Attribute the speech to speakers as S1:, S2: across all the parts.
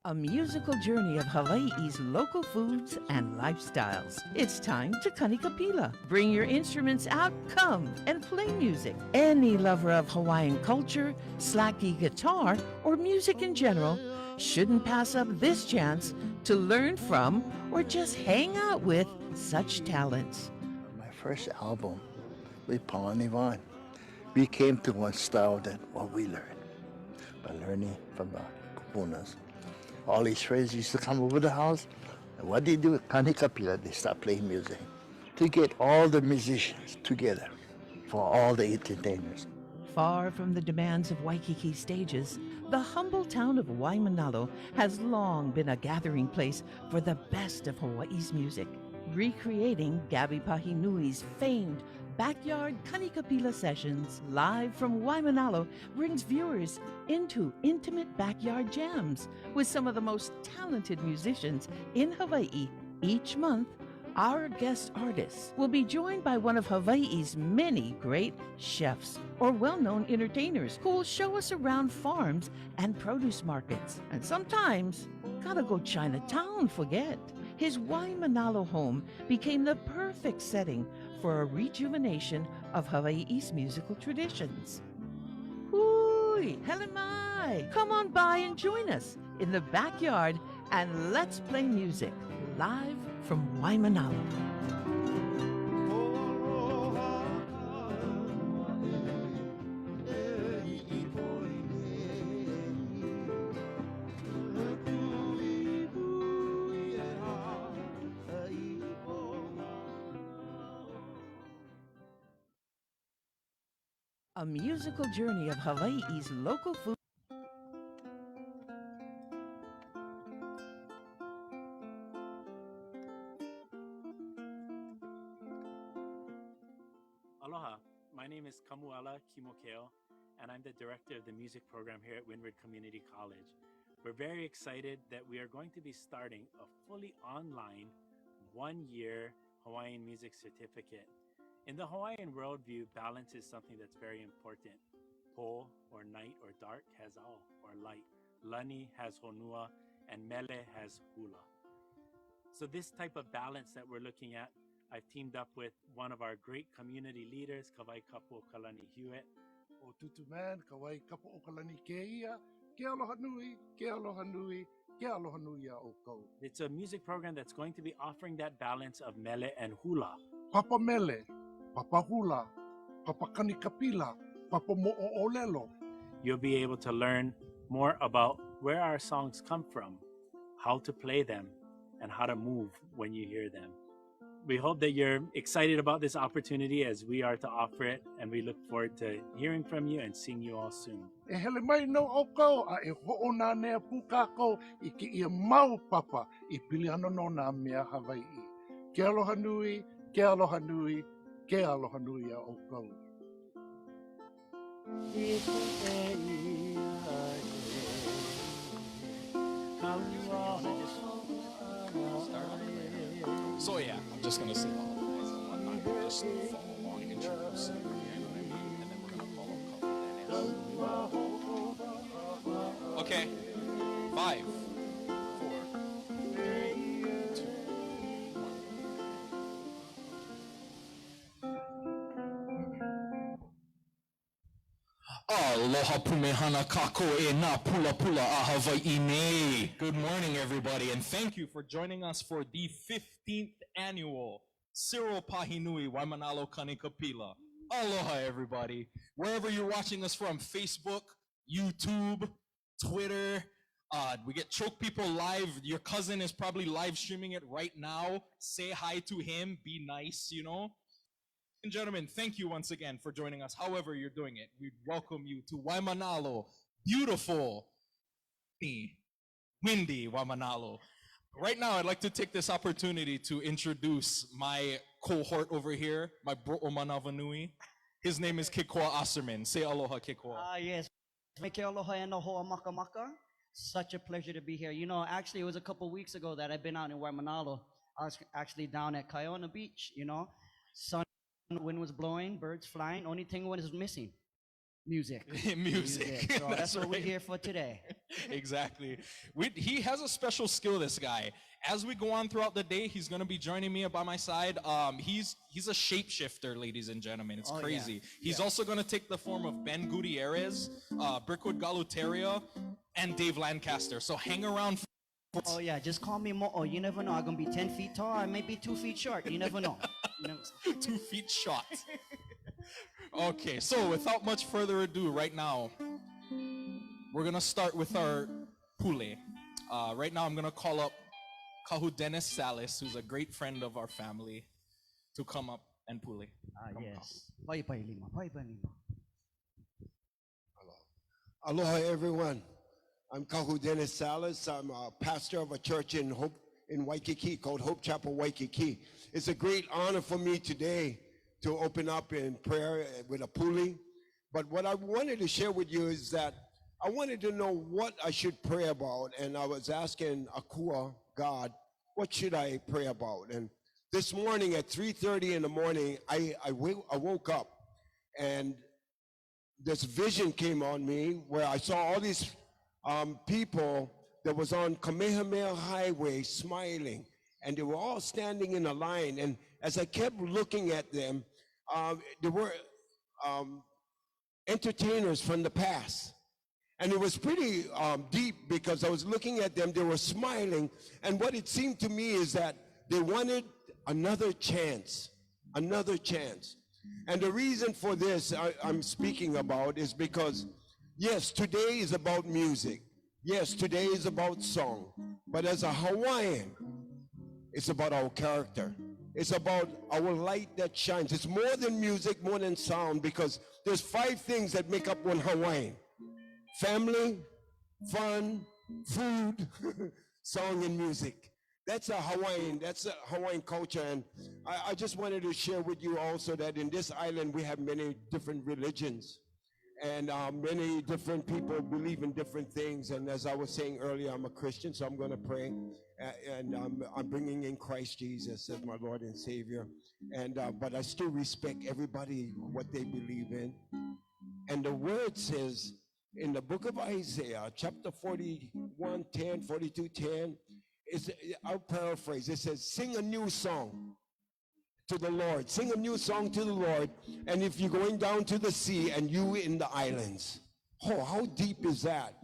S1: A musical journey of Hawaii's local foods and lifestyles. It's time to Kanikapila. Bring your instruments out, come and play music. Any lover of Hawaiian culture, slacky guitar, or music in general shouldn't pass up this chance to learn from or just hang out with such talents.
S2: My first album with Paul and Yvonne, we came to one style that what we learned by learning from the kupunas. All these friends used to come over the house, and what they do at Kanikapila, they start playing music to get all the musicians together for all the entertainers.
S1: Far from the demands of Waikiki stages, the humble town of Waimanalo has long been a gathering place for the best of Hawaii's music. Recreating Gabby Pahinui's famed Backyard Kanikapila sessions live from Waimanalo brings viewers into intimate backyard jams with some of the most talented musicians in Hawaii. Each month, our guest artists will be joined by one of Hawaii's many great chefs or well-known entertainers who will show us around farms and produce markets. And sometimes, gotta go Chinatown, forget. His Waimanalo home became the perfect setting for a rejuvenation of Hawaii's musical traditions. Hui, helemai! Come on by and join us in the backyard and let's play music live from Waimanalo. A musical journey of Hawaii's local food.
S3: Aloha, my name is Kamuala Kimokeo, and I'm the director of the music program here at Windward Community College. We're very excited that we are going to be starting a fully online one-year Hawaiian music certificate. In the Hawaiian worldview, balance is something that's very important. Po, or night or dark, has ao, or light. Lani has honua, and mele has hula. So this type of balance that we're looking at, I've teamed up with one of our great community leaders, Kawai Kapu Kalani Hewitt.
S4: O tutu man, kawai kapo o kalani ke ia, ke aloha nui, ke aloha nui, ke aloha nui a o kou.
S3: It's a music program that's going to be offering that balance of mele and hula.
S4: Papa mele, papa hula, papa kanikapila, papa mo'olelo.
S3: You'll be able to learn more about where our songs come from, how to play them, and how to move when you hear them. We hope that you're excited about this opportunity as we are to offer it, and we look forward to hearing from you and seeing you all soon.
S4: E hele mai no o kou, a e ho'ona nea puka kou, I ke ia mau papa, I pili ano no nā mea Hawaii. Ke aloha nui, ke aloha nui, ke aloha nui a o kou.
S5: So yeah, I'm just gonna say the whole thing. I'm not gonna just follow along and introduce, you know what I mean? And then we're gonna follow couple. Okay, 5, 4, 2, 1. Aloha pumehana kako e na pula pula a Hawaii nei. Good morning, everybody, and thank you for joining us for the 15th annual Cyril Pahinui Waimanalo Kanikapila. Aloha, everybody. Wherever you're watching us from, Facebook, YouTube, Twitter, we get Choke People live. Your cousin is probably live streaming it right now. Say hi to him. Be nice, you know. And gentlemen, thank you once again for joining us, however you're doing it. We welcome you to Waimanalo, beautiful, windy Waimanalo. Right now, I'd like to take this opportunity to introduce my cohort over here, my bro Omanavanui. His name is Kikoa Asserman. Say aloha, Kikoa.
S6: Yes. Make aloha and hoa maka maka. Such a pleasure to be here. You know, actually, it was a couple weeks ago that I've been out in Waimanalo. I was actually down at Kaiona Beach, you know. Sun, wind was blowing, birds flying. Only thing was missing Music.
S5: Music.
S6: So that's what we're here for today.
S5: Exactly. He has a special skill, this guy. As we go on throughout the day, he's going to be joining me by my side. He's a shapeshifter, ladies and gentlemen. It's crazy.
S6: Yeah.
S5: He's also going to take the form of Ben Gutierrez, Brickwood Galuteria, and Dave Lancaster. So hang around.
S6: Oh yeah, just call me Mo. Oh, you never know. I'm gonna be 10 feet tall. I may be 2 feet short. You never know.
S5: 2 feet short. Okay, so without much further ado, right now, we're gonna start with our pule. Right now, I'm gonna call up Kahu Dennis Salis, who's a great friend of our family, to come up and pule.
S6: Yes. Pai lima.
S7: Aloha, everyone. I'm Kahu Dennis Salas. I'm a pastor of a church in Waikiki called Hope Chapel Waikiki. It's a great honor for me today to open up in prayer with a pule. But what I wanted to share with you is that I wanted to know what I should pray about. And I was asking Akua, God, what should I pray about? And this morning at 3:30 in the morning, I woke up and this vision came on me where I saw all these people that was on Kamehameha Highway smiling, and they were all standing in a line. And as I kept looking at them, they were entertainers from the past. And it was pretty deep because I was looking at them, they were smiling, and what it seemed to me is that they wanted another chance. And the reason for this I'm speaking about is because yes, today is about music. Yes, today is about song. But as a Hawaiian, it's about our character. It's about our light that shines. It's more than music, more than sound, because there's 5 things that make up one Hawaiian. Family, fun, food, song, and music. That's a Hawaiian culture. And I just wanted to share with you also that in this island we have many different religions. And many different people believe in different things. And as I was saying earlier, I'm a Christian, so I'm going to pray. And I'm bringing in Christ Jesus as my Lord and Savior. And but I still respect everybody, what they believe in. And the word says in the book of Isaiah, chapter 41:10, 42:10, I'll paraphrase. It says, sing a new song to the Lord. Sing a new song to the Lord. And if you're going down to the sea and you in the islands. Oh, how deep is that?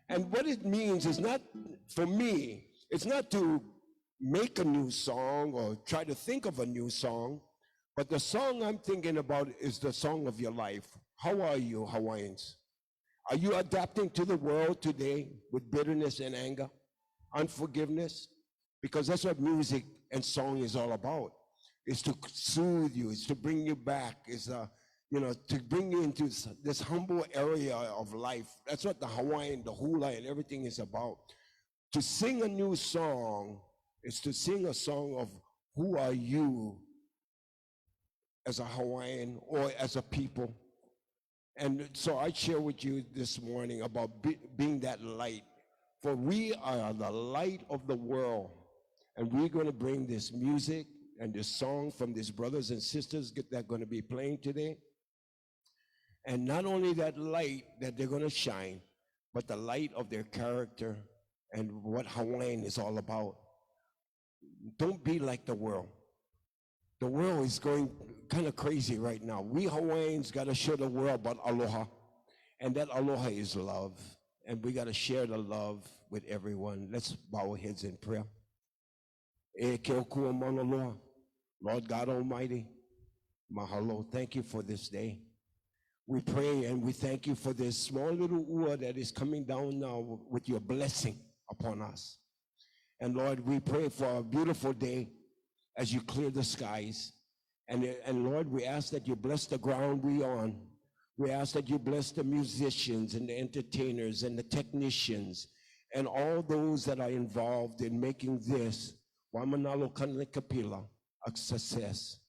S7: And what it means is not, for me, it's not to make a new song or try to think of a new song, but the song I'm thinking about is the song of your life. How are you, Hawaiians? Are you adapting to the world today with bitterness and anger, unforgiveness? Because that's what music and song is all about. Is to soothe you, is to bring you back, is to bring you into this humble area of life. That's what the Hawaiian, the hula, and everything is about. To sing a new song is to sing a song of who are you as a Hawaiian or as a people. And so I share with you this morning about being that light. For we are the light of the world. And we're going to bring this music and this song from these brothers and sisters that are going to be playing today. And not only that light that they're going to shine, but the light of their character and what Hawaiian is all about. Don't be like the world. The world is going kind of crazy right now. We Hawaiians got to show the world about aloha. And that aloha is love. And we got to share the love with everyone. Let's bow our heads in prayer. E ke okua mana loa. Lord God Almighty, mahalo, thank you for this day. We pray and we thank you for this small little ua that is coming down now with your blessing upon us. And Lord, we pray for a beautiful day as you clear the skies. And Lord, we ask that you bless the ground we on. We ask that you bless the musicians and the entertainers and the technicians and all those that are involved in making this Waimanalo Kanikapila a success.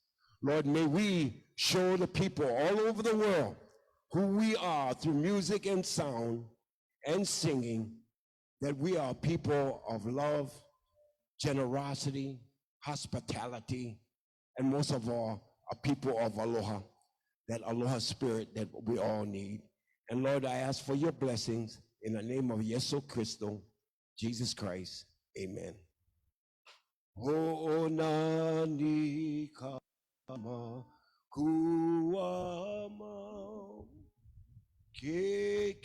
S7: Lord, may we show the people all over the world who we are through music and sound and singing, that we are people of love, generosity, hospitality, and most of all, a people of aloha, that aloha spirit that we all need. And Lord, I ask for your blessings in the name of Yesu Christo, Jesus Christ. Amen. Ho'onani kama kuama ke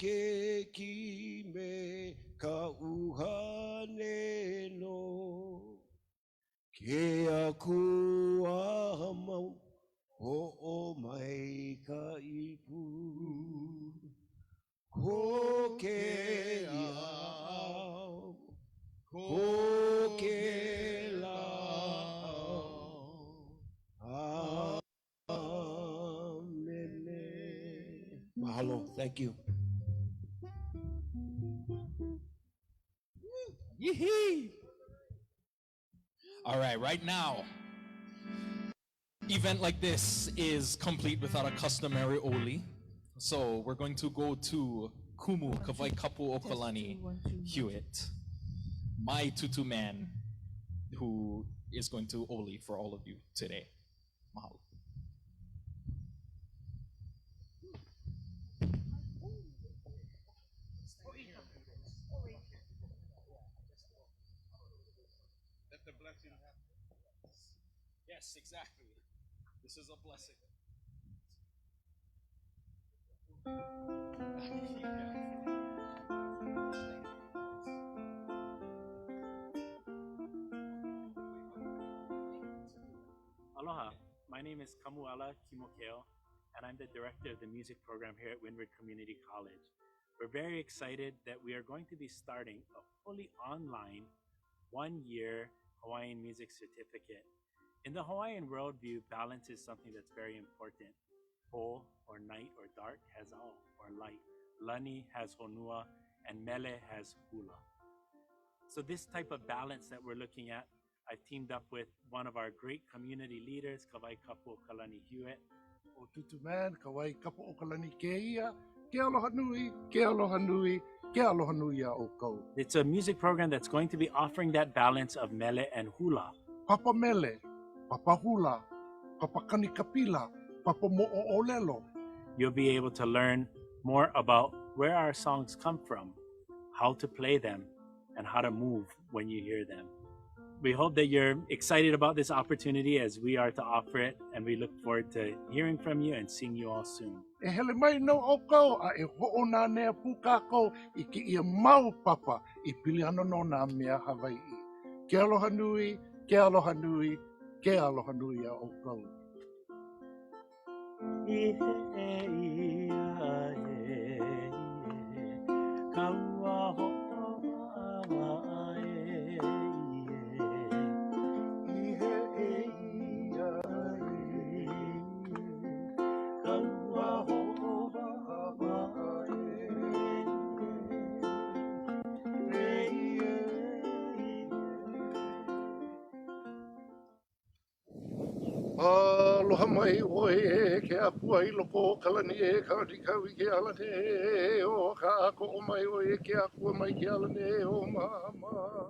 S7: kime ka uhane no ke aku ama o mai ka ipu ko ke iau ko ke lau amen. Mahalo. Thank you.
S5: Yee-hee. All right now, event like this is complete without a customary oli. So we're going to go to Kumu Kavai Kapu Okalani Hewitt, my tutu man, who is going to oli for all of you today. Mahalo. Let the blessing happen. Yes, exactly. This is a blessing.
S3: Aloha, my name is Kamuala Kimokeo, and I'm the director of the music program here at Windward Community College. We're very excited that we are going to be starting a fully online 1-year Hawaiian music certificate. In the Hawaiian worldview, balance is something that's very important. Ho, or night, or dark, has ao, or light. Lani has honua, and mele has hula. So this type of balance that we're looking at, I've teamed up with one of our great community leaders, Kawai Kapu Kalani Hewitt.
S4: O tutu man, kawai kapo o kalani ke ia, ke aloha nui, ke aloha nui, ke aloha nui a o kou.
S3: It's a music program that's going to be offering that balance of mele and hula.
S4: Papa mele, papa hula, papa kanikapila, papa mo'olelo.
S3: You'll be able to learn more about where our songs come from, how to play them, and how to move when you hear them. We hope that you're excited about this opportunity as we are to offer it, and we look forward to hearing from you and seeing you all soon.
S4: E hele mai no o kou, a e ho'ona nea pukako, I ki ia mau papa, I pili ano no nā mea Hawaii. Ke aloha nui, ke aloha nui, ke aloha nui a o kou. Aloha mai oe ke apua I loko kalani e kanikau ke alane o ka ako o mai oe ke apua mai ke alane o mama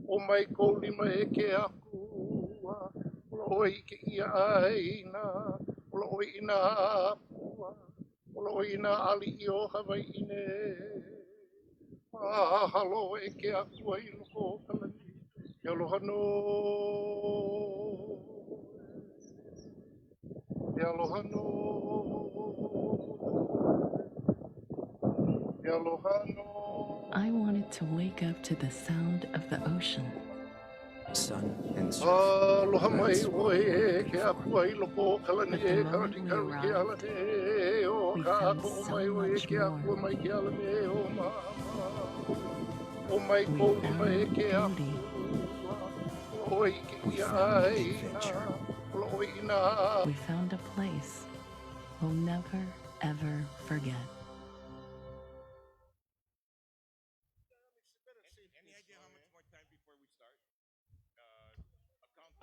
S4: o mai ko lima e ke apua o oi ke ia aina o oi ina apua o oi ina ali I o Hawaii ne halo e ke apua I loko kalani ke aloha no
S8: I wanted to wake up to the sound of the ocean.
S9: Sun and surf.
S4: Aloha mai
S9: Birds
S4: oe ke apua I loko kalani e kanikau ke alane o
S8: we
S4: ka
S8: found
S4: ako o
S8: so
S4: mai oe
S8: much
S4: ke apua
S8: more.
S4: mai ke alane o mama o mai
S8: We
S4: ko lima e
S8: found
S4: ke
S8: beauty.
S4: apua o i ke
S9: We
S4: ia
S9: found
S4: aina
S9: adventure.
S4: o oi ina
S8: We found a place we'll never, ever forget.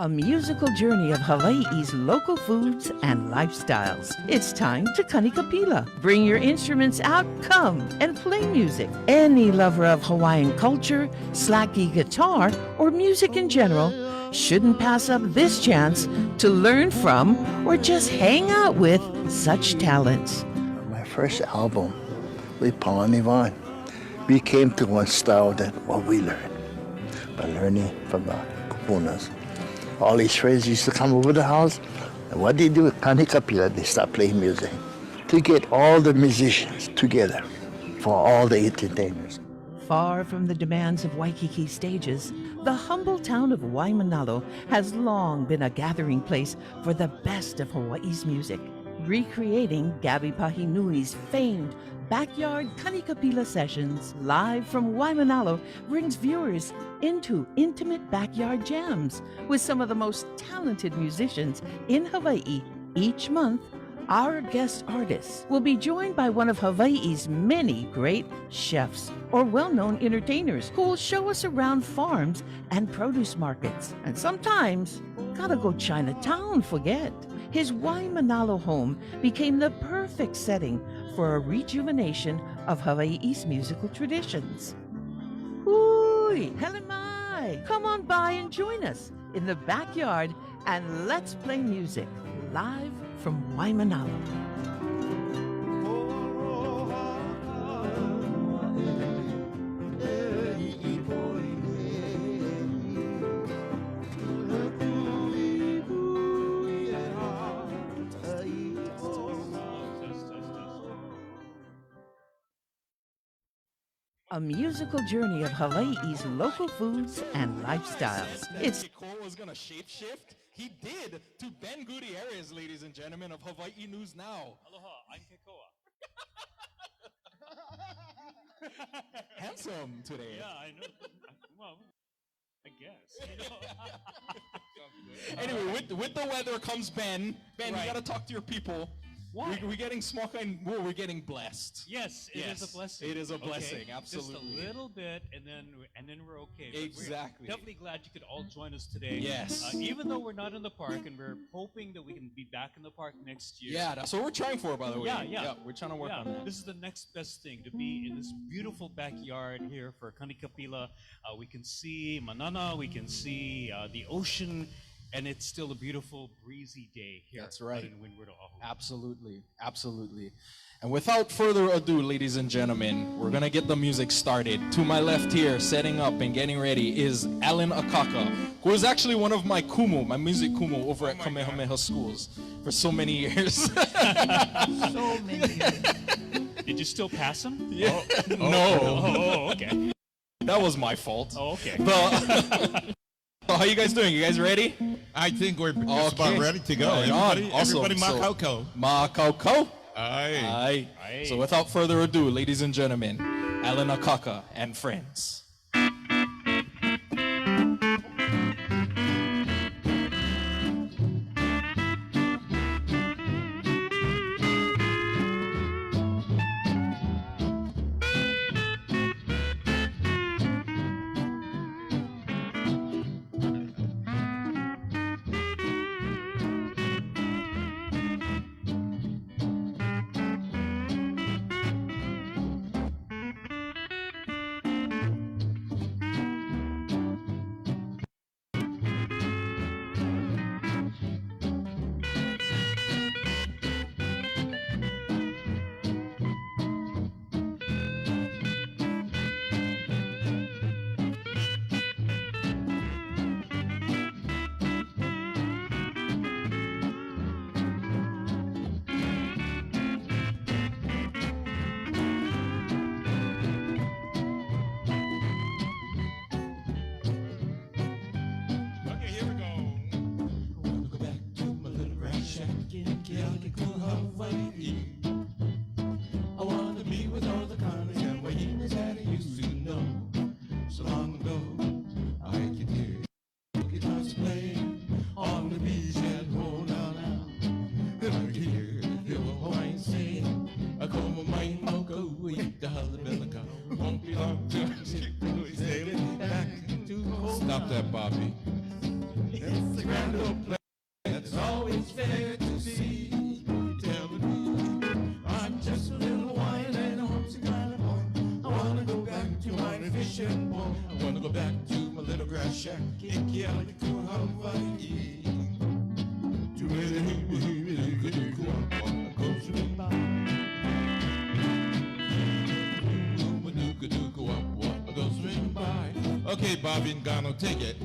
S1: A musical journey of Hawaii's local foods and lifestyles. It's time to Kanikapila. Bring your instruments out, come and play music. Any lover of Hawaiian culture, slacky guitar, or music in general shouldn't pass up this chance to learn from or just hang out with such talents.
S2: My first album with Paul and Yvonne, we came to one style that what we learned by learning from the kupunas. All these friends used to come over the house, and what they do with Kanikapila, they start playing music to get all the musicians together for all the entertainers.
S1: Far from the demands of Waikiki stages, the humble town of Waimanalo has long been a gathering place for the best of Hawaii's music. Recreating Gabby Pahinui's famed backyard Kanikapila sessions live from Waimanalo brings viewers into intimate backyard jams with some of the most talented musicians in Hawaii. Each month, our guest artists will be joined by one of Hawaii's many great chefs or well-known entertainers who will show us around farms and produce markets. And sometimes, gotta go Chinatown, forget. His Waimanalo home became the perfect setting for a rejuvenation of Hawaii's musical traditions. Hui, Helemai, come on by and join us in the backyard and let's play music live from Waimanalo. A musical journey of Hawaii's local foods and lifestyles. It's
S5: Cole was gonna shapeshift. He did to Ben Gutierrez, ladies and gentlemen, of Hawaii News Now.
S3: Aloha, I'm Kekoa.
S5: Handsome today.
S3: Yeah, I know. Well, I guess.
S5: Anyway, with the weather comes Ben. Ben,
S3: Right.
S5: you gotta talk to your people.
S3: Why?
S5: We're getting small and we're getting blessed.
S3: Yes, it is a blessing.
S5: It is a
S3: Okay,
S5: blessing, absolutely.
S3: Just a little bit, and then we're okay. But
S5: Exactly.
S3: We're definitely glad you could all join us today.
S5: Yes.
S3: Even though we're not in the park, and we're hoping that we can be back in the park next year.
S5: Yeah, that's what we're trying for, by the way.
S3: Yeah.
S5: we're trying to work on that.
S3: This is the next best thing, to be in this beautiful backyard here for Kanikapila. We can see Manana, we can see the ocean, and it's still a beautiful, breezy day here.
S5: That's right.
S3: out in Windward, Oahu.
S5: Absolutely, absolutely. And without further ado, ladies and gentlemen, we're gonna get the music started. To my left here, setting up and getting ready, is Alan Akaka, who is actually one of my kumu, my music kumu over at Kamehameha Schools for so many years.
S1: so many.
S3: Did you still pass him?
S5: Yeah.
S3: Oh,
S5: No.
S3: Oh, okay.
S5: That was my fault.
S3: Oh, okay.
S5: So how you guys doing? You guys ready?
S10: I think we're just about ready to go.
S5: Right on.
S10: Everybody,
S5: Awesome.
S10: everybody makauko.
S5: Makauko.
S10: Aye.
S5: Aye. So without further ado, ladies and gentlemen, Alan Akaka and friends.
S10: Okay, here we go. I wanna go back to my little grass shack in Kealakekua, Hawaii. I wanna be with all the Kanas and Wainas that I used to know. So long ago, I could hear guitars playing on the beach and hold on out. And I could hear the Hawaiian sing, I call my mind Moko, the Hullabellica. Won't be long till I'm sailing back to home. Stop that, Bobby. It's the grand old place that's always fair to see. Telling me I'm just a little Hawaiian and a homesick kind of boy. I wanna go back to my fishing boy. I wanna go back to my little grass shack in Kealakekua, Hawaii. To where the Okay, Bobby and Gano, take it.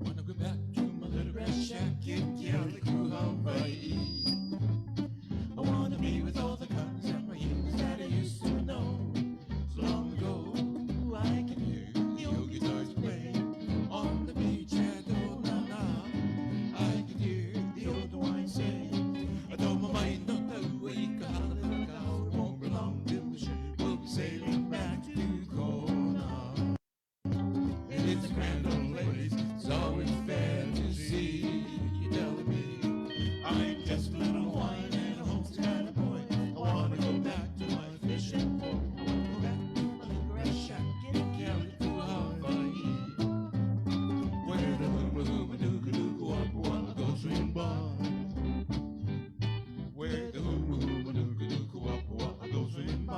S10: Wanna go back to my little grass shack in Calico, Hawaii. I wanna be with all the cousins and my ears that I used to know. So long ago, I can hear the old guitars playing on the beach at Hu'Ana. I can hear the old wine saying, I don't mind not the week, a holiday it won't be long till the ship will be sailing back to Kona. And it's a grand old place, it's always fair to see. You're telling me I'm just a little wine and a homesick kind of boy. I wanna go back to my fishing port. I wanna go back to my little grass shack in Calico, Hawaii, where the huma-huma-dooka-dooka wappa-wappa go swing by. Where the huma-huma-dooka-dooka wappa-wappa go swing by.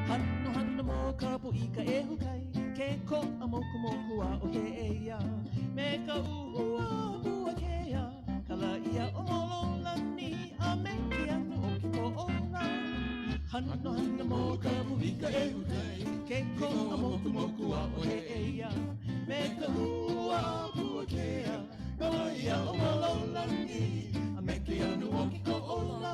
S1: Hanno hanno mo kapo ika e hukai ke ko a moku moku a
S10: o he eia me ka uhua bua kea kala ia o mololani a me ki anu o ki ko ona hana hana mo ka puhika e utai ke ko a moku moku a o he eia me ka uhua bua kea kala ia o mololani a me ki anu o ki ko ona.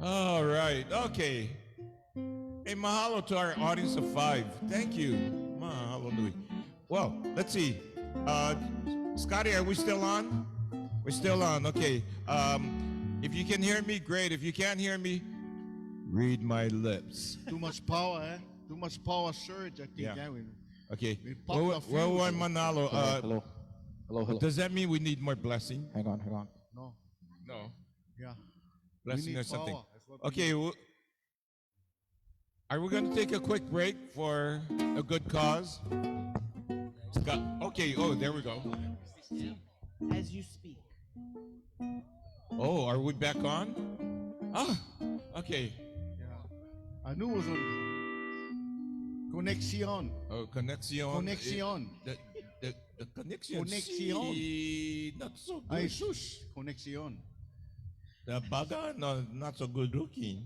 S11: All right, okay. Hey, mahalo to our audience of 5. Thank you. Mahalo nui. Well, let's see. Scotty, are we still on? We're still on, okay. If you can hear me, great. If you can't hear me, read my lips.
S4: Too much power, eh? Too much power surge, I think.
S11: Yeah.
S4: We
S11: Okay.
S4: popped a fuse.
S11: Well, Waimanalo,
S9: Hello.
S11: does that mean we need more blessing?
S9: Hang on.
S4: No.
S11: No.
S4: Yeah.
S11: Blessing
S4: need
S11: or something.
S4: power. That's what we
S11: Okay. Are we going to take a quick break for a good cause? Scott. Okay. Oh, there we go.
S1: As you speak.
S11: Oh, are we back on? Ah. Okay.
S4: Yeah. I knew it was on. Conexion.
S11: Oh, connection.
S4: Conexion.
S11: The connection.
S4: Conexion.
S11: Not so
S4: Ay,
S11: good.
S4: sus. Conexion.
S11: The baga, no, not so good looking.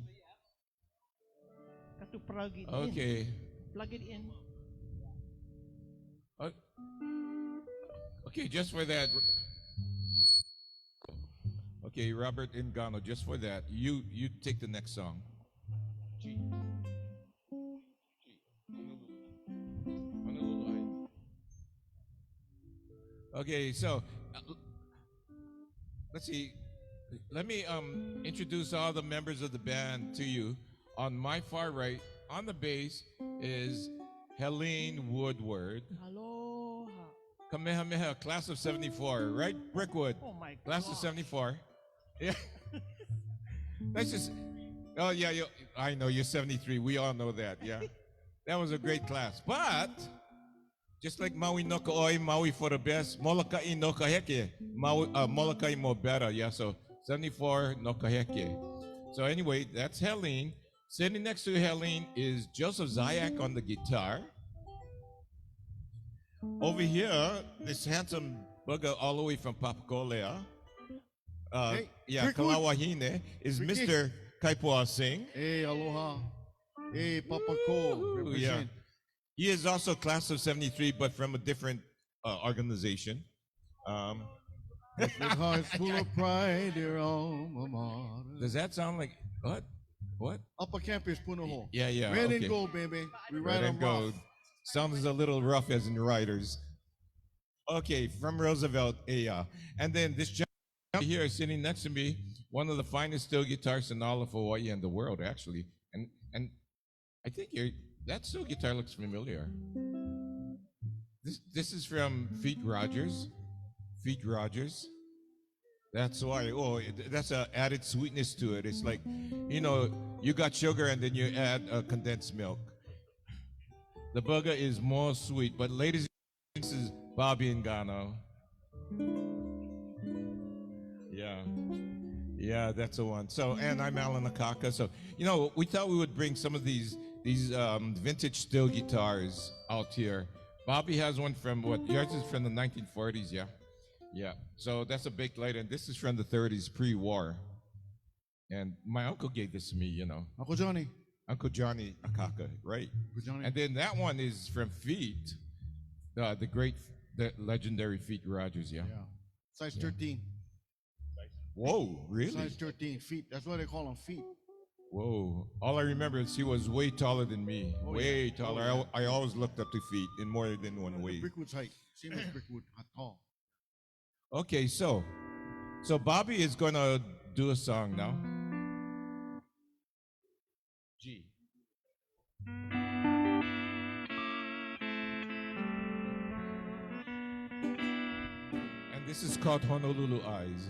S1: Got to plug it in.
S11: Okay.
S1: Plug it in.
S11: Okay, just for that. Okay, Robert Ngano, just for that, you take the next song. Okay, so let's see. Let me introduce all the members of the band to you. On my far right, on the bass, is Helene Woodward.
S1: Aloha.
S11: Kamehameha, class of 74, right? Brickwood.
S1: Oh my God.
S11: Class of 74. Yeah. That's just, oh yeah, I know you're 73. We all know that, yeah. That was a great class. But, just like Maui no ka oi, Maui for the best, Molokai no ka heke, Molokai mo better, yeah, so 74 no ka heke. So anyway, that's Helene. Sitting next to Helene is Joseph Zayak on the guitar. Over here, this handsome bugger all the way from Papakolea,
S4: Hey,
S11: yeah,
S4: Brickwood.
S11: Kalawahine, is
S4: Ricky.
S11: Mr. Kaipua Singh.
S4: Hey, aloha. Hey, Papa Ko.
S11: Ooh, yeah.
S4: Represent.
S11: He is also class of 73, but from a different organization.
S4: With hearts full of pride, dear alma mater.
S11: Does that sound like, what? What?
S4: Upper Campus, Punahou.
S11: Yeah, yeah.
S4: Red
S11: okay.
S4: and gold, baby. We
S11: Red
S4: ride
S11: and
S4: them
S11: gold.
S4: rough.
S11: Sounds a little rough as in riders. Okay, from Roosevelt, yeah. And then this gentleman here sitting next to me, one of the finest steel guitarists in all of Hawaii and the world, actually. And I think that steel guitar looks familiar. This is from Feet Rogers. Feet Rogers. That's why. Oh, that's an added sweetness to it. It's like, you know, you got sugar and then you add condensed milk. The burger is more sweet, but ladies, this is Bobby Ngano. Yeah. Yeah, that's the one. So, and I'm Alan Akaka. So, we thought we would bring some of these vintage steel guitars out here. Bobby has one from what? Yours is from the 1940s, yeah? Yeah. So that's a big light, and this is from the 30s, pre-war. And my uncle gave this to me,
S10: Uncle Johnny.
S11: Uncle Johnny Akaka, right?
S10: Uncle Johnny.
S11: And then that one is from Feet, the legendary Feet Rogers, yeah?
S10: Yeah. Size 13.
S11: Whoa, really?
S10: Size 13 feet. That's why they call them feet.
S11: Whoa. All I remember is he was way taller than me. Way taller. I always looked up to Feet in more than one way.
S10: Brickwood's height. Same as Brickwood, tall.
S11: Okay, so Bobby is gonna do a song now. G. And this is called Honolulu Eyes.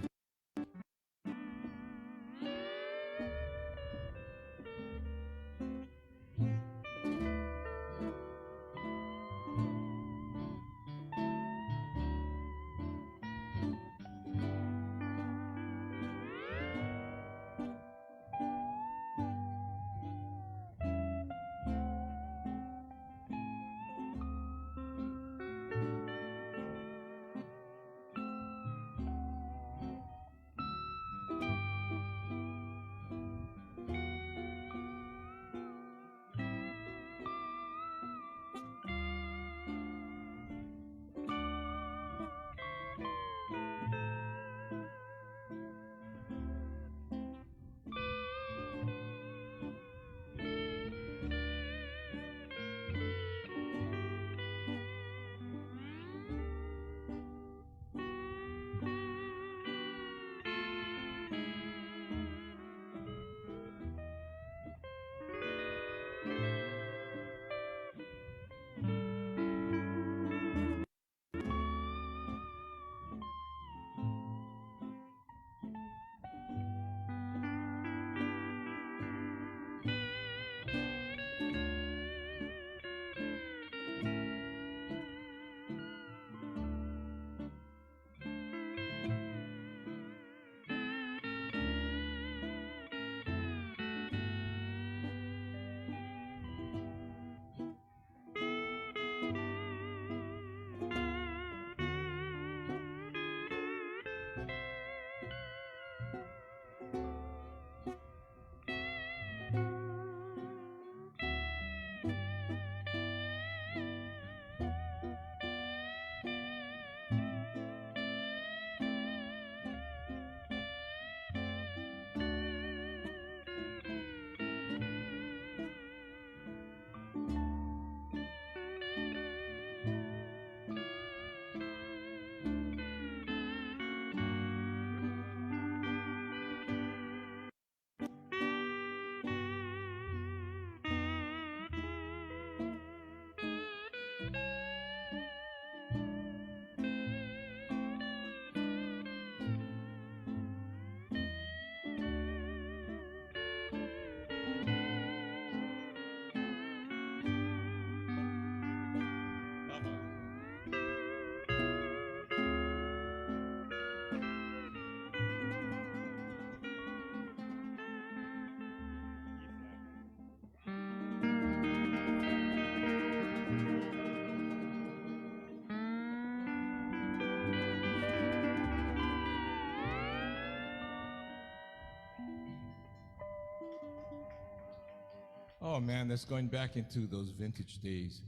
S11: Oh man, that's going back into those vintage days.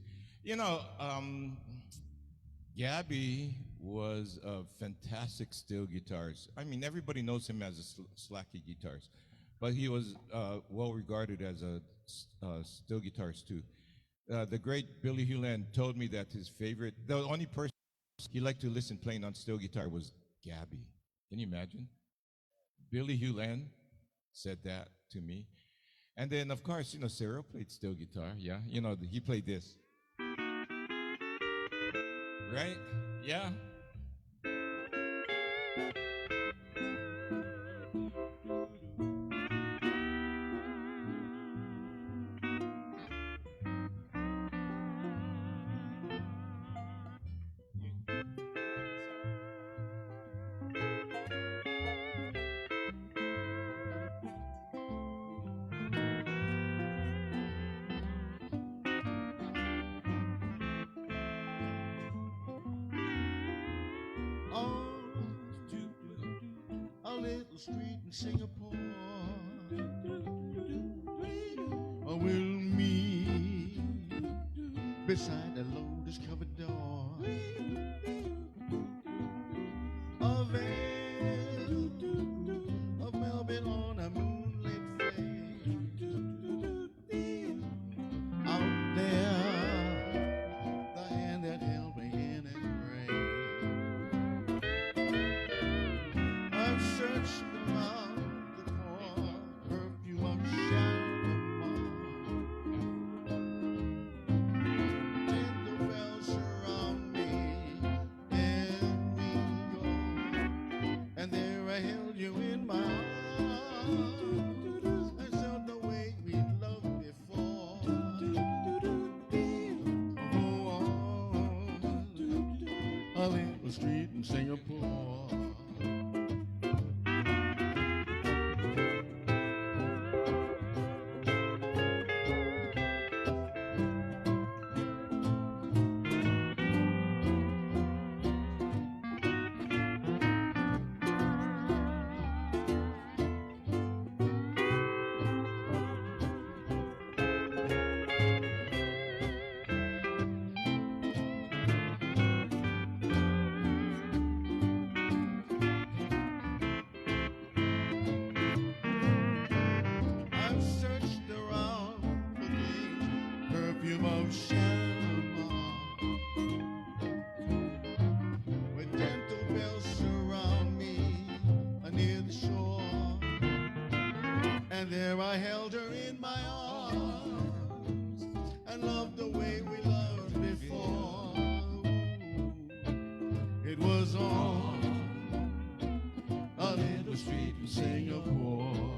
S11: Gabby was a fantastic steel guitarist. I mean, everybody knows him as a slacky guitarist, but he was well regarded as a steel guitarist too. The great Billy Hewland told me that the only person he liked to listen playing on steel guitar was Gabby. Can you imagine? Billy Hewland said that to me. And then, of course, Cyril played steel guitar, yeah? He played this. Right? Yeah?
S10: little street in Singapore. We'll meet beside the lotus covered door. A veil of Melbourne on a moonlit face. Out there, the hand that held me in embrace. I've searched around the perfume of Shalimar. Tender bells surround me, and we go. And there I held you in my arms. I felt the way we loved before. Oh, a little street in Singapore. I've searched around for the perfume of Shalimar. With gentle bells surround me near the shore. And there I held her in my arms and loved the way we loved before. It was on a little street in Singapore.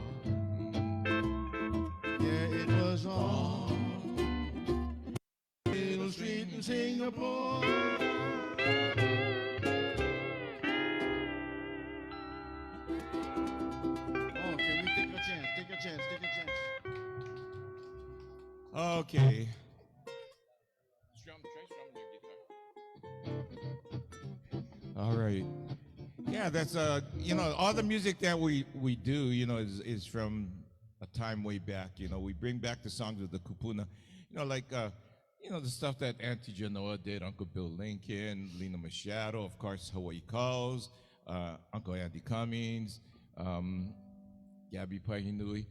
S10: Yeah, it was on a little street in Singapore. Oh, can we take a chance? Take a chance, take a chance.
S11: Okay. All right. Yeah, that's all the music that we do, is from a time way back. We bring back the songs of the kupuna, like the stuff that Auntie Genoa did, Uncle Bill Lincoln, Lena Machado, of course, Hawaii Calls, Uncle Andy Cummings, Gabby Pahinui.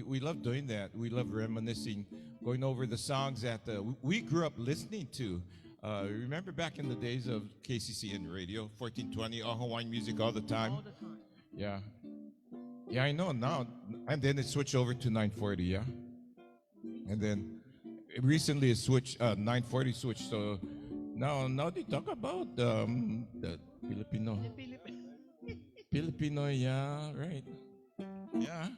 S11: We love doing that. We love reminiscing, going over the songs that we grew up listening to. Remember back in the days of KCCN radio, 1420, all Hawaiian music all the time?
S1: All the time.
S11: Yeah. Yeah, I know now. And then it switched over to 940, yeah? And then recently it switched, 940 switched, so now they talk about the Filipino. Filipino, yeah, right. Yeah.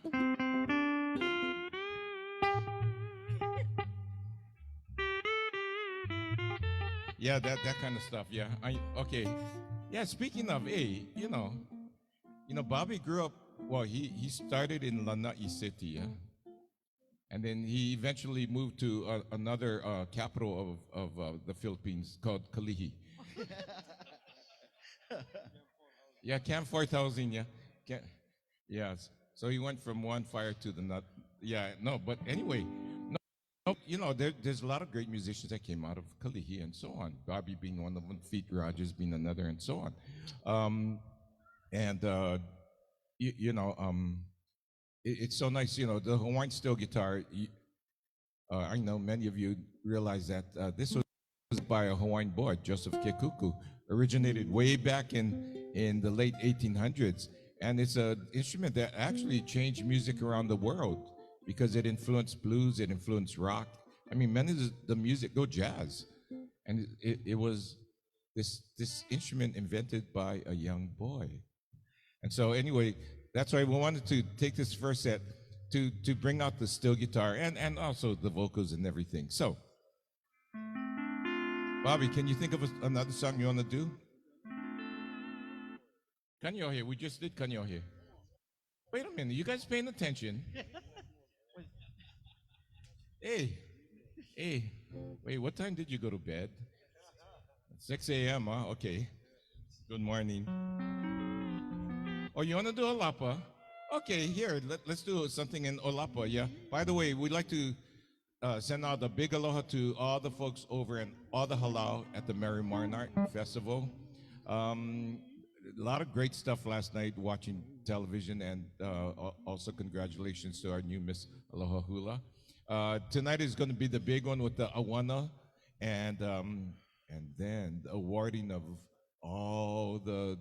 S11: Yeah, that kind of stuff. Yeah. Okay. Yeah. Speaking of, Bobby grew up. Well, he started in Lanai City, yeah, and then he eventually moved to another capital of the Philippines called Kalihi. Yeah, Camp 4000. Yeah. Yes. So he went from one fire to the nut. Yeah. No, but anyway. There's a lot of great musicians that came out of Kalihi and so on. Bobby being one of them, Feet Rogers being another, and so on. It's so nice, the Hawaiian steel guitar. I know many of you realize that this was by a Hawaiian boy, Joseph Kekuku, originated way back in the late 1800s, and it's an instrument that actually changed music around the world, because it influenced blues, it influenced rock. I mean, many of the music, go jazz. And it was this instrument invented by a young boy. And so anyway, that's why we wanted to take this first set to bring out the steel guitar and also the vocals and everything. So, Bobby, can you think of another song you want to do? Kanyo here, we just did Kanyo here. Wait a minute, you guys paying attention? Hey, wait, what time did you go to bed? 6 a.m., huh? Okay. Good morning. Oh, you want to do Olapa? Okay, here, let's do something in Olapa, yeah? By the way, we'd like to send out a big aloha to all the folks over in all the halau at the Mary Marnart Festival. A lot of great stuff last night watching television, and also congratulations to our new Miss Aloha Hula. Tonight is going to be the big one with the Awana, and then the awarding of all the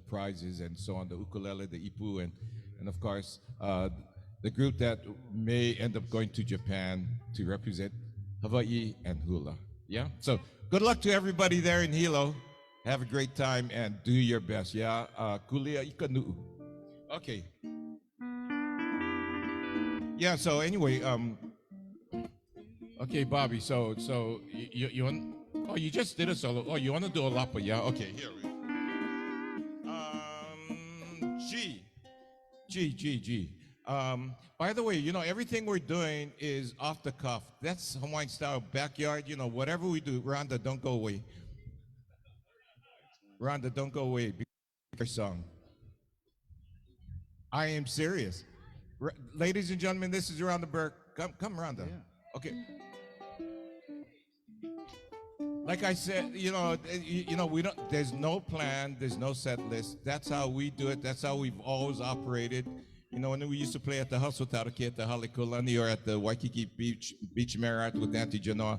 S11: prizes and so on, the ukulele, the ipu, and of course, the group that may end up going to Japan to represent Hawaii and Hula. Yeah? So good luck to everybody there in Hilo. Have a great time and do your best. Yeah? Kulia ika Okay. Yeah, so anyway, okay, Bobby, so you want, oh, you just did a solo. Oh, you want to do a lapa, yeah? Okay, here we go. G. By the way, everything we're doing is off the cuff. That's Hawaiian style backyard. Whatever we do, Rhonda, don't go away. Rhonda, don't go away. Your song. I am serious. Ladies and gentlemen, this is Rhonda Burke. Come, Rhonda. Yeah. Okay. Like I said, we don't. There's no plan. There's no set list. That's how we do it. That's how we've always operated. When we used to play at the Hustle Taraki at the Halekulani or at the Waikiki Beach Marriott with Auntie Genoa,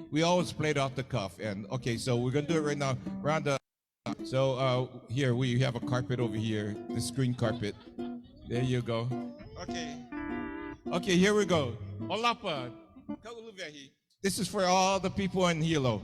S11: we always played off the cuff. And okay, so we're gonna do it right now, Rhonda. So here we have a carpet over here, the screen carpet. There you go. Okay, here we go. Olapa. This is for all the people in Hilo.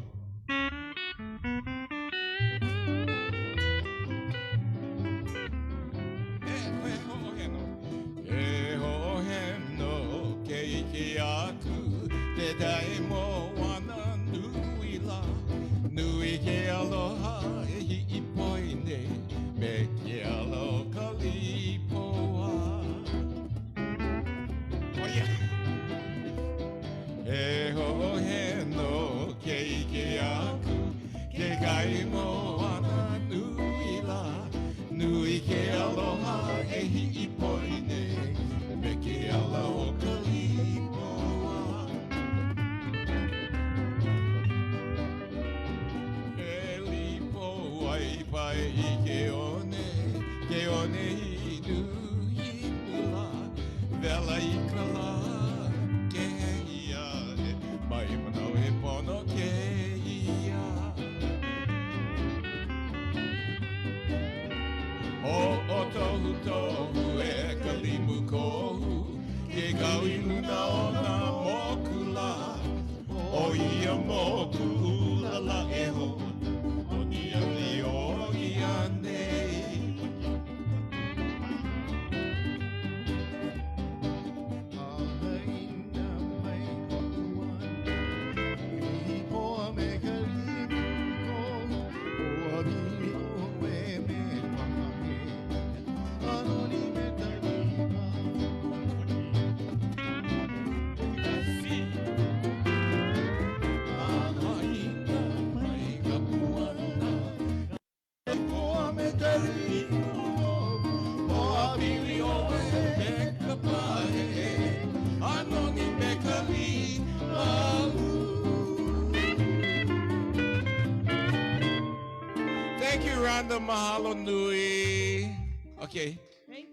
S11: Thank you, Rhonda. Mahalo nui. Okay,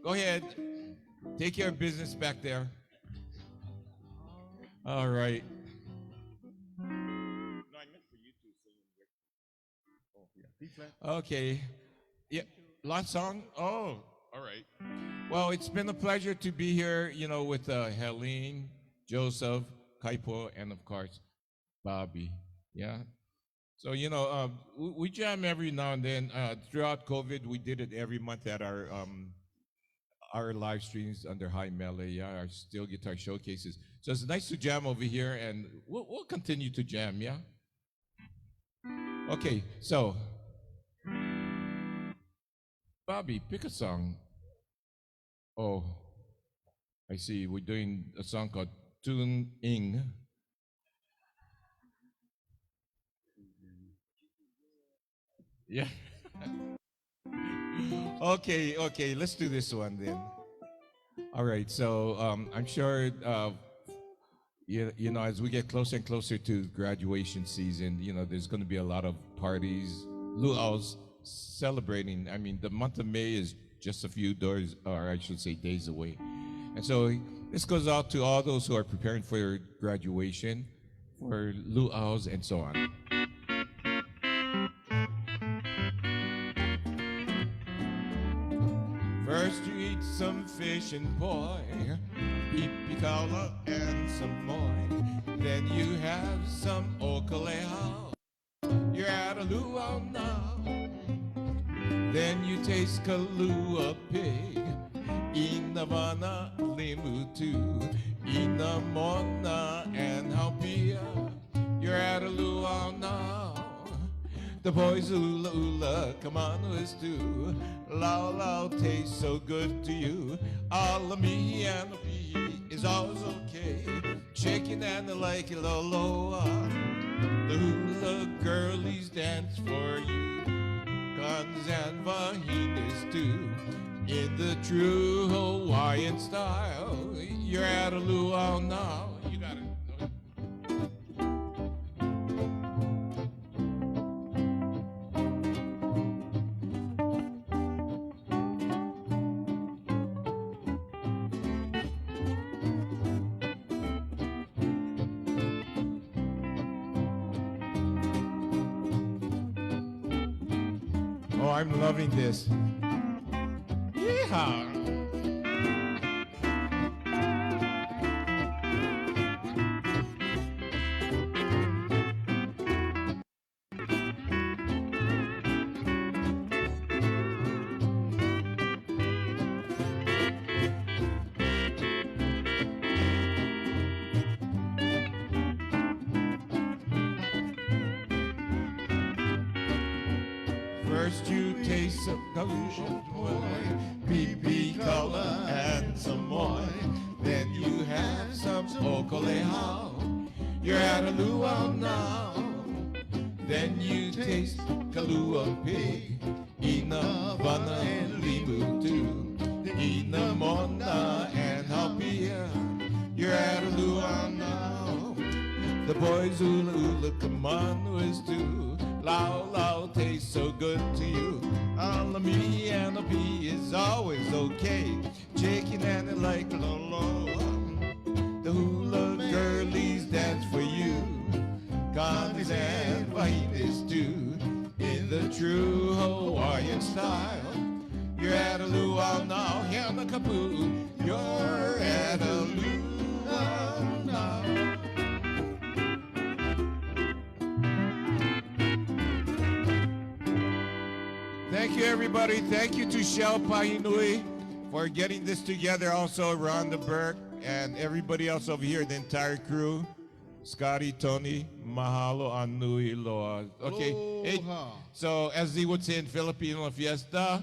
S11: go ahead. Take care of business back there. All right. Okay. Yeah, last song? Oh, all right. Well, it's been a pleasure to be here, with Helene, Joseph, Kaipo, and of course, Bobby. Yeah. So, we jam every now and then. Throughout COVID, we did it every month at our live streams under High Melee, yeah, our steel guitar showcases. So it's nice to jam over here, and we'll continue to jam, yeah? Okay, so, Bobby, pick a song. Oh, I see. We're doing a song called Tune Ing. Yeah. Okay, let's do this one then. All right, so I'm sure you know, as we get closer and closer to graduation season, you know, there's going to be a lot of parties, luau's celebrating. I mean, the month of May is just a few doors, or I should say days away. And so this goes out to all those who are preparing for graduation, for luau's and so on. First you eat some fish and poi, pipikala and some moi. Then you have some okalehao. You're at a luau now. Then you taste kalua pig, inavana limutu, inamona and haupia. You're at a luau now. The boys ula ula, come on with stew. Lao lao tastes so good to you. Alami and the pea is always okay. Chicken and the like it loa. The hula girlies dance for you. Guns and vahinas too. In the true Hawaiian style. You're at a luau now. You got it. Oh, I'm loving this. Yeehaw! First you taste some galusha moi, pipi cola and some moi. Then you have some okolehao. You're at a luau now. Then you taste kalua pig, ina vana and limu too, ina mona and haupia. You're at a luau now. The boys ula ula come on with stew. Lao lao tastes so good to you. Alami and the pea is always okay. Chicken and the like lolo. The hula girlies dance for you. Convies and vahinas too. In the true Hawaiian style. You're at a luau now. Here on the kapoo. You're at a luau now. Thank you, everybody. Thank you to Shell Pahinui for getting this together. Also, Rhonda Burke and everybody else over here, the entire crew. Scotty, Tony, mahalo anui loa. Okay. Hey, so, as they would say in Filipino fiesta,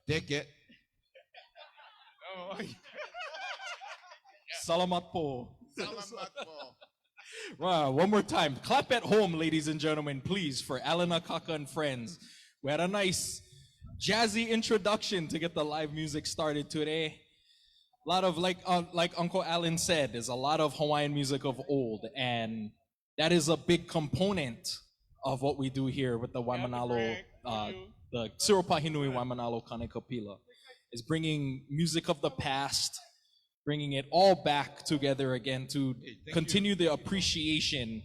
S11: take it.
S5: Salamat po.
S11: Salamat po.
S5: Wow, one more time. Clap at home, ladies and gentlemen, please, for Alana Kaka and friends. We had a nice jazzy introduction to get the live music started today. A lot of, like Uncle Alan said, there's a lot of Hawaiian music of old, and that is a big component of what we do here with the Waimanalo, the Cyril Pahinui Waimanalo Kanikapila, is bringing music of the past, bringing it all back together again to continue the appreciation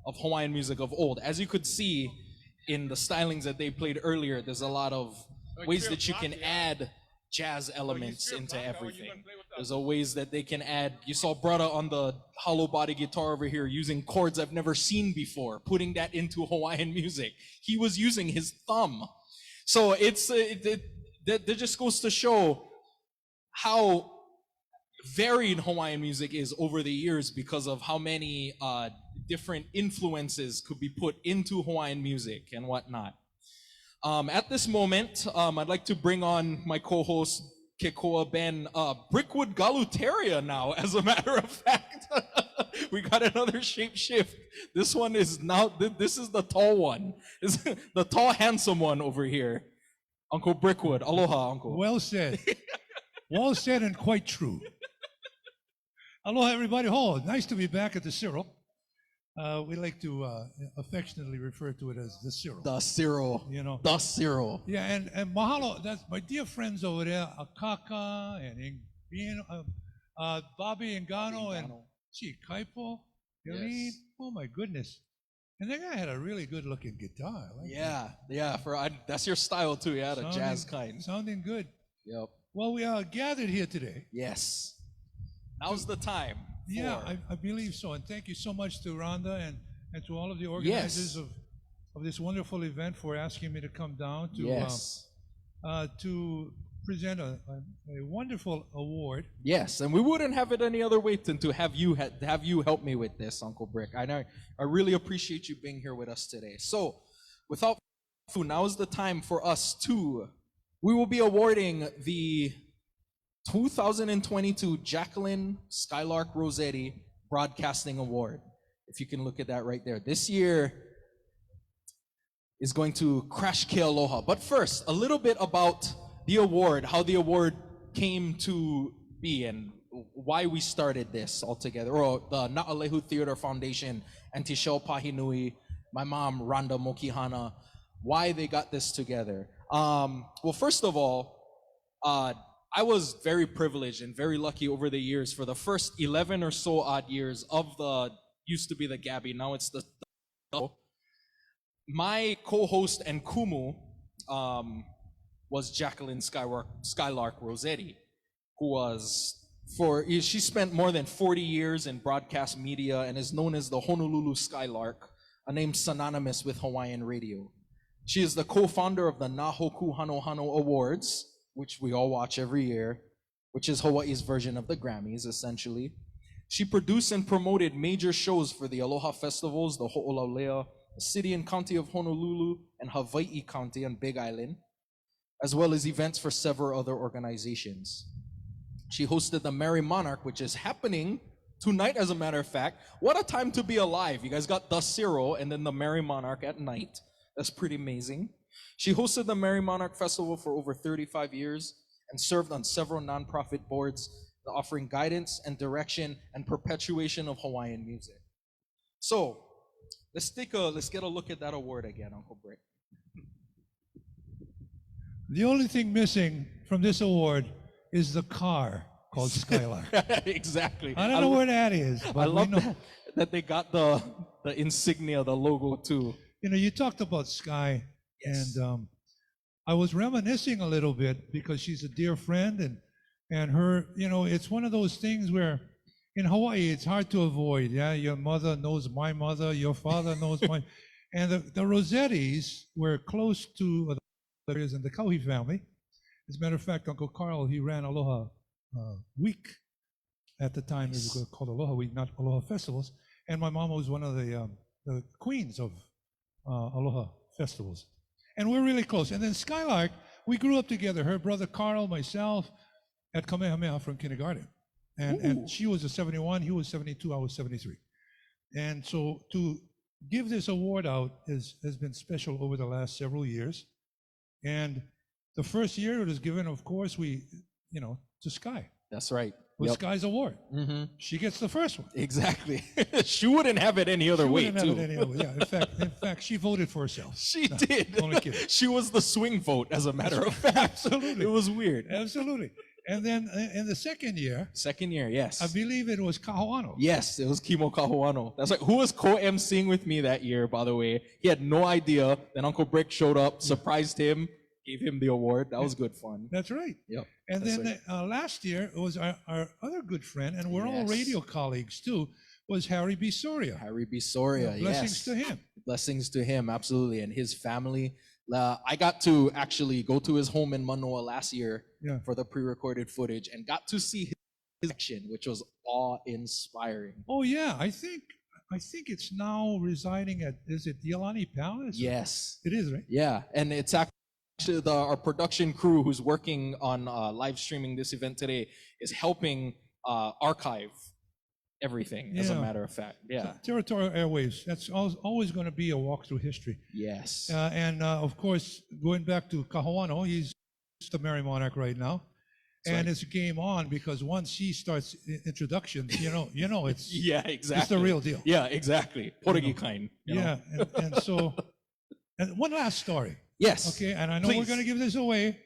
S5: of Hawaiian music of old. As you could see, in the stylings that they played earlier, there's a lot of ways that you can add jazz elements into everything. There's a ways that they can add, you saw Brada on the hollow body guitar over here using chords I've never seen before, putting that into Hawaiian music. He was using his thumb. So that just goes to show how varied Hawaiian music is over the years because of how many different influences could be put into Hawaiian music and whatnot. At this moment, I'd like to bring on my co-host, Kekoa Ben, Brickwood Galuteria now, as a matter of fact. We got another shape shift. This one is now, this is the tall one. This is the tall, handsome one over here. Uncle Brickwood. Aloha, Uncle.
S10: Well said. Well said and quite true. Aloha, everybody. Oh, nice to be back at the Cyril. We like to affectionately refer to it as the Cyril.
S5: The Cyril.
S10: You know.
S5: The Cyril.
S10: Yeah, and mahalo. That's my dear friends over there, Akaka and Bobby Engano and Kaipo, Yelene.
S5: Yes.
S10: Oh my goodness. And that guy had a really good looking guitar. I like
S5: Yeah, yeah. That's your style too. Yeah, the jazz kind.
S10: Sounding good.
S5: Yep.
S10: Well, we are gathered here today.
S5: Yes. Now's the time.
S10: Yeah, I believe so. And thank you so much to Rhonda and to all of the organizers of this wonderful event for asking me to come down to present a wonderful award.
S5: Yes, and we wouldn't have it any other way than to have you help me with this, Uncle Brick. I really appreciate you being here with us today. So, without further ado, now is the time for us we will be awarding the 2022 Jacqueline Skylark Rossetti Broadcasting Award. If you can look at that right there. This year is going to Crash Ke Aloha. But first, a little bit about the award, how the award came to be and why we started this all together. Or the Na'alehu Theater Foundation and Tishel Pahinui, my mom, Rhonda Mokihana, why they got this together. Well, first of all, I was very privileged and very lucky over the years for the first 11 or so odd years of used to be the Gabby, now it's the my co-host and Kumu was Jacqueline Skylark Rossetti, who she spent more than 40 years in broadcast media and is known as the Honolulu Skylark, a name synonymous with Hawaiian radio. She is the co-founder of the Nahoku Hano Hano Awards, which we all watch every year, which is Hawaii's version of the Grammys, essentially. She produced and promoted major shows for the Aloha Festivals, the Ho'olaulea, the City and County of Honolulu, and Hawaii County on Big Island, as well as events for several other organizations. She hosted the Merry Monarch, which is happening tonight, as a matter of fact. What a time to be alive. You guys got the Cyril and then the Merry Monarch at night. That's pretty amazing. She hosted the Merry Monarch Festival for over 35 years and served on several nonprofit boards offering guidance and direction and perpetuation of Hawaiian music. So let's get a look at that award again, Uncle Brick.
S10: The only thing missing from this award is the car called Skylark.
S5: Exactly.
S10: I don't know where that is, but
S5: I love that they got the insignia, the logo too.
S10: You know, you talked about Sky. Yes. And I was reminiscing a little bit because she's a dear friend and her, you know, it's one of those things where in Hawaii it's hard to avoid. Yeah, your mother knows my mother, your father knows my, and the Rossettis were close to the and the Kauhi family. As a matter of fact, Uncle Carl, he ran Aloha Week at the time. It was called Aloha Week, not Aloha Festivals. And my mom was one of the queens of Aloha Festivals. And we're really close. And then Skylark, we grew up together. Her brother Carl, myself, at Kamehameha from kindergarten. And she was a 71, he was 72, I was 73. And so to give this award out has been special over the last several years. And the first year it was given, of course, to Sky.
S5: That's right.
S10: With Sky's award. Mm-hmm. She gets the first one.
S5: Exactly. She wouldn't have it any other way, too.
S10: Yeah, in fact, she voted for herself.
S5: She did.
S10: Only kidding.
S5: She was the swing vote, as a matter of fact.
S10: Absolutely.
S5: It was weird.
S10: Absolutely. And then in the second year,
S5: yes.
S10: I believe it was Kahuano.
S5: Yes, it was Kimo Kahuano. That's right. Who was co-emceeing with me that year, by the way? He had no idea. Then Uncle Brick showed up, surprised him, gave him the award. That was good fun.
S10: That's right.
S5: Yep.
S10: And then last year, it was our other good friend, and we're all radio colleagues too, was Harry B. Soria.
S5: Harry B. Soria,
S10: blessings to him.
S5: Blessings to him, absolutely, and his family. I got to actually go to his home in Manoa last year for the pre-recorded footage and got to see his action, which was awe-inspiring.
S10: Oh yeah, I think it's now residing at, is it Yelani Palace?
S5: Yes.
S10: It is, right?
S5: Yeah, and it's actually our production crew who's working on live streaming this event today is helping archive everything, as a matter of fact. Yeah.
S10: Territorial Airways, that's always going to be a walk through history.
S5: Yes.
S10: And of course, going back to Kahuano, he's the Merry Monarch right now. And it's game on, because once he starts introductions, you know it's
S5: yeah, exactly.
S10: It's the real deal.
S5: Yeah, exactly. Portuguese kind.
S10: Yeah, and so, and one last story.
S5: Yes.
S10: Okay, and I know we're going to give this away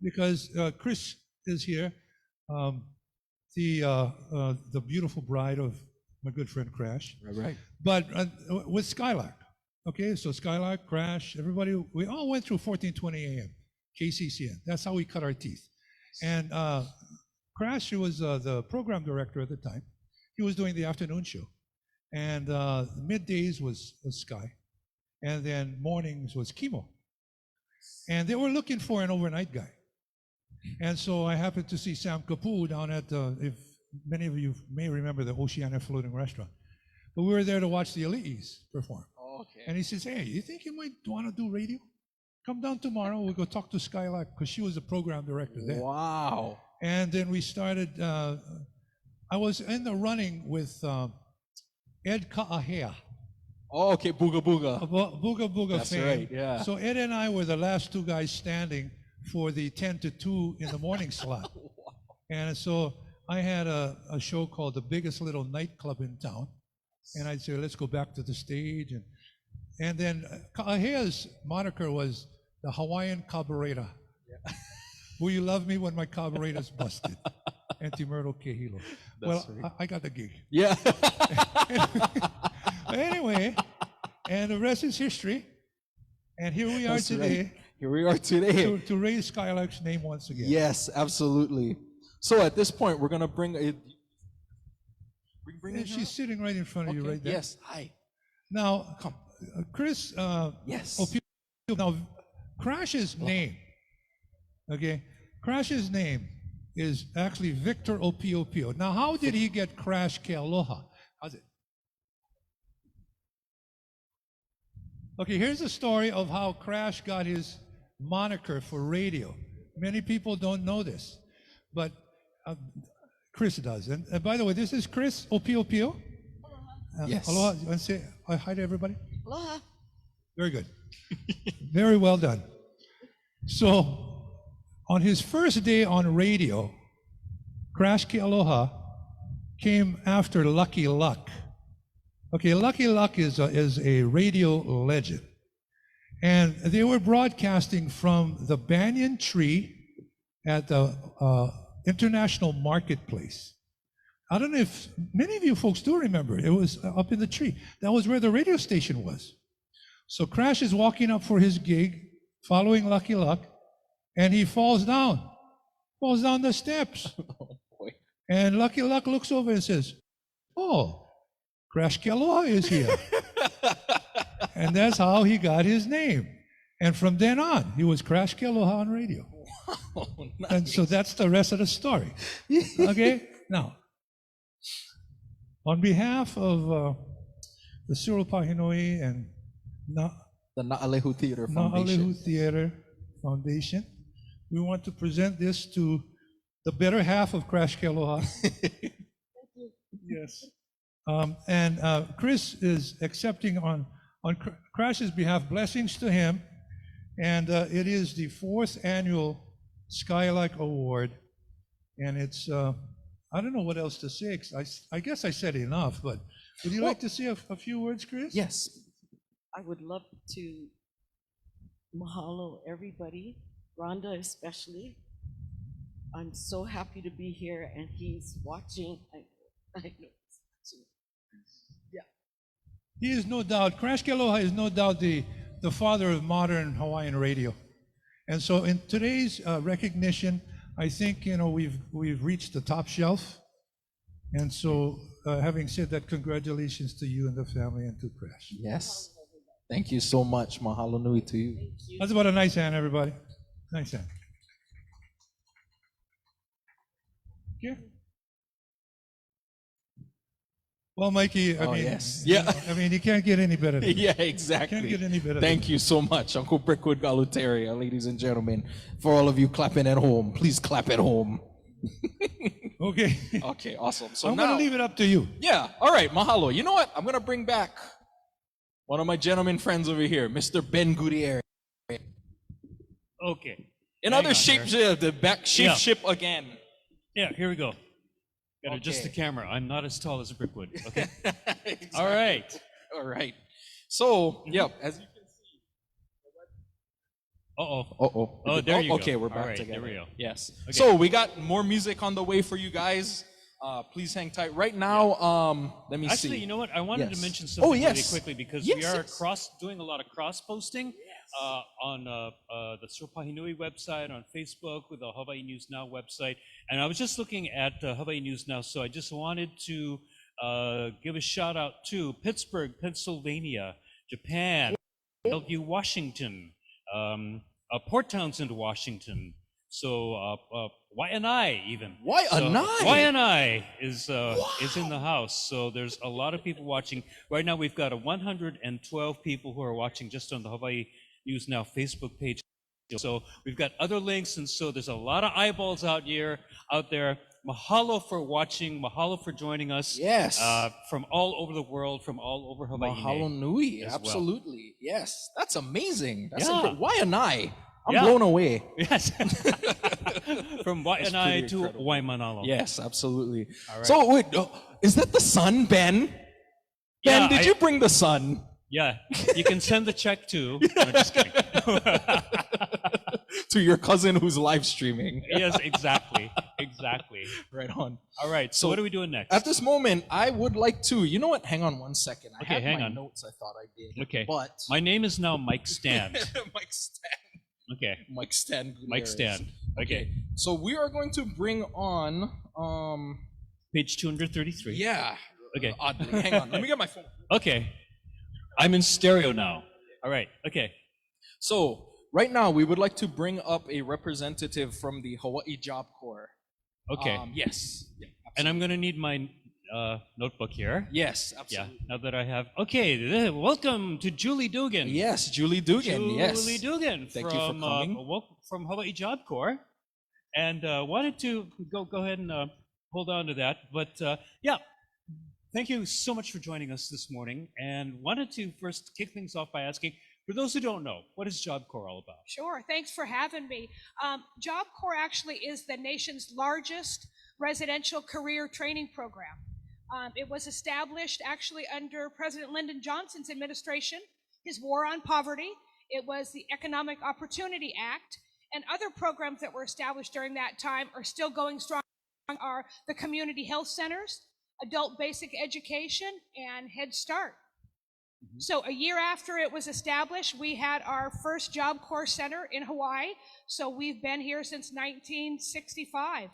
S10: because Chris is here, the beautiful bride of my good friend Crash.
S5: Right.
S10: But with Skylark. Okay, so Skylark, Crash, everybody, we all went through 1420 AM, KCCN. That's how we cut our teeth. And Crash, who was the program director at the time, he was doing the afternoon show. And middays was Sky. And then mornings was Chemo. And they were looking for an overnight guy. And so I happened to see Sam Kapu down at, if many of you may remember, the Hu'Ana floating restaurant. But we were there to watch the Elites perform.
S5: Oh, okay.
S10: And he says, hey, you think you might want to do radio? Come down tomorrow, we'll go talk to Skylark, because she was the program director there.
S5: Wow.
S10: And then we started, I was in the running with Ed Ka'ahea.
S5: Oh, okay, Booga Booga.
S10: Booga Booga
S5: That's
S10: fame.
S5: right, yeah.
S10: So Ed and I were the last two guys standing for the 10 to 2 in the morning slot.
S5: Wow.
S10: And so I had a show called The Biggest Little Nightclub in Town. And I'd say, let's go back to the stage. And then Ka'ahea's moniker was the Hawaiian Carburetor. Yeah. Will you love me when my carburetor's busted? Anti-Myrtle Kehilo. Well, right. I got the gig.
S5: Yeah.
S10: Anyway, and the rest is history. And here we are today.
S5: Right. Here we are today.
S10: To raise Skylark's name once again.
S5: Yes, absolutely. So at this point, we're going to bring a...
S10: She's sitting right in front of you right there.
S5: Yes, hi.
S10: Now, come. Chris,
S5: yes.
S10: Now, Crash's name, okay? Crash's name is actually Victor Opio. Now, how did he get Crash Ke Aloha? How's it? Okay, here's the story of how Crash got his moniker for radio. Many people don't know this, but Chris does. And by the way, this is Chris Opio.
S5: Yes.
S10: Aloha. You want to say hi to everybody?
S12: Aloha.
S10: Very good. Very well done. So, on his first day on radio, Crash Ke Aloha came after Lucky Luck. Okay, Lucky Luck is a radio legend. And they were broadcasting from the banyan tree at the International Marketplace. I don't know if many of you folks do remember. It was up in the tree. That was where the radio station was. So Crash is walking up for his gig, following Lucky Luck, and he falls down the steps.
S5: Oh, boy.
S10: And Lucky Luck looks over and says, oh, Crash Ke Aloha is here. And that's how he got his name. And from then on, he was Crash Ke Aloha on radio.
S5: Wow, nice.
S10: And so that's the rest of the story. Okay? Now, on behalf of the Cyril Pahinui and
S5: the Na'alehu Theater
S10: Foundation, we want to present this to the better half of Crash Ke Aloha. Yes. And Chris is accepting on Crash's behalf blessings to him. And it is the 4th annual Skylark Award. And it's, I don't know what else to say. I guess I said enough, but would you like to say a few words, Chris?
S5: Yes.
S12: I would love to mahalo everybody, Rhonda especially. I'm so happy to be here, and he's watching. I know he's watching. Yeah.
S10: He is no doubt, Crash Ke Aloha is no doubt the father of modern Hawaiian radio. And so in today's recognition, I think, we've reached the top shelf. And so having said that, congratulations to you and the family and to Crash.
S5: Yes. Thank you so much. Mahalo nui to you.
S10: That's about a nice hand, everybody. Nice hand. Yeah. Well, Mikey, I mean,
S5: yes. Yeah.
S10: I mean, you can't get any better than that.
S5: Yeah, exactly.
S10: Can't get any better.
S5: Thank you so much, Uncle Brickwood Galuteria, ladies and gentlemen. For all of you clapping at home, please clap at home.
S10: Okay.
S5: Okay, awesome. So
S10: I'm
S5: now,
S10: going to leave it up to you.
S5: yeah, all right, mahalo. You know what? I'm going to bring back one of my gentleman friends over here, Mr. Ben Gutierrez.
S10: Okay.
S5: Another shape, the back shape ship again.
S10: Yeah, here we go. Got to adjust the camera. I'm not as tall as Brickwood. Okay.
S5: Exactly.
S10: All right.
S5: All right. So, yep, as you can see. Oh,
S10: there you go.
S5: Okay, we're
S10: All
S5: back
S10: right,
S5: together.
S10: there we go.
S5: Yes.
S10: Okay.
S5: So we got more music on the way for you guys. Please hang tight. Right now, let me see.
S10: Actually, you know what? I wanted to mention
S5: Oh,
S10: something
S5: yes.
S10: really quickly because
S5: Yes,
S10: we are
S5: yes.
S10: doing a lot of cross-posting on the Cyril Pahinui website, on Facebook, with the Hawaii News Now website. And I was just looking at Hawaii News Now, so I just wanted to give a shout out to Pittsburgh, Pennsylvania, Japan, LU, Washington, Port Townsend, Washington. So Waimanalo even.
S5: Waimanalo?
S10: So, Waimanalo is in the house. So there's a lot of people watching. Right now we've got 112 people who are watching just on the Hawaii News Now Facebook page. So we've got other links, and so there's a lot of eyeballs out there. Mahalo for watching. Mahalo for joining us.
S5: Yes.
S10: From all over the world, from all over Hawaii.
S5: Mahalo nui.
S10: as
S5: Absolutely. Yes. That's amazing. That's
S10: Yeah.
S5: Waimanalo. I'm
S10: Yeah.
S5: blown away.
S10: Yes. From Waimanalo to
S5: incredible.
S10: Waimanalo.
S5: Yes, absolutely.
S10: All right.
S5: So wait, is that the sun, Ben?
S10: Yeah,
S5: Ben, did you bring the sun?
S10: Yeah, you can send the check to. No, just kidding.
S5: To your cousin who's live streaming.
S10: Yes, exactly.
S5: Right on.
S10: All right, so what are we doing next?
S5: At this moment, I would like to, you know what? Hang on one second. I
S10: Okay,
S5: had
S10: hang
S5: my
S10: on.
S5: notes I thought I did.
S10: Okay.
S5: But
S10: My name is now Mike Stand.
S5: Mike Stan.
S10: Okay.
S5: Mike Stan.
S10: Mike
S5: Gutierrez.
S10: Stand. Okay.
S5: So we are going to bring on
S10: Page 233.
S5: yeah.
S10: Okay.
S5: Oddly. Hang on. Let me get my phone.
S10: Okay. I'm in stereo now. All right. Okay.
S5: So right now we would like to bring up a representative from the Hawaii Job Corps.
S10: Okay.
S5: Yes. Yeah,
S10: And I'm going to need my notebook here.
S5: yes,
S10: Yeah.
S5: absolutely.
S10: Now that I have. Okay. Welcome to Julie Dugan.
S5: Yes, Julie Dugan. Yes.
S10: Julie Dugan.
S5: Thank you for coming.
S10: From Hawaii Job Corps. And wanted to go ahead and hold on to that. But yeah. Thank you so much for joining us this morning, and wanted to first kick things off by asking, for those who don't know, what is Job Corps all about?
S13: Sure, thanks for having me. Job Corps actually is the nation's largest residential career training program. It was established actually under President Lyndon Johnson's administration, his war on poverty. It was the Economic Opportunity Act, and other programs that were established during that time are still going strong are the community health centers, adult basic education, and Head Start. So a year after it was established, we had our first Job Corps Center in Hawaii. So we've been here since 1965.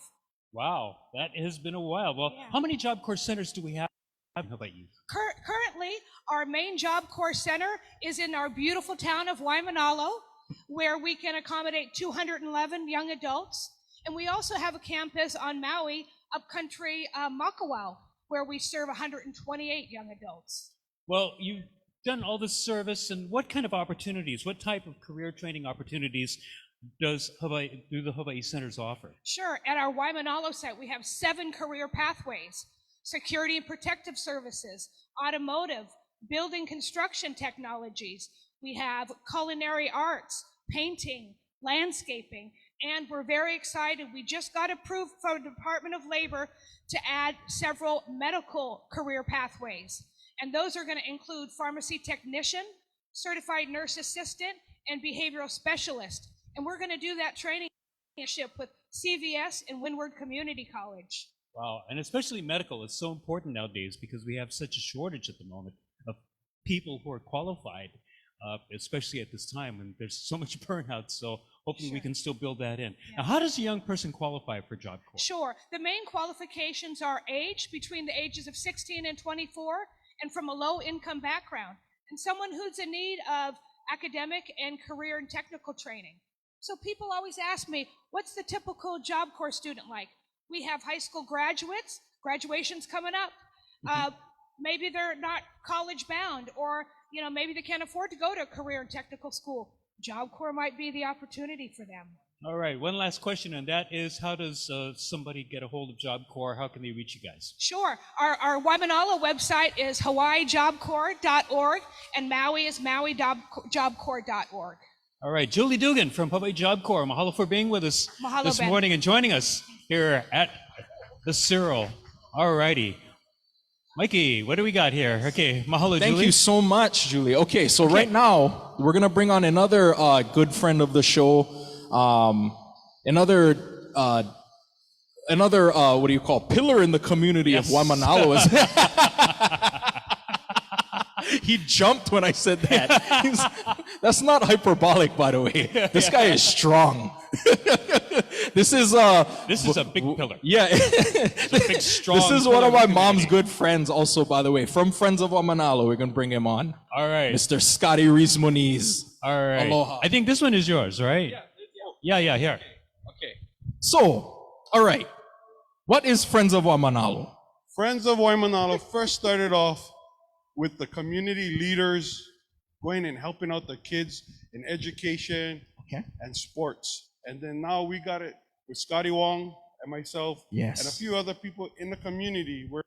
S10: Wow, that has been a while. Well,
S13: Yeah.
S10: how many Job Corps centers do we have in Hawaii?
S13: Currently, our main Job Corps Center is in our beautiful town of Waimanalo, where we can accommodate 211 young adults. And we also have a campus on Maui, upcountry Makawao, where we serve 128 young adults.
S10: Well, you've done all this service, and what kind of opportunities, what type of career training opportunities do the Hawaii centers offer?
S13: Sure, at our Waimanalo site, we have 7 career pathways: security and protective services, automotive, building construction technologies. We have culinary arts, painting, landscaping, and we're very excited. We just got approved from the Department of Labor to add several medical career pathways. And those are going to include pharmacy technician, certified nurse assistant, and behavioral specialist. And we're going to do that training with CVS and Windward Community College.
S10: Wow, and especially medical is so important nowadays because we have such a shortage at the moment of people who are qualified, especially at this time when there's so much burnout. So hopefully we can still build that in. Now, how does a young person qualify for Job Corps?
S13: Sure. The main qualifications are age, between the ages of 16 and 24, and from a low-income background, and someone who's in need of academic and career and technical training. So people always ask me, what's the typical Job Corps student like? We have high school graduates, graduation's coming up. Maybe they're not college bound, or maybe they can't afford to go to a career and technical school. Job Corps might be the opportunity for them.
S14: All right, one last question, and that is, how does somebody get a hold of Job Corps? How can they reach you guys?
S13: Sure. Our Waimanalo website is hawaiijobcorps.org, and Maui is maui.jobcorps.org.
S14: All right, Julie Dugan from Hawaii Job Corps. Mahalo for being with us
S13: Mahalo,
S14: this
S13: Ben.
S14: morning and joining us here at the Cyril. All righty. Mikey, what do we got here? Okay, mahalo,
S5: Thank
S14: Julie.
S5: you so much, Julie. Okay, so right now, we're going to bring on another good friend of the show, another what do you call, pillar in the community of Waimanalo. He jumped when I said that. That's not hyperbolic, by the way. This guy is strong. This is
S14: a big pillar.
S5: Yeah.
S14: It's a big, strong
S5: This is one of
S14: pillar
S5: my mom's good friends also, by the way. From Friends of Waimanalo, we're going to bring him on.
S14: All right.
S5: Mr. Scotty Reese Moniz.
S14: All right.
S5: Aloha.
S14: I think this one is yours, right? Yeah, here.
S5: Okay. So, all right. What is Friends of Waimanalo?
S15: Friends of Waimanalo first started off with the community leaders going and helping out the kids in education and sports. And then now we got it with Scotty Wong and myself and a few other people in the community. We're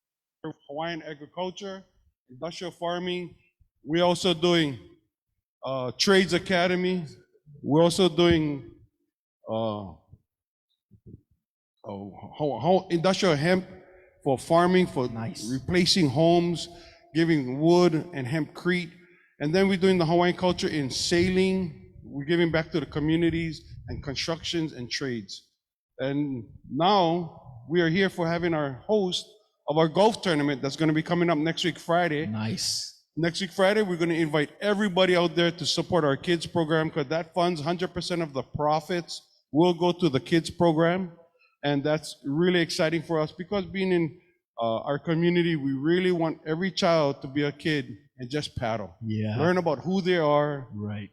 S15: Hawaiian agriculture, industrial farming. We're also doing trades academy. We're also doing industrial hemp for farming, for replacing homes, giving wood and hempcrete. And then we're doing the Hawaiian culture in sailing. We're giving back to the communities and constructions and trades. And now we are here for having our host of our golf tournament that's going to be coming up next week, Friday.
S5: Nice.
S15: Next week, Friday, we're going to invite everybody out there to support our kids program, because that funds 100% of the profits will go to the kids program. And that's really exciting for us, because being in our community, we really want every child to be a kid and just paddle.
S5: Yeah.
S15: Learn about who they are,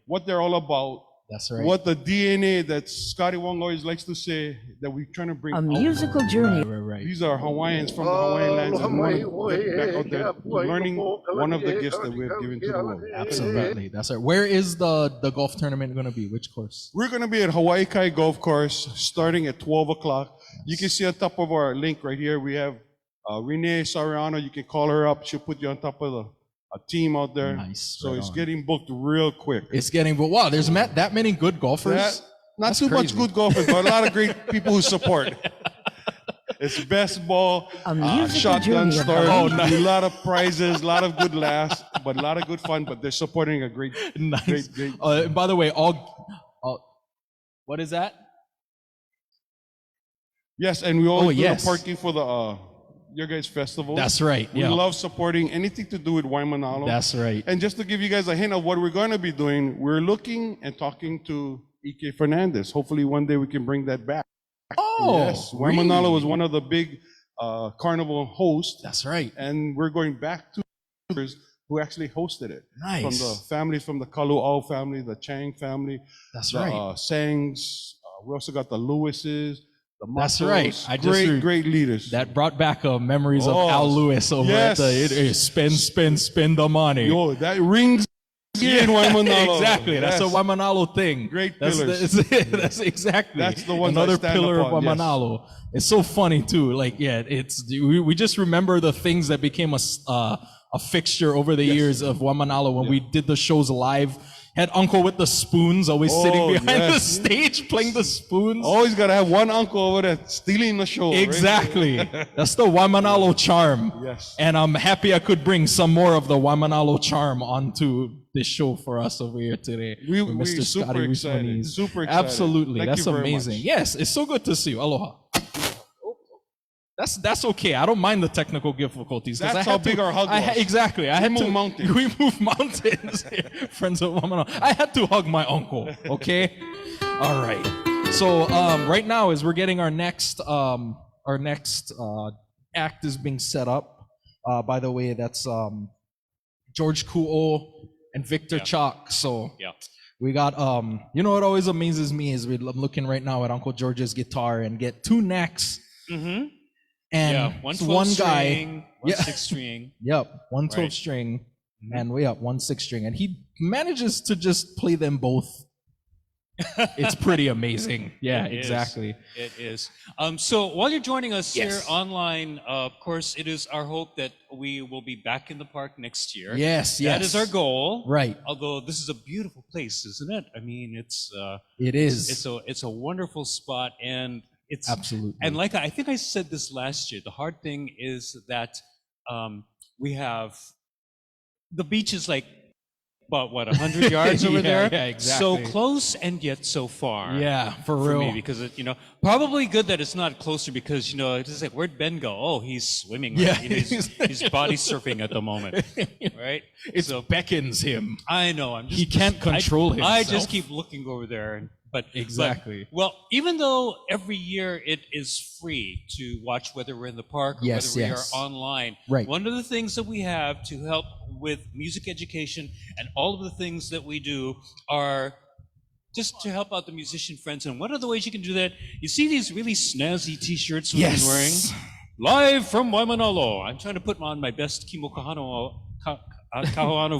S15: what they're all about.
S5: That's right.
S15: What the DNA that Scotty Wong always likes to say that we're trying to bring
S1: A
S15: out.
S1: musical journey.
S15: These are Hawaiians from the Hawaiian lands, and we want to get back out there learning one of the gifts that we have given to the world.
S5: Absolutely. That's right. Where is the golf tournament going to be? Which course?
S15: We're going to be at Hawaii Kai Golf Course starting at 12 o'clock. You can see on top of our link right here, we have Renee Sariano. You can call her up. She'll put you on top of a team out there.
S5: Nice.
S15: So it's getting booked real quick.
S5: It's getting, wow, there's that many good golfers?
S15: Not
S5: That's
S15: too
S5: crazy.
S15: much good golfers, but a lot of great people who support. It's best ball, shotgun start, a lot of prizes, a lot of good laughs, but a lot of good fun. But they're supporting a great,
S5: nice.
S15: great.
S5: By the way, what is that?
S15: Yes, and we always do
S5: yes.
S15: the parking for the your guys' festival.
S5: That's right.
S15: We
S5: Yeah.
S15: love supporting anything to do with Waimanalo.
S5: That's right.
S15: And just to give you guys a hint of what we're going to be doing, we're looking and talking to Ike Fernandez. Hopefully one day we can bring that back.
S5: Oh,
S15: yes. Waimanalo was one of the big carnival hosts.
S5: That's right.
S15: And we're going back to who actually hosted it.
S5: Nice.
S15: From the families, from the Kalu'au family, the Chang family.
S5: That's
S15: the,
S5: right.
S15: Sangs. We also got the Lewises.
S5: That's right.
S15: Great leaders.
S5: That brought back memories of Al Lewis over at the spend the money.
S15: Yo, that rings in Waimanalo.
S5: Exactly. That's a
S15: Yes.
S5: Waimanalo thing.
S15: Great
S5: That's
S15: pillars.
S5: That's exactly.
S15: That's the one
S5: Another
S15: I stand
S5: pillar
S15: upon,
S5: of Waimanalo. It's so funny too. Like, yeah, we just remember the things that became a fixture over the years of Waimanalo when we did the shows live. Had uncle with the spoons always sitting behind the stage playing the spoons.
S15: Always gotta have one uncle over there stealing the show.
S5: Exactly.
S15: Right?
S5: That's the Waimanalo charm.
S15: Yes.
S5: And I'm happy I could bring some more of the Waimanalo charm onto this show for us over here today.
S15: We're
S5: Mr.
S15: super
S5: Scotty
S15: excited.
S5: Reesmaniz.
S15: Super excited.
S5: Absolutely.
S15: Thank
S5: That's
S15: you very
S5: amazing.
S15: much.
S5: Yes, it's so good to see you. Aloha. That's okay. I don't mind the technical difficulties.
S15: That's how big our hug was.
S5: Exactly. I had
S15: We
S5: to
S15: moved mountains.
S5: We moved mountains. Friends of Waimanalo. I had to hug my uncle. Okay. All right. So right now, as we're getting our next act is being set up. By the way, that's George Kuo and Victor Chalk. So we got you know what always amazes me is I'm looking right now at Uncle George's guitar and get two necks.
S14: Mm-hmm.
S5: And
S14: one
S5: so
S14: 12
S5: one
S14: string,
S5: guy,
S14: one 6 string.
S5: Yep, one 12
S14: Right.
S5: string, and one 6 string, and he manages to just play them both It's pretty amazing. Yeah,
S14: It is.
S5: exactly.
S14: It is. So while you're joining us
S5: Yes.
S14: here online, of course, it is our hope that we will be back in the park next year.
S5: Yes,
S14: That is
S5: yes.
S14: our goal.
S5: Right.
S14: Although this is a beautiful place, isn't it? I mean,
S5: It is.
S14: It's a wonderful spot, and it's
S5: Absolutely.
S14: And like I think I said this last year, the hard thing is that we have the beach is like about what 100 yards over
S5: Yeah,
S14: there.
S5: yeah, exactly.
S14: So close and yet so far.
S5: Yeah, for
S14: me,
S5: real.
S14: because it, probably good that it's not closer because it's just like, where'd Ben go? Oh, he's swimming. Right?
S5: Yeah.
S14: He's body surfing at the moment, right?
S5: It beckons him.
S14: I know.
S5: He can't control
S14: I
S5: himself.
S14: just keep looking over there. But
S5: Exactly.
S14: well, even though every year it is free to watch whether we're in the park or
S5: Yes,
S14: whether
S5: yes.
S14: we are online,
S5: Right.
S14: one of the things that we have to help with music education and all of the things that we do are just to help out the musician friends. And one of the ways you can do that, you see these really snazzy T-shirts we've been wearing? Live from Waimanalo. I'm trying to put on my best Kimo Kahoano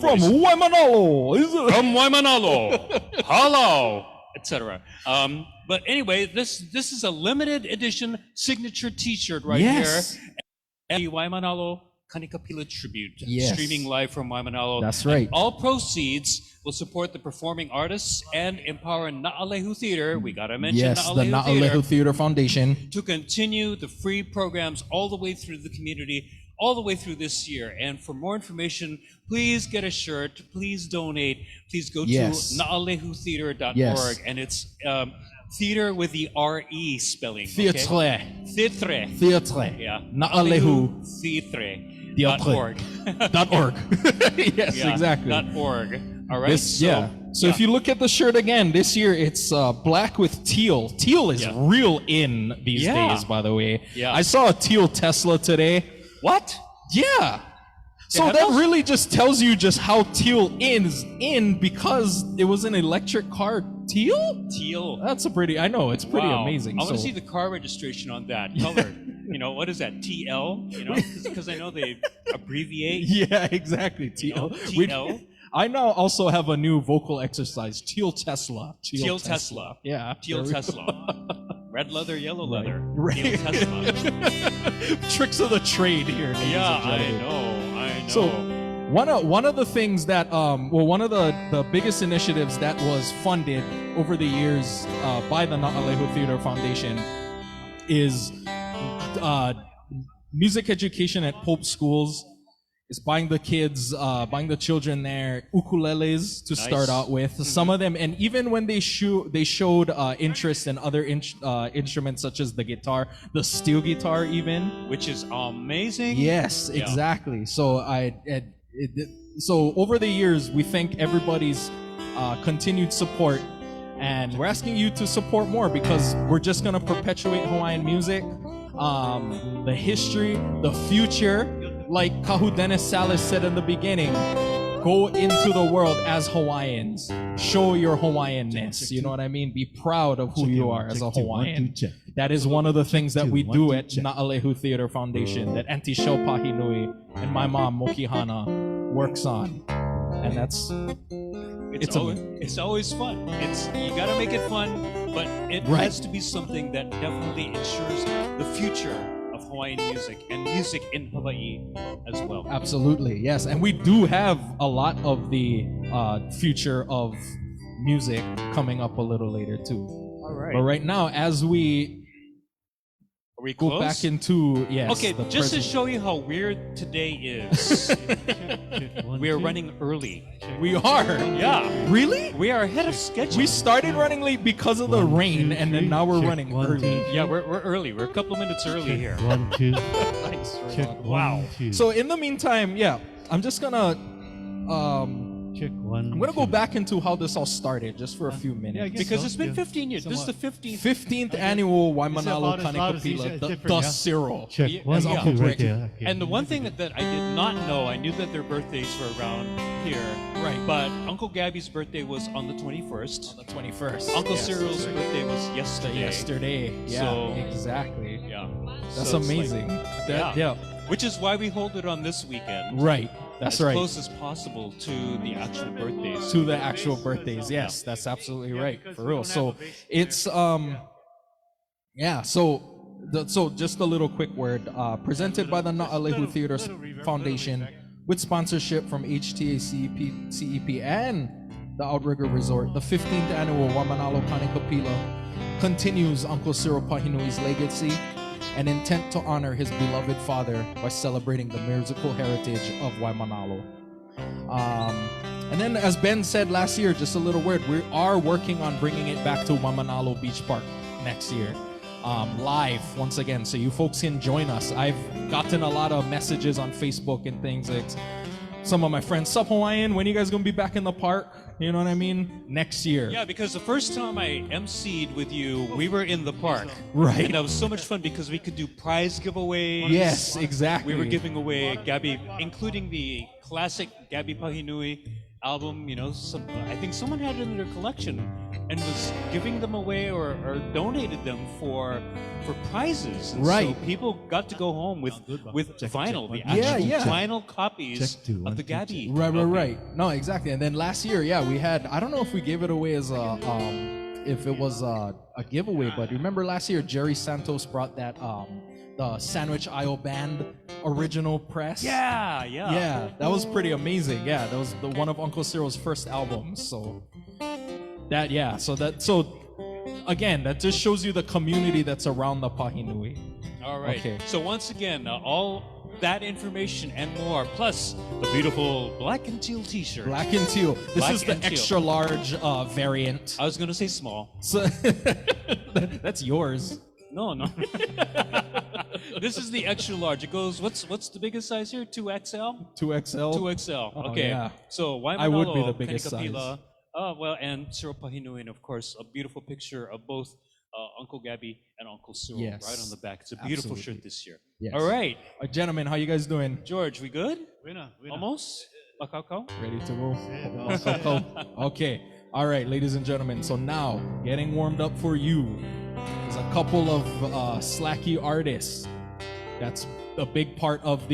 S5: From
S14: voice.
S5: Waimanalo.
S14: From Waimanalo. Hello. Etc. But anyway, this is a limited edition signature T-shirt right
S5: Yes.
S14: here. The Waimanalo Kanikapila tribute,
S5: Yes.
S14: streaming live from Waimanalo.
S5: That's right.
S14: And all proceeds will support the performing artists and empower Na'alehu Theater. We gotta mention
S5: Yes, the
S14: Na'alehu Theater
S5: Na'alehu Theater Foundation.
S14: to continue the free programs all the way through the community, all the way through this year. And for more information, please get a shirt, please donate, please go
S5: Yes.
S14: to naalehutheater.org.
S5: Yes.
S14: And it's theater with the R-E spelling.
S5: Theatre.
S14: Theatre.
S5: Theatre.
S14: Yeah.
S5: Na'alehu.
S14: Theatre.org.
S5: .org. Yes,
S14: Yeah,
S5: exactly.
S14: .org. All right.
S5: So if you look at the shirt again, this year it's black with teal. Teal is real in these
S14: Yeah.
S5: days, by the way.
S14: Yeah.
S5: I saw a teal Tesla today.
S14: What?
S5: Yeah. So
S14: have
S5: that
S14: those?
S5: really just tells you just how teal is in because it was an electric car. Teal?
S14: Teal.
S5: That's a pretty, I know, it's pretty
S14: Wow.
S5: amazing.
S14: I want to
S5: So-
S14: see the car registration on that color. What is that? TL? Because I know they abbreviate.
S5: Yeah, exactly.
S14: You know,
S5: TL. We-
S14: TL.
S5: I now also have a new vocal exercise. Teal Tesla.
S14: Teal Tesla.
S5: Yeah.
S14: Teal
S5: there we
S14: Tesla.
S5: go.
S14: Red leather, yellow leather.
S5: Right.
S14: Teal Tesla.
S5: Tricks of the trade here. ladies
S14: Yeah,
S5: and
S14: I
S5: gentlemen.
S14: know. I know.
S5: So one of the things that one of the biggest initiatives that was funded over the years by the Na'alehu Theater Foundation is music education at Pope schools. Is buying the kids, buying the children their ukuleles to start
S14: Nice.
S5: out with. Some of them, and even when they showed interest in other instruments such as the guitar, the steel guitar, even.
S14: Which is amazing.
S5: Yes,
S14: Yeah.
S5: exactly. So so over the years, we thank everybody's continued support, and we're asking you to support more because we're just gonna perpetuate Hawaiian music, the history, the future. Like Kahu Dennis Salas said in the beginning, go into the world as Hawaiians. Show your Hawaiianness. You know what I mean? Be proud of who you are as a Hawaiian. That is one of the things that we do at Na'alehu Theater Foundation that Auntie Shel Pahinui and my mom Mokihana works on. And that's
S14: It's always fun. You gotta make it fun, but it
S5: Right.
S14: has to be something that definitely ensures the future of Hawaiian music and music in Hawaii as well.
S5: Absolutely, yes. And we do have a lot of the future of music coming up a little later too.
S14: All right.
S5: But right now, as we
S14: Are we
S5: go
S14: close?
S5: back into
S14: Okay,
S5: the
S14: just to
S5: present.
S14: show you how weird today is, we are running early.
S5: We are.
S14: Yeah.
S5: Really?
S14: We are ahead of schedule.
S5: We started running late because of the rain, and then now we're running early.
S14: Yeah, we're early. We're a couple of minutes early here.
S10: 1, 2.
S14: Nice.
S10: Check
S14: Wow.
S10: 1, 2.
S5: So in the meantime, yeah, I'm just gonna
S10: Check 1.
S5: I'm gonna go back into how this all started just for a few minutes.
S14: Because it's been 15 years. This is the 15th.
S5: 15th annual Waimanalo
S10: about as loud as you
S5: Kanikapila,
S10: said,
S5: the
S10: different, yeah?
S5: Cyril.
S10: Check
S14: Yeah,
S10: 1,
S14: yeah.
S10: 2 right
S5: Break.
S10: there. Okay.
S14: And the one thing that I did not know, I knew that their birthdays were around here.
S5: Right.
S14: But Uncle Gabby's birthday was on the 21st.
S5: On the 21st.
S14: Uncle
S5: yes.
S14: Cyril's birthday was yesterday.
S5: Yesterday. Yeah,
S14: So-
S5: exactly.
S14: Yeah.
S5: That's
S14: So it's like-
S5: amazing.
S14: yeah.
S5: Yeah.
S14: Which is why we hold it on this weekend.
S5: Right. That's
S14: as
S5: right.
S14: close as possible to the actual birthdays.
S5: To the actual birthdays, yes, that's absolutely right, for real. So it's yeah. So just a little quick word. Presented by the Na'alehu Theater Foundation with sponsorship from HTAC, CEP, and the Outrigger Resort. The 15th annual Waimanalo Kanikapila continues Uncle Cyril Pahinui's legacy and intent to honor his beloved father by celebrating the musical heritage of Waimanalo. And then, as Ben said last year, just a little word, we are working on bringing it back to Waimanalo Beach Park next year, live once again, so you folks can join us. I've gotten a lot of messages on Facebook and things like some of my friends, "Sup Hawaiian, when are you guys gonna be back in the park?" You know what I mean? Next year.
S14: Yeah, because the first time I emceed with you, we were in the park.
S5: Right.
S14: And that was so much fun because we could do prize giveaways.
S5: Yes, exactly.
S14: We were giving away Gabi, including the classic Gabi Pahinui album. You know, I think someone had it in their collection and was giving them away or donated them for prizes. And
S5: Right.
S14: so people got to go home with vinyl, the actual vinyl copies of the Gabi.
S5: Right. No, exactly. And then last year, yeah, we had, I don't know if we gave it away as a, if it was a giveaway, but remember last year, Jerry Santos brought that, the Sandwich Isle Band original press. Yeah, that was pretty amazing. Yeah, that was one of Uncle Cyril's first albums. So again, that just shows you the community that's around the Pahinui.
S14: All right.
S5: Okay.
S14: So once again, all that information and more, plus the beautiful black and teal T-shirt.
S5: Black and teal. This is the extra large variant.
S14: I was gonna say small.
S5: So that's yours.
S14: No. This is the extra large. It goes. What's the biggest size here? 2XL.
S5: 2XL.
S14: 2XL.
S5: Oh,
S14: Okay.
S5: yeah.
S14: So Waimanalo,
S5: I would be the biggest
S14: Kanikapila, well, and Cyril Pahinui, and of course, a beautiful picture of both Uncle Gabi and Uncle Cyril right on the back. It's a beautiful
S5: Absolutely.
S14: shirt this year.
S5: Yes.
S14: All right.
S5: Gentlemen, how you guys doing?
S14: George, we good? Almost?
S5: Ready to go? Okay. All right, ladies and gentlemen. So now, getting warmed up for you is a couple of slacky artists. That's a big part of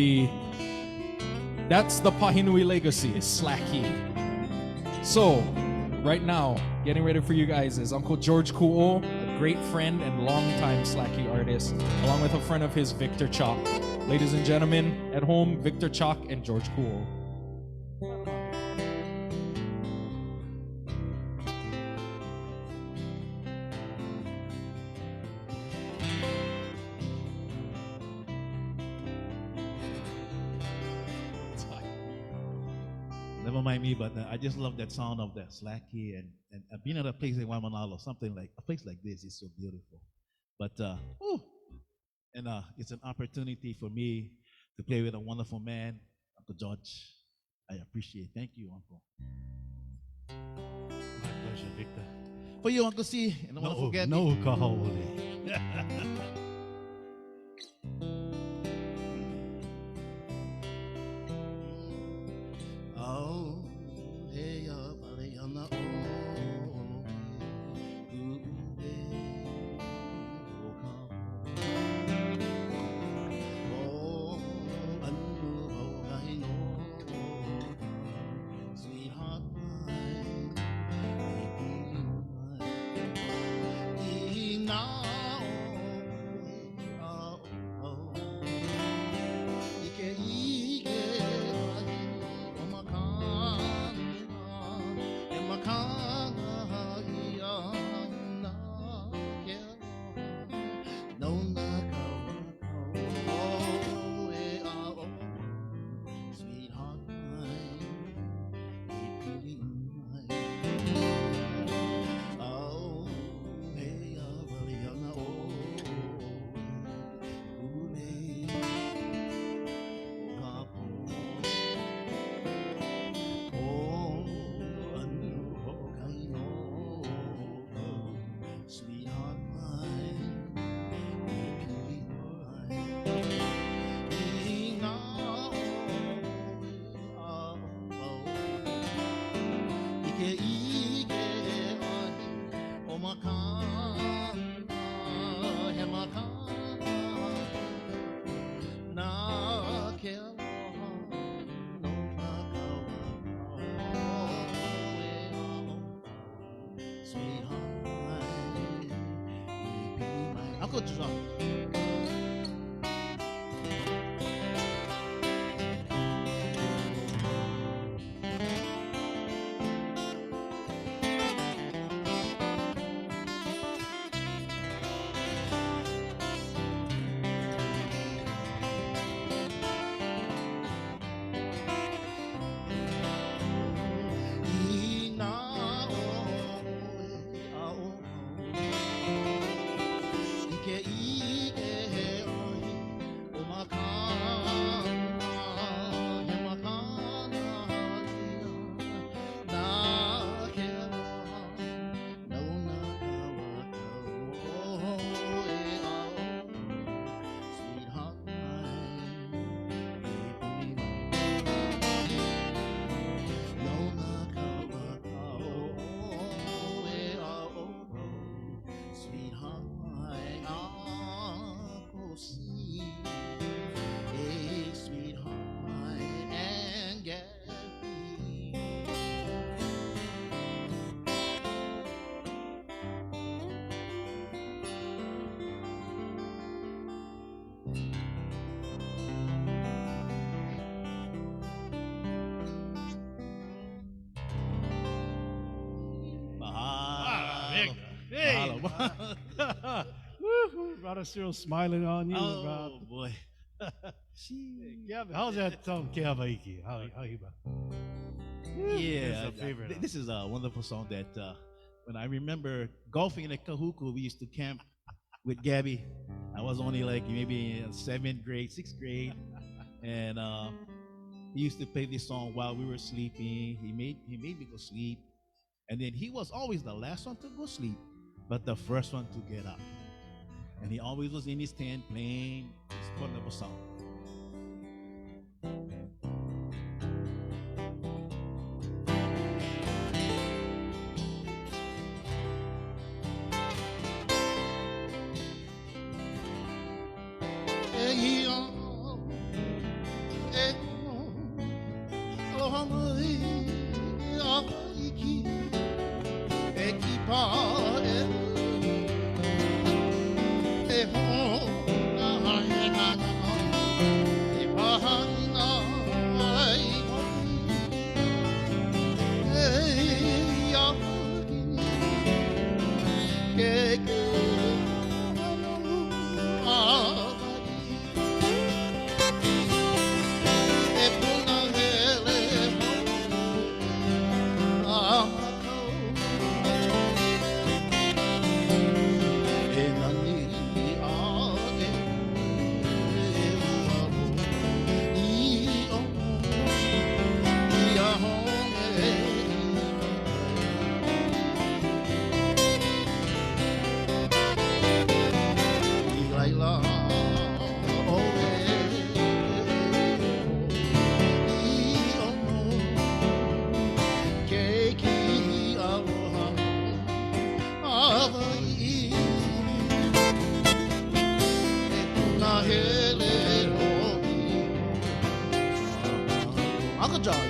S5: that's the Pahinui legacy, is slacky. So, right now, getting ready for you guys is Uncle George Ku'o, a great friend and longtime slacky artist, along with a friend of his, Victor Chalk. Ladies and gentlemen, at home, Victor Chalk and George Ku'o.
S10: Never mind me, but I just love that sound of that slacky and being at a place like Waimanalo, something like a place like this is so beautiful. But it's an opportunity for me to play with a wonderful man, Uncle George. I appreciate. Thank you, Uncle.
S16: My pleasure, Victor.
S10: For you, Uncle C, and I want to forget.
S16: No, Kahawali.
S10: Now Uncle John.
S16: Brother Cyril smiling on you.
S10: Oh boy.
S16: How's that song, Keavaiki? How you
S10: Yeah,
S16: It's a favorite.
S10: this is a wonderful song that when I remember golfing in the Kahuku, we used to camp with Gabby. I was only like maybe in 7th grade, 6th grade, and he used to play this song while we were sleeping. He made me go sleep, and then he was always the last one to go sleep, but the first one to get up. And he always was in his tent playing this wonderful song. Uncle John.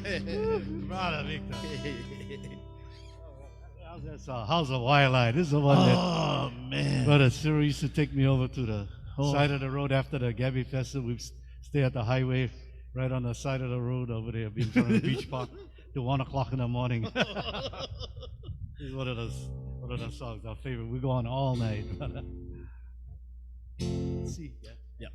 S16: Brother Victor. How's that song? How's the wildlife? This is the one that
S4: man.
S16: Brother Cyril used to take me over to the side of the road after the Gabby Festival. We'd stay at the highway right on the side of the road over there in front of the beach park till 1 o'clock in the morning. This is one of those songs, our favorite. We go on all night. Let's see. Yeah.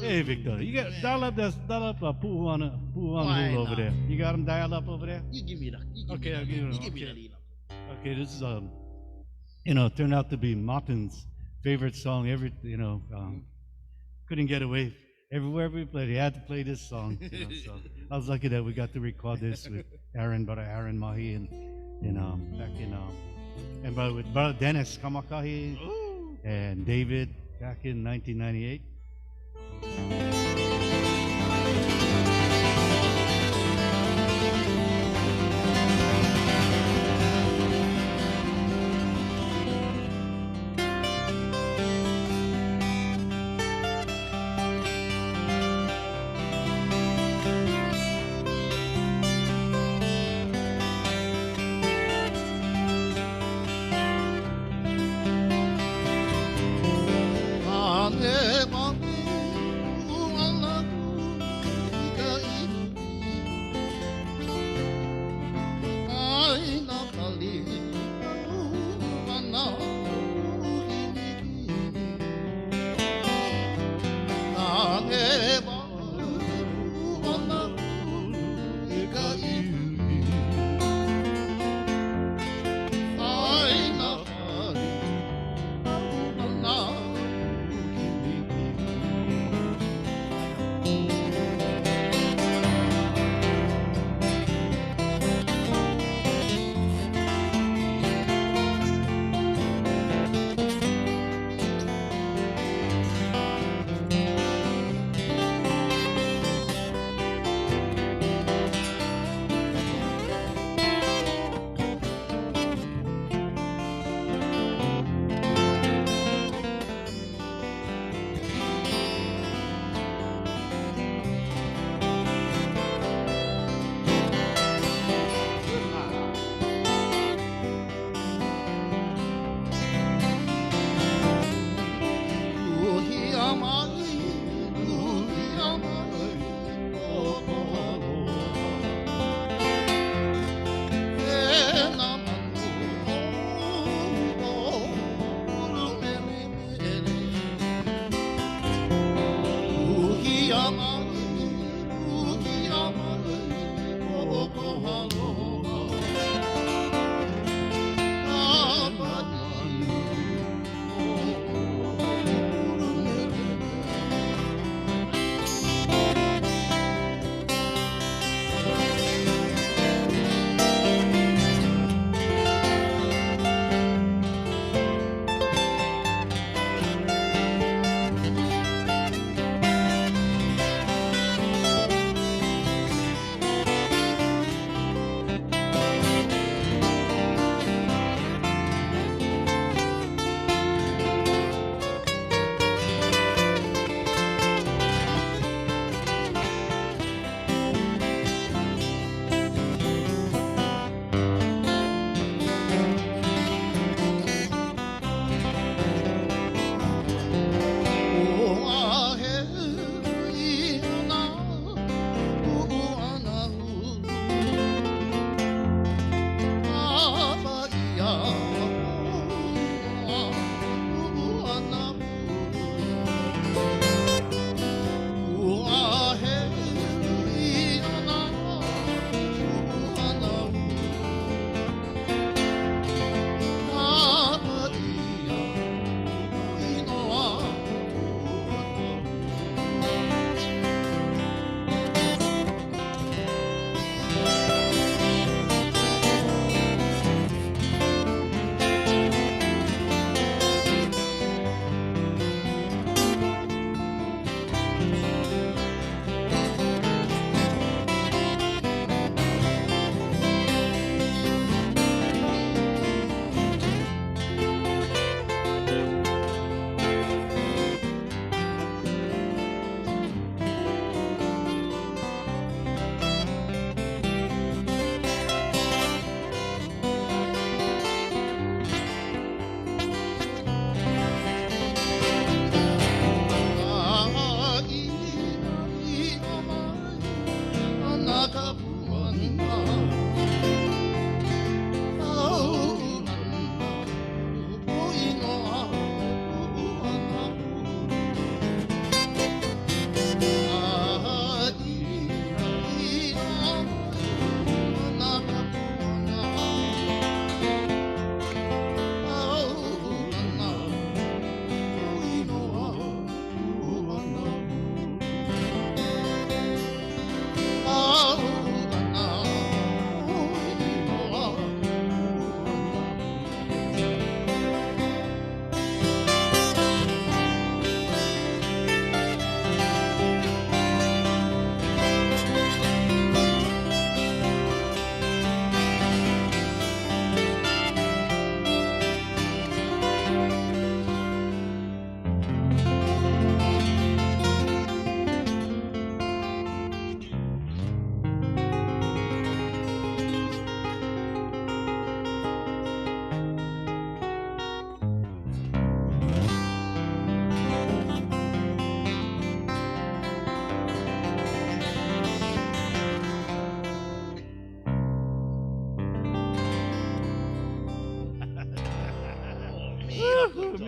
S16: Hey, Victor, you got dial up Hu'Ana over there. You got him dialed up over there?
S17: You give me that.
S16: Okay, I'll give you
S17: You give me that.
S16: Okay, this is turned out to be Martin's favorite song. Couldn't get away. Everywhere we played, he had to play this song. So I was lucky that we got to record this with brother Aaron Mahi, and with brother Dennis Kamakahi and David back in 1998.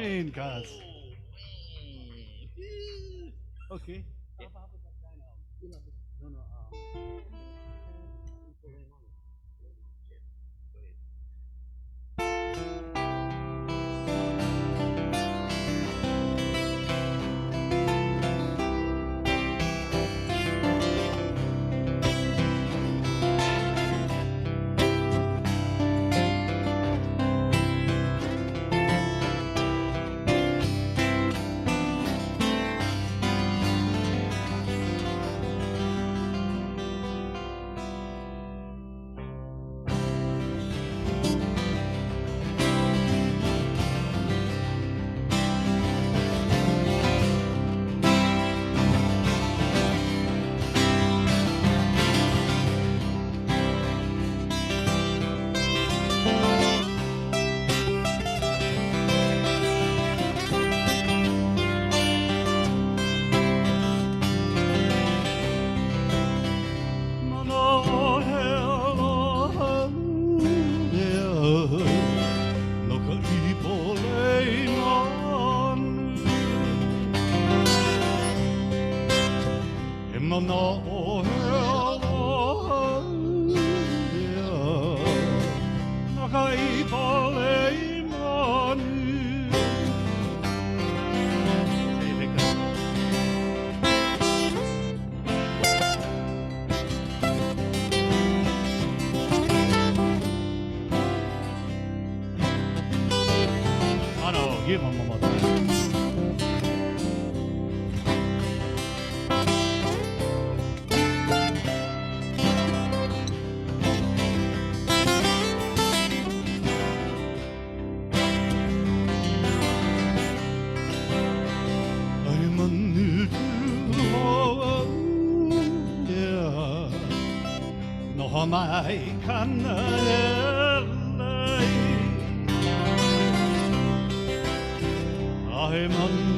S16: mean, cuz. Okay. Give him one more time. Mai I'm on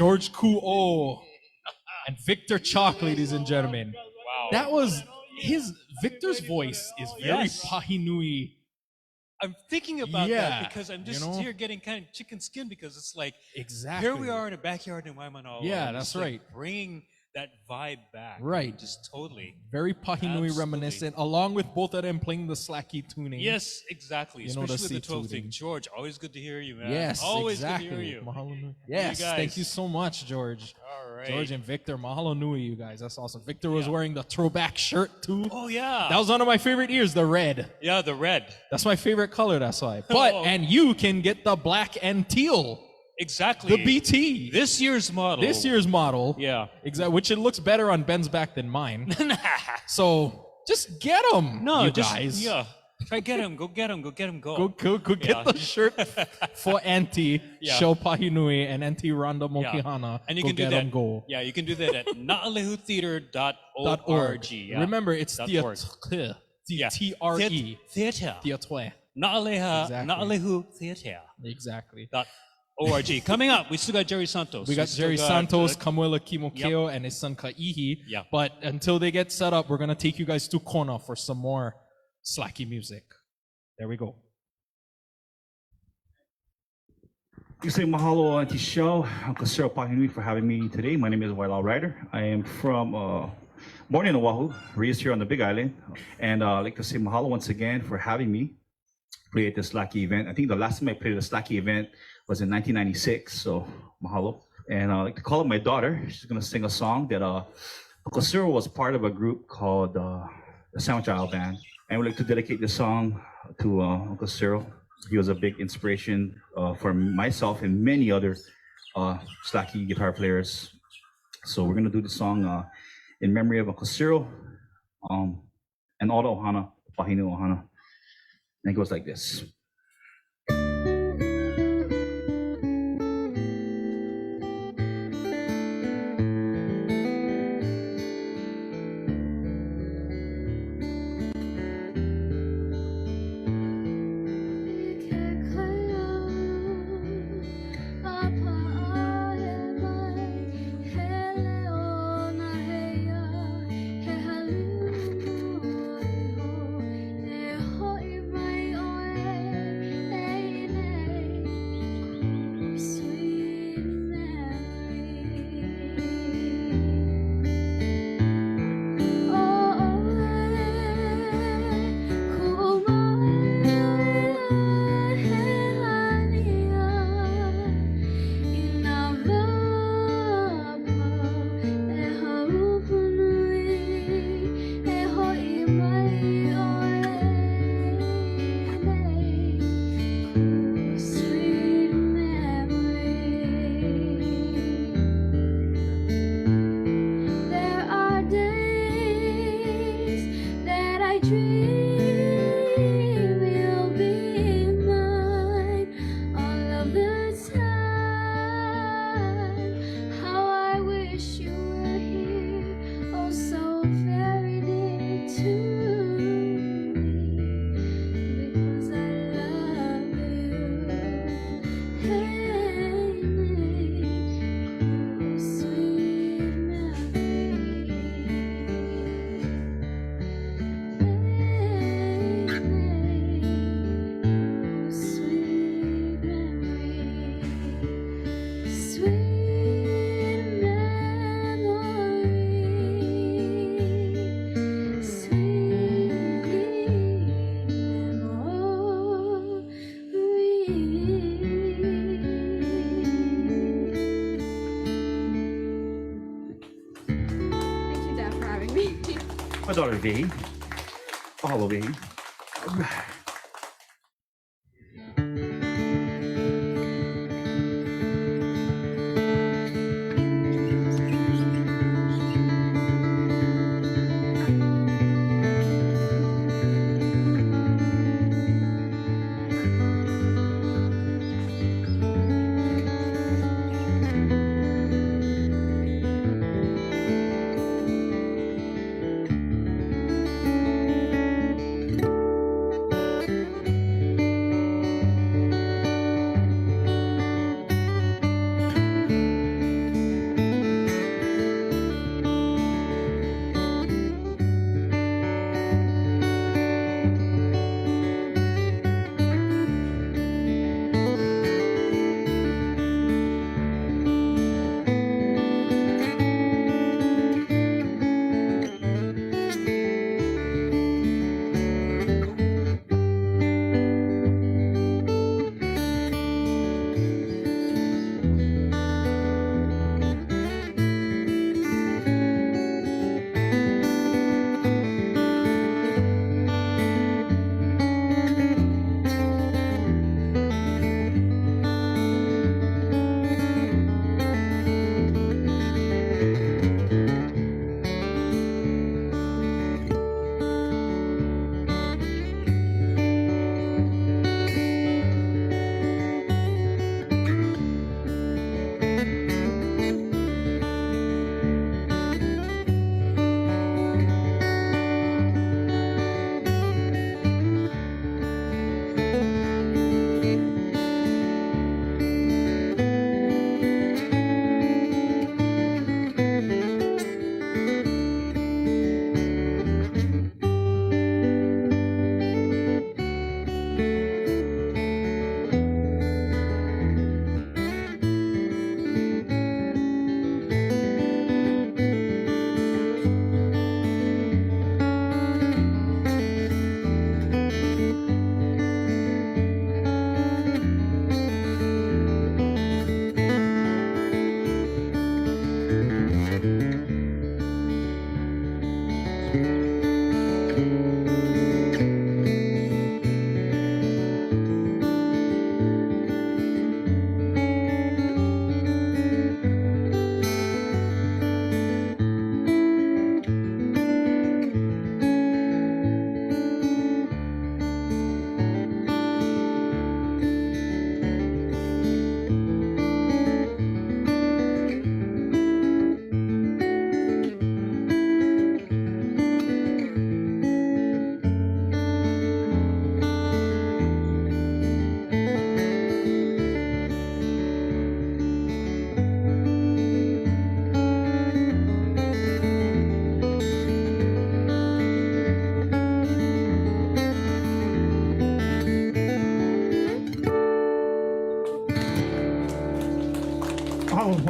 S5: George Kuo and Victor Chalk, ladies and gentlemen.
S14: Wow.
S5: That was Victor's voice is very Pahinui.
S14: I'm thinking about that because I'm just
S5: you know?
S14: here getting kind of chicken skin because it's like
S5: exactly
S14: here we are in a backyard in Waimanalo.
S5: Yeah, that's right.
S14: Bringing that vibe back.
S5: Right.
S14: Just totally.
S5: Very Pahinui reminiscent, along with both of them playing the slacky tuning.
S14: Yes, exactly.
S5: You know,
S14: especially the 12
S5: tuning.
S14: thing. George, always good to hear you, man.
S5: Yes,
S14: always
S5: exactly.
S14: good to hear you.
S5: Mahalo nui.
S14: You
S5: Yes,
S14: guys.
S5: thank you so much, George.
S14: All right.
S5: George and Victor, mahalo nui, you guys. That's awesome. Victor was wearing the throwback shirt too.
S14: Oh yeah.
S5: That was one of my favorite ears, the red.
S14: Yeah, the red.
S5: That's my favorite color, that's why. But and you can get the black and teal.
S14: Exactly.
S5: The BT.
S14: This year's model.
S5: Yeah.
S14: Exactly.
S5: Which it looks better on Ben's back than mine. So Just get them.
S14: No,
S5: you
S14: just
S5: guys.
S14: yeah. Try get him. Go get him. Go get him.
S5: Go get
S14: Yeah.
S5: the shirt for Auntie
S14: Yeah.
S5: Show Pahinui and Auntie Rhonda Mokihana.
S14: And you
S5: Go
S14: can do
S5: get
S14: that.
S5: 'em, go.
S14: Yeah, you can do that at naalehutheater.org. Yeah.
S5: Remember, it's
S14: .org.
S5: theatre.
S14: Yeah.
S5: T-R-E.
S14: Theater.
S5: Theatre.
S14: Naaleha.
S5: Exactly.
S14: Naalehu Theater.
S5: Exactly.
S14: .org. Coming up, we still got Jerry Santos.
S5: We got
S14: still
S5: Jerry
S14: got,
S5: Santos, Kamuela Kimokeo,
S14: Yep.
S5: and his son Kaihi.
S14: Yeah.
S5: But until they get set up, we're going to take you guys to Kona for some more slacky music. There we go.
S17: You say mahalo Auntie Show, Uncle Cyril Pahinui for having me today. My name is Waimanalo Ryder. I am from, born in Oahu, raised here on the Big Island. And I'd like to say mahalo once again for having me play at this slacky event. I think the last time I played at a slacky event was in 1996, so mahalo. And I'd like to call up my daughter. She's gonna sing a song that Uncle Cyril was part of a group called the Sandwich Isle Band. And we'd like to dedicate this song to Uncle Cyril. He was a big inspiration for myself and many other slacky guitar players. So we're gonna do the song in memory of Uncle Cyril and all the Hu'Ana, Pahinui Hu'Ana. And it goes like this. My daughter V, all of V.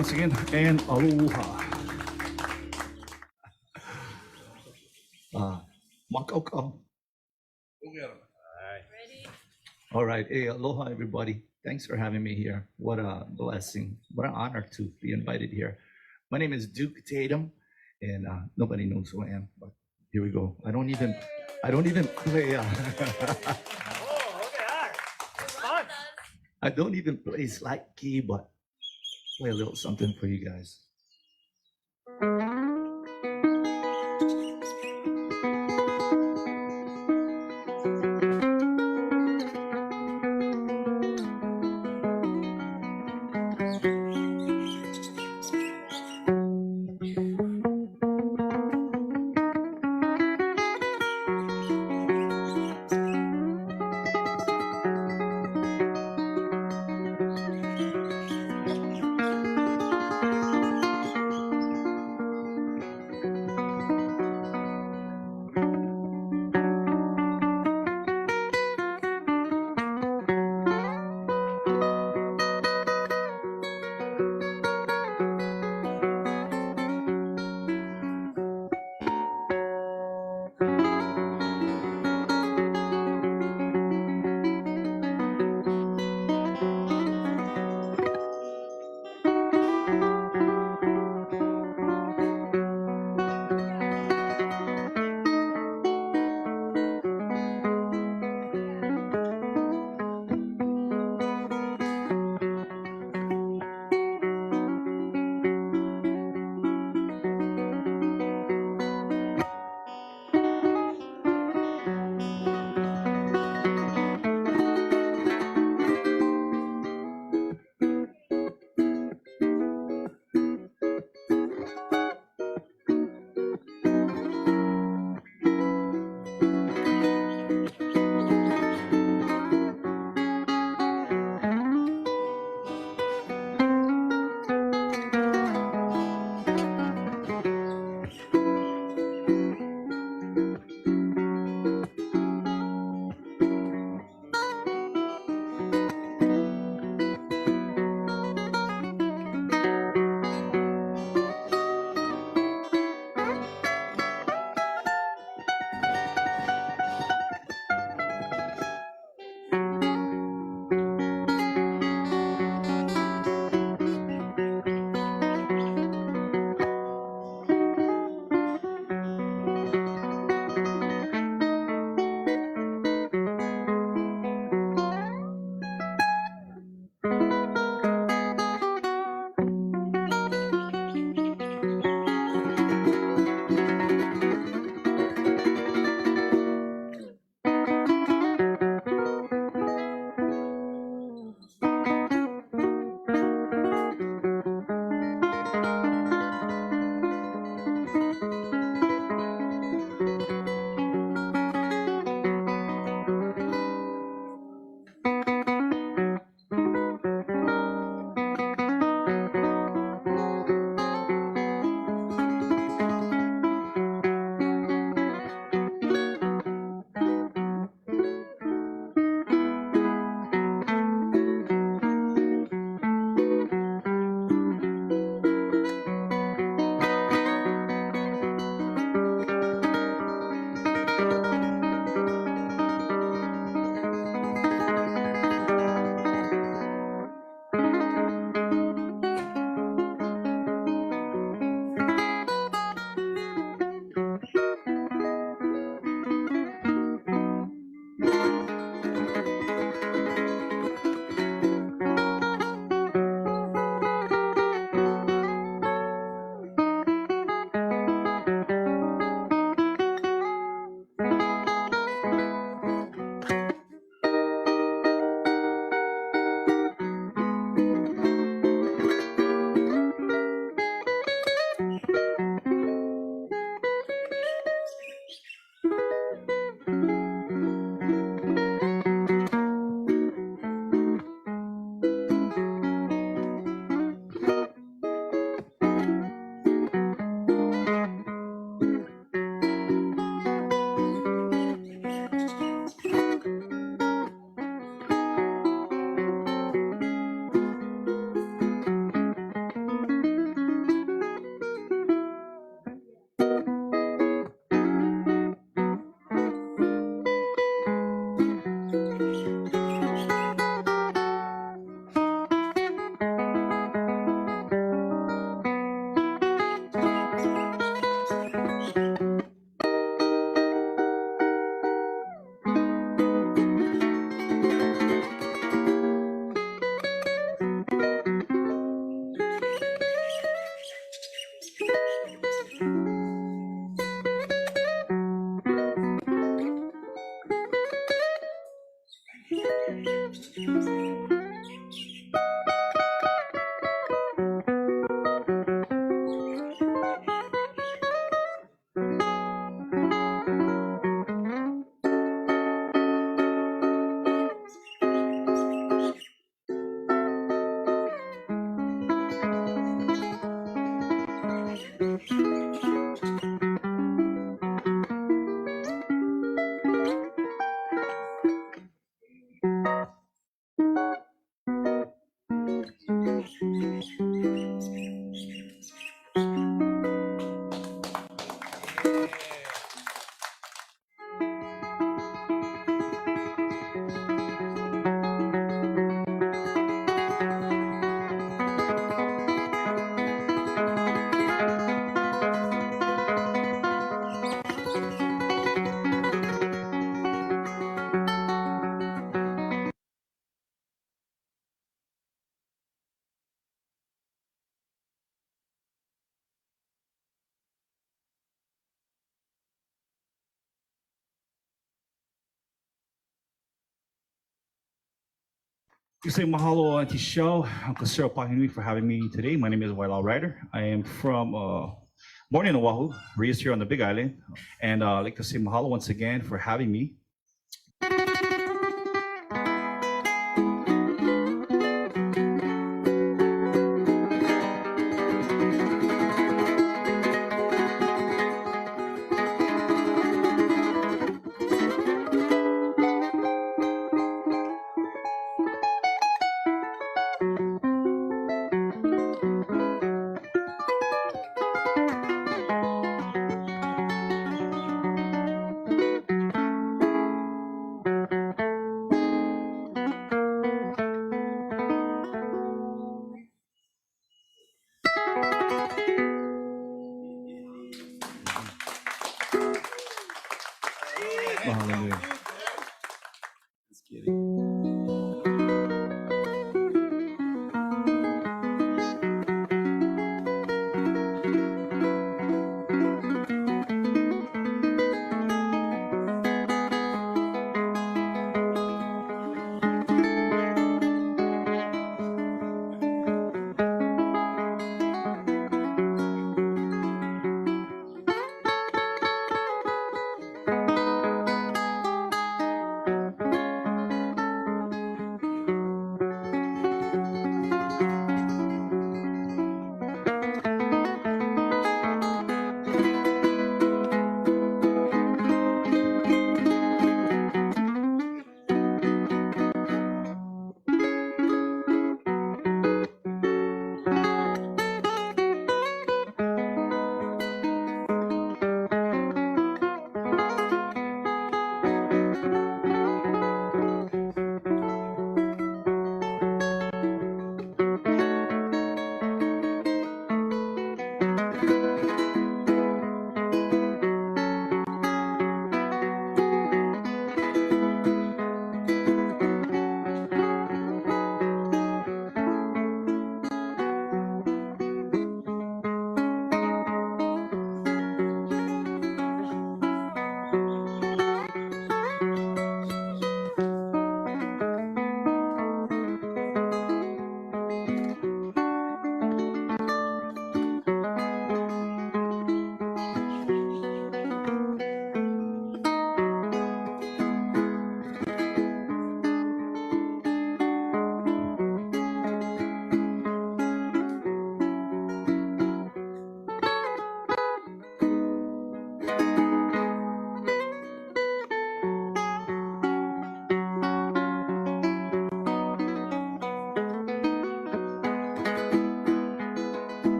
S17: once again, and aloha. Makauka. All right. Hey, aloha, everybody. Thanks for having me here. What a blessing. What an honor to be invited here. My name is Duke Tatum, and nobody knows who I am, but here we go. I don't even play. I don't even play slide key, but play a little something for you guys. You say mahalo Auntie Shell, Uncle Cyril Pahinui for having me today. My name is Waimanalo Ryder. I am from born in Oahu, raised here on the Big Island, and I'd like to say mahalo once again for having me. Hallelujah.
S9: Just kidding.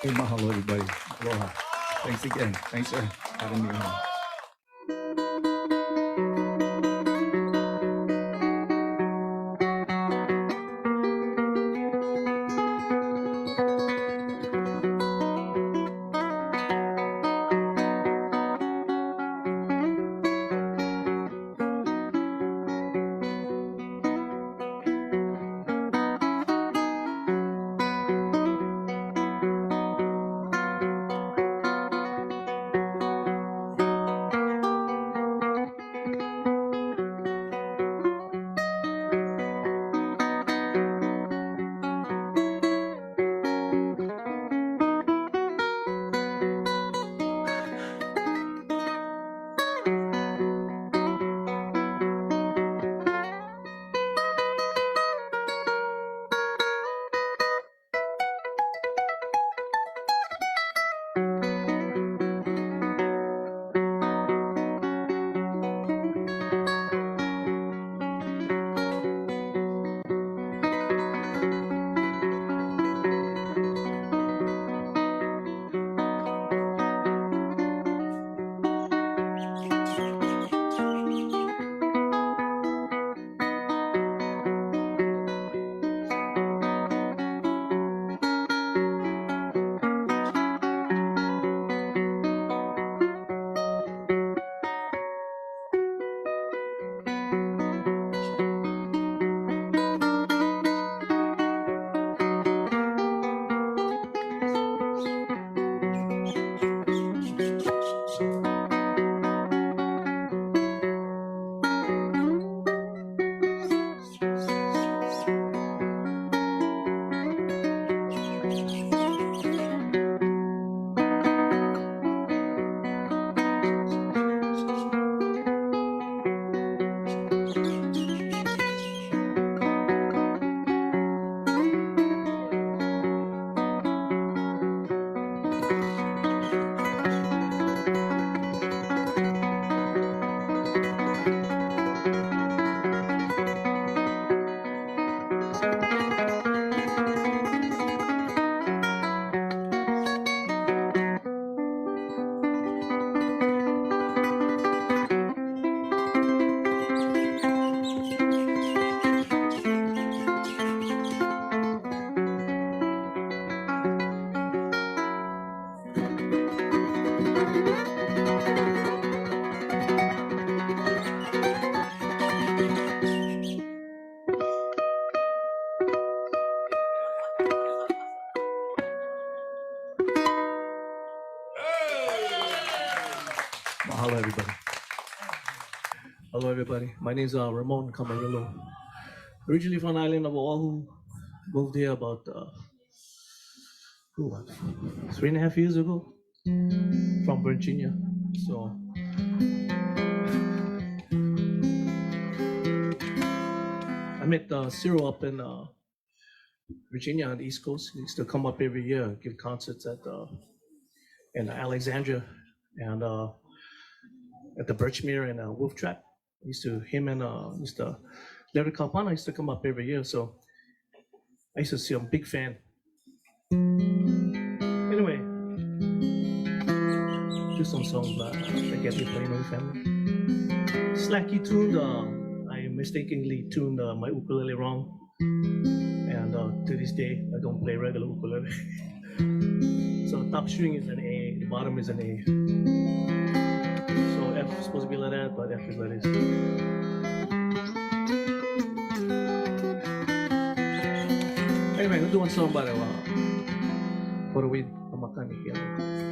S17: Hey, mahalo, everybody. Aloha. Thanks again. Thanks for having me on.
S18: Mahalo, everybody. Hello, everybody. My name is Ramon Camarillo. Originally from the island of Oahu. Moved here about 3.5 years ago from Virginia. So I met Cyril up in Virginia on the East Coast. He used to come up every year and give concerts at in Alexandria and at the Birchmere and Wolf Trap. Him and Larry Kalpana used to come up every year. So I used to see him, big fan. Anyway, do some songs that get the Pahinui family. Slacky tuned, I mistakenly tuned my ukulele wrong. And to this day, I don't play regular ukulele. So top string is an A, the bottom is an A. So F is supposed to be like that, but F is like this. Anyway, we're doing something about it. For the weed, I'm a Kanikapila.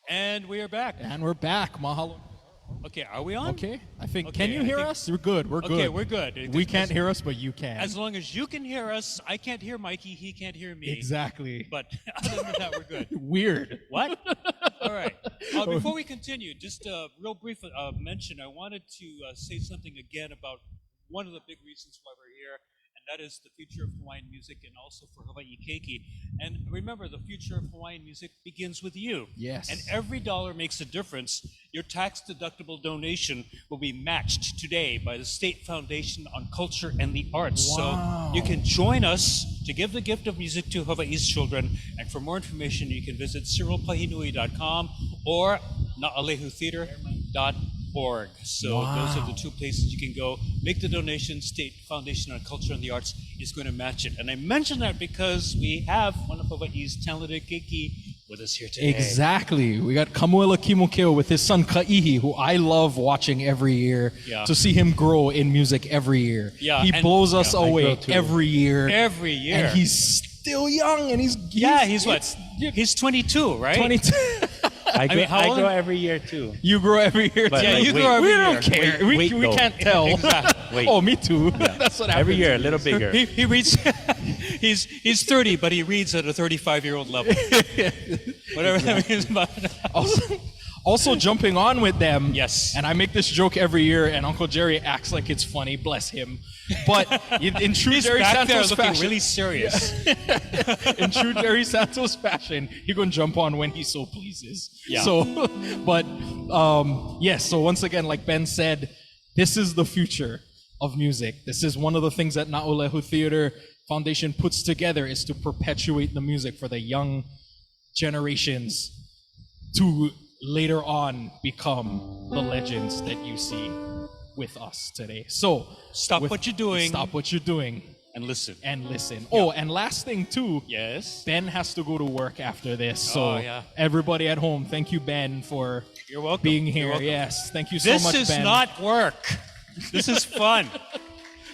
S14: And we are back.
S5: And we're back. Mahalo.
S14: Okay, are we on?
S5: Okay, I think.
S14: Okay,
S5: Can you hear us? We're good. We're good.
S14: Okay, we're good.
S5: We can't hear us, but you can.
S14: As long as you can hear us, I can't hear Mikey. He can't hear me.
S5: Exactly.
S14: But other than that, we're good.
S5: Weird.
S14: What? All right. Before we continue, just a real brief mention. I wanted to say something again about one of the big reasons why we're here, and that is the future of Hawaiian music and also for Hawaii Keiki. And remember, the future of Hawaiian music begins with you.
S5: Yes.
S14: And every dollar makes a difference. Your tax-deductible donation will be matched today by the State Foundation on Culture and the Arts.
S5: Wow.
S14: So you can join us to give the gift of music to Hawaii's children. And for more information, you can visit cyrilpahinui.com or naalehutheater.org. So those are the two places you can go. Make the donation. State Foundation on Culture and the Arts is going to match it. And I mention that because we have one of Hawaii's talented keiki with us here today.
S5: Exactly. We got Kamuela Kimokeo with his son Ka'ihi, who I love watching every year, to see him grow in music every year.
S14: Yeah,
S5: he blows us away every year.
S14: Every year.
S5: And he's still young, and he's
S14: what? He's 22, right?
S5: 22.
S19: I
S14: mean, how old?
S19: grow every year too.
S5: You grow every year too.
S19: But,
S14: Yeah,
S19: like,
S14: you grow every
S5: We
S14: year.
S5: don't care.
S19: Wait,
S5: we
S19: though.
S5: can't tell.
S14: Exactly.
S19: Wait.
S5: Oh, me too. That's what happens.
S19: Every year, a little bigger.
S14: He reads. he's 30, but he reads at a 35-year-old level. Whatever that means.
S5: Also jumping on with them.
S14: Yes.
S5: And I make this joke every year, and Uncle Jerry acts like it's funny. Bless him. But in true
S14: He's
S5: Jerry
S14: back there
S5: Santos
S14: looking
S5: fashion,
S14: really serious.
S5: in true Jerry Santos fashion, he gonna jump on when he so pleases.
S14: Yeah.
S5: So, but yes. So once again, like Ben said, this is the future of music. This is one of the things that Na'ulehu Theater Foundation puts together, is to perpetuate the music for the young generations to later on become the legends that you see with us today. So
S14: Stop what you're doing.
S5: Stop what you're doing.
S14: And listen.
S5: And listen.
S14: Yeah.
S5: Oh, and last thing too.
S14: Yes.
S5: Ben has to go to work after this. So
S14: Oh, yeah.
S5: everybody at home, thank you, Ben, for
S14: You're welcome.
S5: being
S14: You're
S5: here.
S14: welcome.
S5: Yes. Thank you so
S14: This
S5: much,
S14: is
S5: Ben.
S14: not work. This is fun.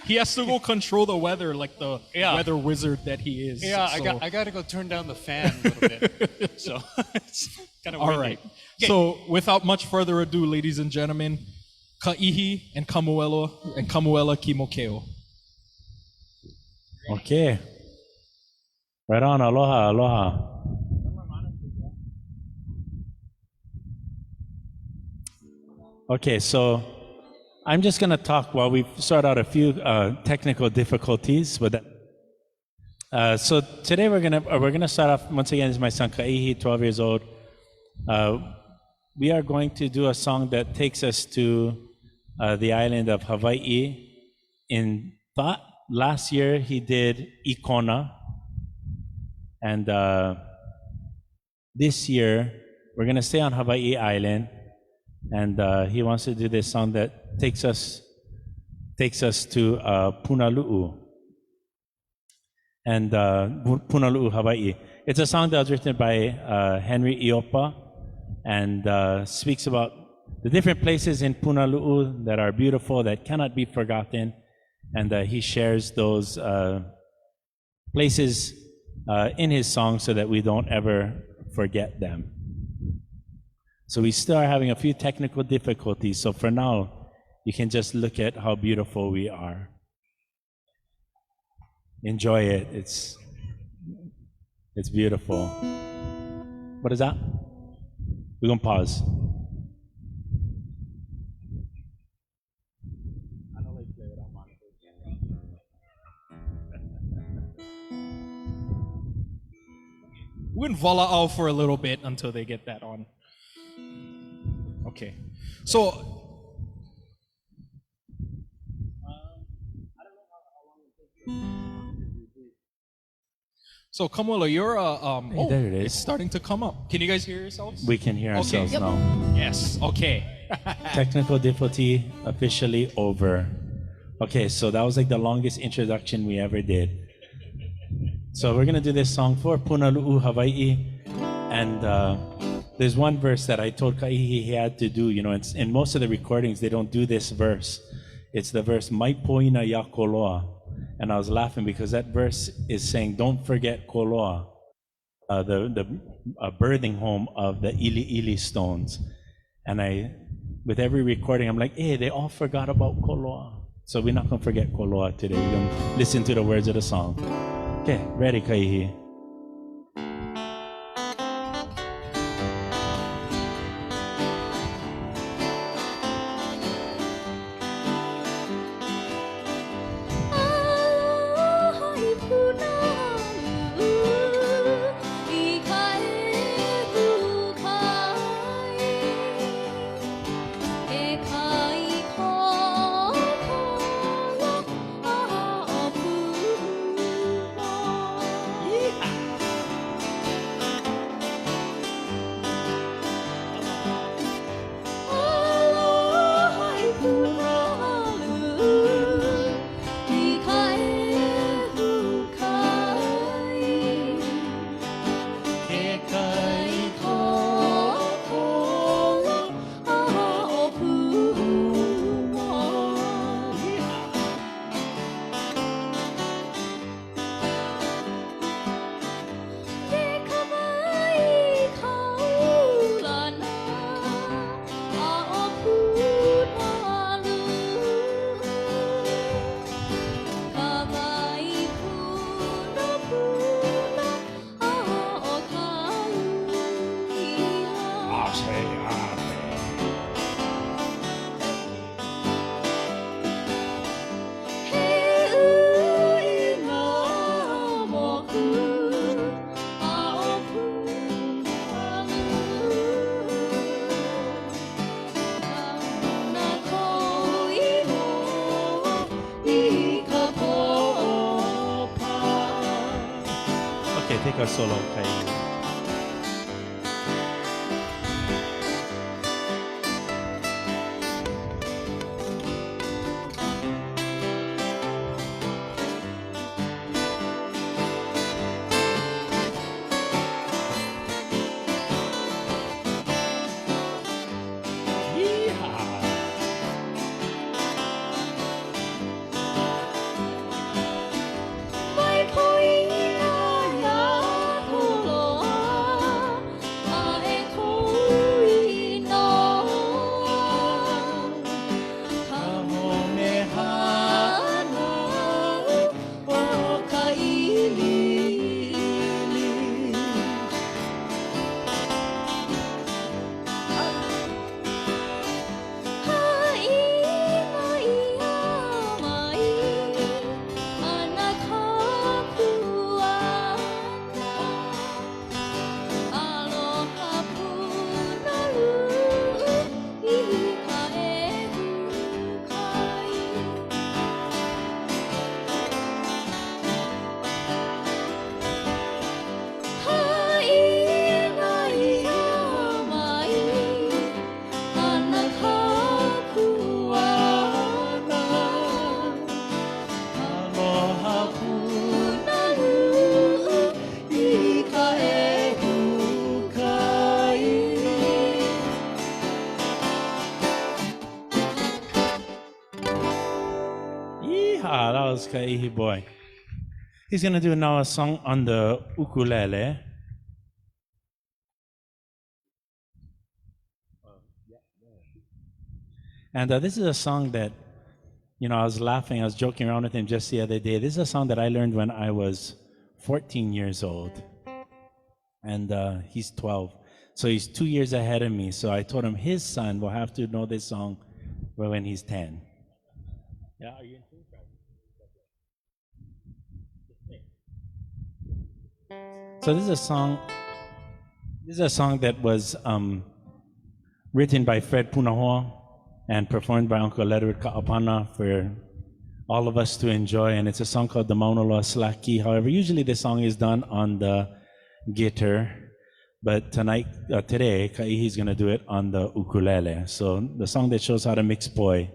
S5: He has to go control the weather like the
S14: Yeah.
S5: weather wizard that he is.
S14: Yeah,
S5: So-
S14: I got to go turn down the fan a little bit. So it's kind of
S5: All right. So without much further ado, ladies and gentlemen, Ka'ihi and Kamuela Kimokeo.
S19: Okay. Right on. Aloha, aloha. Okay, so I'm just going to talk while we sort out a few technical difficulties with that. So today we're gonna start off once again. This is my son Ka'ihi, 12 years old. We are going to do a song that takes us to the island of Hawaii. Last year he did Ikona, and this year we're gonna stay on Hawaii Island, and he wants to do this song that takes us to Punalu'u. And Punalu'u, Hawaii. It's a song that was written by Henry Iopa, and speaks about the different places in Punalu'u that are beautiful, that cannot be forgotten. And he shares those places in his song so that we don't ever forget them. So we still are having a few technical difficulties. So for now, you can just look at how beautiful we are. Enjoy it. It's beautiful. What is that? We're gonna pause.
S5: We're gonna voila out for a little bit until they get that on. Okay. So Kamuela, you're
S19: Hey, there it is.
S5: It's starting to come up. Can you guys hear yourselves?
S19: We can hear ourselves
S5: Yep.
S19: now.
S5: Yes. Okay.
S19: Technical difficulty officially over. Okay, so that was like the longest introduction we ever did. So we're gonna do this song for Punalu'u, Hawaii, and there's one verse that I told Ka'ihi he had to do. You know, in most of the recordings they don't do this verse. It's the verse Mai Poina Ya Koloa, and I was laughing because that verse is saying don't forget Koloa, the birthing home of the Ili Ili stones. And with every recording, I'm like, hey, they all forgot about Koloa. So we're not gonna forget Koloa today. We're gonna listen to the words of the song. Okay, ready, Ka'ihi? take a solo, Kai. Yeehaw, that was Kaihi boy. He's gonna do now a song on the ukulele. And this is a song that, you know, I was laughing, I was joking around with him just the other day. This is a song that I learned when I was 14 years old. And he's 12. So he's 2 years ahead of me. So I told him his son will have to know this song when he's 10. Yeah, are you in tune? So this is a song. This is a song that was written by Fred Punahoa and performed by Uncle Edward Ka'apana for all of us to enjoy. And it's a song called the Maunaloa Slaki. However, usually this song is done on the guitar, but today, Kaihi's gonna do it on the ukulele. So the song that shows how to mix poi.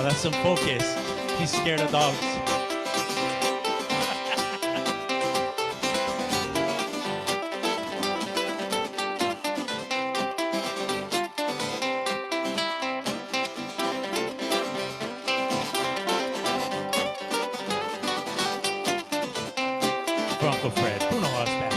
S19: that's some focus. He's scared of dogs. Bronco Fred, Punoha Special.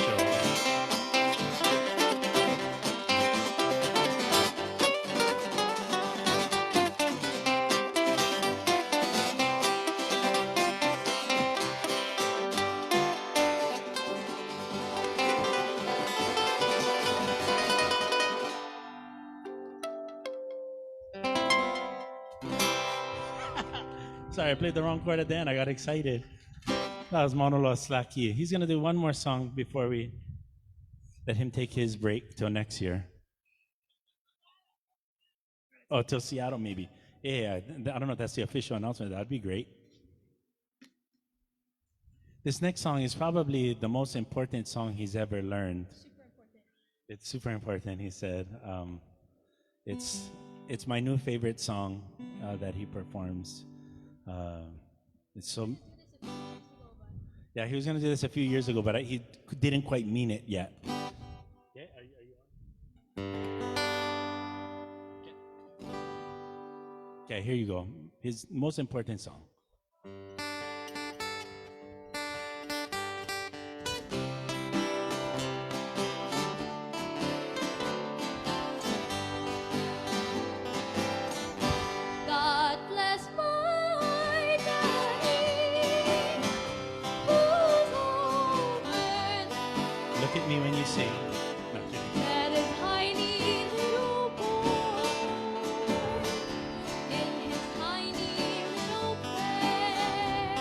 S19: Sorry, I played the wrong chord at the end. I got excited. That was Manolo Slaki. He's going to do one more song before we let him take his break till next year. Oh, till Seattle, maybe. Yeah, I don't know if that's the official announcement. That'd be great. This next song is probably the most important song he's ever learned. Super important. It's super important, he said. It's my new favorite song that he performs. It's so... Yeah, he was going to do this a few years ago, but he didn't quite mean it yet. Yeah, are you on? Okay, here you go. His most important song. Look at me when you sing. No, kidding.
S10: That is tiny little boy in his tiny little prayer.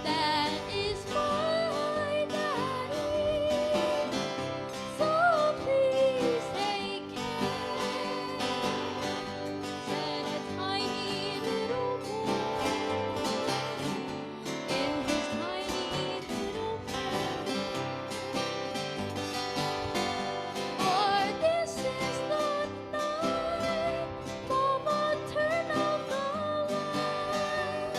S10: That is my daddy. So please take care. Said a tiny little boy in his tiny little prayer. For this is the night, Mama, turn off the light.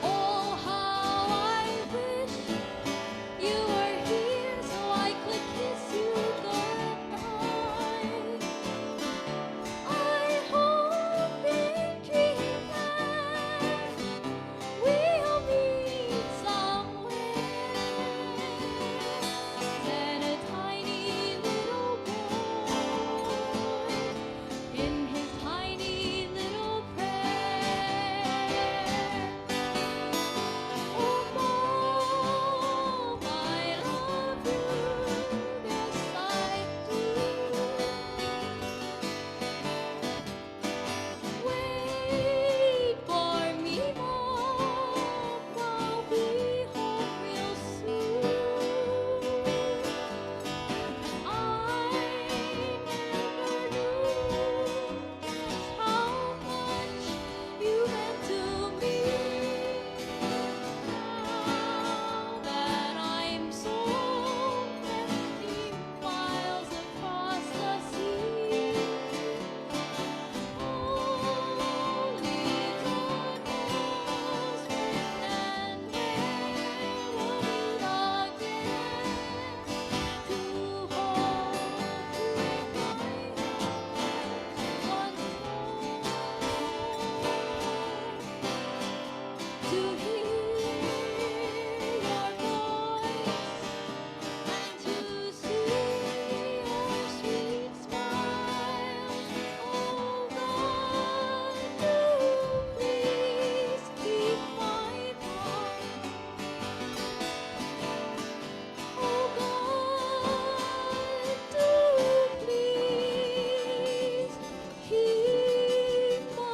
S10: Oh, how I wish you were here so I could kiss you goodnight. I hope in dreamland we'll meet somewhere. Said a tiny little boy in his tiny little prayer. Oh, Mom, I love you, yes I do. Wait for me, Mom, I'll be home real soon. I never knew just how much you meant to me. Now that I'm so 50 miles across the sea, only God knows when and where we'll meet again to hold you in my arms once more, to hear your voice and to see your sweet smile. Oh God, do please keep my heart. Oh God, do please keep my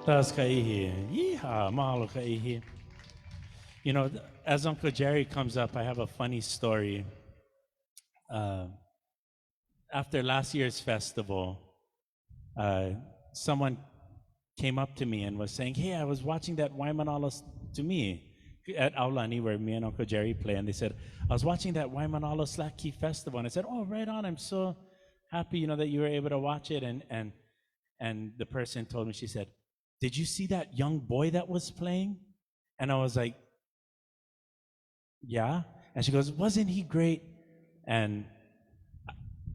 S19: Tas kaihi. Yeehaw, mahalo kaihi. You know, as Uncle Jerry comes up, I have a funny story. After last year's festival, someone came up to me and was saying, "Hey, I was watching that Waimanalo to me. at Aulani where me and Uncle Jerry play, and they said, I was watching that Waimanalo Slack Key Festival, and I said, oh, right on, I'm so happy, that you were able to watch it. And the person told me, she said, did you see that young boy that was playing? And I was like, yeah. And she goes, wasn't he great? And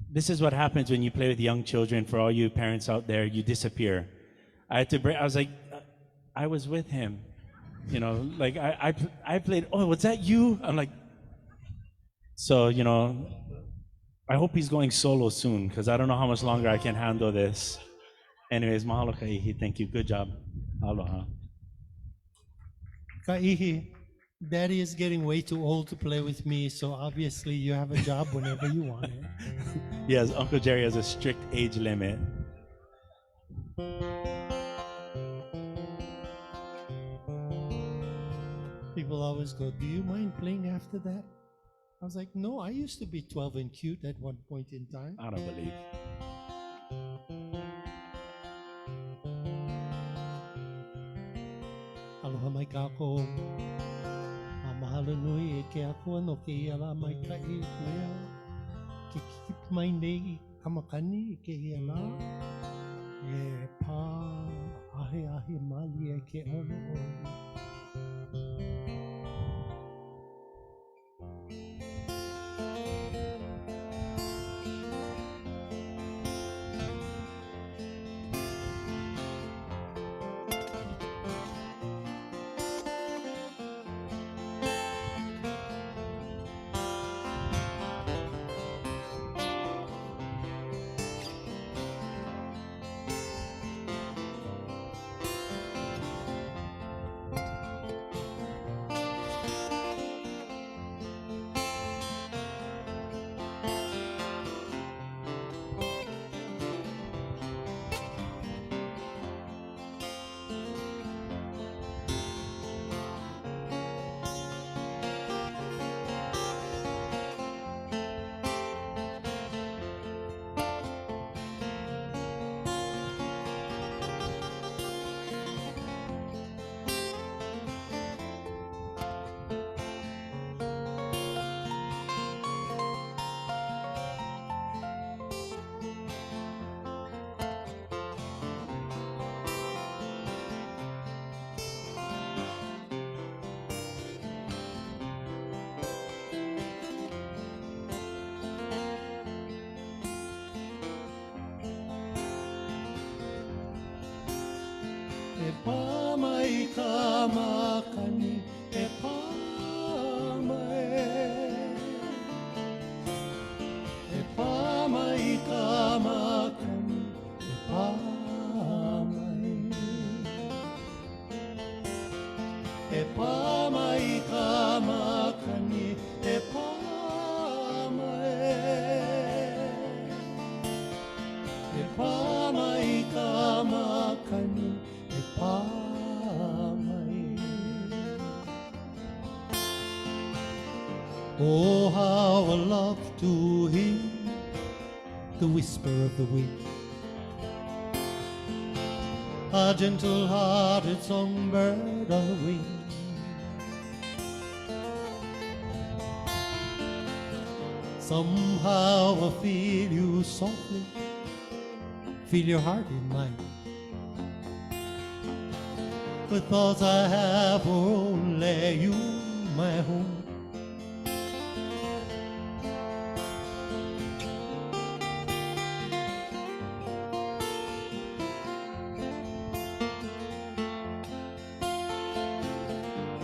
S19: this is what happens when you play with young children. For all you parents out there, you disappear. I had to break. I was like, I was with him. Like I played, oh, was that you? I'm like, so, I hope he's going solo soon, because I don't know how much longer I can handle this. Anyways, mahalo kaihi. Thank you. Good job. Aloha.
S20: Kaihi, Daddy is getting way too old to play with me, so obviously you have a job whenever you want it.
S19: Yes, Uncle Jerry has a strict age limit.
S20: People always go, do you mind playing after that? I was like, no, I used to be 12 and cute at one point in time.
S19: I don't believe.
S20: Aloha mai kako. Mahalo nui e ke ako no ke iala mai kai mea. Ke kikip mai nei kamakani e ke iala. E pā ahe ahe mali e ke ono ono. E pā mai ka makani, e pā mai. E pā mai ka makani, e pā mai. E pā mai ka makani, e pā mai. E pā mai ka makani, oh, how I love to hear the whisper of the wind, a gentle-hearted songbird on the wing. Somehow I feel you softly, feel your heart in mine. The thoughts I have for only you, my home.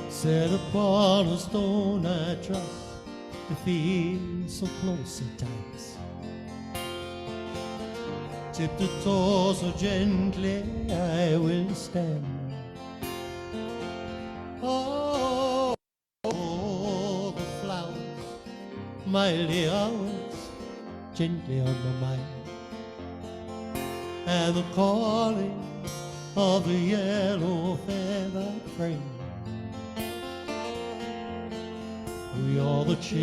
S20: Set upon a stone I trust to feel so close at times. Tip the toe so gently I will stand. Oh, the flowers, mildly hours, gently on my mind. And the calling of the yellow feathered frame. We are the children,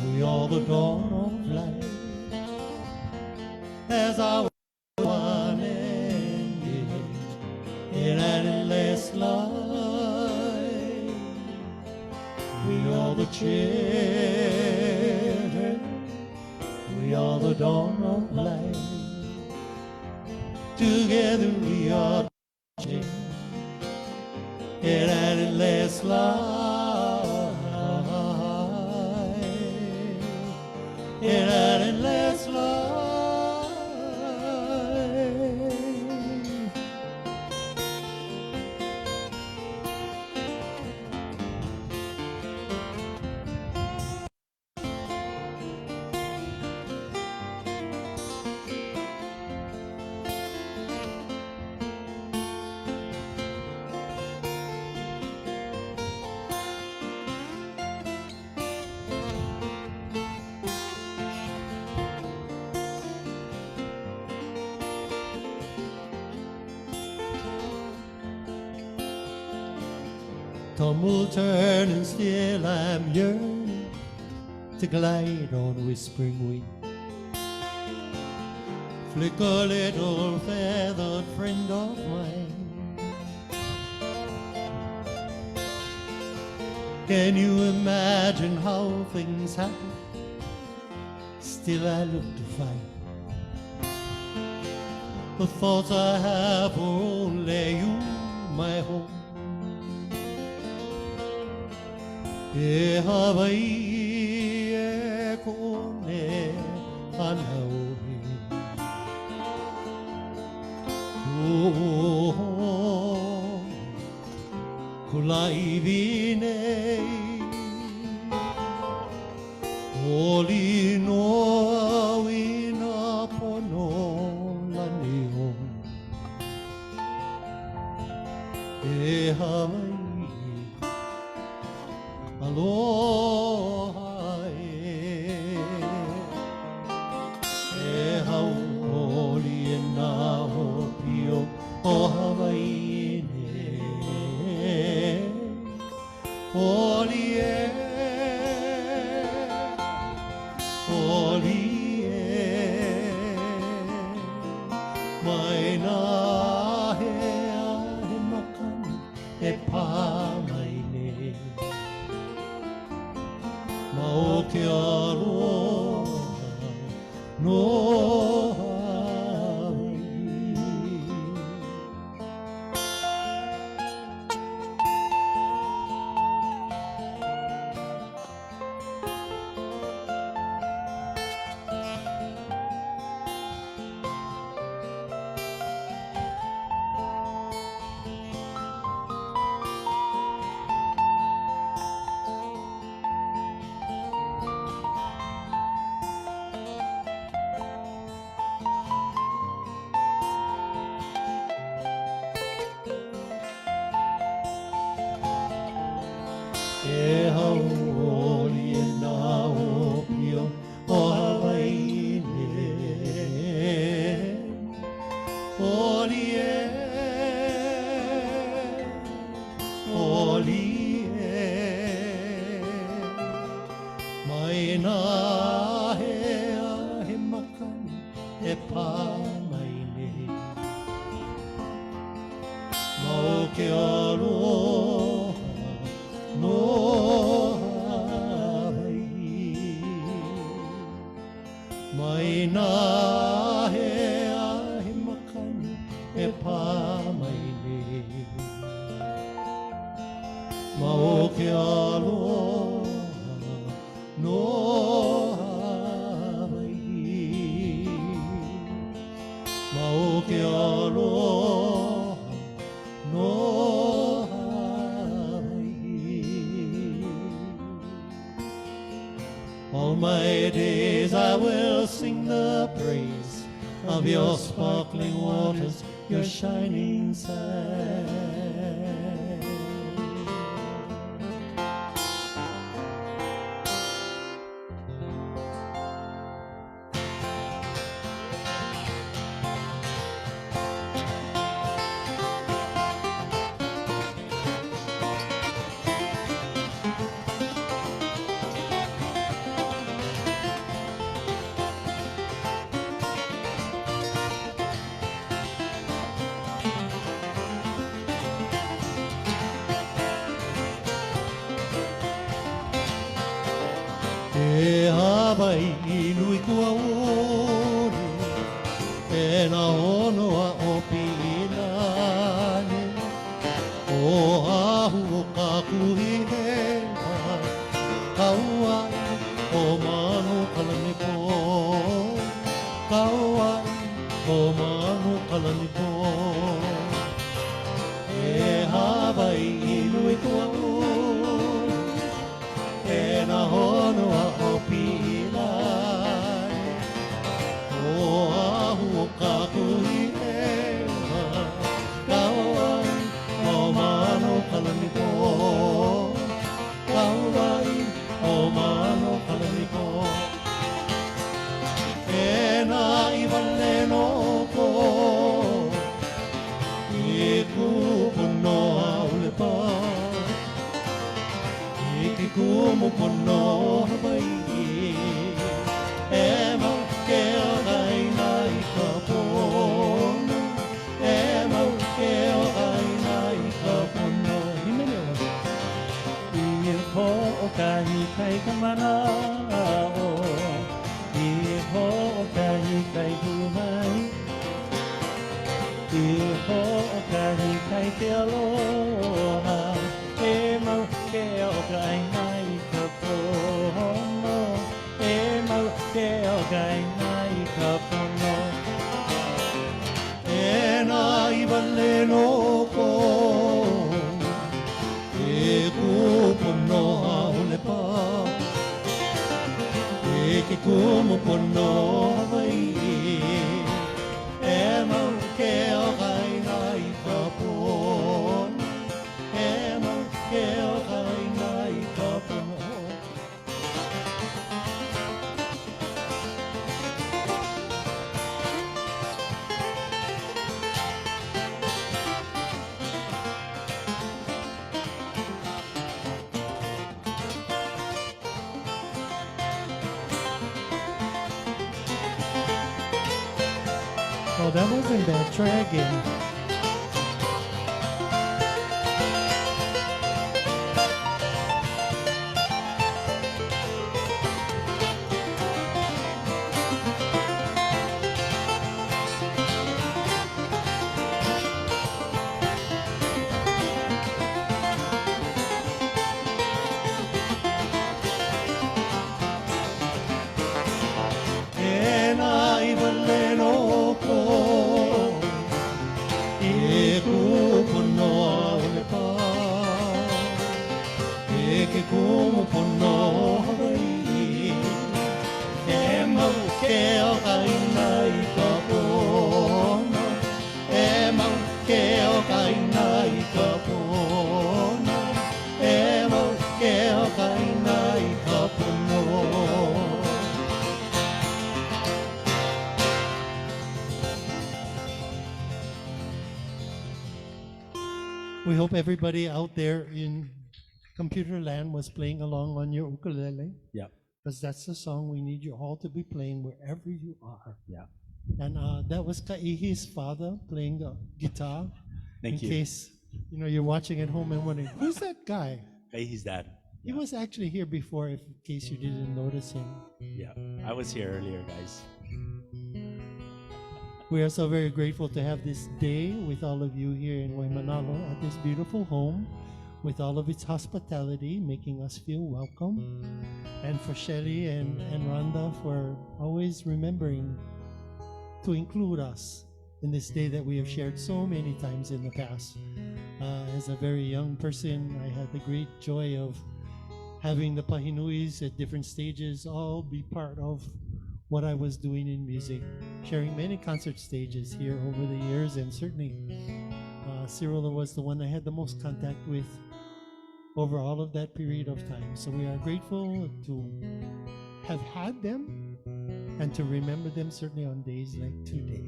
S20: we are the dawn of life. As our one ended in an endless life. We are the children, we are the dawn of light. Together we are marching in an endless life, in an endless life. Time will turn and still I'm yearning to glide on whispering wing. Flick a little feathered friend of mine. Can you imagine how things happen? Still I look to find the thoughts I have for only you, my home. E Hawaii e kone anaohe. Oh, kulai vinei. Oli noa wina pono lanio. E Hawaii. Aloha e haoli e nā hopio o Hawaii ne. Oli e mai nā he ahe makani e pā mai ne. O ke aloha no e haoli e nā hopio o Hawaii ne. Oli e mai nā he ahe makani e pā mai ne. Ma o ke aloha no Hawaii. Mai nā he ahe makani e pā mai ne. Ma o ke aloha no Hawaii. Ma o ke aloha no all my days I will sing the praise of your sparkling waters, your shining sand. Hawaii kua uri e na honoa o pilane o ahu o ka kuhi he kauai o manu kalani po kauai o manu kalani po e Hawaii nui kua uri e na honoa o pilane o ahu o ka kuhi he kauai o manu kalani po kauai o manu kalani po e na iwale no ko e kupuno aule pa e ki kumupuno Hawaii e mau ke o kai nai ka pono e mau ke o kai nai ka pono himene o I ho o kahi kai ka manao I ho o kahi kai humai I ho o kahi kai te aloha e mau ke o kai nai ka pono e mau ke o kai nai ka pono e na iwale no ko e kupono aule pa e ke kumupono Hawaii e mau ke o kai nai ka pono e mau ke o kai nai ka pono Oh, that wasn't bad. Try again. E na iwale no ko e kupono aule pa e ke kumupono Hawaii e mau ke o kai nai ka pono e mau ke o kai nai ka pono e mau ke o kai nai ka pono We hope everybody out there in computer land was playing along on your ukulele.
S19: Yep.
S20: Because that's the song we need you all to be playing wherever you are.
S19: Yeah.
S20: And that was Kaihi's father playing the guitar.
S19: Thank you.
S20: In case you're watching at home and wondering, who's that guy?
S19: He's dad.
S20: He was actually here before, in case you didn't notice him.
S19: Yeah, I was here earlier, guys.
S20: We are so very grateful to have this day with all of you here in Waimanalo at this beautiful home with all of its hospitality, making us feel welcome. And for Shelly and Rhonda for always remembering to include us in this day that we have shared so many times in the past. As a very young person, I had the great joy of having the Pahinuis at different stages all be part of what I was doing in music, sharing many concert stages here over the years, and certainly Cyril was the one I had the most contact with over all of that period of time. So we are grateful to have had them and to remember them certainly on days like today.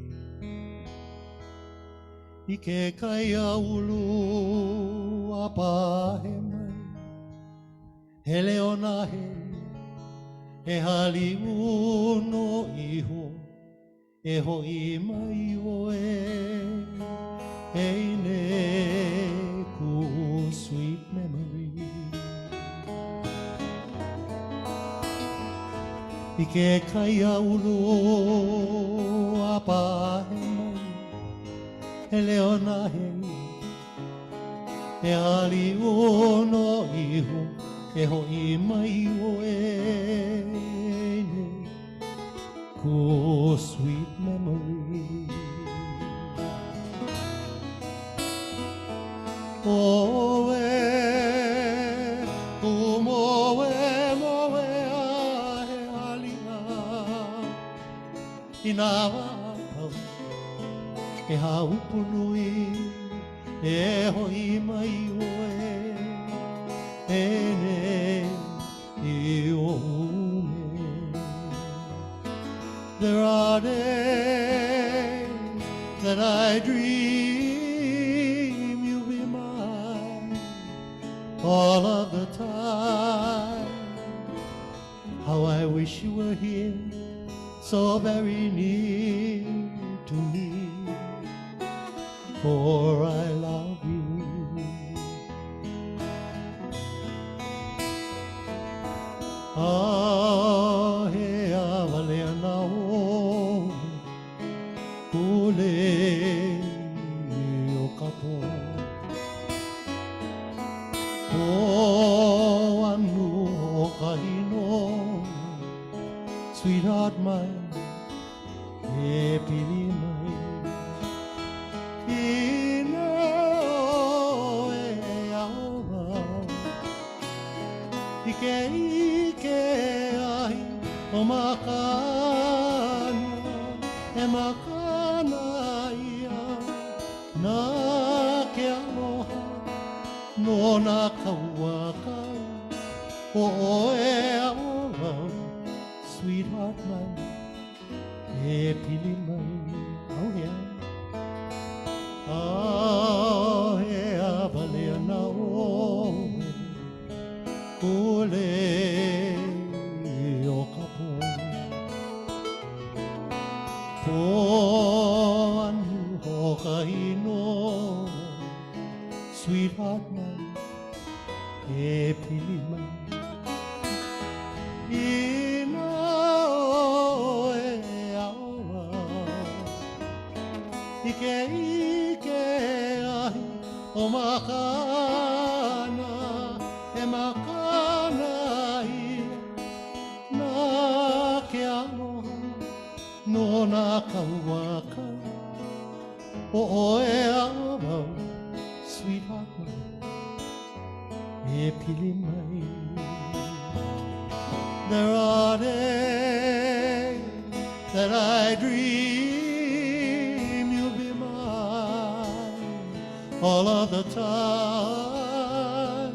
S20: Ike kaya ulu apa he mai, he leona he hali uno iho, e hoi mai o e ne ku sweet memory. I ke kaia ulu a Pahinui e leo na hei e ali ono ihu e hoi mai o e nei ko sweet memory o e Ina wākau e haupunui e hoi mai oe e nei I o ume. There are days that I dream you'll be mine all of the time. How I wish you were here so very near to me, for I love you. Ah, he avaleana o kule o kapo o anu o kahino, sweetheart mine. E pili mai ina e awa ike ai o makana e makana ia na ke aloha no na kauaka o e awa sweetheart man e pili mai au hea au hea valeana oe kule o kapo po anu ho kahino sweetheart mai e pili mai Ike ai o makana e makana ia na ke aloha no na kauaka o e awa sweetheart mai e pili mai. There are days that I dream you'll be mine all of the time.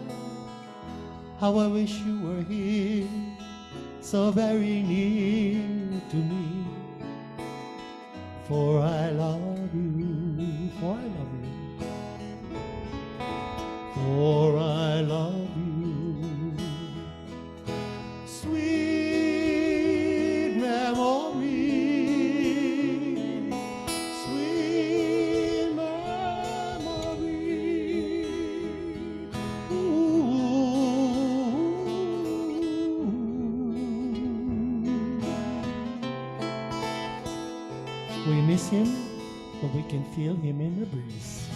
S20: How I wish you were here, so very near to me. For I love you, for I love you, for I love you. Sweet memory, sweet memory. We miss him, but we can feel him in the breeze.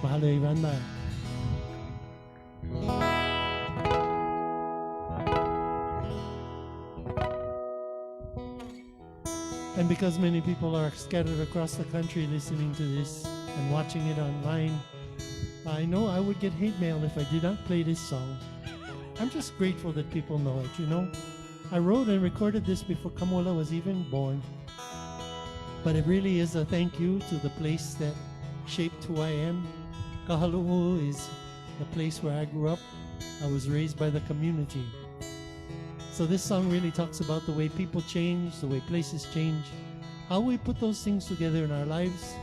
S20: Mahalo Ivanna. And because many people are scattered across the country listening to this and watching it online, I know I would get hate mail if I did not play this song. I'm just grateful that people know it, you know. I wrote and recorded this before Kamola was even born. But it really is a thank you to the place that shaped who I am. Kahalu'u is the place where I grew up. I was raised by the community. So this song really talks about the way people change, the way places change, how we put those things together in our lives.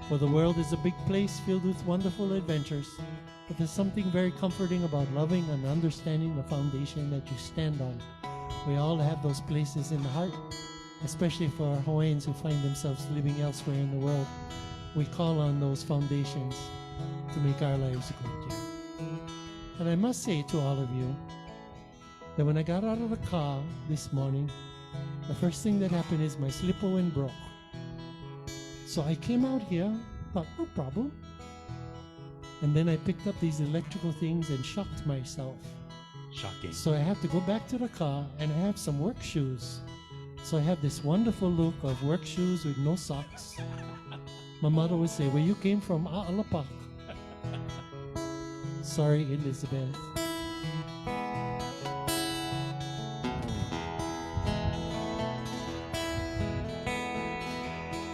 S20: For the world is a big place filled with wonderful adventures, but there's something very comforting about loving and understanding the foundation that you stand on. We all have those places in the heart, especially for our Hawaiians who find themselves living elsewhere in the world. We call on those foundations to make our lives good. And I must say to all of you, that when I got out of the car this morning, the first thing that happened is my slipper went broke. So I came out here, thought no problem. And then I picked up these electrical things and shocked myself.
S19: Shocking.
S20: So I have to go back to the car and I have some work shoes. So I have this wonderful look of work shoes with no socks. My mother would say, where you came from, Alapak. Sorry, Elizabeth.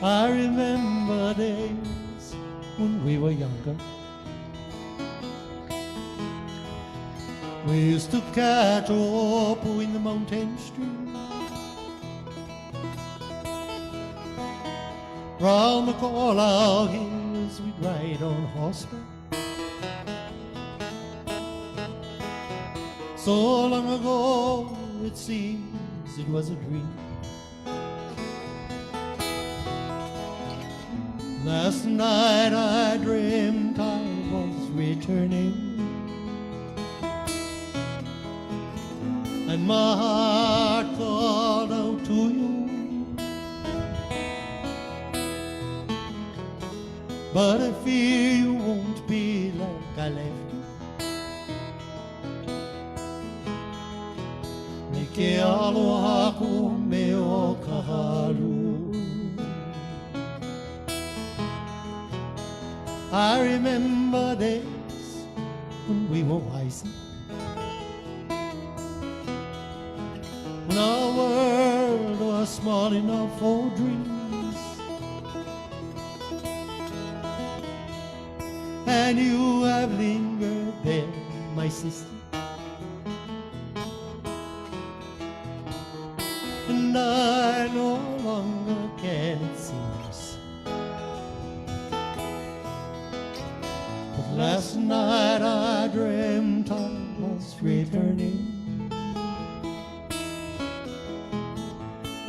S20: I remember days when we were younger. We used to catch opo in the mountain stream. Round the Colau hills we'd ride on horseback. So long ago it seems it was a dream. Last night I dreamt I was returning, and my heart called out to you. But I fear you won't be like I left you. Ke aloha ko me o kahalu. I remember days when we were wiser, when our world was small enough for dreams, and you have lingered there, my sister, and I no longer can, it seems. But last night I dreamt I was returning,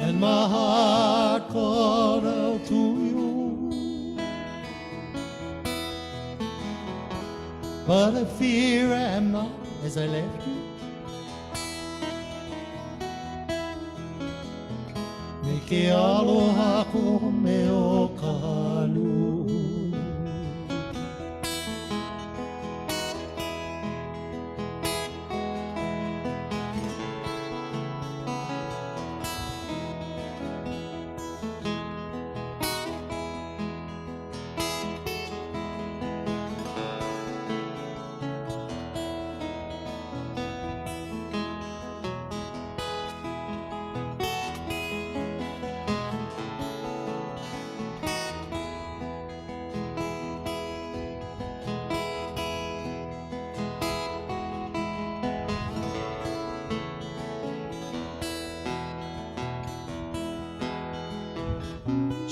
S20: and my heart called out to you. But I fear I am not as I left you. Ke aloha ko me o kahalu.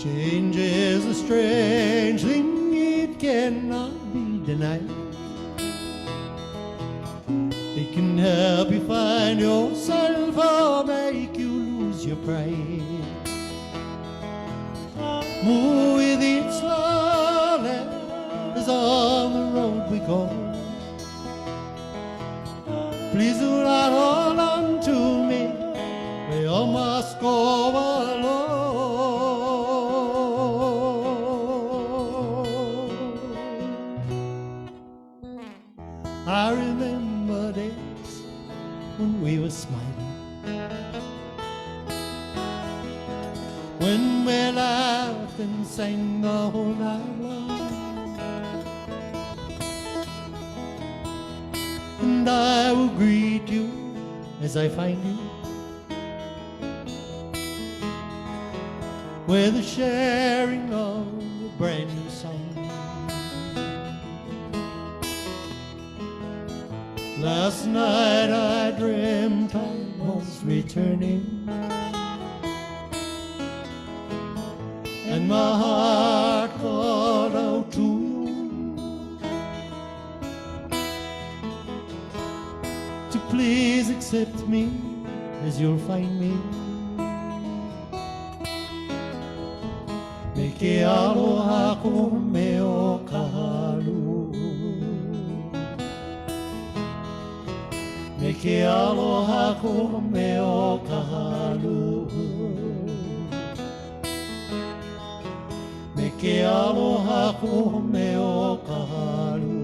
S20: Change is a strange thing, it cannot be denied. It can help you find yourself or make you lose your pride. Move with it slowly, as on the road we go. Please do not hold on to me, we all must go alone. I remember days when we were smiling, when we laughed and sang the whole night long, and I will greet you as I find you, with the sharing of a brand new song. Last night I dreamt I was returning, and my heart called out to you to please accept me as you'll find me. Me ke aloha ko me o kahalu. Me ke aloha ko me o ka halu. Me ke aloha ko me o ka halu.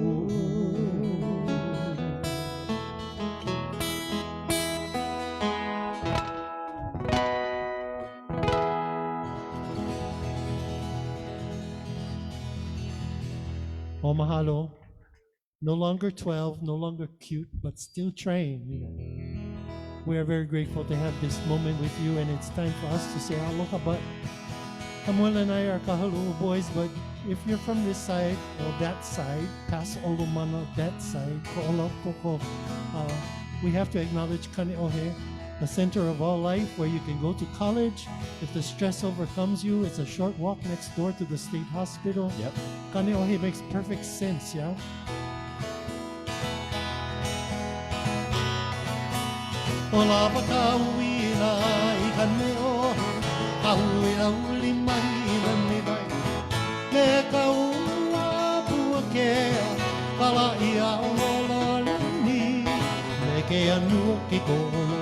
S20: Oh, mahalo. No longer 12, no longer cute, but still trained. You know. We are very grateful to have this moment with you, and it's time for us to say aloha. But Samuel and I are kahalu'u boys, but if you're from this side or that side, past Olumana, that side, Ko'olapoko, we have to acknowledge Kane'ohe, the center of all life, where you can go to college. If the stress overcomes you, it's a short walk next door to the state hospital.
S19: Yep.
S20: Kane'ohe makes perfect sense, yeah? Ola pakauina I kaneo, kauina uli mahina ni vai. Me kaua puakea, kala ia ola lani, me ke anu ke kola.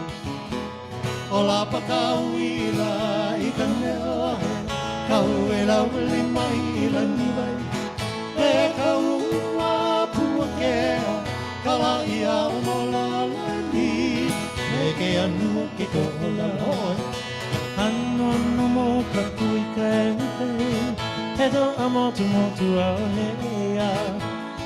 S20: Ola pakauina I kaneo, kauina uli mahina ni vai. Me kaua puakea, kala ia ola lani. Ke anu ke kola Ano no mo ka kui ka eute He to amotu motu au hea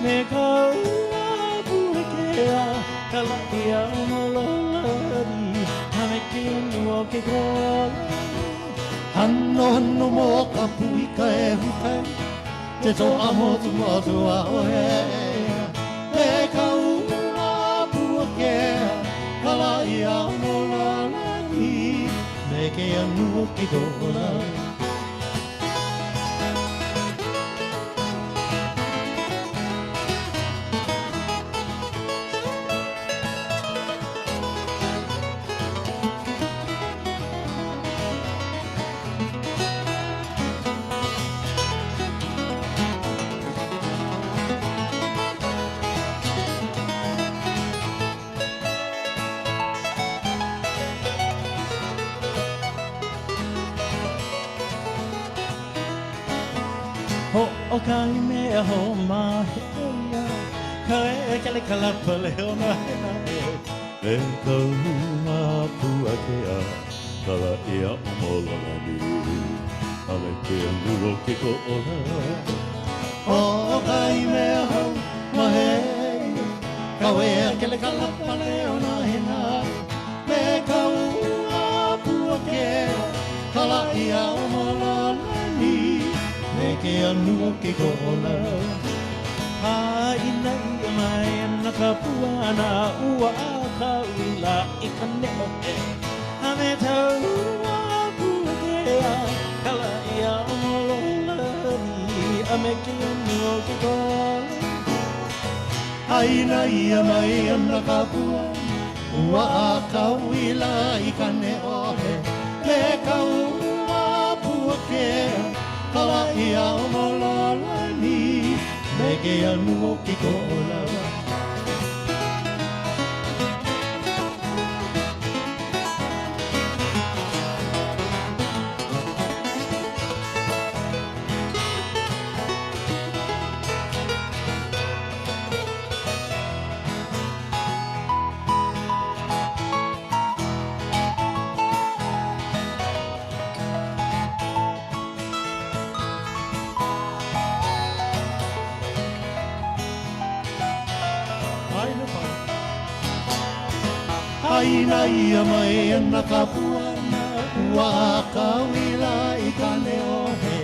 S20: Me ka ua pue kea Kala ia umololari Hame ke anu o ke kola Ano mo ka pui ka eute He to amotu motu au hea Me ka ua pue kea Kala ia mola lani, me ke anu ke kola. Ho o kai mea ho mahea Ka e kele kalapa leo na hena e Me ka uma pua kea Kala ia umola lani Ale ke anu o ke ko'ola Ho o kai mea ho mahea Ka e kele kalapa leo na hena Me ka uma pua kea Kala ia umola lani Me ke anu o ke kola Haina ia mai ana ka puana Ua a ka uila I ka neo e Hame tau a pua kea Kala ia omololani A me ke anu o ke kola Haina ia mai ana ka puana Ua a ka uila I ka neo e Me ka ua pua kea Kala ia omololani Me ke anu o ke kola Haina ia mai ana ka puana Ua ka wila I ka neohe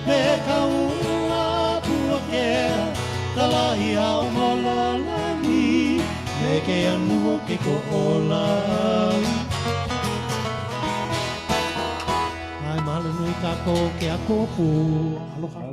S20: Me ka ua pua kea Kala ia omololani Me ke anu o ke ko'ola Ai mahalo nui kākou ke a kōpū Aloha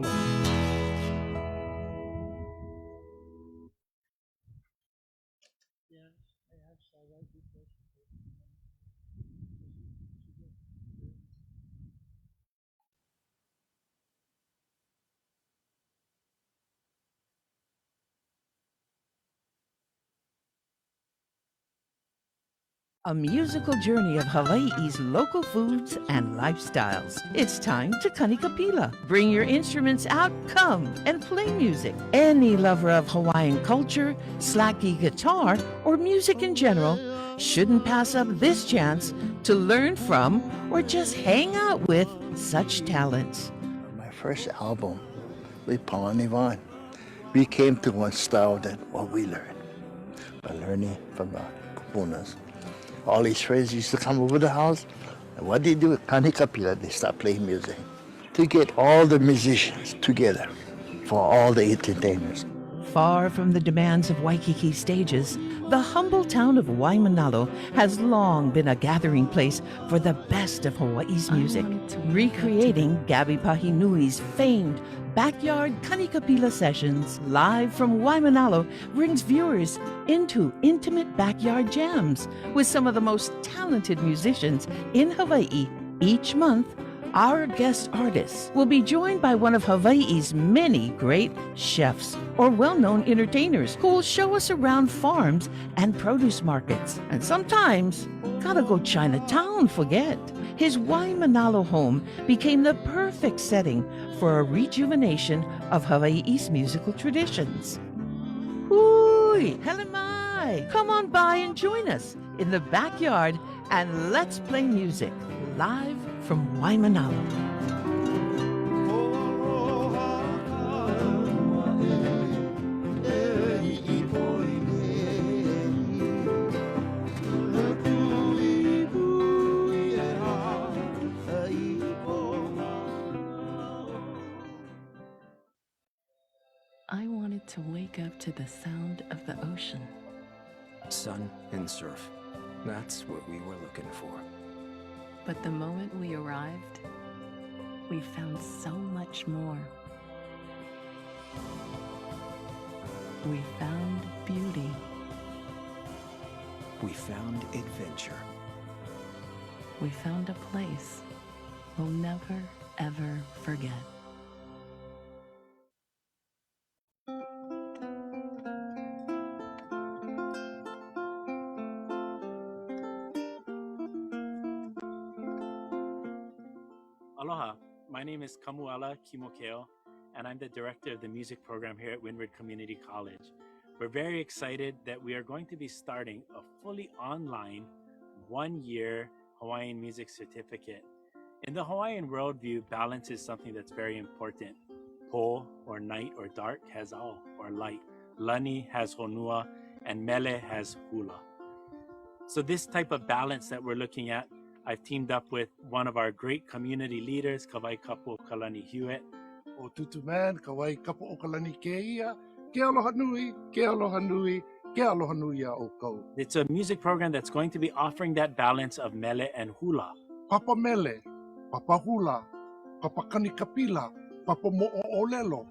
S1: A musical journey of Hawaii's local foods and lifestyles. It's time to Kanikapila. Bring your instruments out, come and play music. Any lover of Hawaiian culture, slacky guitar, or music in general shouldn't pass up this chance to learn from or just hang out with such talents.
S2: My first album with Pahinui, we came to one style that what we learned by learning from the kupunas. All these friends used to come over the house, and what they do at Kanikapila, they start playing music to get all the musicians together for all the entertainers.
S1: Far from the demands of Waikiki stages, the humble town of Waimanalo has long been a gathering place for the best of Hawaii's music. Recreating Gabby Pahinui's famed backyard Kanikapila sessions live from Waimanalo brings viewers into intimate backyard jams with some of the most talented musicians in Hawaii. Each month, our guest artists will be joined by one of Hawaii's many great chefs or well-known entertainers who will show us around farms and produce markets. And sometimes, gotta go Chinatown, forget. His Waimanalo home became the perfect setting for a rejuvenation of Hawaii's musical traditions. Hui, Helemai, come on by and join us in the backyard and let's play music live from Waimanalo.
S8: I wanted to wake up to the sound of the ocean.
S21: Sun and surf. That's what we were looking for.
S8: But the moment we arrived, we found so much more. We found beauty.
S21: We found adventure.
S8: We found a place we'll never, ever forget.
S3: Aloha, my name is Kamuala Kimokeo, and I'm the director of the music program here at Windward Community College. We're very excited that we are going to be starting a fully online one-year Hawaiian music certificate. In the Hawaiian worldview, balance is something that's very important. Po, or night or dark, has ao, or light. Lani has honua, and mele has hula. So this type of balance that we're looking at, I've teamed up with one of our great community leaders, Kawai Kapu Kalani Hewitt.
S4: O tutu man, Kawai Kapu o Kalani Keia, ke aloha nui, ke aloha nui, ke aloha nui a o kou.
S3: It's a music program that's going to be offering that balance of mele and hula.
S4: Papa mele, papa hula, papa kanikapila, papa mo'olelo.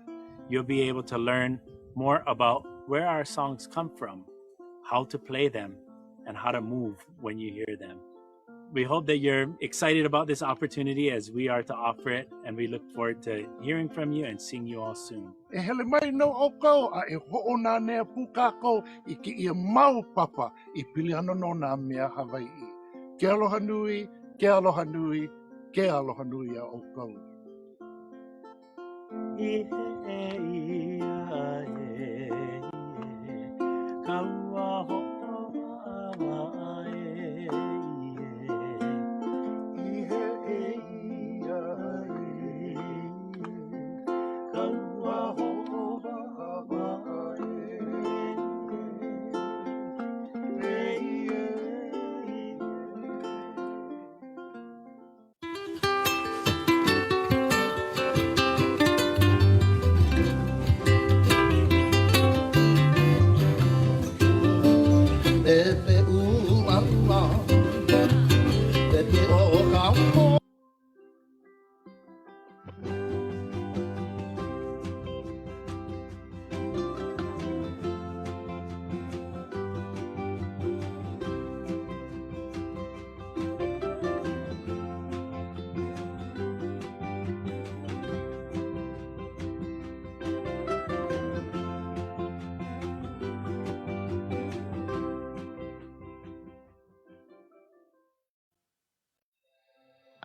S3: You'll be able to learn more about where our songs come from, how to play them, and how to move when you hear them. We hope that you're excited about this opportunity as we are to offer it, and we look forward to hearing from you and seeing you all soon.
S4: E hele mai no o kou, a e ho'ona nea puka kou, I ki ia mau papa, I pili ano no nā mea Hawaii. Ke aloha nui, ke aloha nui, ke aloha nui a o kou.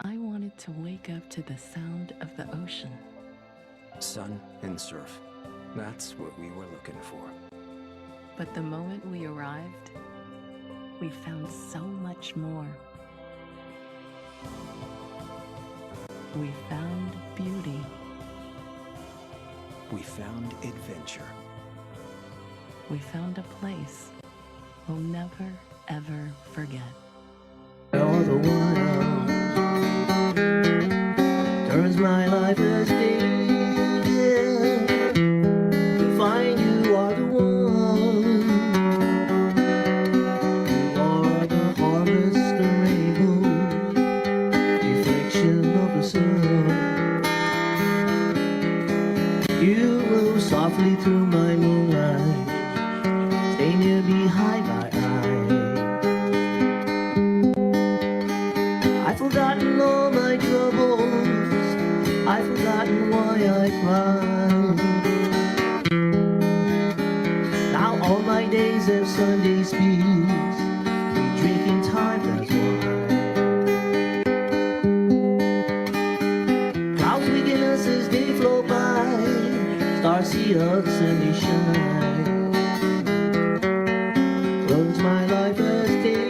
S8: I wanted to wake up to the sound of the ocean.
S21: Sun and surf. That's what we were looking for.
S8: But the moment we arrived, we found so much more. We found beauty.
S21: We found adventure.
S8: We found a place we'll never, ever forget.
S6: You're the one turns my life as day. To find you are the one. You are the harvest, the rainbow, reflection of the sun. You move softly through my moonlight, stay near behind my I've forgotten all my troubles, I've forgotten why I cry. Now all my days have Sunday speeds, we drink in time, that's why. Clouds weaken us as they flow by, stars see us and they shine. Close my life as day.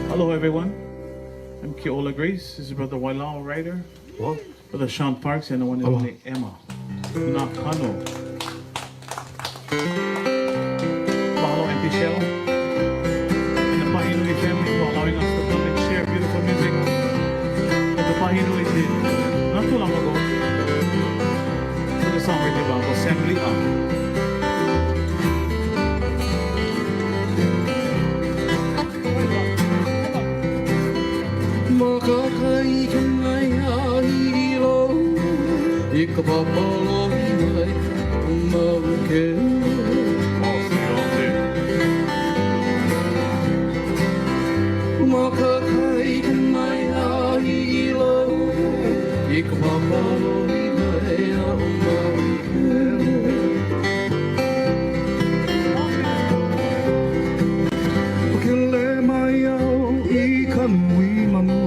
S22: Hello everyone, I'm Keola Grace, this is Brother Waimanalo Ryder, Brother Sean Parks, and the one and only Emma. Nakano. Mahalo and Michelle, and the Pahinui family for allowing us to come and share beautiful music that the Pahinui did not too long ago. The song right about Assembly On.
S6: Makakai kanai ahilo, ikapapalo hinai, umauke. Makakai kanai ahilo, ikapapalo hinai, umauke. Kile mai au ikanui mamu.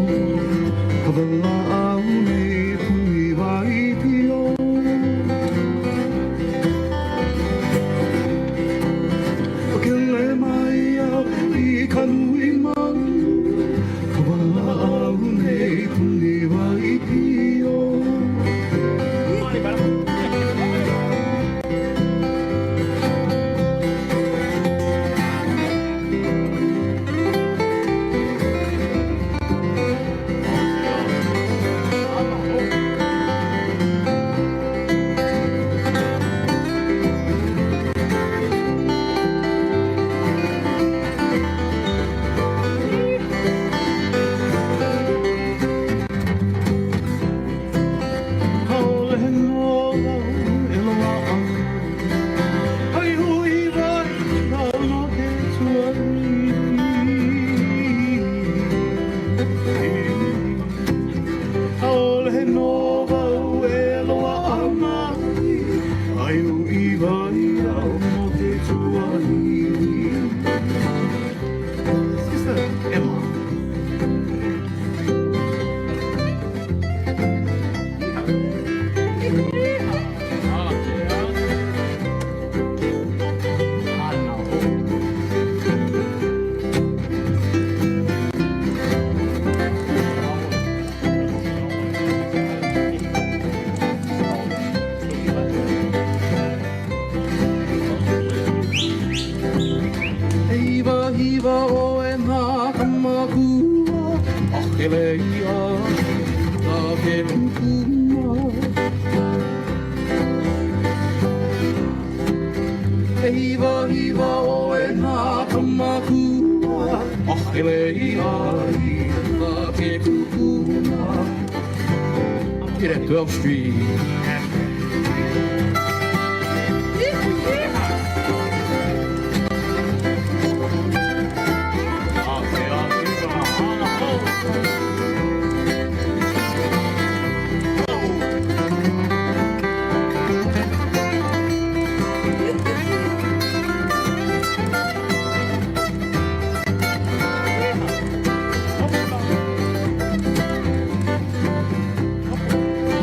S22: Here at 12th Street.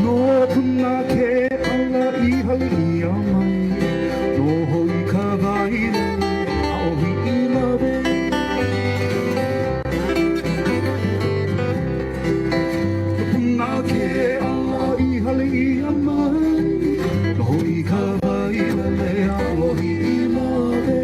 S10: No puna ke ala I hali I mai No hoi ka vai a ohi I lawe No puna ke ala I hali I mai No hoi ka vai a ohi I lawe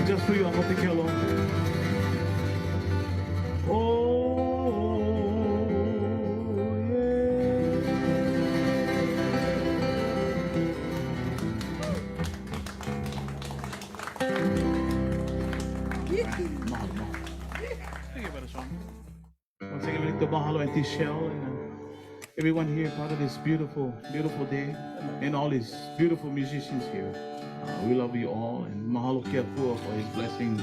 S10: Just for you, I'm gonna take you along.
S22: Thank you, Brother Sean. Once again, we like to mahalo and Shell and everyone here part of this beautiful, beautiful day and all these beautiful musicians here. We love you all and mahalo kia pua for his blessings.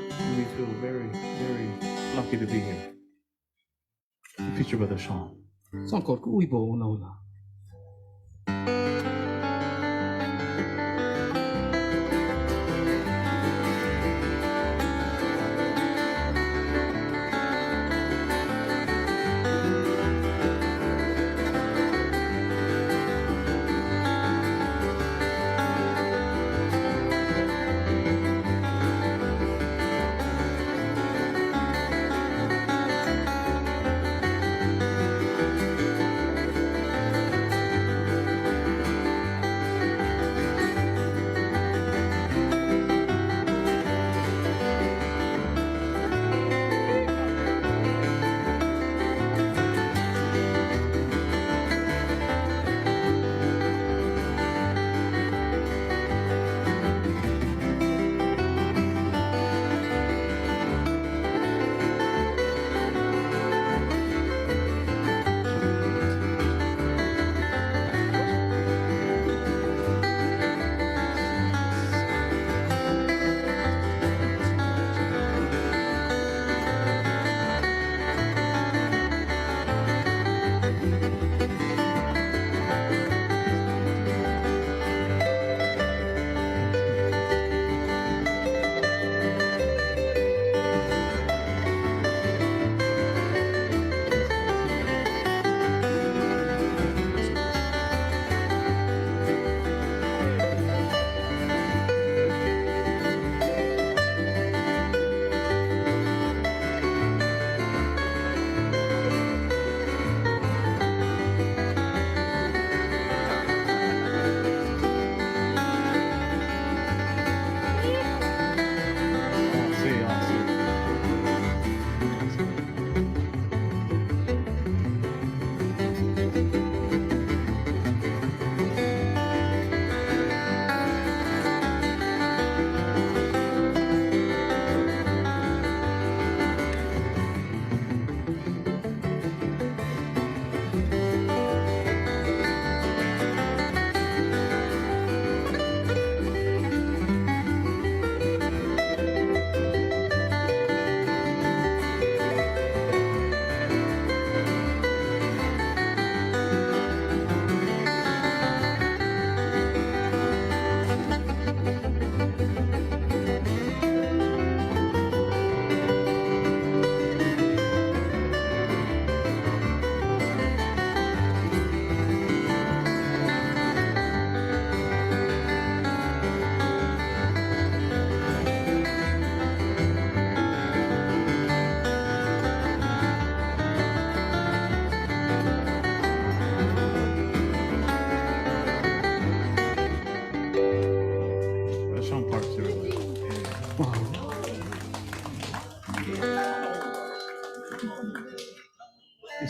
S22: And we feel very, very lucky to be here. Feature Brother Sean. Song called Kuibo Naula.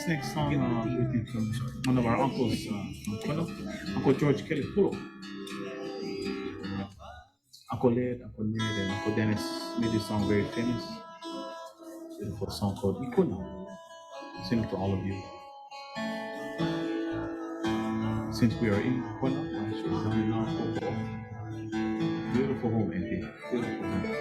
S22: This next song we did from one of our uncles, Uncle George Kelly Pulo. Uncle Led, and Uncle Dennis made this song very famous. Beautiful song called Ikuna. Sing it to all of you. Since we are in Ikuna, I should tell you now, beautiful home, Auntie. Beautiful home.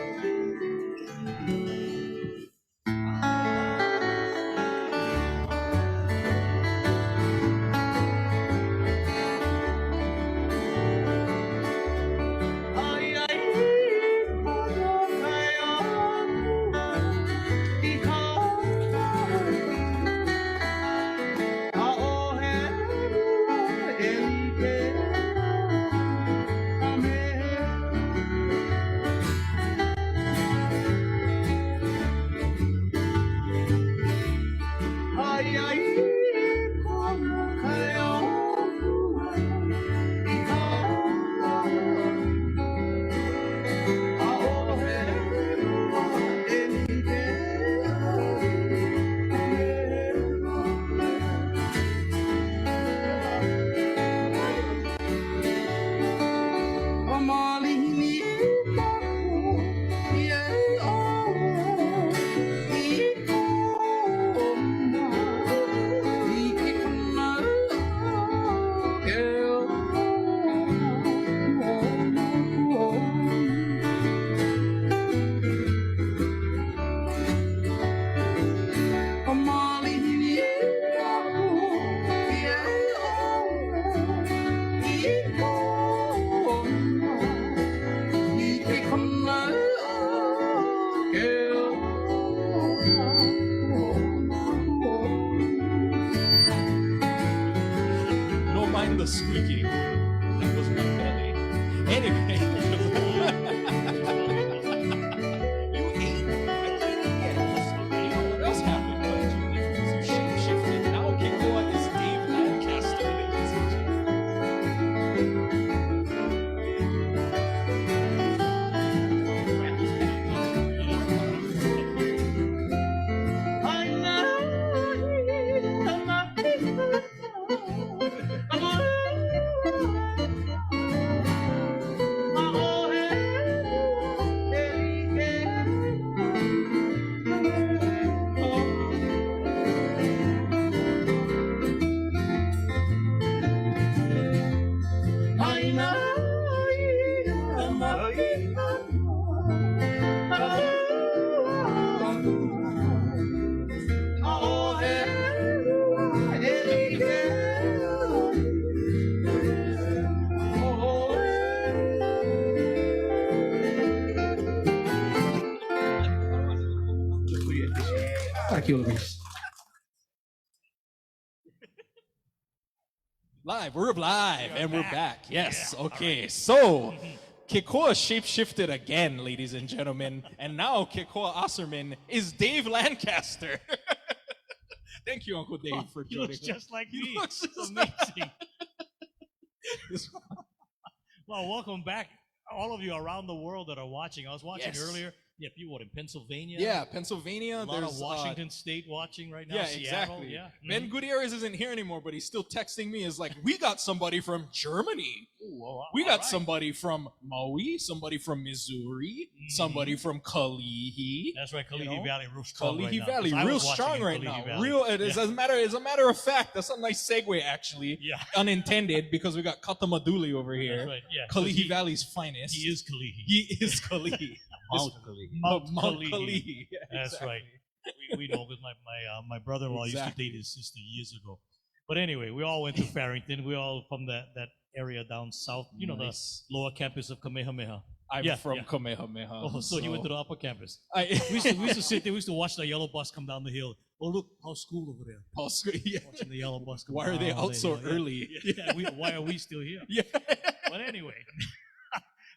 S5: Don't mind the squeaking. That was my belly. Anyway. You ate. You know what else happened? You shape-shifted. Now Kikoa is Dave Lancaster, ladies and
S22: Thank you, Luis.
S5: Live, we're live, and we're back. Yes, okay. So, Kikoa shapeshifted again, ladies and gentlemen, and now Kikoa Osserman is Dave Lancaster. Thank you, Uncle Dave, for
S22: He
S5: joining
S22: looks
S5: us.
S22: just like
S5: He
S22: me.
S5: looks
S22: It's
S5: just
S22: amazing. Well, welcome back, all of you around the world that are watching. I was watching
S5: Yes.
S22: earlier. Yeah, people in Pennsylvania.
S5: Yeah, Pennsylvania.
S22: A lot
S5: there's
S22: of Washington State watching right now.
S5: Yeah,
S22: Seattle.
S5: exactly.
S22: Yeah.
S5: Ben Gutierrez isn't here anymore, but he's still texting me. Is like, we got somebody from Germany. We got somebody from Maui, somebody from Missouri, somebody from Kalihi.
S22: That's right, Kalihi Valley, real strong right
S5: Kalihi
S22: now,
S5: Valley,
S22: 'cause I
S5: real
S22: was watching
S5: strong
S22: in
S5: right
S22: Kalihi
S5: now.
S22: Valley.
S5: Real. It is
S22: Yeah.
S5: as a matter of fact. That's a nice segue, actually.
S22: Yeah.
S5: Unintended, because we got Katamaduli over here.
S22: That's right, yeah.
S5: Kalihi Valley's finest.
S22: He is Kalihi.
S5: He is Kalihi.
S22: Mount
S5: Kalihi.
S22: Mount
S5: Mount
S22: Kalihi.
S5: Kalihi. Yeah,
S22: That's
S5: exactly.
S22: right. We know because my brother-in-law used to date his sister years ago. But anyway, we all went to Farrington. We all from that area down south. You know,
S5: Nice.
S22: the lower campus of Kamehameha.
S5: I'm from Kamehameha.
S22: Oh, so you went to the upper campus.
S5: I-
S22: we used to sit there. We used to watch the yellow bus come down the hill. Oh, look, how's school over there?
S5: Yeah.
S22: Watching the yellow bus come
S5: Why are they
S22: down
S5: out so
S22: there, yeah.
S5: early?
S22: Yeah, why are we still here?
S5: Yeah.
S22: But anyway,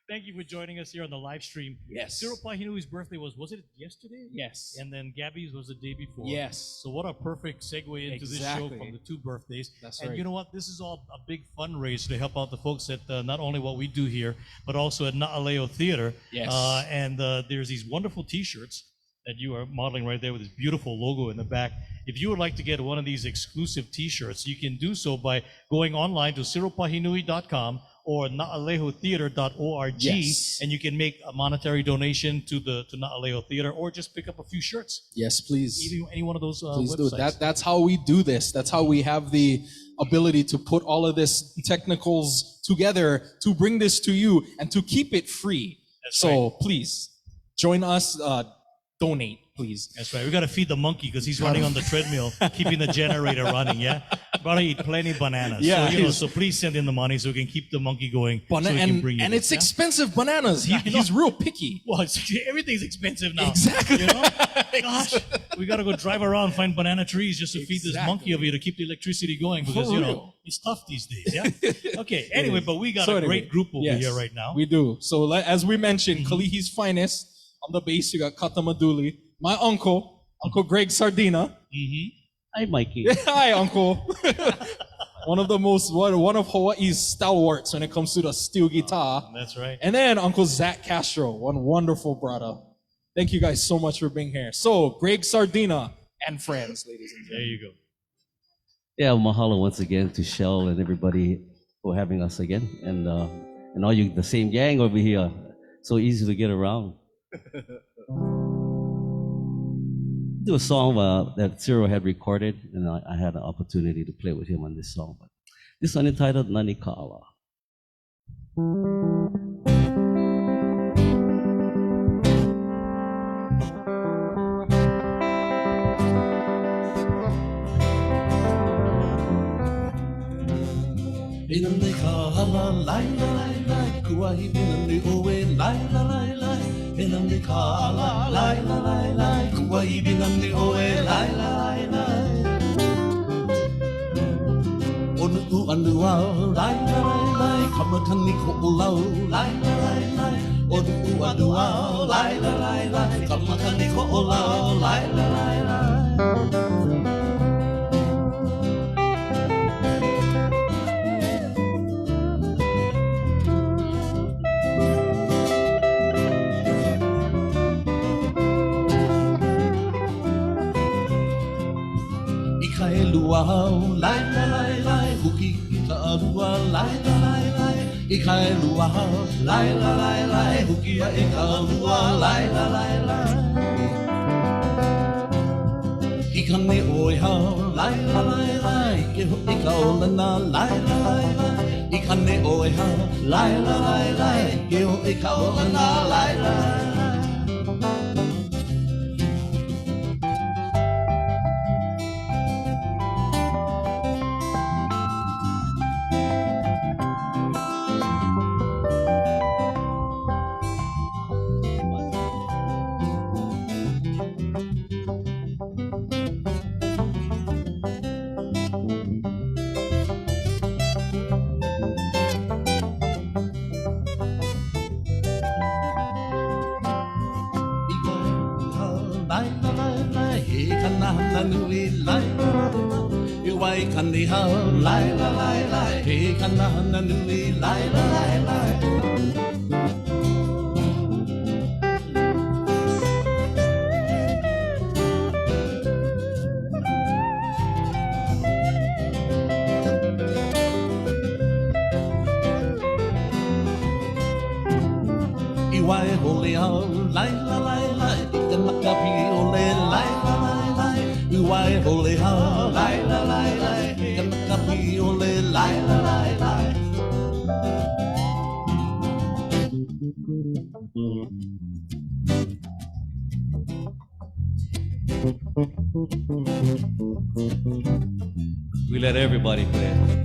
S22: thank you for joining us here on the live stream.
S5: Yes.
S22: Cyril Pahinui's birthday was it yesterday?
S5: Yes.
S22: And then Gabby's was the day before.
S5: Yes.
S22: So what a perfect segue into this show
S5: Exactly.
S22: from the two birthdays.
S5: That's
S22: and
S5: right.
S22: you know what? This is all a big fundraiser to help out the folks at not only what we do here, but also at Na'aleo Theater.
S5: Yes.
S22: And there's these wonderful T-shirts
S16: that you are modeling right there with this beautiful logo in the back. If you would like to get one of these exclusive t-shirts, you can do so by going online to cyrilpahinui.com or naalejotheater.org,
S5: Yes.
S16: and you can make a monetary donation to Naalejo Theater, or just pick up a few shirts.
S5: Yes, please.
S16: Any one of those
S5: Please
S16: websites.
S5: do. That's how we do this. That's how we have the ability to put all of this technicals together to bring this to you and to keep it free. So please join us. Donate, please.
S16: That's right. We got to feed the monkey because he's running on the treadmill, keeping the generator running. Yeah, gotta eat plenty of bananas.
S5: Yeah,
S16: so, so please send in the money so we can keep the monkey going. So we can bring you
S5: and
S16: this,
S5: it's
S16: yeah?
S5: expensive bananas. He's real picky.
S16: Well, everything's expensive now.
S5: Exactly.
S16: You know? Gosh, we got to go drive around, find banana trees just to feed this monkey over here to keep the electricity going because,
S5: For
S16: you know,
S5: real.
S16: it's tough these days. Yeah. Okay. Anyway, but we got
S5: So
S16: a
S5: anyway,
S16: great group over
S5: yes,
S16: here right now.
S5: We do. So as we mentioned, Kalihi's finest on the bass. You got Kata Maduli, my Uncle Greg Sardina.
S16: Mm-hmm.
S6: Hi, Mikey.
S5: Hi, Uncle. one of Hawaii's stalwarts when it comes to the steel guitar.
S16: That's right.
S5: And then Uncle Zach Castro, one wonderful brother. Thank you guys so much for being here. So, Greg Sardina and friends, ladies and
S16: There
S5: gentlemen.
S16: you go.
S6: Yeah, mahalo once again to Shell and everybody for having us again, and all you, the same gang over here. So easy to get around. Do a song that Cyril had recorded, and I had an opportunity to play with him on this song. But this one entitled Kanikapila.
S10: Inam de kahala, lai la lai lai, kuahi binam de oe, lai la lai lai. Inam de kahala, lai la lai lai, kuahi binam de oe, lai la lai lai. Onu u anu au, lai la lai lai, kamakani ko ulau, lai la lai lai. Onu u anu au, lai la lai lai, kamakani ko ulau, lai la lai lai. Luau, lai la lai lai, huki ika alua, lai la lai lai. Ika luau, lai la lai lai, huki ika alua, lai la lai lai. Ika ne oi hao, lai la lai lai, ke ho ika olana, lai la lai lai. Ika ne oi hao, lai la lai lai, ke ho ika olana, lai la lai.
S6: We let everybody play.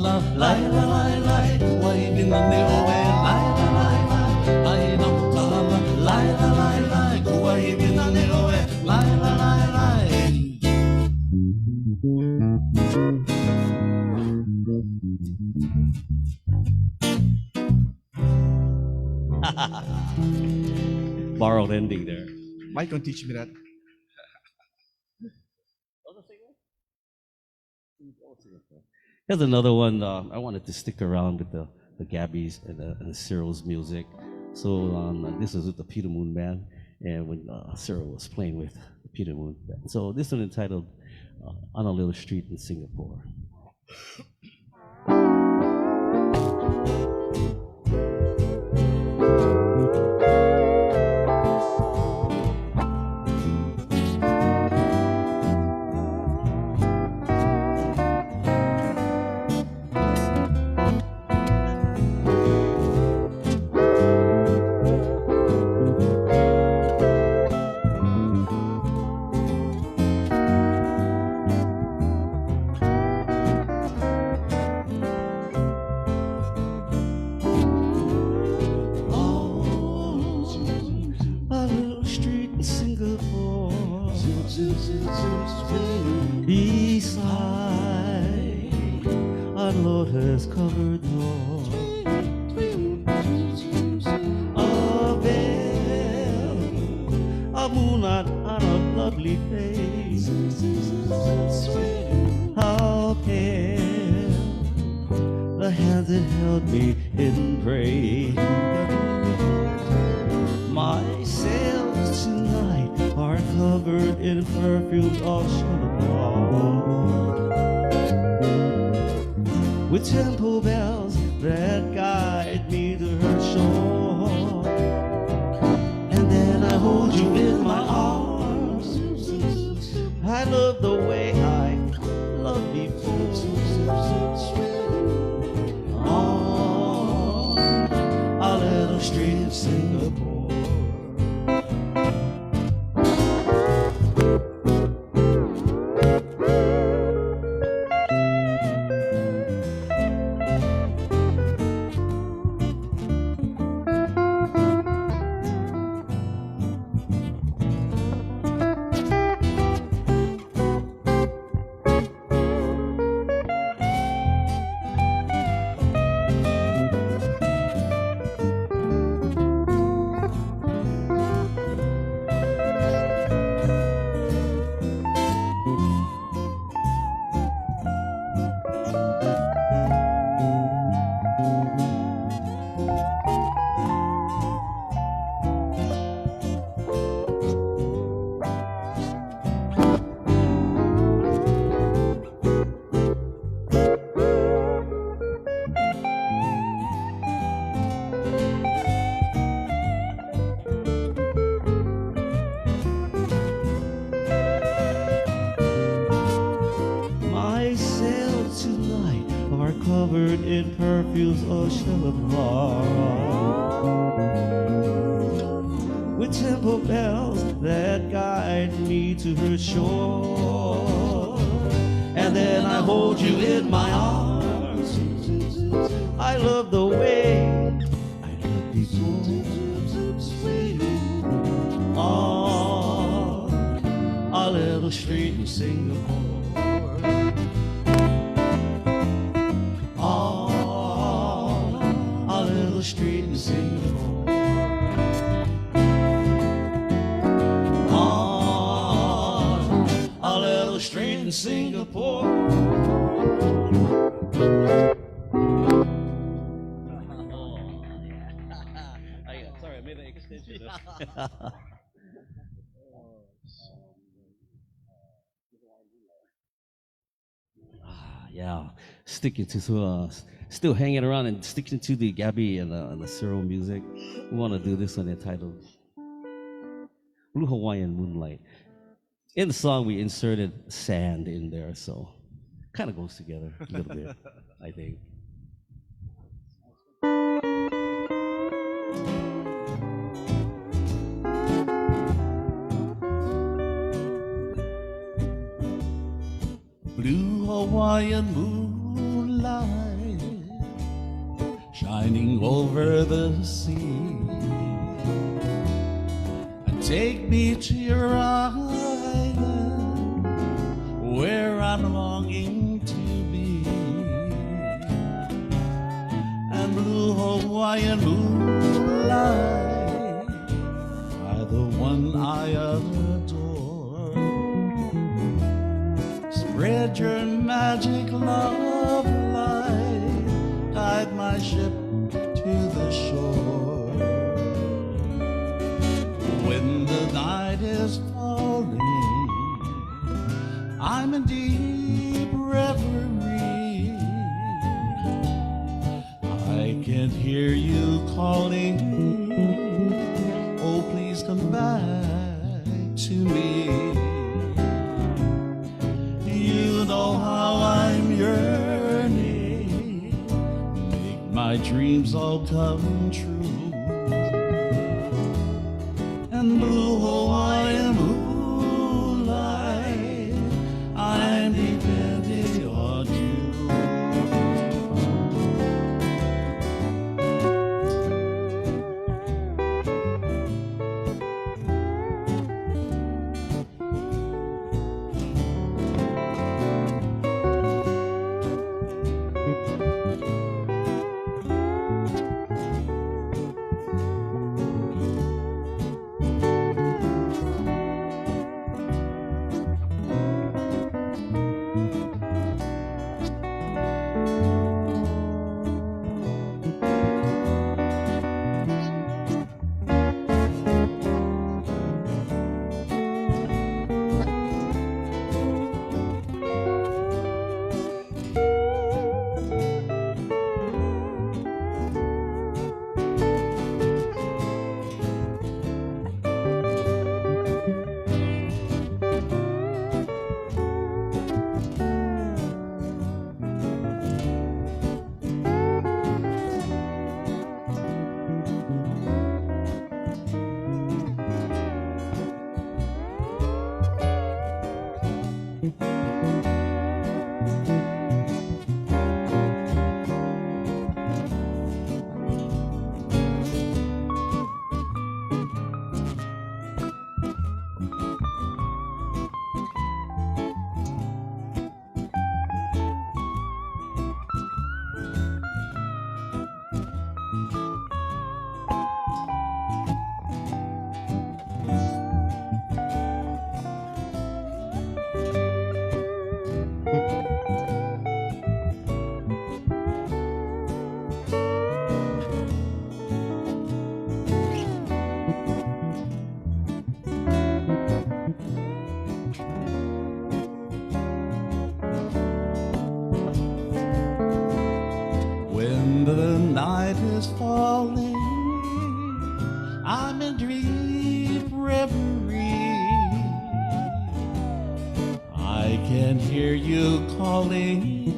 S10: makala, lai la lai lai, wai mina ne oe, lai la lai lai, aina makala, lai la lai lai, wai mina ne oe, lai la lai lai.
S6: Borrowed ending there.
S9: Mike, don't teach me that.
S6: Here's another one. I wanted to stick around with the Gabbies and the Cyril's music. So this is with the Peter Moon Band, and when Cyril was playing with the Peter Moon Band. So this one entitled "On a Little Street in Singapore." Covered door, a veil, a moonlight on a lovely face. How pale the hands that held me in praise. My sails tonight are covered in perfumes of Chanel, with temple bells that guide me to her shore. And then I hold you in my arms. I love the way I loved before. On a little street in Singapore. Covered in perfumes of Chanel, with temple bells that guide me to her shore. And then I hold you in my arms. I love the way I loved before. On a little street in Singapore. Street in Singapore. On a little street in Singapore. Sorry, I made an extension. Yeah, sticking to still hanging around and sticking to the Gabby and the Cyril music. We want to do this one entitled Blue Hawaiian Moonlight. In the song, we inserted sand in there, so kind of goes together a little bit, I think.
S10: Blue Hawaiian moonlight
S7: winding over the sea. Take me to your island, where I'm longing to be. And blue Hawaiian moonlight by the one I adore. Spread your magic love light, guide my ship to the shore. When the night is falling, I'm in deep reverie. I can hear you calling, oh please come back to me. You know how I'm yearning, make my dreams all come true. And blue Hawaiian moonlight, I'm depending on you. When the night is falling, I'm in deep reverie. I can hear you calling,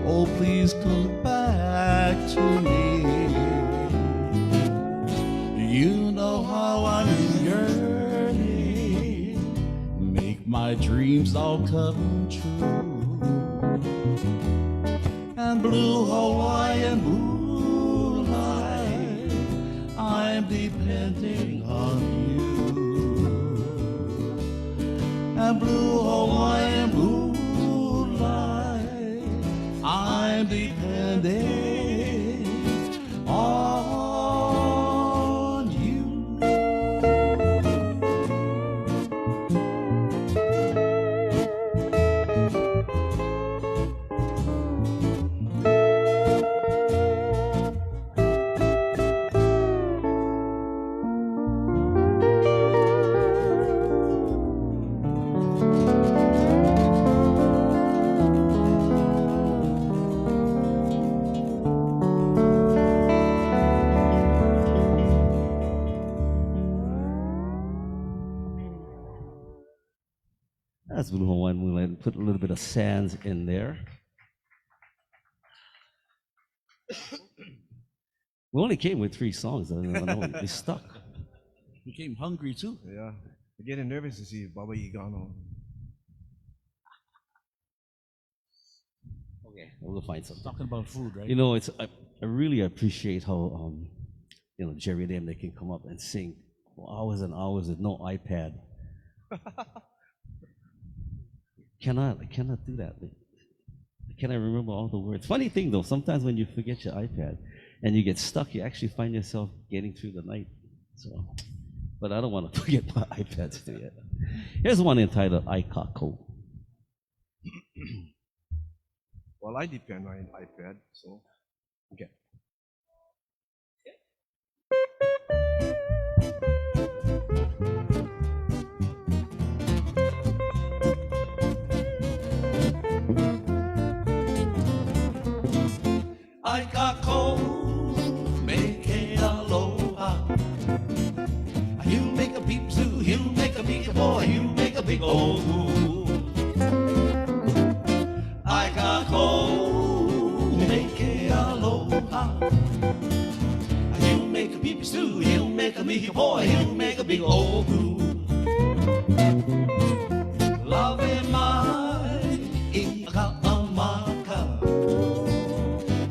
S7: oh please come back to me. You know how I'm yearning, make my dreams all come true. And blue Hawaiian moonlight, I'm depending on you. And blue Hawaiian moonlight, I'm depending on you.
S6: That's Blue Hawaiian Moonlight. Put a little bit of sands in there. We only came with 3 songs. I don't know. We stuck. We came hungry too.
S11: Yeah. I'm getting nervous to see if Baba Igano.
S6: Okay, we'll find something.
S14: Talking about food, right?
S6: You know, I really appreciate how Jerry and them, they can come up and sing for hours and hours with no iPad. I cannot do that. Can I remember all the words? Funny thing though, sometimes when you forget your iPad and you get stuck, you actually find yourself getting through the night. So, but I don't want to forget my iPad still yet. Here's one entitled Aikako.
S11: Well, I depend on an iPad, so okay.
S10: Aikako, make aloha. You make a peep zoo, you make a big boy, you make a big old. Aikako, make aloha. You make a peep zoo, you make a big boy, you make a big old. Love in my Ikaamaka.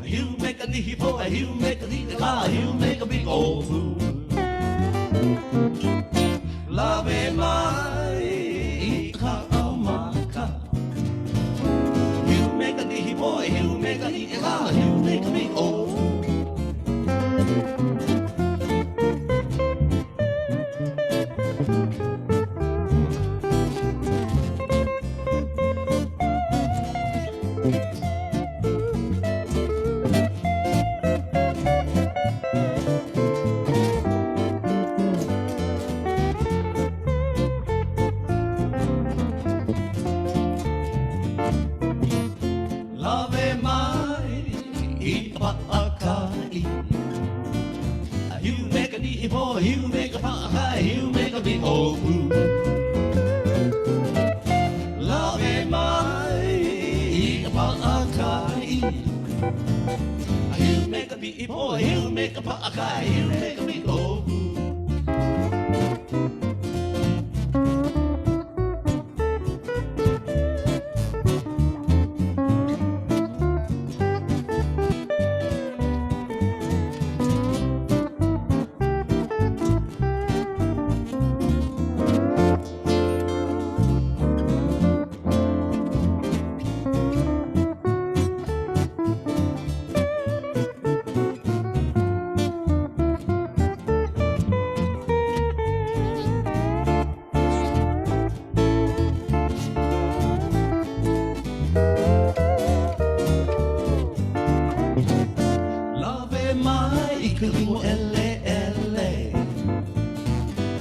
S10: You make a nihi boy, you make a nihi car, you make a big old fool. Love in my Ikaamaka. You make a nihi boy, you make a nihi car, you make a big old fool. You make a pie, you make a big old fool. Love in my pa'akai. You make a big boy, you make a pa'akai, you make a big old fool.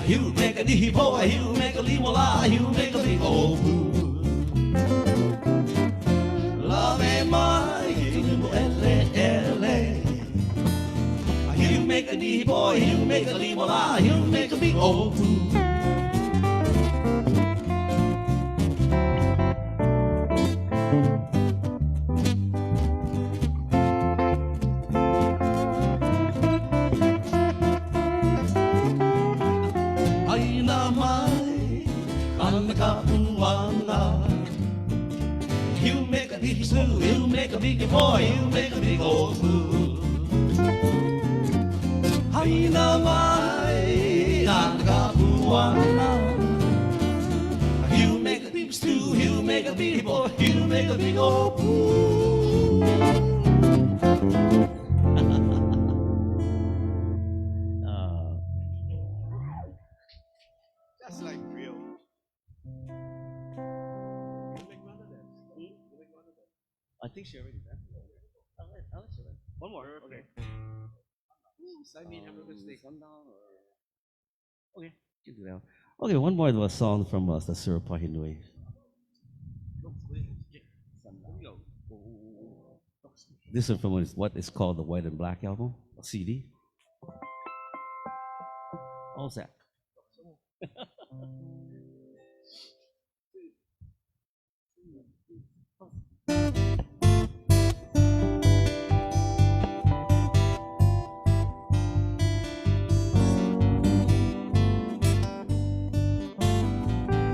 S10: You make a nihi boy, you make a limola, you make a big old fool. Love ain't mine, you make a nihi boy, you make a limola, you make a big old fool. You make a big stew, you make a big boy, you make a big old fool. Haina mai, Kanikapila. You make a big stew, you make a big boy, you make a big old fool.
S11: That's like real.
S6: I think she already did. One more. Okay.
S11: I mean, have a mistake.
S6: Okay, you can do that. Okay, one more of a song from the Cyril Pahinui. This is from what is called the White and Black album, a CD. How's that?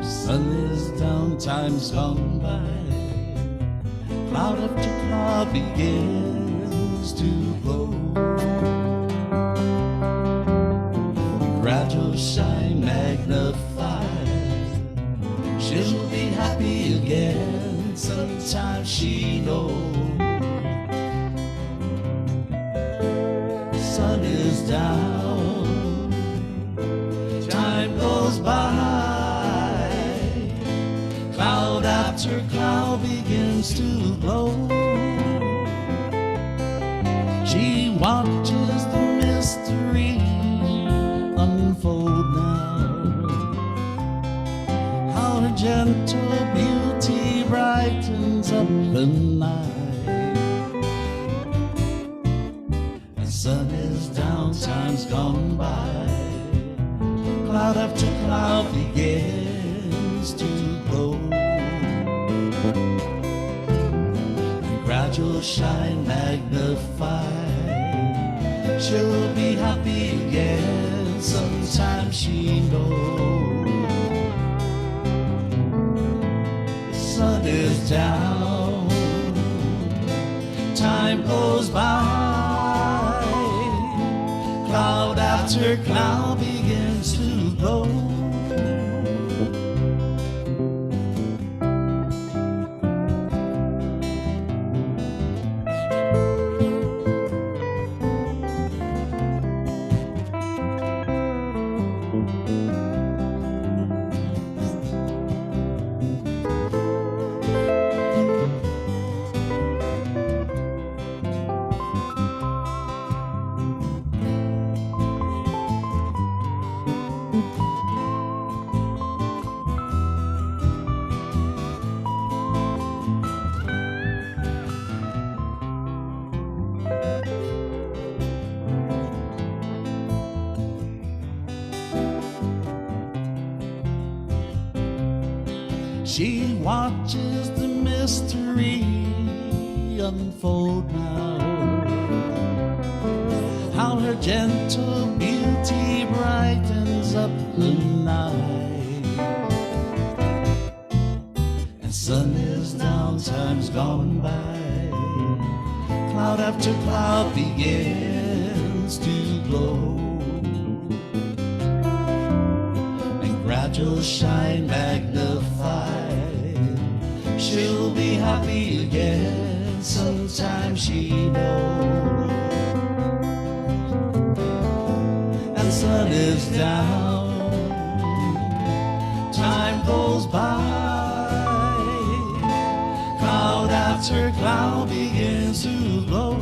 S10: Sun is down, time's gone by. Cloud after cloud begins.
S7: begins to glow. Gradual shine magnified. She'll be happy again. Sometimes she knows. Sun is down. Time goes by. Cloud after cloud begins to glow. She watches the mystery unfold now. How her gentle beauty brightens up the night. The sun is down, time's gone by. Cloud after cloud begins to glow. And gradual shine magnified. She'll be happy again. Sometimes she knows. The sun is down. Time goes by. Cloud after cloud begins to glow. She watches the mystery unfold now. How her gentle beauty brightens up the night. And sun is down, time's gone by. Cloud after cloud begins to glow. And gradual shine magnified. She'll be happy again. Sometimes she knows. And sun is down. Time goes by. Cloud after cloud begins to glow.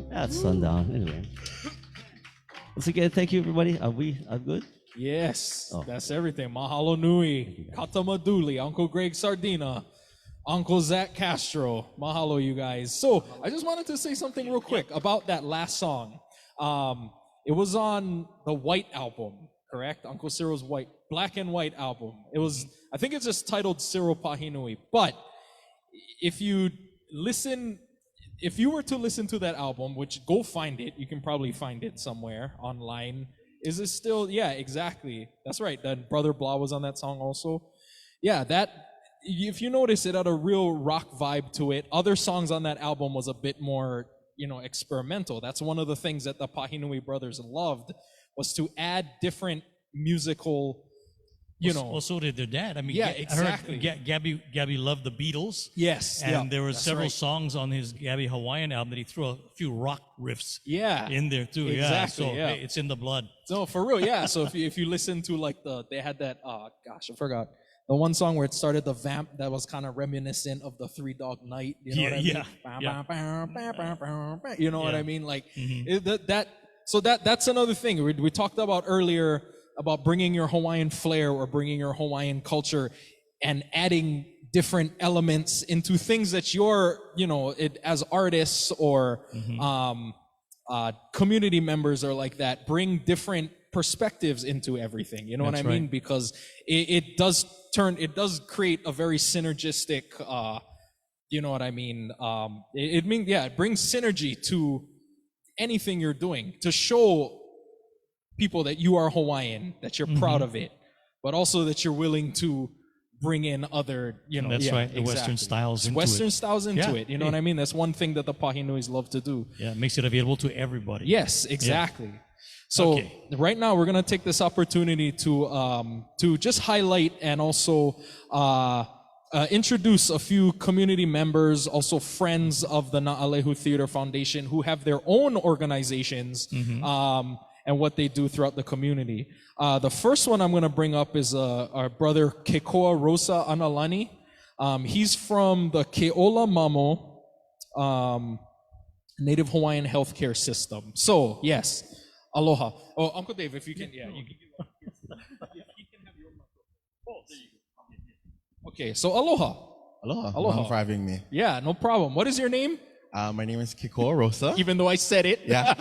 S6: That's sundown. Anyway. Once again, thank you, everybody. Are good?
S5: Yes,
S6: Oh.
S5: that's everything. Mahalo nui. Katamaduli, Uncle Greg Sardina, Uncle Zach Castro. Mahalo, you guys. So I just wanted to say something real quick about that last song. It was on the White album, correct? Uncle Cyril's Black and White album. It was, I think it's just titled Cyril Pahinui. But if you were to listen to that album, which go find it, you can probably find it somewhere online. Is it still? Yeah, exactly. That's right. That Brother Blah was on that song also. Yeah, if you notice, it had a real rock vibe to it. Other songs on that album was a bit more, experimental. That's one of the things that the Pahinui brothers loved, was to add different musical,
S12: Well, so did their dad. I mean,
S5: yeah,
S12: I heard
S5: exactly.
S12: Gabby loved the Beatles.
S5: Yes,
S12: and
S5: yeah,
S12: there were
S5: that's
S12: several
S5: right.
S12: songs on his Gabby Hawaiian album that he threw a few rock riffs.
S5: Yeah,
S12: in there too.
S5: exactly,
S12: So
S5: yeah.
S12: it's in the blood.
S5: No, for real, yeah. So if you listen to they had that, gosh, I forgot. The one song where it started the vamp that was kind of reminiscent of the Three Dog Night, you know what I mean?
S12: Yeah.
S5: You know what I mean? Like
S13: so that's another thing we talked about earlier about bringing your Hawaiian flair or bringing your Hawaiian culture and adding different elements into things that you're, as artists or community members are like that, bring different perspectives into everything. You know what I mean? Because it does create a very synergistic, you know what I mean? It brings synergy to anything you're doing to show people that you are Hawaiian, that you're proud of it, but also that you're willing to bring in other,
S12: That's right, the Western styles into
S13: Western
S12: it.
S13: styles into it, you know what I mean? That's one thing that the Pahinuis love to do.
S12: Yeah, it makes it available to everybody.
S13: Yes, exactly. So right now we're gonna take this opportunity to just highlight and also introduce a few community members, also friends of the Na'alehu Theater Foundation who have their own organizations and what they do throughout the community. The first one I'm going to bring up is our brother Kekoa Rosa Analani. He's from the Keola Mamo Native Hawaiian healthcare system. So, yes, aloha. Oh, Uncle Dave, if you can, you can give up. Okay, so aloha.
S15: Aloha.
S13: Aloha.
S15: Thanks for having me.
S13: Yeah, no problem. What is your name?
S15: My name is Kekoa Rosa.
S13: Even though I said it.
S15: Yeah.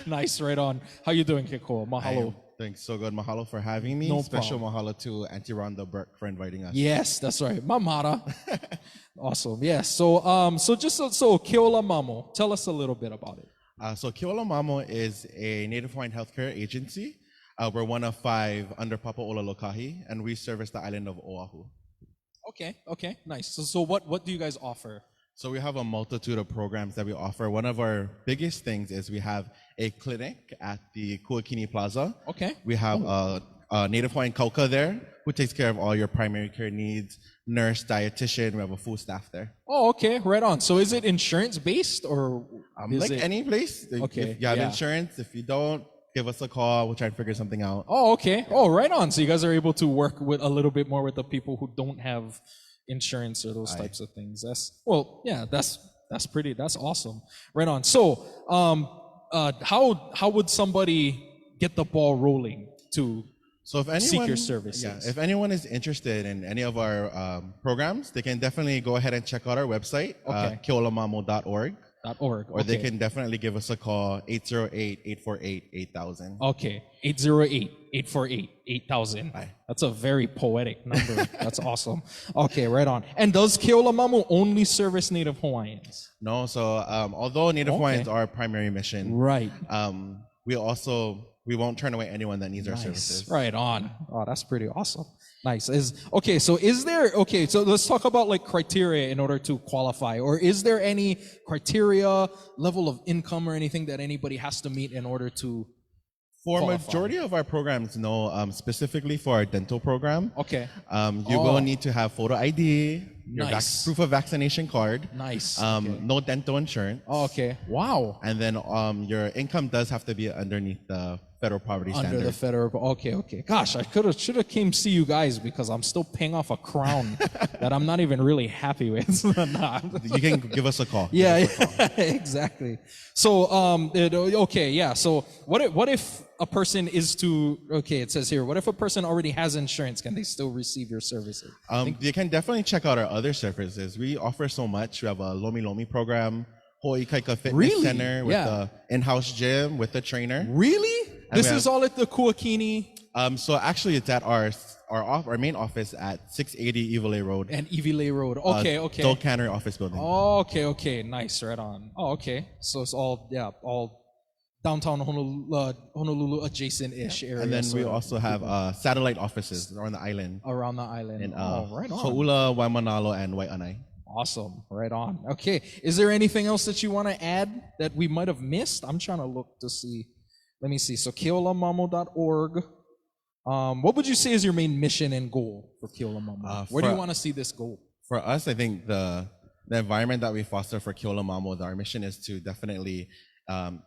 S13: Nice, right on. How you doing, Kekoa? Mahalo.
S15: Thanks, so good. Mahalo for having me.
S13: No
S15: Special
S13: problem.
S15: mahalo to Auntie Rhonda Burke for inviting us.
S13: Yes, that's right. Mamara. Awesome. Yes. So Keola Mamo, tell us a little bit about it.
S15: So Keola Mamo is a Native Hawaiian healthcare agency. We're one of 5 under Papa'ola Lokahi, and we service the island of Oahu.
S13: Okay, nice. So what do you guys offer?
S15: So we have a multitude of programs that we offer. One of our biggest things is we have a clinic at the Kuakini Plaza.
S13: Okay.
S15: We have a Native Hawaiian kauka there who takes care of all your primary care needs, nurse, dietitian. We have a full staff there.
S13: Oh, okay, right on. So is it insurance based or
S15: like any place?
S13: Okay.
S15: If you have insurance, if you don't, give us a call. We'll try and figure something out.
S13: Oh, okay. Oh, right on. So you guys are able to work with a little bit more with the people who don't have insurance or those types of things. That's awesome. Right on. So how would somebody get the ball rolling to seek your services?
S15: Yeah, if anyone is interested in any of our programs, they can definitely go ahead and check out our website, keolamamo.org. Or they can definitely give us a call, 808-848-8000.
S13: Okay, 808-848-8000. That's a very poetic number. That's awesome. Okay, right on. And does Keola Mamo only service Native Hawaiians?
S15: No, so although Native Hawaiians are our primary mission,
S13: right?
S15: We won't turn away anyone that needs our services.
S13: Right on. Oh, that's pretty awesome. Nice. So let's talk about like criteria in order to qualify, or is there any criteria, level of income or anything that anybody has to meet in order to
S15: For
S13: qualify?
S15: majority of our programs, no, specifically for our dental program.
S13: Okay.
S15: You will need to have photo ID, your
S13: Nice.
S15: proof of vaccination card.
S13: Nice.
S15: No dental insurance.
S13: Oh, okay. Wow.
S15: And then your income does have to be underneath the federal poverty standard.
S13: Under the federal, okay. Gosh, I should have came see you guys because I'm still paying off a crown that I'm not even really happy with. Nah.
S15: You can give us a call.
S13: Yeah, exactly. So, So, what if a person is to? Okay, it says here. What if a person already has insurance? Can they still receive your services?
S15: You can definitely check out our other services. We offer so much. We have a Lomi Lomi program, Ho'ikaika Fitness Center with the in-house gym with the trainer.
S13: Really? This is all at the Kuakini.
S15: So actually, it's at our main office at 680 Ivole Road.
S13: And Ivole Road. Okay.
S15: Dole Cannery office building.
S13: Okay. Nice. Right on. Oh, okay. So it's all downtown Honolulu adjacent-ish area.
S15: And then we also have satellite offices around the island.
S13: Around the island.
S15: In
S13: right on.
S15: Ha'ula, Waimanalo, and Waimanalo.
S13: Awesome. Right on. Okay. Is there anything else that you want to add that we might have missed? I'm trying to look to see. Let me see. So keolamamo.org. What would you say is your main mission and goal for Keola Mamo? Where do you want to see this go?
S15: For us, I think the environment that we foster for Keola Mamo, our mission is to definitely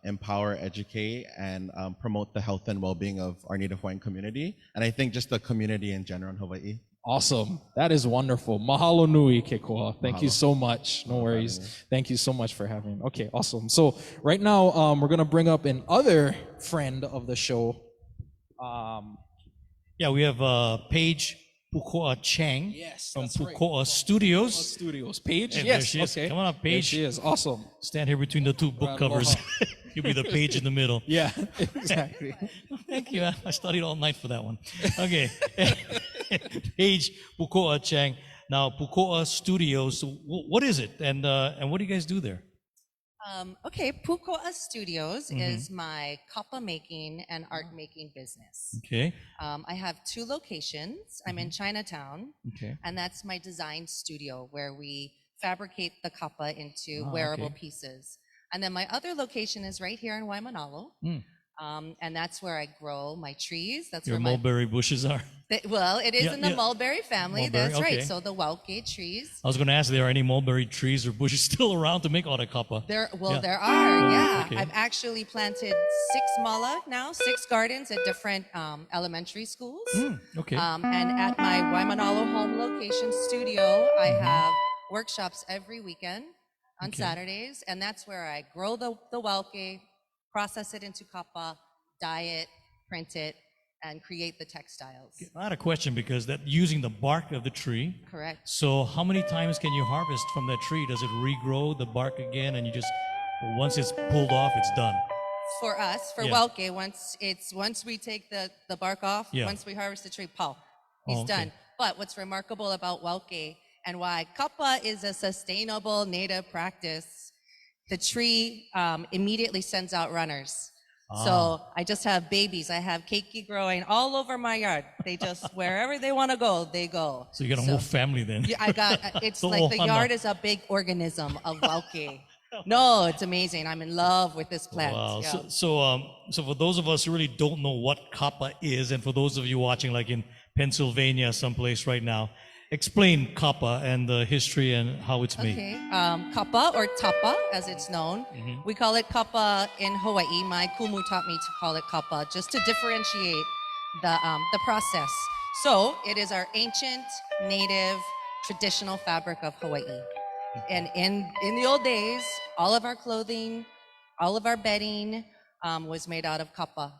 S15: empower, educate, and promote the health and well-being of our Native Hawaiian community. And I think just the community in general in Hawaii.
S13: Awesome. That is wonderful. Mahalo nui, Kekoa. Thank you so much. No worries. Thank you so much for having me. Okay, awesome. So right now, we're going to bring up another friend of the show.
S12: Yeah, we have Paige Pukoa Chang from Pukoa Studios.
S13: Studios. Paige?
S12: Hey,
S13: Yes.
S12: there she is.
S13: Okay.
S12: Come on up, Paige.
S13: There she is. Awesome.
S12: Stand here between the two book covers. You'll be the page in the middle.
S13: Yeah, exactly.
S12: Thank you. I studied all night for that one. Okay. Paige Pukoa Chang. Now, Pukoa Studios, what is it? And what do you guys do there?
S17: Okay, Pukoa Studios is my kappa making and art making business.
S12: Okay.
S17: I have 2 locations. I'm in Chinatown,
S12: Okay.
S17: and that's my design studio where we fabricate the kappa into wearable
S12: okay.
S17: pieces. And then my other location is right here in Waimanalo. And that's where I grow my trees. That's
S12: Your
S17: where
S12: mulberry bushes are.
S17: Well, it is
S12: Yeah,
S17: in the
S12: yeah.
S17: mulberry family.
S12: Mulberry,
S17: That's right.
S12: okay.
S17: So the wauke trees.
S12: I was going to ask, there are any mulberry trees or bushes still around to make autokapa?
S17: There
S12: Yeah.
S17: are. Yeah.
S12: Okay.
S17: I've actually planted 6 mala now, 6 gardens at different elementary schools.
S12: Okay.
S17: And at my Waimanalo home location studio, I have workshops every weekend on
S12: Okay.
S17: Saturdays, and that's where I grow the wauke, process it into kappa, dye it, print it, and create the textiles.
S12: I had a question because that using the bark of the tree.
S17: Correct.
S12: So how many times can you harvest from that tree? Does it regrow the bark again and you just, once it's pulled off, it's done?
S17: For us, for
S12: Yeah.
S17: wauke, once we take the bark off,
S12: Yeah.
S17: once we harvest the tree, pow, he's
S12: Oh, okay.
S17: done. But what's remarkable about wauke and why kappa is a sustainable native practice, the tree immediately sends out runners. So I just have babies. I have keiki growing all over my yard. They just, wherever they want to go, they go.
S12: So you got a whole family then.
S17: Yeah, I got, it's
S12: So
S17: like the
S12: Hu'Ana.
S17: yard is a big organism of wauke. No, it's amazing. I'm in love with this plant.
S12: Wow.
S17: Yeah.
S12: So for those of us who really don't know what kappa is, and for those of you watching like in Pennsylvania someplace right now, explain kappa and the history and how it's made.
S17: Okay, kappa or tapa as it's known. We call it kappa in Hawaii. My kumu taught me to call it kappa just to differentiate the process. So it is our ancient, native, traditional fabric of Hawaii. And in the old days, all of our clothing, all of our bedding was made out of kappa.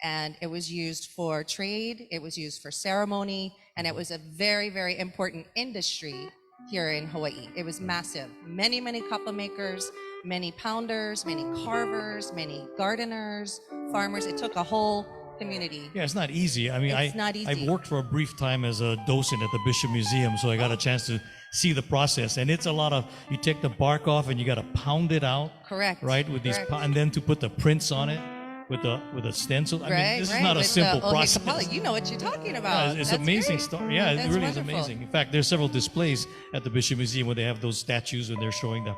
S17: And it was used for trade, it was used for ceremony, and it was a very, very important industry here in Hawaii. It was massive. Many, many kappa makers, many pounders, many carvers, many gardeners, farmers. It took a whole community.
S12: Yeah, it's not easy. I mean,
S17: It's not easy.
S12: I've worked for a brief time as a docent at the Bishop Museum, so I got a chance to see the process. And it's a lot of, you take the bark off and you got to pound it out.
S17: Correct.
S12: Right, with these,
S17: Correct.
S12: and then to put the prints on it with a stencil. I mean, this is not a
S17: with
S12: simple
S17: the
S12: process.
S17: Ohekapala. You know what you're talking
S12: Yeah,
S17: about.
S12: it's
S17: That's
S12: amazing
S17: great.
S12: story. Yeah, it
S17: That's
S12: really
S17: wonderful.
S12: is amazing. In fact, there's several displays at the Bishop Museum where they have those statues and they're showing the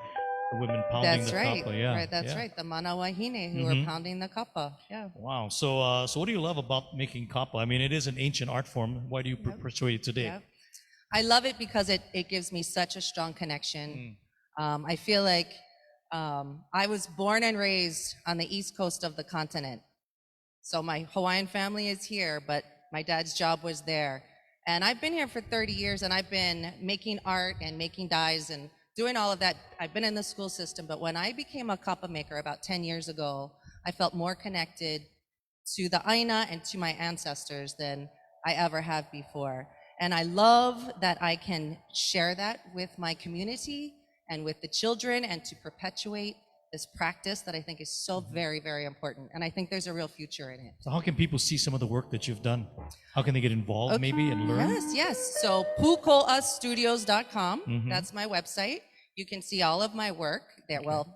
S12: women pounding
S17: That's
S12: the
S17: right.
S12: kappa. Yeah,
S17: Right, that's
S12: yeah.
S17: right. The manawahine who
S12: Mhm.
S17: are pounding the kappa. Yeah.
S12: Wow. So what do you love about making kappa? I mean, it is an ancient art form. Why do you persuade it today?
S17: Yep. I love it because it gives me such a strong connection. I feel like I was born and raised on the east coast of the continent. So my Hawaiian family is here, but my dad's job was there. And I've been here for 30 years and I've been making art and making dyes and doing all of that. I've been in the school system, but when I became a kappa maker about 10 years ago, I felt more connected to the Aina and to my ancestors than I ever have before. And I love that I can share that with my community and with the children and to perpetuate this practice that I think is so very, very important. And I think there's a real future in it.
S12: So how can people see some of the work that you've done? How can they get involved maybe and learn?
S17: Yes. So pukoastudios.com,
S12: Mhm.
S17: that's my website. You can see all of my work there. Well,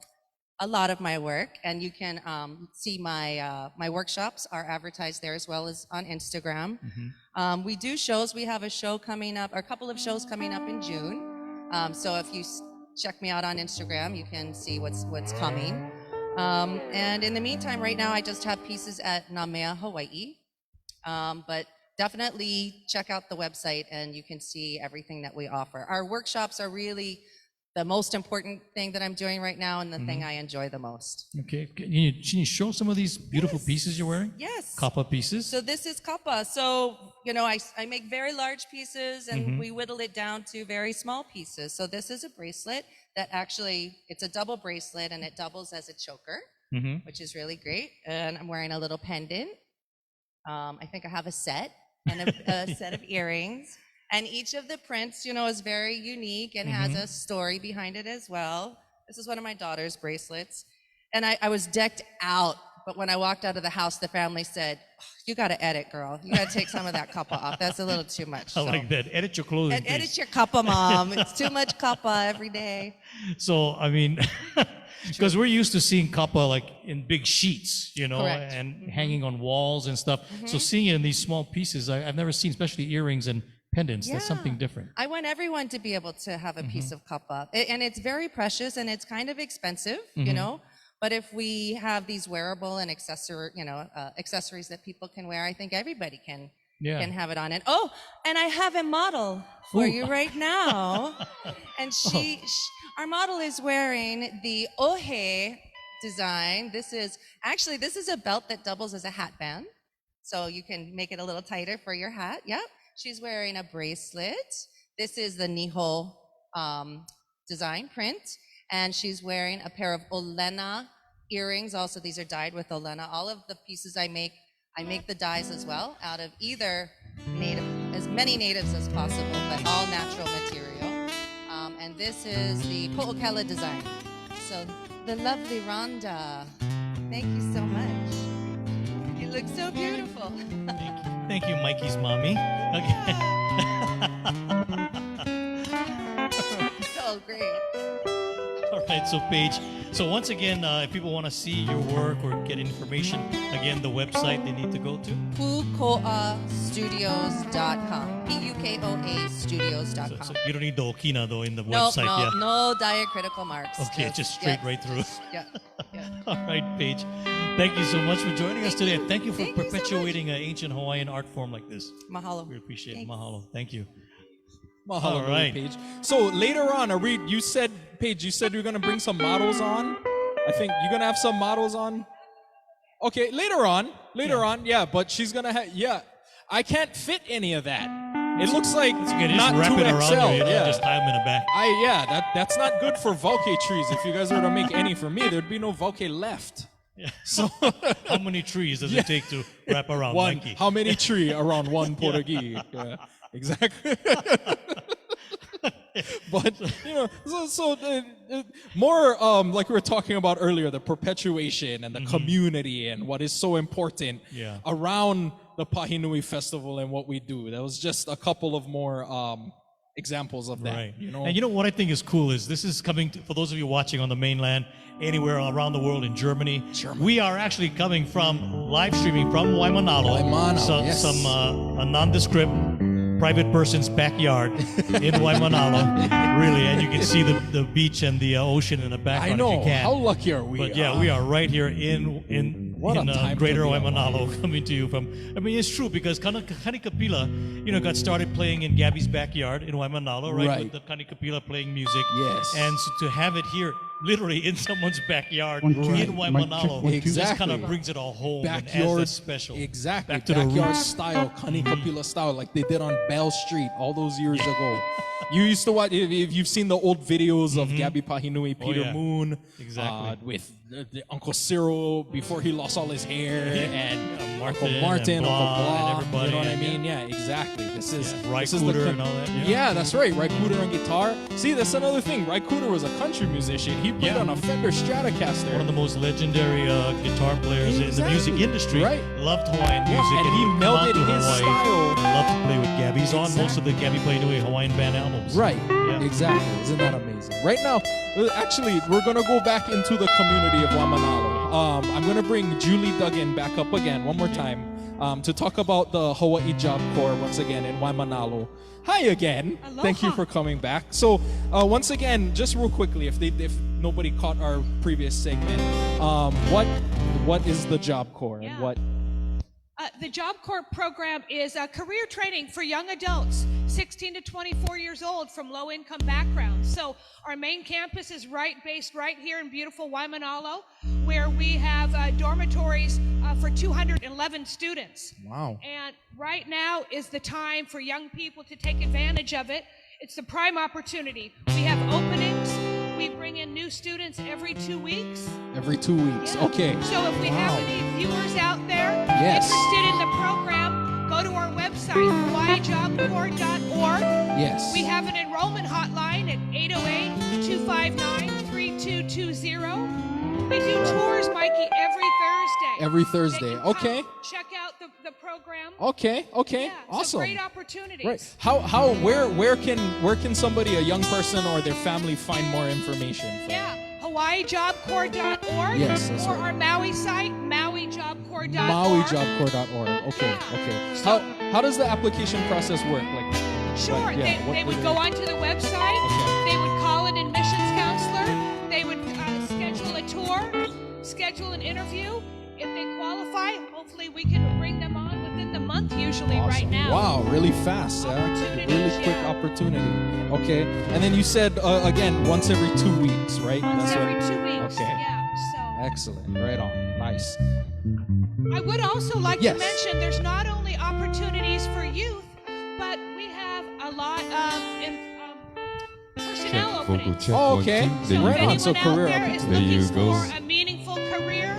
S17: a lot of my work, and you can see my workshops are advertised there as well as on Instagram. We do shows. We have a show coming up, or a couple of shows coming up in June. So if you check me out on Instagram, you can see what's coming. And in the meantime, right now, I just have pieces at Namea, Hawaii. But definitely check out the website and you can see everything that we offer. Our workshops are really the most important thing that I'm doing right now and the thing I enjoy the most.
S12: Okay, can you show some of these beautiful pieces you're wearing?
S17: Yes.
S12: Kappa pieces.
S17: So this is kapa. So, you know, I make very large pieces and we whittle it down to very small pieces. So this is a bracelet that actually, it's a double bracelet and it doubles as a choker, which is really great. And I'm wearing a little pendant. I think I have a set and a set of earrings. And each of the prints, you know, is very unique and has a story behind it as well. This is one of my daughter's bracelets. And I was decked out, but when I walked out of the house, the family said, oh, you got to edit, girl. You got to take some of that kappa off. That's a little too much.
S12: I like that. Edit your clothing, please.
S17: Edit your kappa, Mom. It's too much kappa every day.
S12: So, I mean, because we're used to seeing kappa like in big sheets, you know,
S17: Correct.
S12: and hanging on walls and stuff. So seeing it in these small pieces, I've never seen, especially earrings and pendants. That's something different.
S17: I want everyone to be able to have a piece of kappa. And it's very precious and it's kind of expensive, you know. But if we have these wearable and accessories that people can wear, I think everybody can have it on. And and I have a model for you right now. And our model is wearing the Ohe design. This is a belt that doubles as a hat band. So you can make it a little tighter for your hat. Yep. She's wearing a bracelet. This is the Niho design print. And she's wearing a pair of Olena earrings. Also, these are dyed with Olena. All of the pieces I make the dyes as well out of either as many natives as possible, but all natural material. And this is the Po'okela design. So the lovely Rhonda, thank you so much. You look so beautiful.
S12: Thank you, Mikey's mommy. Okay.
S17: So great.
S12: All right, so Paige. So once again, if people want to see your work or get information, again, the website they need to go to?
S17: Pukoastudios.com. Pukoa studios.com.
S12: So you don't need the Okina, though, in the website.
S17: No diacritical marks.
S12: Okay, just straight right through.
S17: Yeah.
S12: All right, Paige. Thank you so much for joining us today. And thank you for perpetuating an ancient Hawaiian art form like this.
S17: Mahalo.
S12: We appreciate it. Mahalo. Thank you.
S13: Mahalo,
S12: All right.
S13: Paige. So later on, Paige, you said you're going to bring some models on. I think you're going to have some models on. Okay, later on, but she's going to have, I can't fit any of that. It looks like
S12: it's good.
S13: not
S12: Just wrap it around
S13: 2XL.
S12: you, just tie them in the back.
S13: That's not good for Vauke trees. If you guys were to make any for me, there'd be no Vauke left.
S12: Yeah. So how many trees does it take to wrap around
S13: one?
S12: Mikey?
S13: How many tree around one Portuguese? Yeah, exactly. But more like we were talking about earlier, the perpetuation and the community and what is so important around the Pahinui festival and what we do. That was just a couple of more examples of that.
S12: Right.
S13: You know?
S12: And you know what I think is cool is this is coming for those of you watching on the mainland, anywhere around the world in Germany. We are actually coming from live streaming from Waimanalo. A nondescript private person's backyard in Waimanalo, really, and you can see the beach and the ocean in the background.
S13: I know.
S12: If you can.
S13: How lucky are we?
S12: But yeah, we are right here in Greater Waimanalo, coming to you from. I mean, it's true because Kanikapila, got started playing in Gabby's backyard in Waimanalo, right? With the Kanikapila playing music.
S13: Yes.
S12: And so to have it here, literally in someone's backyard in Waimanalo, just kind of brings it all home and adds that special.
S13: Exactly.
S12: Back to the
S13: backyard
S12: roots.
S13: style, Kanikapila style, like they did on Bell Street all those years ago. You used to watch, if you've seen the old videos of Gabby Pahinui, Peter Moon, with the Uncle Cyril before he lost all his hair, and Uncle Martin, Uncle Blah,
S12: and everybody,
S13: you know what I mean? Yeah, exactly. This is
S12: Raikuder and all that.
S13: Yeah, that's right. Raikuder on guitar. See, that's another thing. Raikuder was a country musician. He played on a Fender Stratocaster.
S12: One of the most legendary guitar players in the music industry.
S13: Right.
S12: Loved Hawaiian music.
S13: And he melded his style.
S12: Loved to play with Gabby. He's on most of the Gabby Pahinui Hawaiian band albums.
S13: Right. Yeah. Exactly. Isn't that amazing? Right now, actually, we're going to go back into the community of Waimanalo. I'm going to bring Julie Duggan back up again one more time to talk about the Hawaii Job Corps once again in Waimanalo. Hi again.
S18: Aloha.
S13: Thank you for coming back. So once again, just real quickly, if nobody caught our previous segment, what is the Job Corps and what?
S18: The Job Corps program is career training for young adults, 16 to 24 years old from low-income backgrounds. So our main campus is based right here in beautiful Waimanalo, where we have dormitories for 211 students.
S13: Wow.
S18: And right now is the time for young people to take advantage of it. It's the prime opportunity. We have openings. We bring in new students every 2 weeks.
S13: Every 2 weeks.
S18: Yeah.
S13: Okay.
S18: So if we have any viewers out there
S13: Yes.
S18: interested in the program, go to our website, hawaiijobcorps.org.
S13: Yes.
S18: We have an enrollment hotline at 808-259-3220. We do tours, Mikey, every Thursday.
S13: Every Thursday. Okay.
S18: Check out the program.
S13: Okay. Okay.
S18: Yeah,
S13: Awesome.
S18: some great opportunities.
S13: Right. Where can somebody, a young person or their family, find more information?
S18: Yeah, hawaiijobcorps.org.
S13: Yes, that's
S18: or
S13: right.
S18: our Maui site, mauijobcorps.org.
S13: MauiJobCorps.org. Okay. Okay. How does the application process work?
S18: Sure.
S13: Like, yeah,
S18: they would go onto the website.
S13: Okay.
S18: They would call an admissions counselor. They would schedule a tour, schedule an interview. If they qualify, hopefully we can bring them on within the month, usually right now.
S13: Wow, really fast. Really quick opportunity. Okay. And then you said, again, once every 2 weeks, right?
S18: Once every 2 weeks.
S13: Okay.
S18: Yeah. So
S13: Excellent. Right on. Nice.
S18: I would also like
S13: Yes.
S18: to mention there's not only opportunities for youth, but we have a lot of personnel openings.
S13: Oh, okay.
S18: So if
S13: Right on. So
S18: anyone out
S13: career
S18: there is
S13: opportunities.
S18: looking for a meaningful career,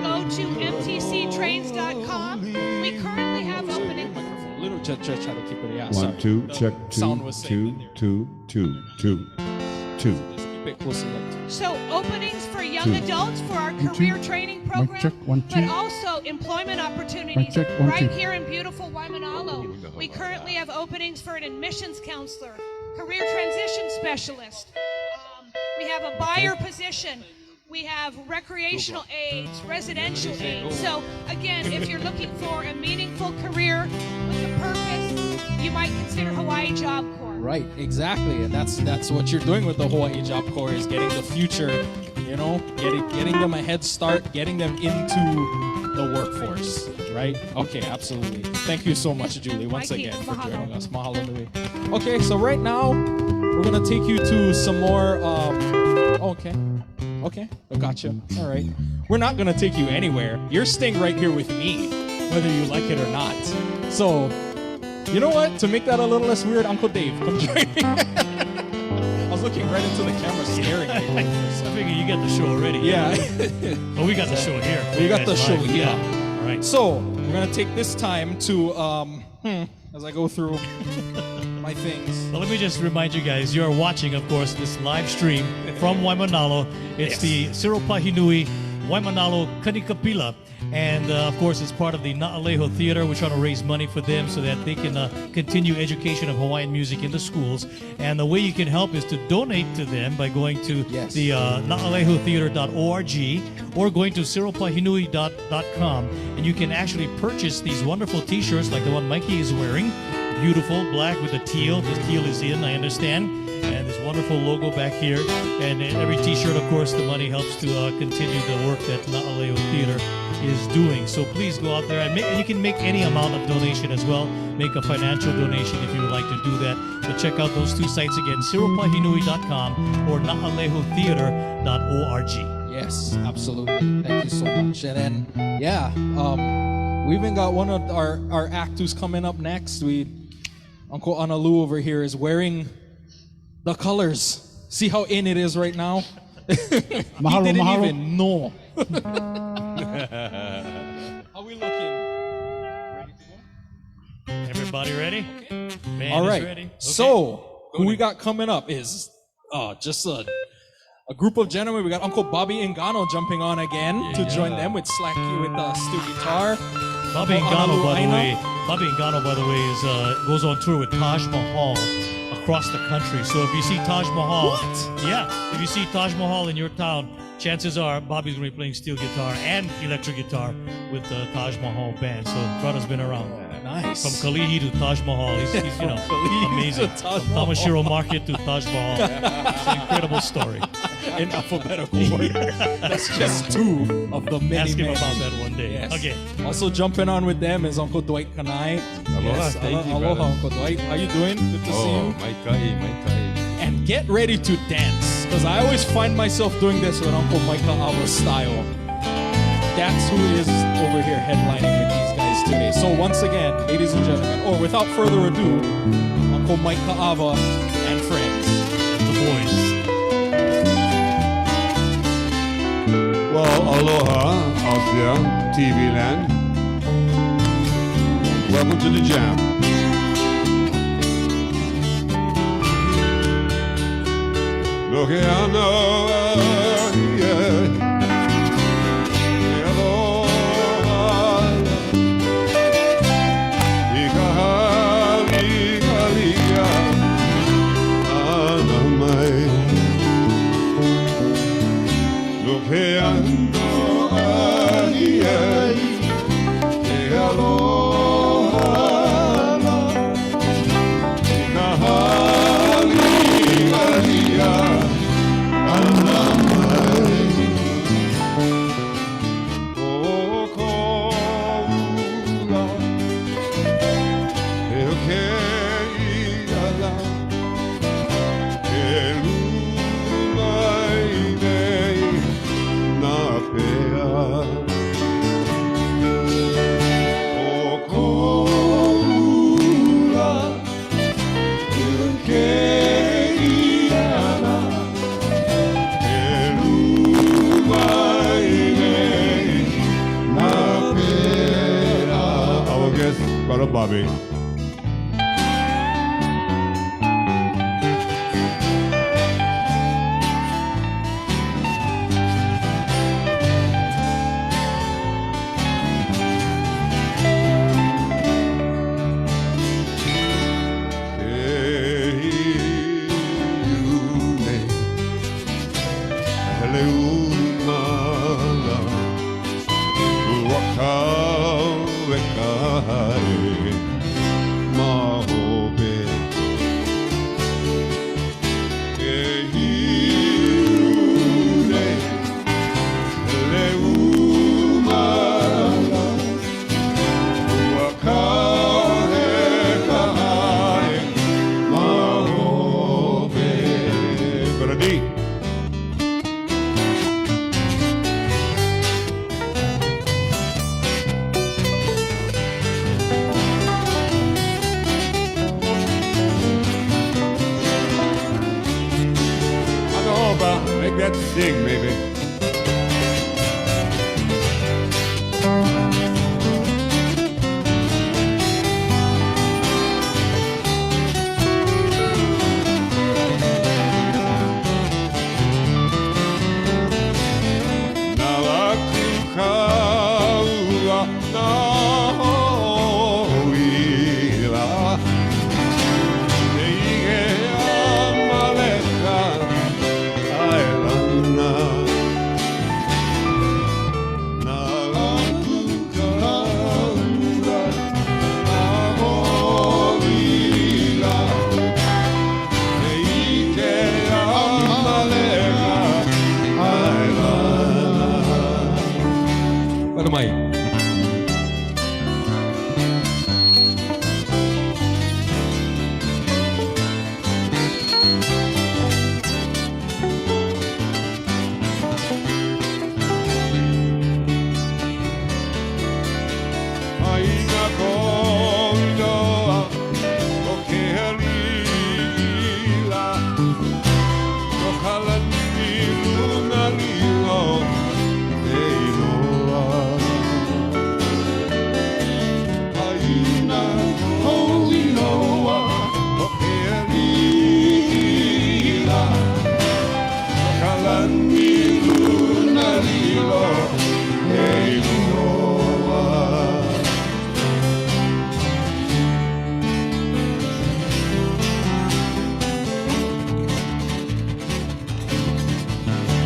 S18: go to mtctrains.com. We currently have openings.
S13: Little try to keep it. Yeah.
S19: One,
S13: Sorry.
S19: two,
S13: The
S19: check,
S13: sound
S19: two,
S13: was
S19: two, two, two, two, two.
S13: Keep it close to that.
S18: So openings for young
S19: Two.
S18: adults for our
S19: One, two.
S18: career training
S19: Mic
S18: program,
S19: check, one,
S18: but
S19: two.
S18: also employment opportunities
S19: check, one,
S18: right
S19: two.
S18: here in beautiful Waimanalo. We currently have openings for an admissions counselor, career transition specialist. We have a buyer position. We have recreational aides, residential aides. So again, if you're looking for a meaningful career with a purpose, you might consider Hawaii Job Corps.
S13: Right, exactly, and that's what you're doing with the Hawaii Job Corps is getting the future, getting them a head start, getting them into the workforce, right? Okay, absolutely. Thank you so much, Julie, once
S18: Mikey,
S13: again for
S18: mahalo.
S13: joining us. Mahalo nui. Okay, so right now we're gonna take you to some more. Okay, I gotcha. All right, we're not gonna take you anywhere. You're staying right here with me, whether you like it or not. So. You know what? To make that a little less weird, Uncle Dave, come join me. I was looking right into the camera, staring at you.
S12: I figure you got the show already.
S13: Yeah.
S12: Oh, we got the show here.
S13: We got the
S12: Guys
S13: show
S12: live.
S13: here.
S12: Yeah. All right.
S13: So we're gonna take this time to as I go through my things.
S12: Well, let me just remind you guys, you are watching, of course, this live stream from Waimanalo. It's the Cyril Pahinui Waimanalo Kanikapila. And of course, it's part of the Na'aleho Theater. We're trying to raise money for them so that they can continue education of Hawaiian music in the schools. And the way you can help is to donate to them by going to the na'alehotheater.org or going to cyrilpahinui.com. And you can actually purchase these wonderful t-shirts like the one Mikey is wearing. Beautiful, black with the teal. The teal is in, I understand. And this wonderful logo back here. And every t-shirt, of course, the money helps to continue the work that Na'aleho Theater is doing. So please go out there and you can make any amount of donation as well. Make a financial donation if you would like to do that. So check out those two sites again, cyrilpahinui.com or na'alehotheater.org.
S13: Yes, absolutely. Thank you so much. And then, we even got one of our act who's coming up next. Uncle Analu over here is wearing the colors. See how in it is right now?
S16: Mahalo,
S13: he didn't
S16: mahalo.
S13: even know.
S12: How we looking? Everybody ready? Band
S13: All
S12: is
S13: right.
S12: ready. Okay.
S13: So, who we got coming up is just a group of gentlemen. We got Uncle Bobby Ingano jumping on again to join them with Slacky with steel guitar.
S12: Bobby Ingano, by the way, is goes on tour with Taj Mahal across the country. So if you see Taj Mahal, if you see Taj Mahal in your town, chances are Bobby's going to be playing steel guitar and electric guitar with the Taj Mahal band. So brother's been around.
S13: Nice.
S12: From Kalihi to Taj Mahal. He's amazing. From Tamashiro Market to Taj Mahal. It's an incredible story.
S13: in alphabetical order. That's just two of the many.
S12: Ask him
S13: many.
S12: about that one day.
S13: Yes.
S12: Okay.
S13: Also jumping on with them is Uncle Dwight Kanai.
S2: Aloha, thank you,
S13: aloha,
S2: brother.
S13: Uncle Dwight. How you doing? Good to see you.
S2: Mai kai.
S13: And get ready to dance, because I always find myself doing this with Uncle Micah Ava style. That's who is over here headlining with these guys today. So once again, ladies and gentlemen, or without further ado, Uncle Micah Ava and friends,
S12: the boys.
S19: Well, aloha out there, TV land. Welcome to the jam. Look here, I know, yeah. Brother Bobby. Sing, maybe.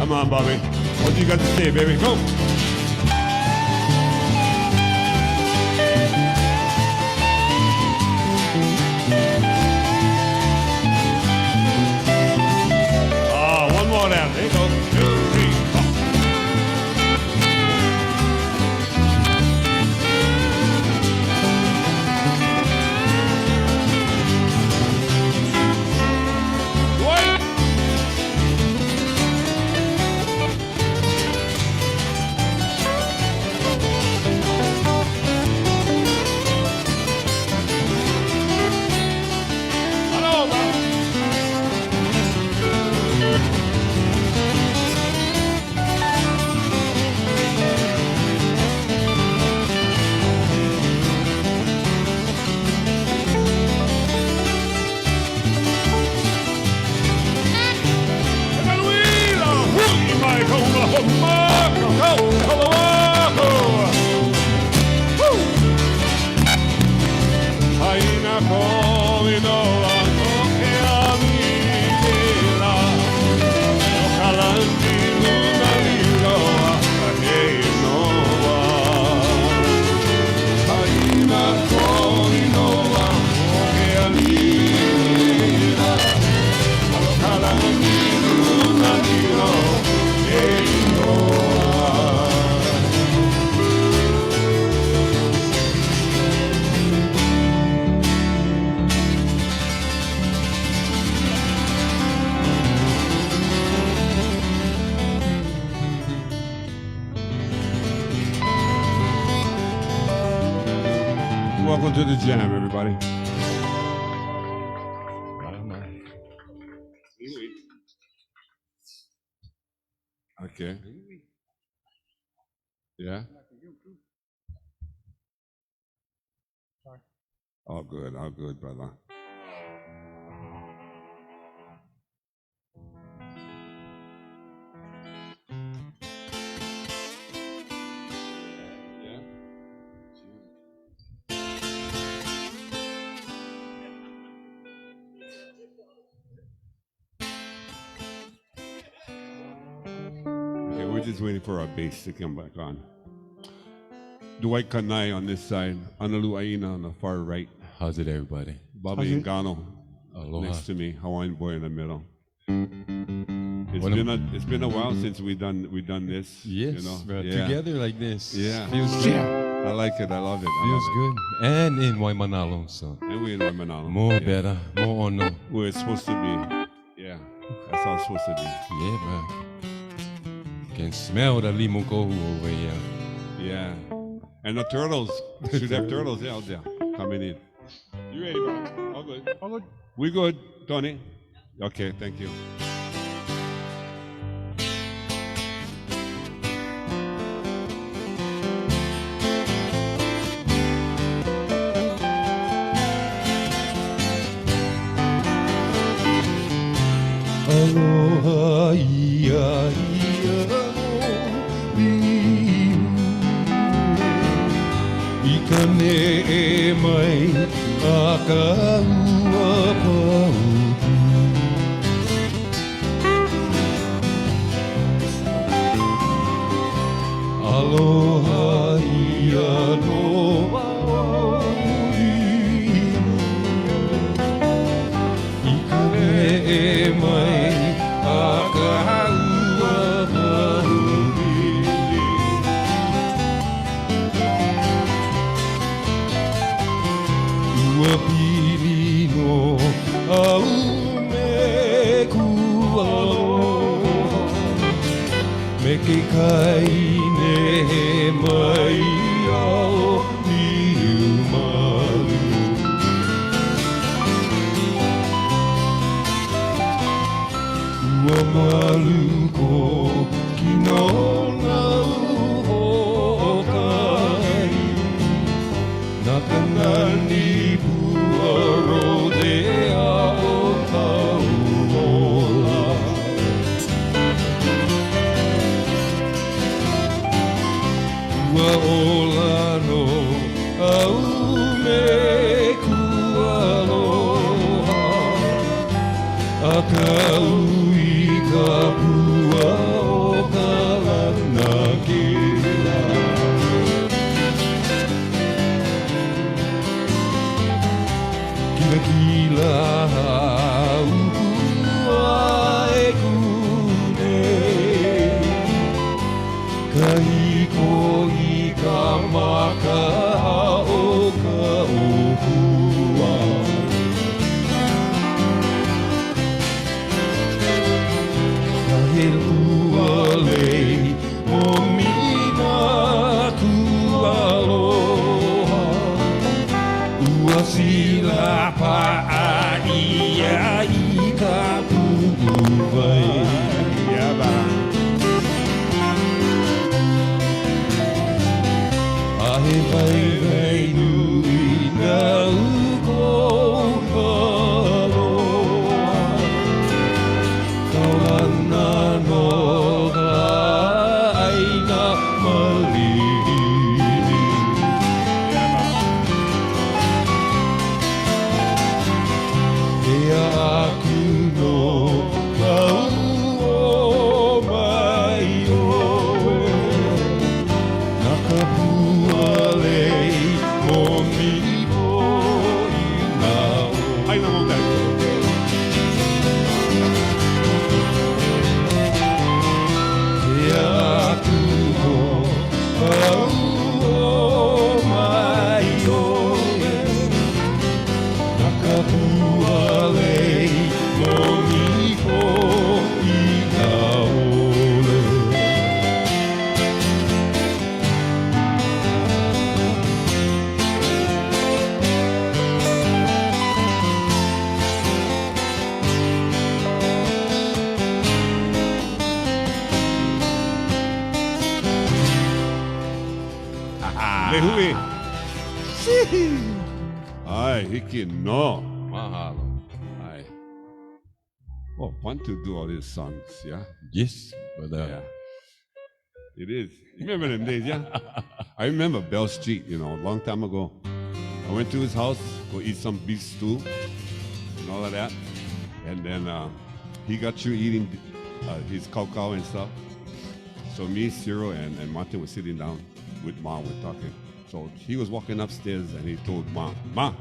S19: Come on, Bobby. What you got to say, baby? Go. One more down. There you go. Welcome to the jam, everybody. Okay. Yeah. All good, brother. Okay, we're just waiting for our bass to come back on. Dwight Kanai on this side, Analu Aina on the far right.
S1: How's it, everybody?
S19: Bobby Ngano next to me, Hawaiian boy in the middle. It's been a while since we done this.
S1: Yes,
S19: you know?
S1: bro, together like this.
S19: Yeah,
S1: feels good.
S19: I like it. I love it.
S1: Feels good. And in Waimanalo, so.
S19: And we're in Waimanalo.
S1: More better, more honor.
S19: Where it's supposed to be. Yeah, that's how it's supposed to be.
S1: Yeah, bro. Can smell the limuko over here.
S19: Yeah. And the turtles. Should have turtles out there coming in. You ready, bro? All good. All good. We good, Tony? Okay, thank you.
S10: Aloha ia Ikane e mai a ka ua pauku Aloha ia no Ikane e mai a ka ua pauku Ua pili no au me kualoha Me ke kai ne he mai ao ni umalu Ua malu ko kino na uhokai Nakanani puaro de ao kauola Ua ola no au me kualoha A kau I ka pua o ka lana kila Kila upua e kune Ka hiko I ka maka o ka upua Ka he ua lei o mina kualoha Ua sila pa a ia I ka pupu vai Ia ba A he vai vai nui na uko aloha Kaulana no ka aina malini
S19: Lehui. Ai, hiki no. Mahalo. Ai. Oh, fun to do all these songs, yeah?
S2: Yes, brother.
S19: Yeah. It is. You remember them days, yeah? I remember Bell Street, a long time ago. I went to his house, go eat some beef stew and all of that. And then he got through eating his cow and stuff. So me, Cyril, and Martin were sitting down with Ma, we're talking. So he was walking upstairs and he told Ma,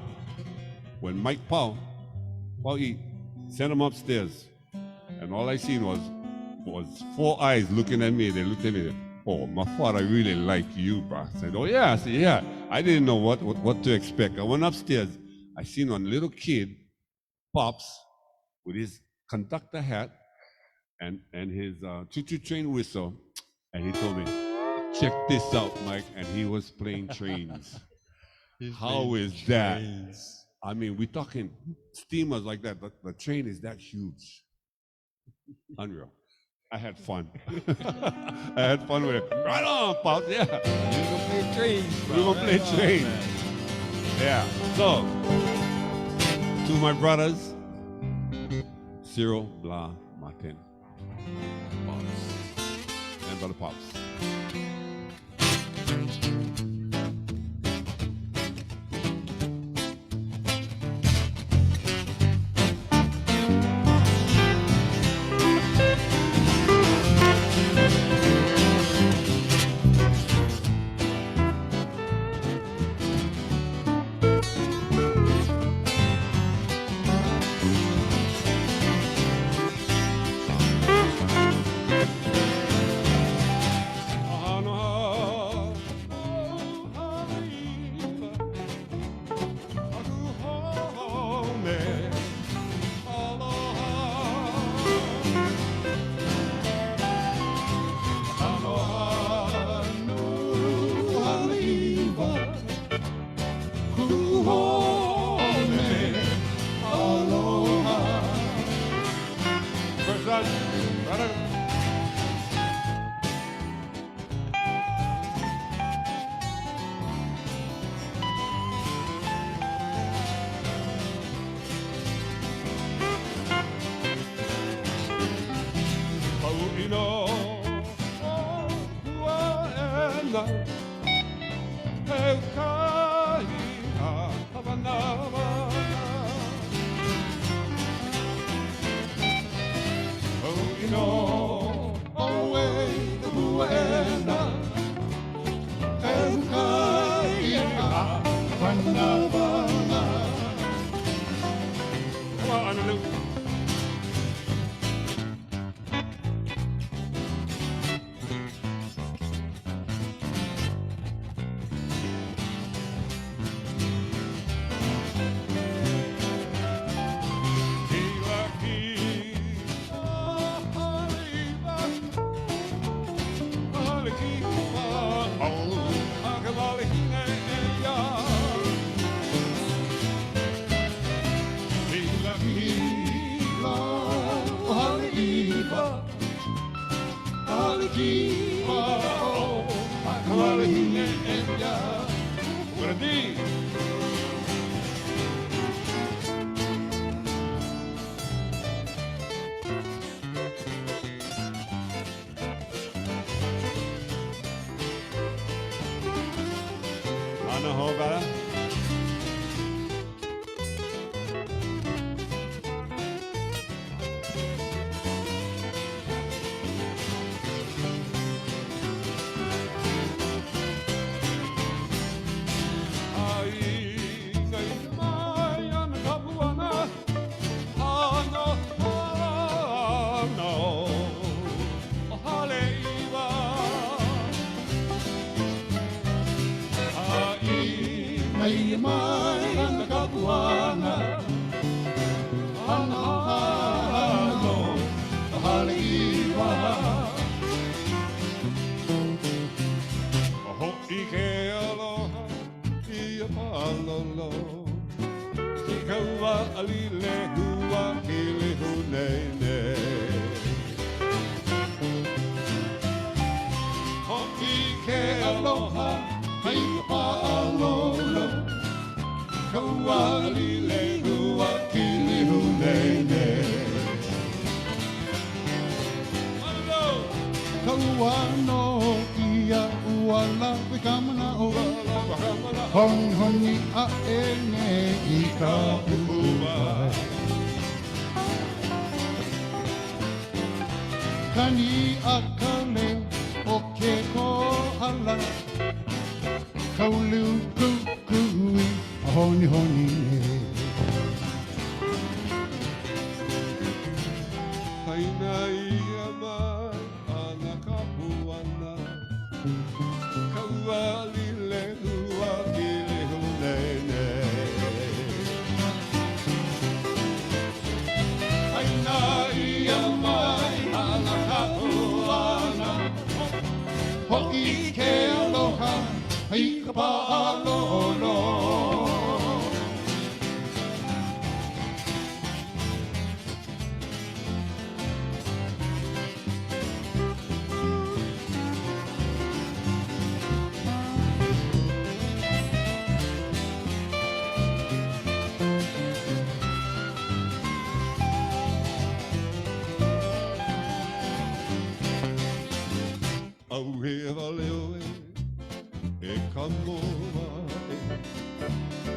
S19: when Mike Paul eat, send him upstairs. And all I seen was 4 eyes looking at me. They looked at me. Oh, my father really like you, bro. I said, oh yeah. I said, yeah. I didn't know what to expect. I went upstairs. I seen one little kid, Pops, with his conductor hat and his choo-choo train whistle. And he told me, check this out, Mike. And he was playing trains. How is that? I mean, we're talking steamers like that, but the train is that huge. Unreal. I had fun. I had fun with it. Right on, Pops. Yeah. We're going to play trains. We're going to play trains. Yeah. So, to my brothers, Cyril, Blah, Martin, Pops, and Brother Pops.
S10: Aloha,
S19: Kaualile hua kili hulene.
S7: Kauano ia uala wikamana o hon honi a ene I ka uai. Kani a kale o ke ko ala kaulu kukui a honi honi e.
S19: Haina ia mai ana kapuana. Kaualile hua kili hulene. Haina ia mai ana kapuana.
S7: Ho'i ke aloha I ka pa'alono.
S19: Au he valeo e ka moa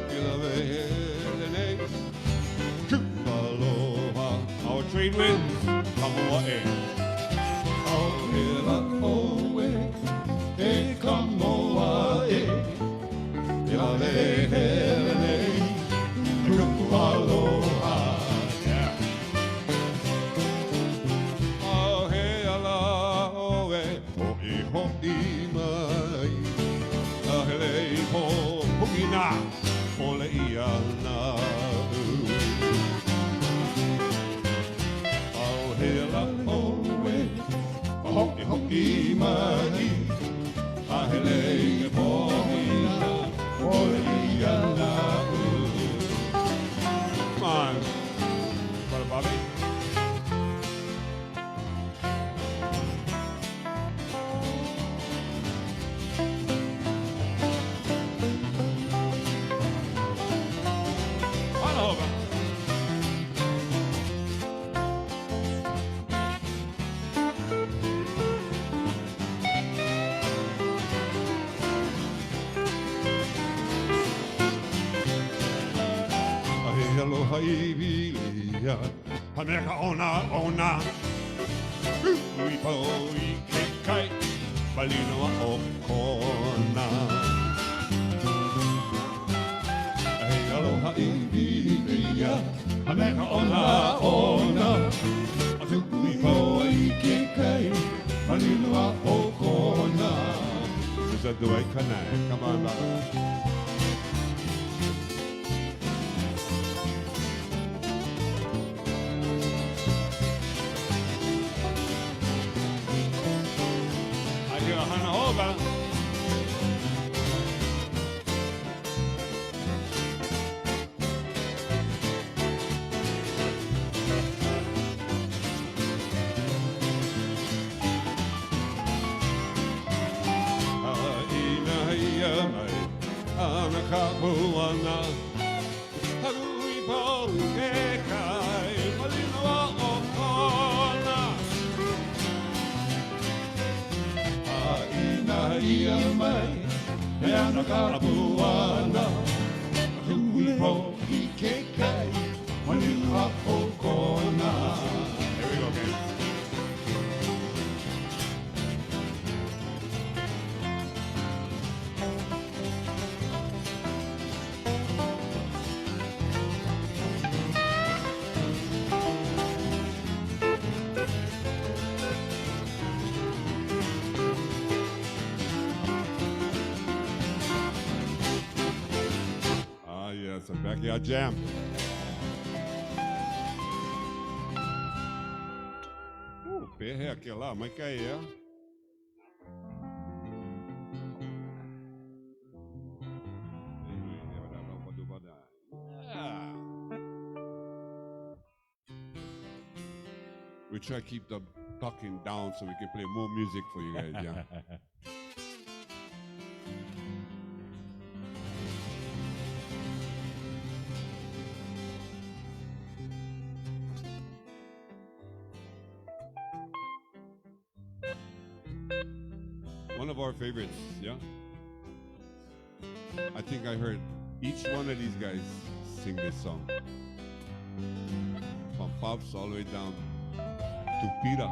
S19: I love it nei Aloha our trade winds Kamoa e
S7: Au he la oe e ka moa e I love it nei Aloha.
S19: Au he ala oe o I ho'i mai A hele I ho hukina o le ia na Au he ala oe o ho'i ho'i mai A hele I hukina o le ia na Come on, brother Bobby. Aloha I vilia, Paneka ona ona, Ui po I ke kai, Palinoa o kona. Aloha I vilia, Paneka ona ona, Ui po I ke kai, Palinoa o kona. Is that the way connect? Come on, brother. Hu'Ana, Harui po ke kai, Malinoa o kona.
S7: Aina ia mai, e ana karapuana, Harui po I ke kai, Malinoa o kona.
S19: Here we go, okay. Yes, a backyard jam. Perre aquele lá, mas que aí é? We try to keep the talking down so we can play more music for you guys, yeah. One of our favorites, yeah? I think I heard each one of these guys sing this song. From Pops all the way down to Peter.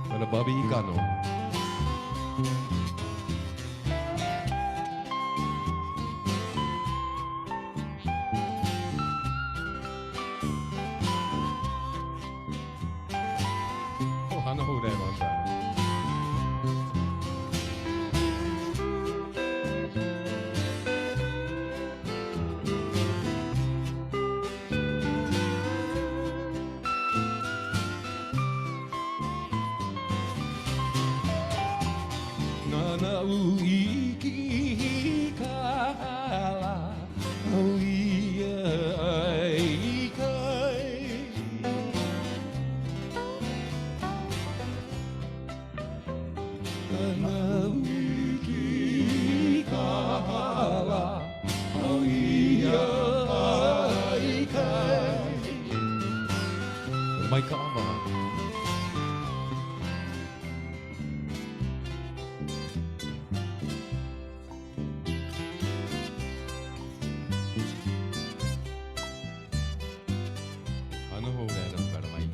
S1: Mana babi ikan oh. Oh, hana ho there, man. My God. Ano ho yan ang karamay?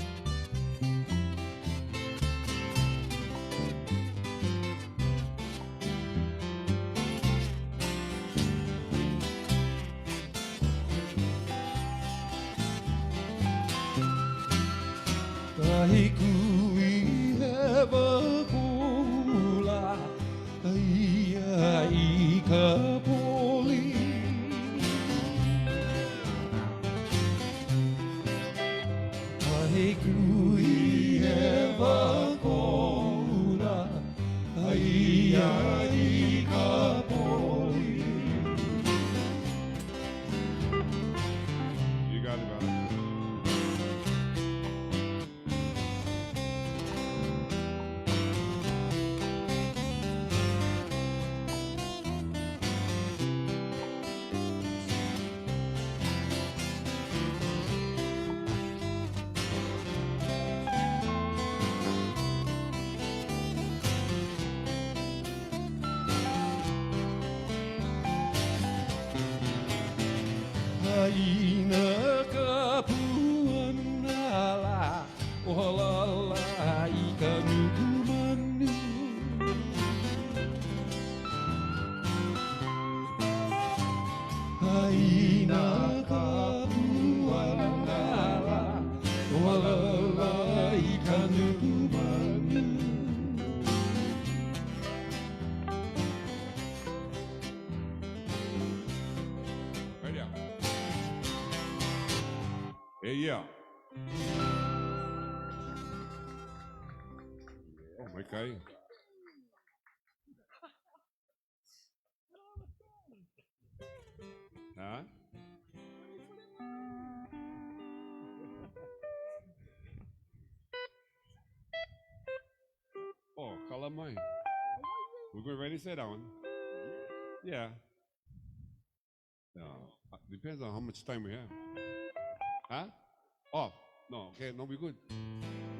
S1: You got it, brother. Right there. Hey, yeah. Oh, my God. Huh? Oh, calamai. We're going ready to say that one. Yeah. No, depends on how much time we have. Huh? Oh, no, okay, no, we're good.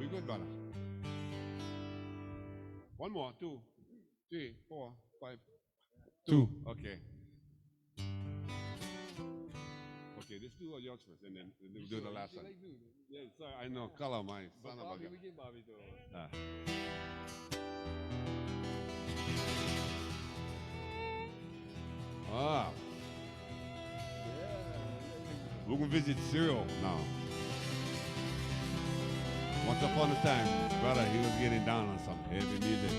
S1: We're good, brother. One more, 2, 3, 4, 5. 2. Okay. Okay,
S19: Okay, let's do yours first, and then we'll do the last one. Yeah, sorry, I know. Color my son of a gun. Ah. We're going to visit Cyril now. Once upon a time, brother, he was getting down on some heavy music.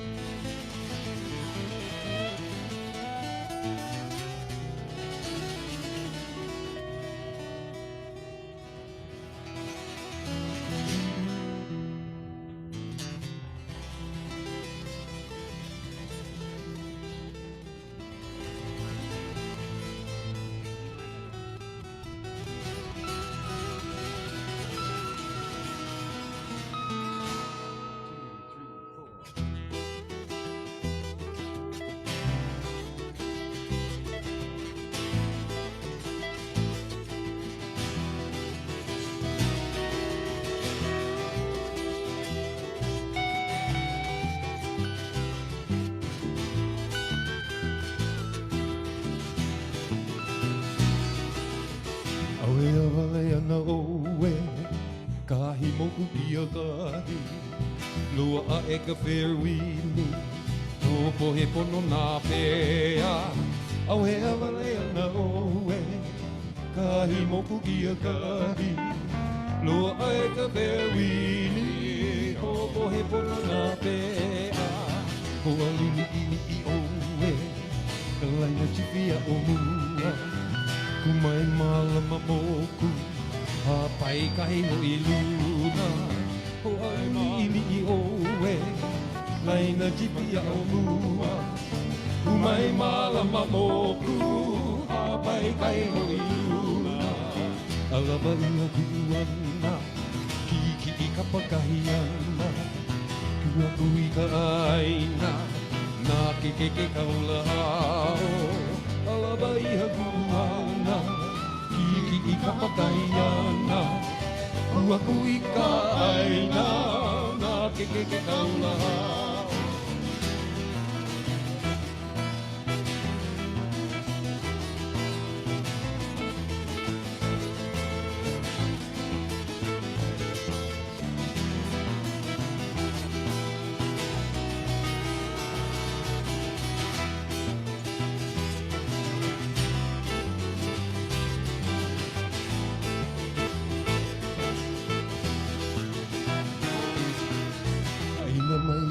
S10: Kahi moku ia kahi Lua a e ka whewini Tōpo he pono nā pēa Au he awale ana oe Kahi moku ia kahi Lua a e ka whewini Tōpo he pono nā pēa Hoa lini i oe Kalaina chiwhia o mua Kumai malama moku Hapai kahi mo i luna Ho ai mi oe Laina jipia o mua Umai malama moku Hapai kahi mo i luna Alaba ia kuana Kiki i kapakahiana Kua kui ka aina Nā ke kaula hao Alaba ia kuana Kiki i kapakaiana Ua kui ka aina Nā ke kaula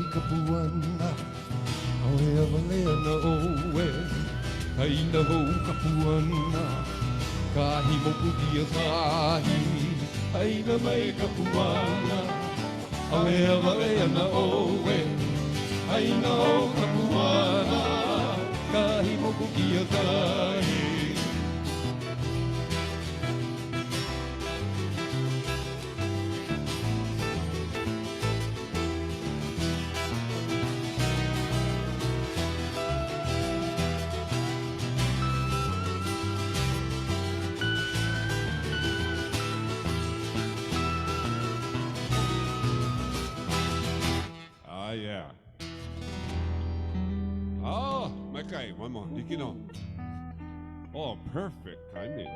S10: Kapuana, au he awalea na oe, kaina hou kapuana, kahi moku kia kahi, aina mai kapuana, au he awalea na oe, aina hou kapuana, kahi moku kia kahi.
S19: One more. Dikino. Oh, perfect timing.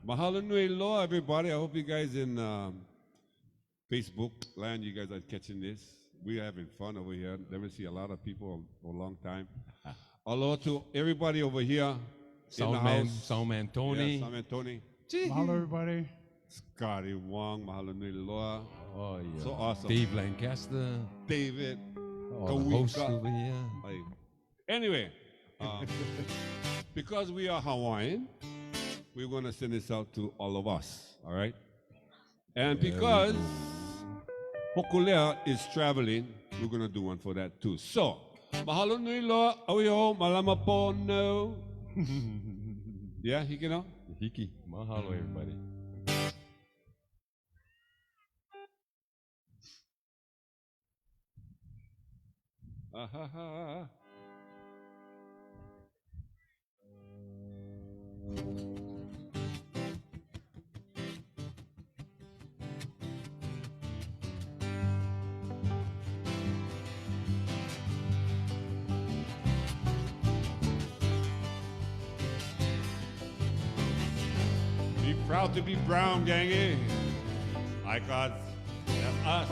S19: Mahalo nui loa, everybody. I hope you guys in Facebook land, you guys are catching this. We're having fun over here. Never see a lot of people for a long time. Hello to everybody over here.
S2: Soundman Tony.
S19: Yeah, Soundman Tony.
S22: Mahalo, everybody.
S19: Scotty Wong. Mahalo nui loa.
S2: Oh, yeah.
S19: So awesome.
S2: Dave Lancaster.
S19: David.
S2: Oh, the host over here.
S19: Anyway, because we are Hawaiian, we're going to send this out to all of us, all right? And because Hokulea is traveling, we're going to do one for that too. So, mahalo nui loa, auiho, malama po no. Yeah, hiki no?
S2: Hiki. Mahalo, everybody.
S19: Ahaha. Be proud to be brown, gangy. Like us. That's us.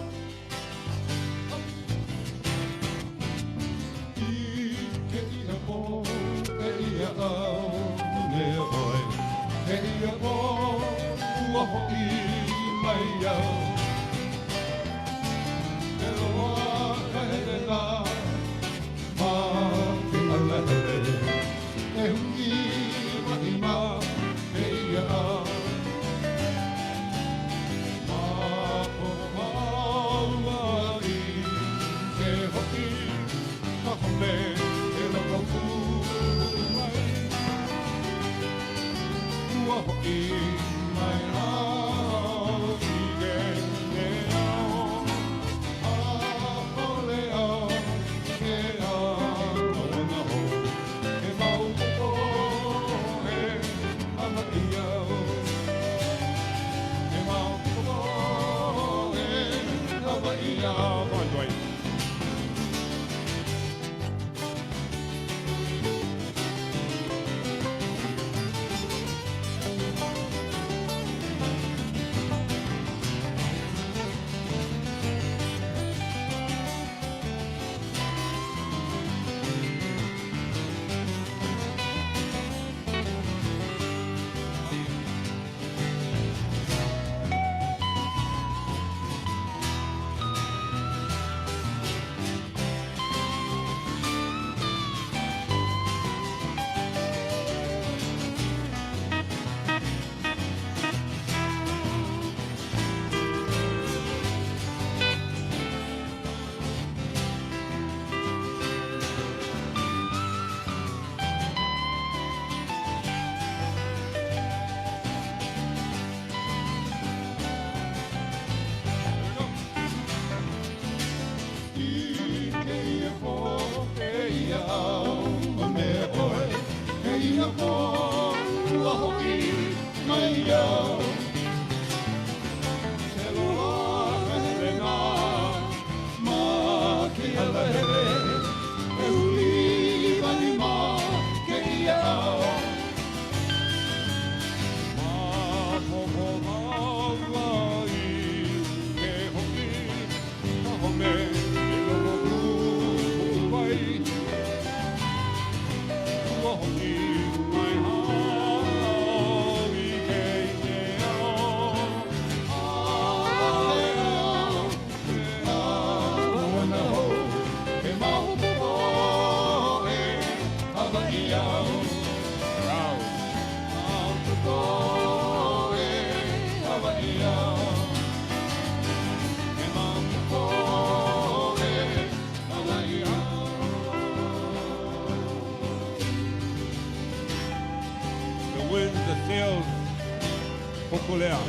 S19: Pokolea,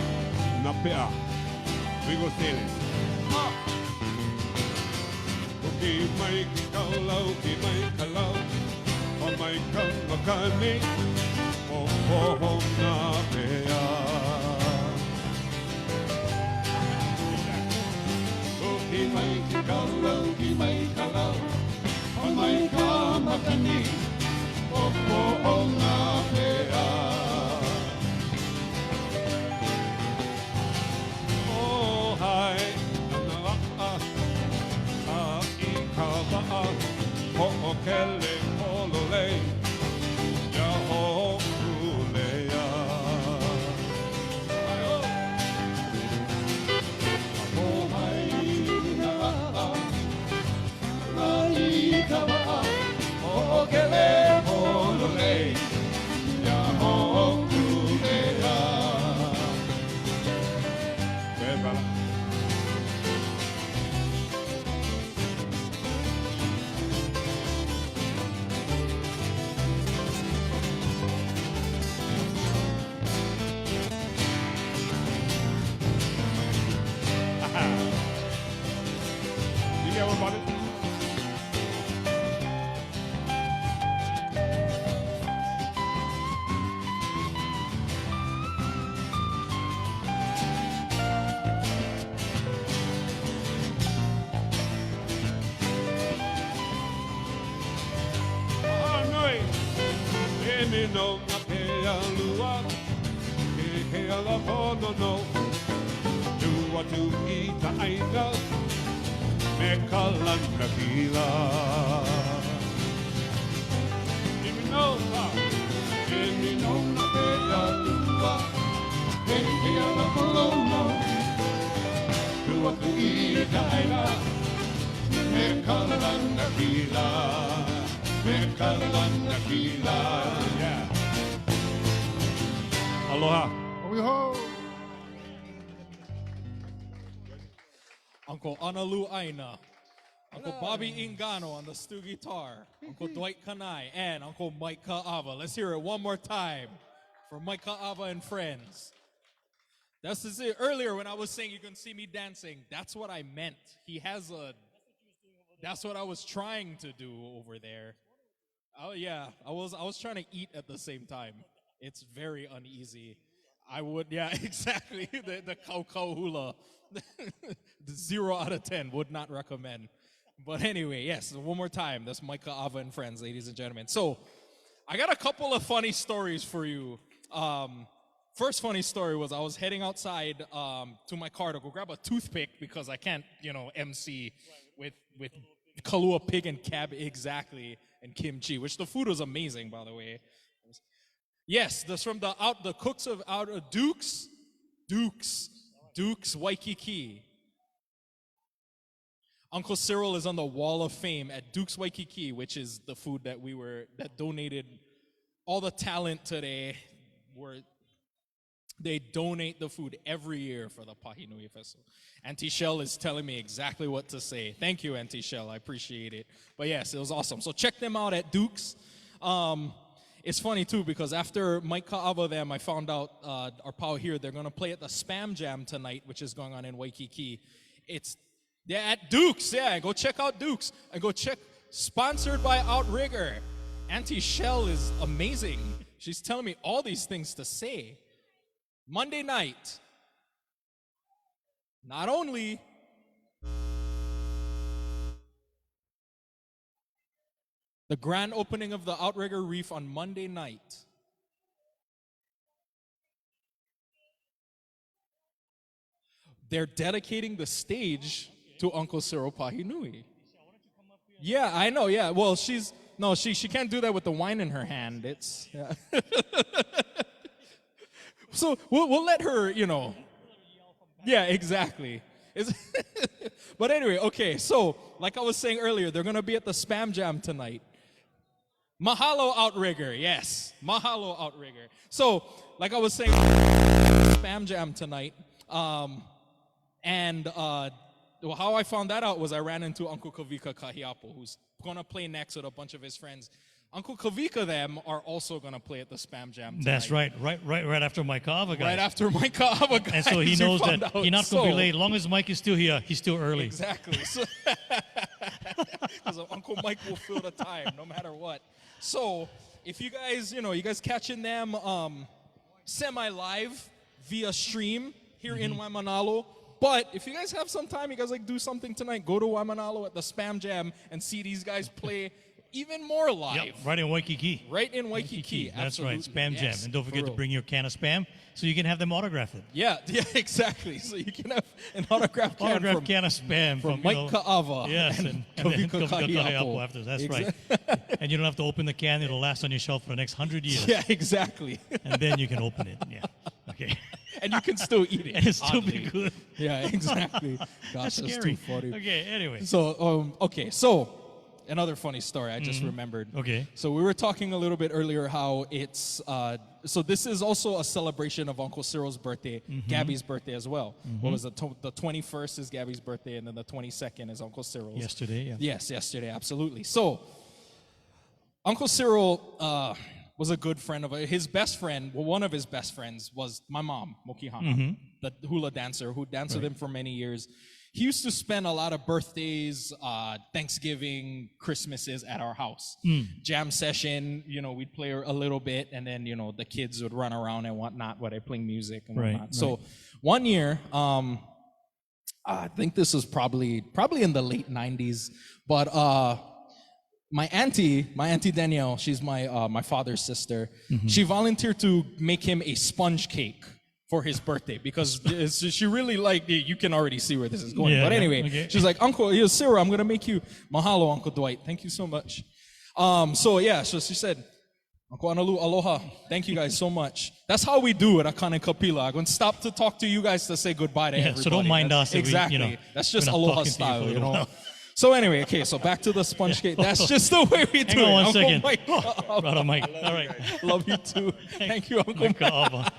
S19: Napea, we go sailing. Ki mai kalau, ki mai kalau, o mai kamakani, o poho Napea. Ki mai kalau, ki mai kalau, o mai kamakani, o poho Napea. Kele polole ya ho kulea ho mai na lai kaba ho kele polole ya ho kulea. No ngapea lua, ke he ala pono no. Tua tu ita aina, me kalanakila. Iminona pea tua, he ala polono. Tua tu ita aina, me kalanakila. Yeah. Aloha.
S13: Uncle Analu Aina, Uncle Bobby Ingano on the Stu guitar, Uncle Dwight Kanai, and Uncle Mike Ka'ava. Let's hear it one more time for Mike Ka'ava and friends. That's it. Earlier when I was saying you can see me dancing, that's what I meant. He has a, that's what I was trying to do over there. Oh yeah, I was trying to eat at the same time. It's very uneasy. I would, yeah, exactly. The cow hula. The 0 out of 10 would not recommend. But anyway, yes, one more time. That's Micah Ava and friends, ladies and gentlemen. So I got a couple of funny stories for you. First funny story was I was heading outside to my car to go grab a toothpick because I can't, MC with Kalua pig and cab exactly and kimchi, which the food was amazing, by the way. Yes, that's from the cooks of Duke's Waikiki. Uncle Cyril is on the Wall of Fame at Duke's Waikiki, which is the food that that donated all the talent today. They donate the food every year for the Pahinui Festival. Auntie Shell is telling me exactly what to say. Thank you, Auntie Shell. I appreciate it. But yes, it was awesome. So check them out at Duke's. It's funny too because after Mike Ka'ava them, I found out our pal here, they're gonna play at the Spam Jam tonight, which is going on in Waikiki. They're at Duke's, yeah, go check out Duke's and go check, sponsored by Outrigger. Auntie Shell is amazing. She's telling me all these things to say. Monday night, not only the grand opening of the Outrigger Reef on Monday night. They're dedicating the stage to Uncle Cyril Pahinui. Yeah, I know, yeah. Well, she can't do that with the wine in her hand. It's, yeah. So we'll let her, Yeah, exactly. But anyway, okay, so like I was saying earlier, they're going to be at the Spam Jam tonight. Mahalo Outrigger, yes. Mahalo Outrigger. So, like I was saying, Spam Jam tonight. How I found that out was I ran into Uncle Kavika Kahiapo, who's going to play next with a bunch of his friends. Uncle Kavika them are also going to play at the Spam Jam tonight.
S12: That's right. Right after Mike Ka'ava guys.
S13: Right after Mike Ka'ava guys.
S12: And so he knows that he's not going to be late. As long as Mike is still here, he's still early.
S13: Exactly. Because Uncle Mike will fill the time no matter what. So if you guys, you guys catching them semi-live via stream here in Waimanalo. But if you guys have some time, you guys do something tonight, go to Waimanalo at the Spam Jam and see these guys play even more live.
S12: Yep, right in Waikiki.
S13: Right in Waikiki.
S12: That's right, Spam Jam.
S13: Yes,
S12: and don't forget to bring your can of Spam so you can have them autographed.
S13: Yeah, exactly. So you can have an autographed can
S12: of Spam
S13: from Mike Ka'ava.
S12: Yes, and then
S13: Kavika
S12: Kahiapo after. That's right. And you don't have to open the can. It'll last on your shelf for the next 100 years.
S13: Yeah, exactly.
S12: And then you can open it. Yeah. Okay.
S13: And you can still eat it.
S12: And it'll still be good.
S13: Yeah, exactly. Gosh,
S12: that's
S13: too funny.
S12: Okay, anyway.
S13: So, so another funny story I just remembered.
S12: Okay.
S13: So we were talking a little bit earlier how it's, so this is also a celebration of Uncle Cyril's birthday, Gabby's birthday as well. What was it? The 21st is Gabby's birthday, and then the 22nd is Uncle Cyril's.
S12: Yesterday, yeah.
S13: Yes, yesterday, absolutely. So Uncle Cyril was a good friend of his best friend. Well, one of his best friends was my mom, Mokihana, the hula dancer who danced with him for many years. He used to spend a lot of birthdays, Thanksgiving, Christmases at our house. Jam session, we'd play a little bit, and then, the kids would run around and whatnot while they're playing music and whatnot. So one year, I think this was probably in the late 90s, but my auntie Danielle, she's my father's sister. She volunteered to make him a sponge cake for his birthday because she really liked it. You can already see where this is going.
S12: Yeah,
S13: But
S12: yeah,
S13: anyway,
S12: okay.
S13: she's like, Uncle, Cyril, I'm going to make you mahalo, Uncle Dwight. Thank you so much. So she said, Uncle Analu, aloha. Thank you guys so much. That's how we do it at Kanikapila. I'm going to stop to talk to you guys to say goodbye to everybody.
S12: So don't mind us. If
S13: Exactly.
S12: we,
S13: That's just
S12: we're not
S13: aloha
S12: talking to
S13: style,
S12: for a
S13: you
S12: little
S13: know.
S12: while.
S13: So anyway, okay, so back to the sponge cake. That's just the way we do
S12: Hang on
S13: it.
S12: one second.
S13: Mike,
S12: Brother Mike. All right.
S13: Love you too. Thank you, Uncle
S12: Mike
S13: Mike.
S12: Kaava.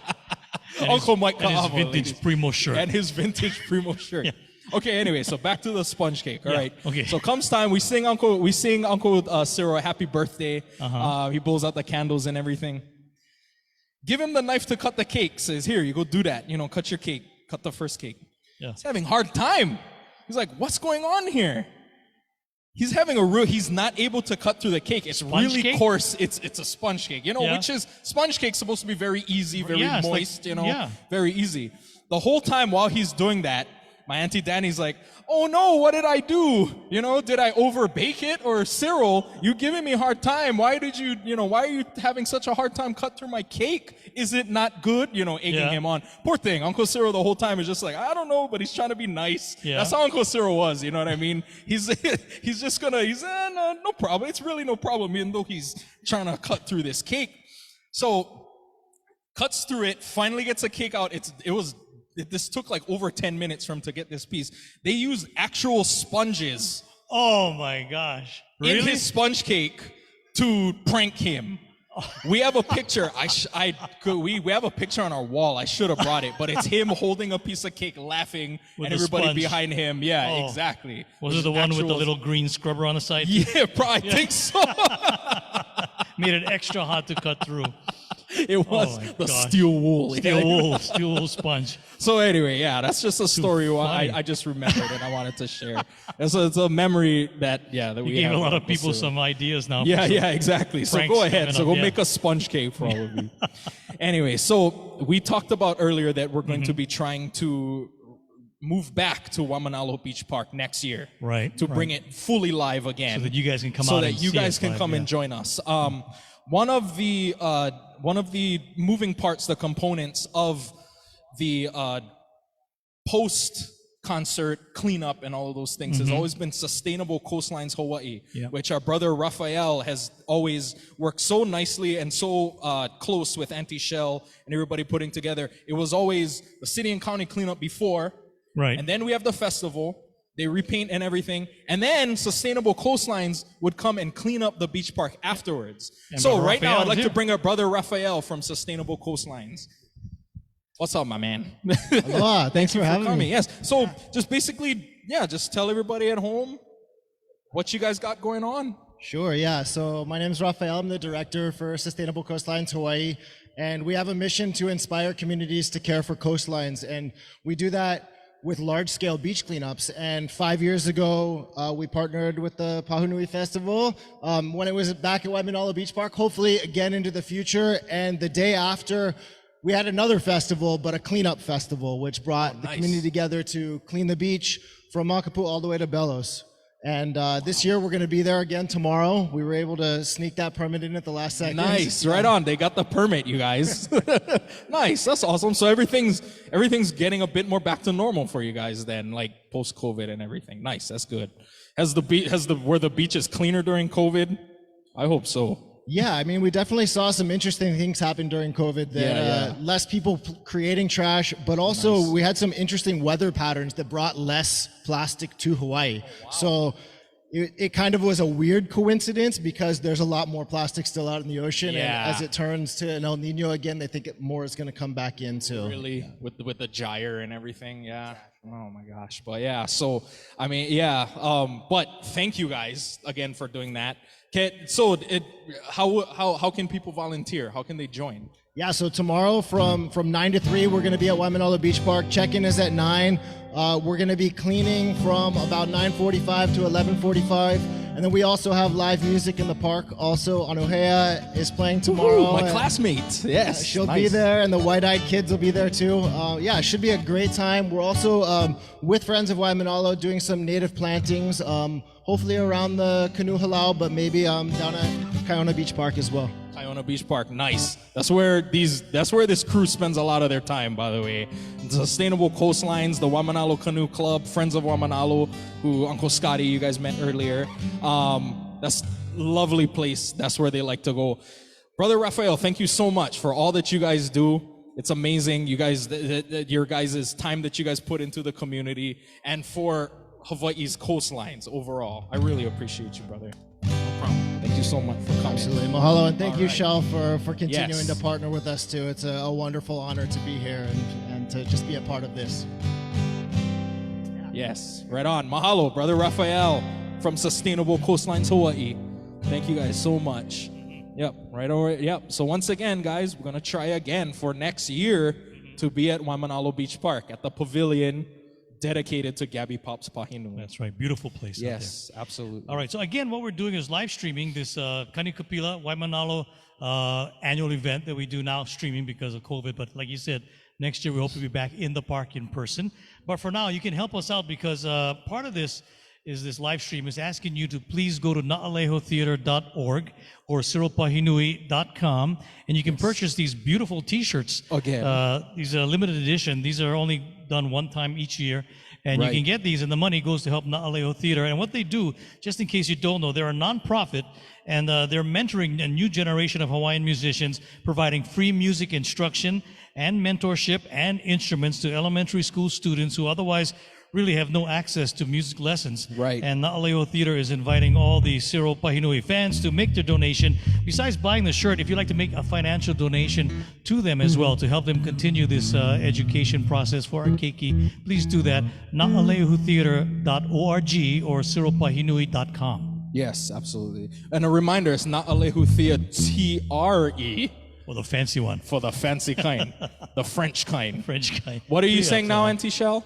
S13: Uncle Mike
S12: And his
S13: Kaava,
S12: vintage
S13: ladies.
S12: Primo shirt.
S13: And his vintage Primo shirt.
S12: Yeah.
S13: Okay, anyway, so back to the sponge cake. All
S12: Yeah,
S13: right.
S12: okay.
S13: So comes time, we sing Uncle Cyril a happy birthday. He blows out the candles and everything. Give him the knife to cut the cake. Says, here, you go do that. Cut your cake. Cut the first cake.
S12: Yeah.
S13: He's having a hard time. He's like, what's going on here? He's having he's not able to cut through the cake. It's
S12: Sponge
S13: really
S12: cake?
S13: coarse. It's a sponge cake.
S12: Yeah.
S13: Which is, sponge cake's supposed to be very easy, very
S12: Yeah, it's like-
S13: moist,
S12: yeah.
S13: very easy. The whole time while he's doing that, my Auntie Danny's like, oh no, what did I do? Did I overbake it? Or Cyril, you giving me a hard time. Why did why are you having such a hard time cut through my cake? Is it not good? Egging
S12: Yeah.
S13: him on. Poor thing. Uncle Cyril the whole time is just like, I don't know, but he's trying to be nice.
S12: Yeah.
S13: That's how Uncle Cyril was, you know what I mean? He's just gonna, no problem. It's really no problem, even though he's trying to cut through this cake. So, cuts through it, finally gets the cake out. This took like over 10 minutes for him to get this piece. They used actual sponges
S12: Oh my gosh.
S13: in
S12: Really?
S13: his sponge cake to prank him. We have a picture. We have a picture on our wall. I should have brought it, but it's him holding a piece of cake, laughing,
S12: With
S13: and
S12: the
S13: everybody
S12: sponge.
S13: behind him. Yeah,
S12: Oh.
S13: exactly.
S12: Was
S13: Which
S12: it the
S13: is
S12: one with the
S13: actual-
S12: little green scrubber on the side?
S13: Yeah, probably. I think so.
S12: Made it extra hard to cut through.
S13: It was
S12: Oh my
S13: the
S12: gosh.
S13: steel wool.
S12: Steel wool sponge.
S13: So anyway, yeah, that's just a story
S12: funny.
S13: I just remembered and I wanted to share. It's a memory that we
S12: You gave
S13: have
S12: a lot
S13: with
S12: of people
S13: Cyril.
S12: some ideas now.
S13: Yeah,
S12: for some
S13: yeah, exactly. So
S12: pranks
S13: go ahead.
S12: coming
S13: So
S12: up,
S13: go
S12: yeah.
S13: make a sponge cake for all of you. Anyway, so we talked about earlier that we're going to be trying to move back to Waimanalo Beach Park next year.
S12: Right,
S13: To bring
S12: right.
S13: it fully live again.
S12: So that you guys can come
S13: so
S12: out
S13: that
S12: and
S13: you
S12: see
S13: guys
S12: us
S13: can
S12: live,
S13: come
S12: yeah.
S13: and join us. One of the moving parts, the components of the post-concert cleanup and all of those things has
S12: Mhm.
S13: always been Sustainable Coastlines Hawaii,
S12: Yeah.
S13: which our brother Raphael has always worked so nicely and so close with Auntie Shell and everybody putting together. It was always the city and county cleanup before,
S12: Right.
S13: and then we have the festival. They repaint and everything. And then Sustainable Coastlines would come and clean up the beach park afterwards.
S12: And
S13: So
S12: Brother
S13: right now, I'd
S12: Raphael's
S13: like to
S12: here.
S13: bring our brother Raphael from Sustainable Coastlines. What's up, my man?
S3: Aloha. Thanks for having
S13: coming.
S3: me.
S13: Yes. So just basically, just tell everybody at home what you guys got going on.
S3: Sure, yeah. So my name is Raphael. I'm the director for Sustainable Coastlines Hawaii. And we have a mission to inspire communities to care for coastlines. And we do that with large-scale beach cleanups. And 5 years ago, we partnered with the Pahinui Festival when it was back at Waimanalo Beach Park, hopefully again into the future. And the day after, we had another festival, but a cleanup festival, which brought the community together to clean the beach from Makapu all the way to Belos. And this year, we're going to be there again tomorrow. We were able to sneak that permit in at the last second.
S13: Nice, right on. They got the permit, you guys. Nice, that's awesome. So everything's getting a bit more back to normal for you guys then, like post-COVID and everything. Nice, that's good. Were the beaches cleaner during COVID? I hope so.
S3: Yeah, I mean, we definitely saw some interesting things happen during COVID. That less people creating trash, but also we had some interesting weather patterns that brought less plastic to Hawaii. So it kind of was a weird coincidence because there's a lot more plastic still out in the ocean.
S13: Yeah.
S3: And as it turns to an El Nino again, they think more is going to come back into.
S13: Really? With the gyre and everything, yeah. Oh my gosh. But yeah, so I mean, yeah. But thank you guys again for doing that. How can people volunteer? How can they join?
S3: Yeah, so tomorrow from 9 to 3, we're going to be at Waimanalo Beach Park. Check-in is at 9. We're going to be cleaning from about 9:45 to 11:45. And then we also have live music in the park. Also, Anuhea is playing tomorrow.
S13: Woohoo, my
S3: and-
S13: classmate. Yes,
S3: she'll be
S13: nice.
S3: there, and the White-Eyed Kids will be there too. Yeah, it should be a great time. We're also with Friends of Waimanalo doing some native plantings, hopefully around the Canoe Halau, but maybe down at Kaiona Beach Park as well.
S13: Iona Beach Park, nice. That's where this crew spends a lot of their time, by the way. Sustainable Coastlines, the Waimanalo Canoe Club, Friends of Waimanalo, who Uncle Scotty you guys met earlier. That's a lovely place. That's where they like to go. Brother Raphael, thank you so much for all that you guys do. It's amazing, you guys, your guys' time that you guys put into the community and for Hawaii's coastlines overall. I really appreciate you, brother. No problem. Thank you so much for coming.
S3: Absolutely. Mahalo, and thank you, Shell, for continuing
S13: Yes.
S3: to partner with us too. It's a wonderful honor to be here and to just be a part of this.
S13: Yes, right on. Mahalo, Brother Raphael from Sustainable Coastlines Hawaii. Thank you guys so much. Yep, right over. Yep. So once again, guys, we're gonna try again for next year to be at Waimanalo Beach Park at the pavilion dedicated to Gabby Pop's Pahinui.
S12: That's right. Beautiful place. out
S13: Yes,
S12: there.
S13: absolutely.
S12: All right. So again, what we're doing is live streaming this Kanikapila Waimanalo annual event that we do now streaming because of COVID. But like you said, next year we hope to be back in the park in person. But for now, you can help us out because part of this is this live stream is asking you to please go to naalehotheater.org or cyrilpahinui.com and you can purchase these beautiful t-shirts.
S13: Again.
S12: These are limited edition. These are only done one time each year. And
S13: Right.
S12: you can get these and the money goes to help Na'aleho Theater. And what they do, just in case you don't know, they're a nonprofit and they're mentoring a new generation of Hawaiian musicians, providing free music instruction and mentorship and instruments to elementary school students who otherwise really have no access to music lessons.
S13: Right.
S12: And Na'aleho Theater is inviting all the Cyril Pahinui fans to make their donation. Besides buying the shirt, if you'd like to make a financial donation to them as well to help them continue this education process for our keiki, please do that. naalehotheater.org or cyrilpahinui.com.
S13: Yes, absolutely. And a reminder, it's not Alehu Theater, T-R-E.
S12: For the fancy one.
S13: For the fancy kind. The French kind.
S12: French kind.
S13: What are you
S12: Yeah,
S13: saying
S12: so-
S13: now, Auntie Shell?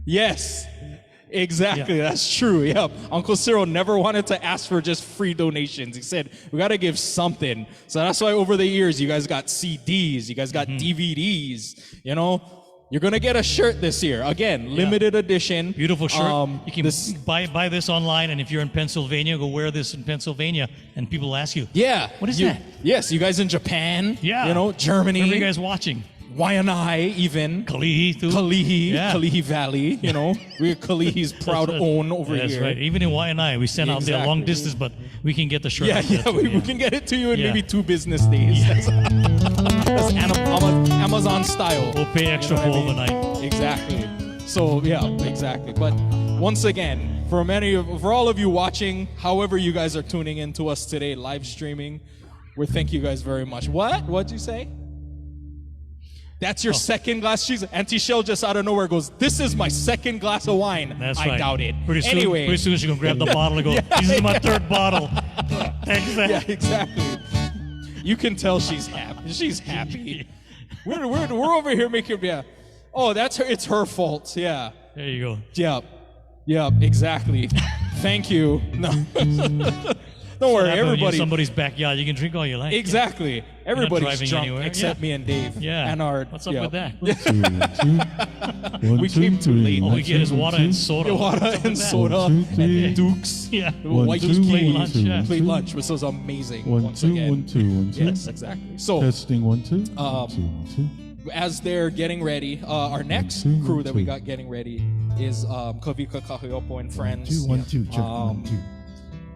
S13: Yes, exactly.
S12: Yeah.
S13: That's true. Yep. Uncle Cyril never wanted to ask for just free donations. He said, we got to give something. So that's why over the years, you guys got CDs, you guys got DVDs, you know? You're going to get a shirt this year. Again, limited edition.
S12: Beautiful shirt. You can buy this online, and if you're in Pennsylvania, go wear this in Pennsylvania, and people ask you,
S13: Yeah.
S12: what is
S13: you-
S12: that?
S13: Yes, you guys in Japan.
S12: Yeah.
S13: You know, Germany.
S12: Where are you guys watching?
S13: Waianae even.
S12: Kalihi too.
S13: Kalihi.
S12: Yeah.
S13: Kalihi Valley. You know, we're Kalihi's proud
S12: That's
S13: own over
S12: That's
S13: here.
S12: right. Even in Waianae, we send out there long
S13: Exactly.
S12: distance, but we can get the shirt.
S13: Yeah,
S12: out there
S13: yeah,
S12: too,
S13: we can get it to you in
S12: Yeah.
S13: maybe 2 business days. That's Amazon style.
S12: We'll pay extra for overnight.
S13: Exactly. So yeah, exactly. But once again, for all of you watching, however you guys are tuning in to us today, live streaming, we thank you guys very much. What'd you say? That's your second glass. She's Auntie Shell just out of nowhere goes, "This is my second glass of wine."
S12: That's
S13: I
S12: right.
S13: doubt it.
S12: Pretty soon,
S13: Anyway,
S12: pretty soon she can grab the bottle and go, "This is my third bottle." Thanks, man.
S13: Yeah, exactly. You can tell she's happy. She's happy. We're over here making Oh, that's her. It's her fault. Yeah.
S12: There you go.
S13: Yep. Exactly. Thank you. No. Don't worry,
S12: What happened when you're in
S13: everybody.
S12: somebody's backyard, you can drink all you like.
S13: Exactly.
S12: You're not
S13: Everybody's
S12: driving
S13: drunk
S12: anywhere.
S13: except me and Dave.
S12: Yeah.
S13: And our.
S12: What's up
S13: yeah.
S12: with that?
S13: We came too late.
S12: All we get is water and soda.
S13: Yeah, water
S12: What's up
S13: and
S12: with that?
S13: soda and Dukes.
S12: Yeah.
S13: White
S12: Plate lunch. Yeah.
S13: Plate lunch, which was amazing.
S7: One,
S13: once
S7: two,
S13: again.
S7: 1, 2, 1, 2.
S13: Yes, exactly. So
S7: Testing 1, 2.
S13: as they're getting ready, our next crew that we got getting ready is Kavika Kahiopo and friends.
S7: 1, 2. Check 1, 2.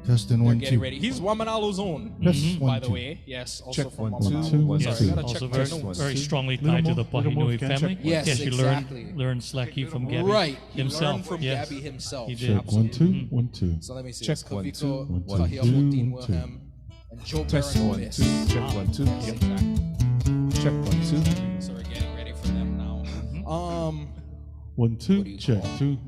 S7: Testing
S13: They're
S7: 1,
S13: getting
S7: 2.
S13: ready. He's Waimanalo's own,
S7: Yes,
S13: by
S7: 1,
S13: the
S7: 2.
S13: way. Yes, also
S7: Check
S13: from
S7: 1, 2.
S13: Waimanalo.
S7: 1,
S13: Sorry,
S7: 2.
S13: gotta check
S12: Also
S13: my
S12: very
S13: notes.
S12: strongly
S7: Little
S12: tied to the
S7: more, little more,
S12: Pahinui
S7: can
S12: family.
S7: check.
S13: Yes,
S12: he
S13: exactly.
S12: learned Slaki from Gabby
S13: Right, he
S12: himself.
S13: learned from
S12: Yes.
S13: Gabby himself.
S12: He
S7: Check
S12: did.
S7: 1, 2. 1, 2.
S13: So let me see.
S2: Check
S13: It's
S2: 1, 2.
S13: Kaviko,
S7: 1, 2.
S13: Kahiopo, Dean
S7: 1, 2.
S13: Wilhelm, and Joe
S2: Test 1, 2.
S13: Baranovis.
S2: Check 1, 2.
S13: Yes, exactly.
S2: Check 1, 2.
S13: So we're getting ready for them now.
S7: 1, 2. Check 2.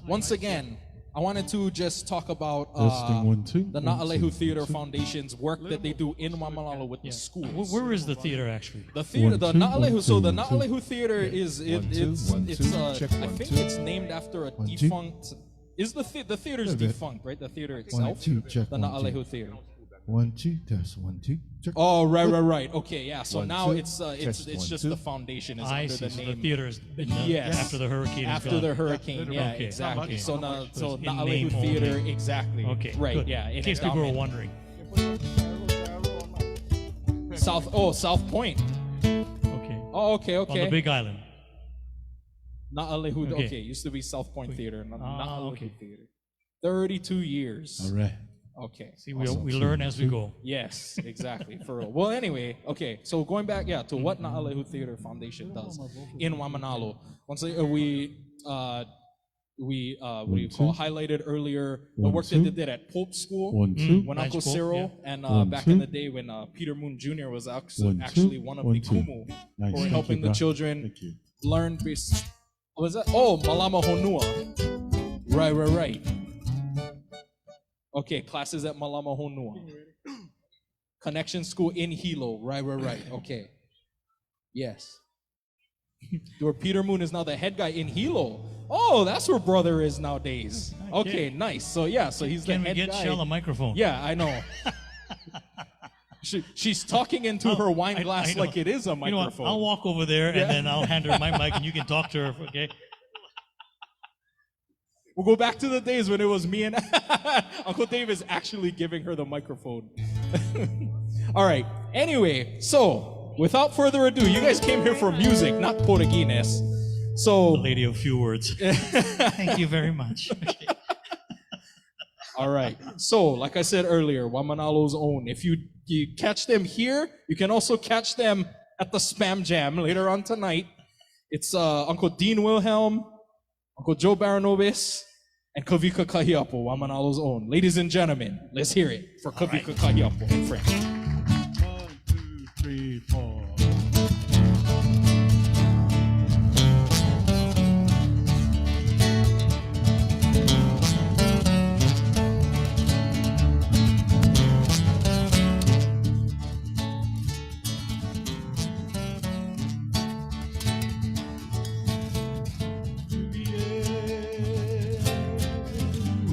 S13: Once again, I wanted to just talk about
S7: Testing 1, 2.
S13: the
S7: 1,
S13: Na'alehu
S7: 2,
S13: Theater
S7: 1, 2.
S13: Foundation's work that they do in Waimanalo with the schools.
S12: Where is the theater actually?
S13: The theater, the
S7: 1, 2,
S13: Na'alehu.
S7: 1,
S13: So
S7: 2,
S13: the
S7: 1, 2.
S13: Na'alehu Theater is
S2: One, two, one, two. Check
S13: I
S2: 1,
S13: think
S2: 2.
S13: it's named after a
S7: 1, 2.
S13: defunct. Is the theater's
S7: Yeah,
S13: defunct, right? The theater
S7: 1,
S13: itself,
S7: 2. Check
S13: the
S7: 1, 2.
S13: Na'alehu Theater.
S7: 1, 2, test 1, 2. Check.
S13: Oh, right. Okay, yeah. So
S7: 1,
S13: now
S7: 2,
S13: it's
S7: test 1,
S13: just
S7: 2.
S13: the foundation is
S12: I
S13: under
S12: see.
S13: the
S12: So
S13: name.
S12: the theater has been
S13: Yes.
S12: after the hurricane.
S13: After
S12: is gone.
S13: the hurricane, yeah,
S12: Okay.
S13: exactly.
S12: Okay.
S13: So now, so
S12: in
S13: Na'alehu
S12: name
S13: Theater,
S12: only.
S13: exactly.
S12: Okay.
S13: Right.
S12: good.
S13: Yeah.
S12: In case people were
S13: endowment.
S12: wondering.
S13: South Point.
S12: Okay.
S13: Oh, okay.
S12: On the Big Island.
S13: Na'alehu.
S12: Okay.
S13: Okay. Used to be South Point Theater. Na'alehu
S12: okay.
S13: Theater. 32 years.
S7: All right.
S13: Okay.
S12: See, we learn as we go.
S13: Yes, exactly. For real. Well, anyway, okay. So going back, to what Na'alehu Theater Foundation does in Waimanalo. Once we what do you call highlighted earlier the work they did at Pope School
S7: 1, 2.
S13: when
S12: Nice
S13: Uncle
S12: Pope,
S13: Cyril
S12: yeah.
S13: and
S7: 1,
S13: back
S7: 2.
S13: in the day when Peter Moon Jr. was
S7: 1,
S13: actually
S7: 2.
S13: one of
S7: 1,
S13: the
S7: 2.
S13: kumu
S7: Nice.
S13: for
S7: Thank
S13: helping
S7: you,
S13: the
S7: bro.
S13: children
S7: Thank you.
S13: learn. What was that? Oh, Malama Honua. Right. Okay, classes at Malama Honua. Connection School in Hilo. Right. Okay. Yes. Where Peter Moon is now the head guy in Hilo. Oh, that's where brother is nowadays. Okay, nice. So he's the
S12: Can we
S13: head
S12: get
S13: guy.
S12: Shell a microphone?
S13: Yeah, I know. She's talking into her wine glass
S12: I know.
S13: like it is a
S12: You know what?
S13: microphone.
S12: I'll walk over there
S13: Yeah.
S12: and then I'll hand her my mic and you can talk to her. Okay.
S13: We'll go back to the days when it was me and Uncle Dave is actually giving her the microphone. All right. Anyway, so without further ado, you guys came here for music, not Portuguese. So,
S12: A lady of few words. Thank you very much.
S13: all right. So, like I said earlier, Waimanalo's own. If you catch them here, you can also catch them at the Spam Jam later on tonight. It's Uncle Dean Wilhelm, Uncle Joe Baranobis, and Kavika Kahiapo, Waimanalo's own. Ladies and gentlemen, let's hear it for Kavika Kahiapo in French.
S7: 1, 2, 3, 4.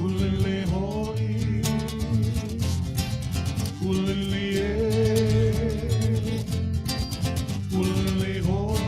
S7: Ulele hoi, ulele hoi.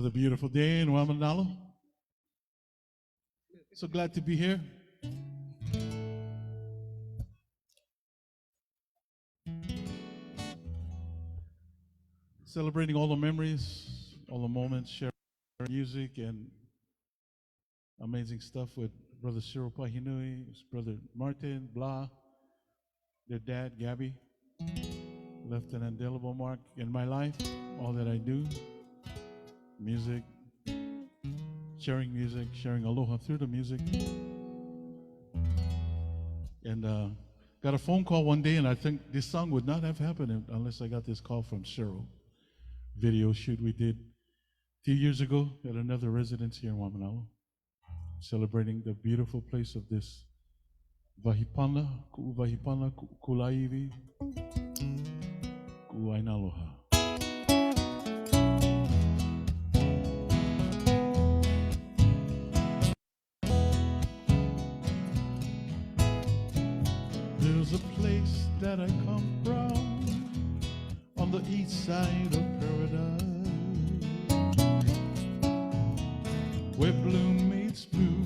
S22: Another beautiful day in Waimanalo. So glad to be here. Celebrating all the memories, all the moments, sharing music and amazing stuff with Brother Cyril Pahinui, his brother Martin, Blah, their dad, Gabby. Left an indelible mark in my life, all that I do. Music, sharing aloha through the music. And got a phone call one day, and I think this song would not have happened unless I got this call from Cyril. Video shoot we did 2 years ago at another residence here in Waimanalo, celebrating the beautiful place of this Vahipana, Kulaivi, Waimanaloha. There's a place that I come from on the east side of paradise, where blue meets blue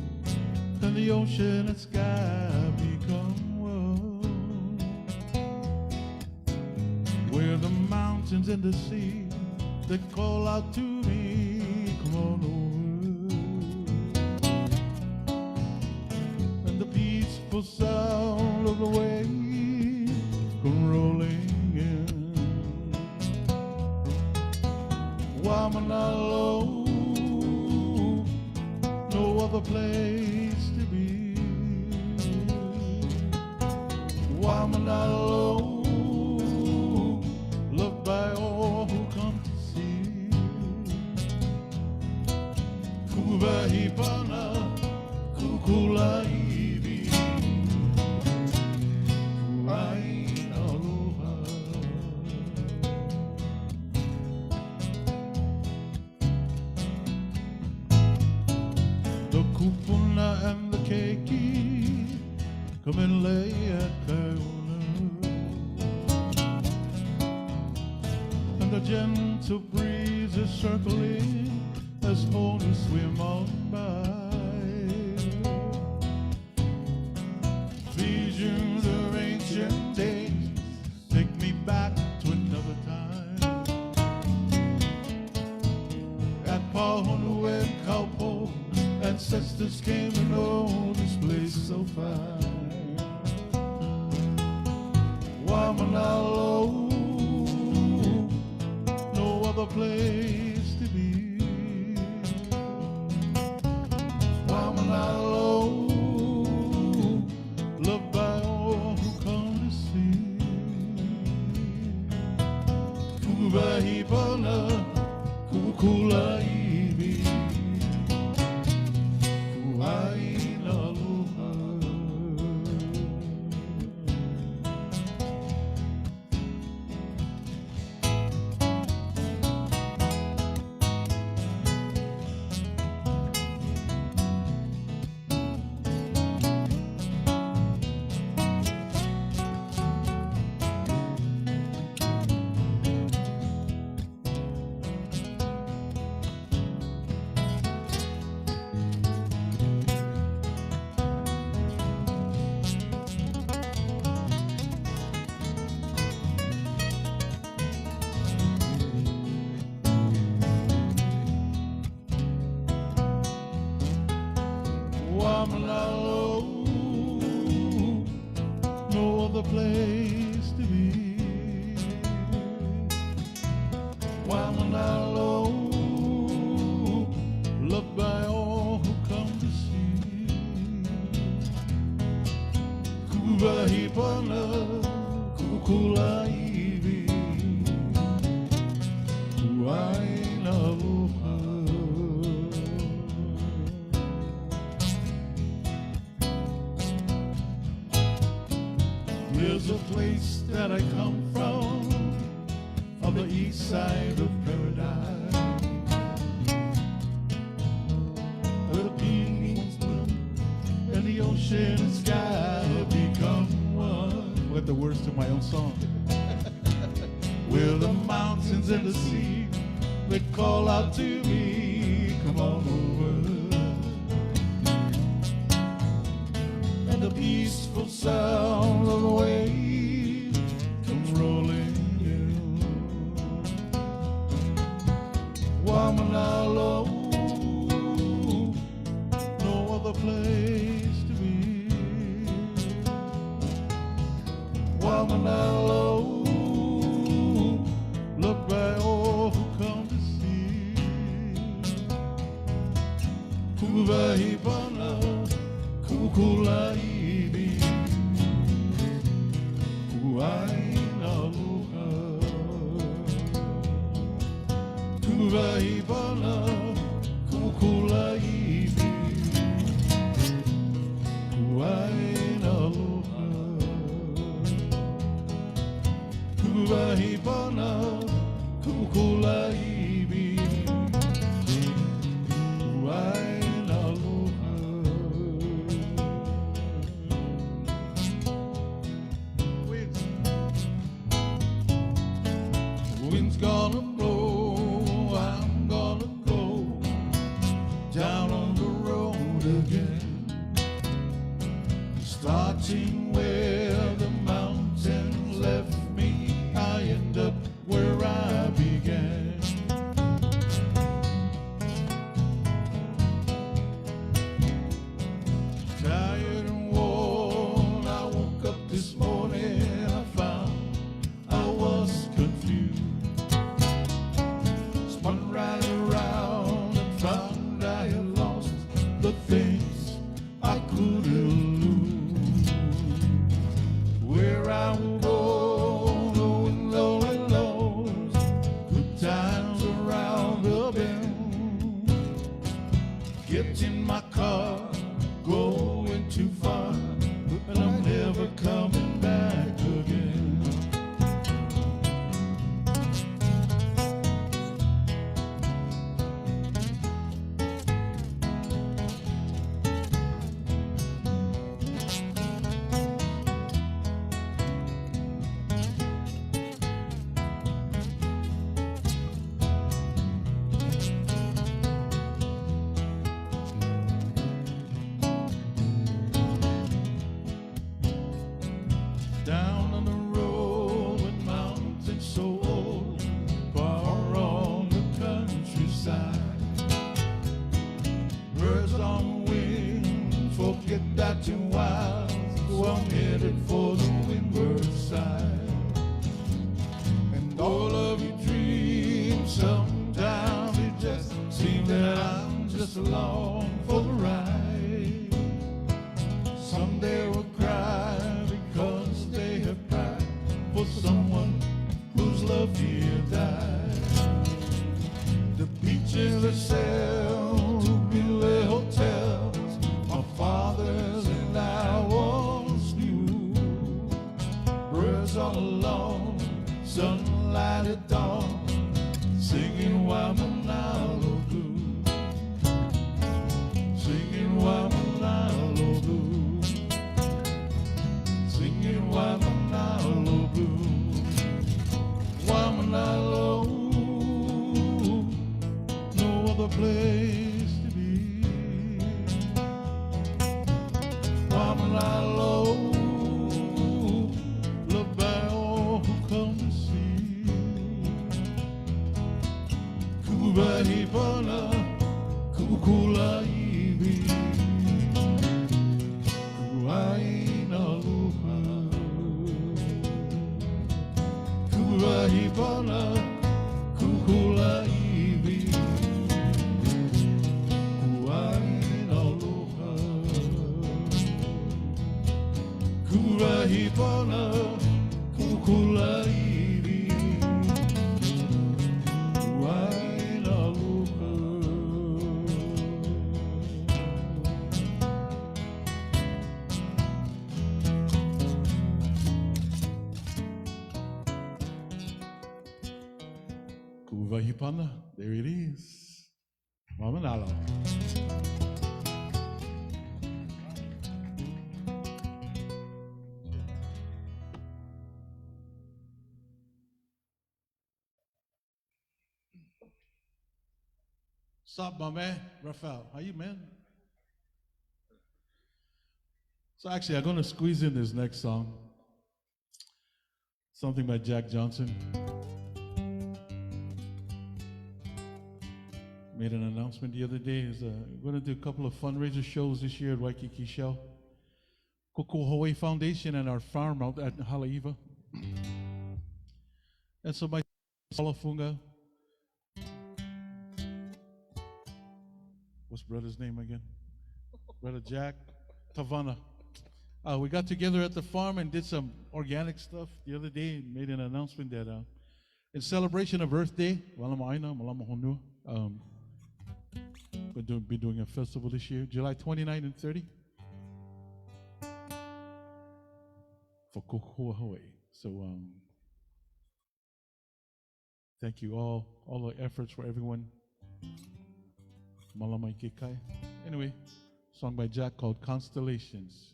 S22: and the ocean and sky become one, where the mountains and the sea, they call out to me, come on over, and the peaceful sound of the waves come rolling in. Waimanalo, no other place to be. Waimanalo, loved by all who come to see. Kuvahipana, kukulaivi, Waimanaloha. The kupuna and the keiki come and lay at Kauna, and the gentle breeze is circling as ponies swim on by. Visions of ancient days take me back to another time. At Pahinui and Kaupo, ancestors came to know this place so fine. Waimanalo, no other place to be. Waimanalo, loved by all who come to see. Kuvahipana, kukulaivi, Waimanalo, no other place to be. Waimanalo, loved by all who come to see. Kuvahipana, kukulaivi, Waimanaloha. There's a place that I come from on the east side of paradise, where the peace bloom and the ocean and sky become one. Let the words to my own song. Where the mountains and the sea,
S7: they call out to me, come on over. And the peaceful sound of the waves comes rolling in. Waimanalo, no other place to be. Waimanalo, look by all who come to see. Kuvahipana, kukulaibi, kuainaluha. Kuvahipana, kukulaibi, kuainaluha. Kuvahipana, kukulaibi, kuainaluha. Wind's gonna blow, I'm gonna go down on the road again, starting where the mountains left me. I end up where I began. Tired and worn, I woke up this morning, I found I was confused. Spun right around and found I had lost the things I couldn't lose. Where I will go, the wind only knows. Good times around the bend. Get in my car, going too far, and I'm never coming back again. Down on the road with mountains so old, far on the countryside. Birds on the wing, forget that you're wild, so I'm headed for the windward side. And all of your dreams, sometimes it just seems that I'm just along for the ride. Someday we'll cry because they have cried for someone whose love here died. The beaches that sell to Billy hotels, my fathers and I once knew. Birds all alone, sunlight at dawn, singing Waimanalo blue, singing Waimanalo blue, singing Waimanalo blue. Waimanalo, no other place to be. Waimanalo, loved by all who come to see. Kuvahipana, kukulaibi, kuainaluha. Kuvahipana, kukulaibi, kuainaluha. Kuvahipana, kukulaibi, kuainaluha. Kuvahipana, there it is. Waimanalo.
S10: What's up, my man? Raphael, how you, man? So actually, I'm going to squeeze in this next song. Something by Jack Johnson. Made an announcement the other day. We're going to do a couple of fundraiser shows this year at Waikiki Shell. Koko Hawaii Foundation and our farm out at Haleiwa. And so my Salafunga. What's brother's name again? Brother Jack Tavana. We got together at the farm and did some organic stuff the other day and made an announcement that in celebration of Earth Day, we'll be doing a festival this year, July 29 and 30 for Kokua, Hawaii. So thank you all the efforts for everyone. Malamai Kekai. Anyway, song by Jack called Constellations.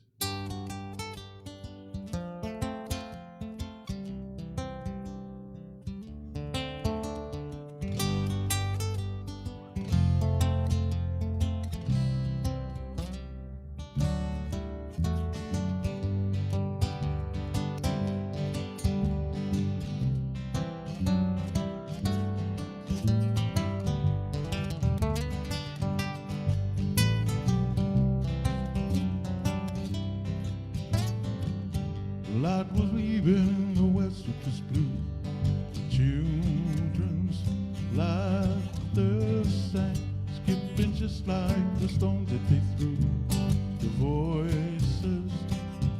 S10: Light was weaving in the west, which was blue. Children's laughter sang, skipping just like the stones that they threw. The voices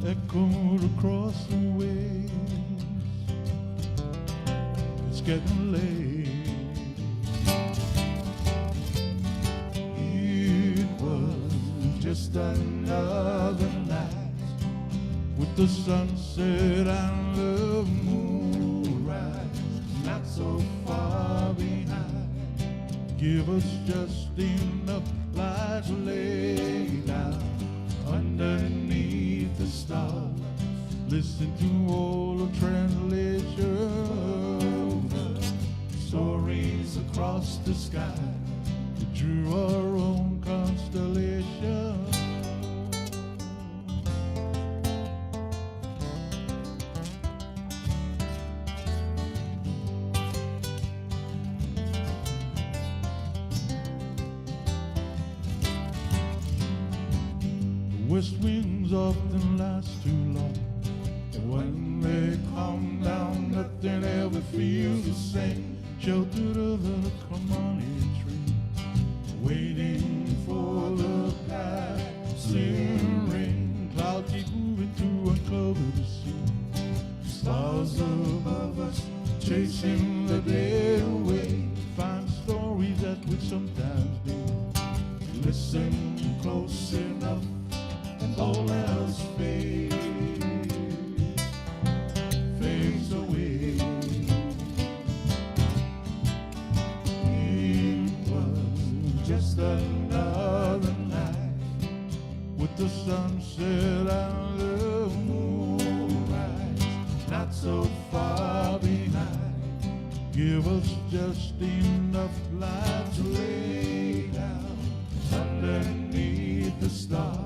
S10: echoed across the waves. It's getting late. It was just another night with the sunset and the moonrise, not so far behind. Give us just enough light to lay down underneath the stars. Listen to all the translation, stories across the sky. We drew our own constellation. West winds often last too long, and when they come down, nothing ever feels the same. Sheltered under the kamani tree, waiting for the passing rain. Clouds keep moving to uncover the sea. Stars above us chasing the day away. Find stories that would sometimes be. Listen close enough, and all else fades away. It was just another night with the sunset and the moonrise, not so far behind. Give us just enough light to lay down underneath the stars.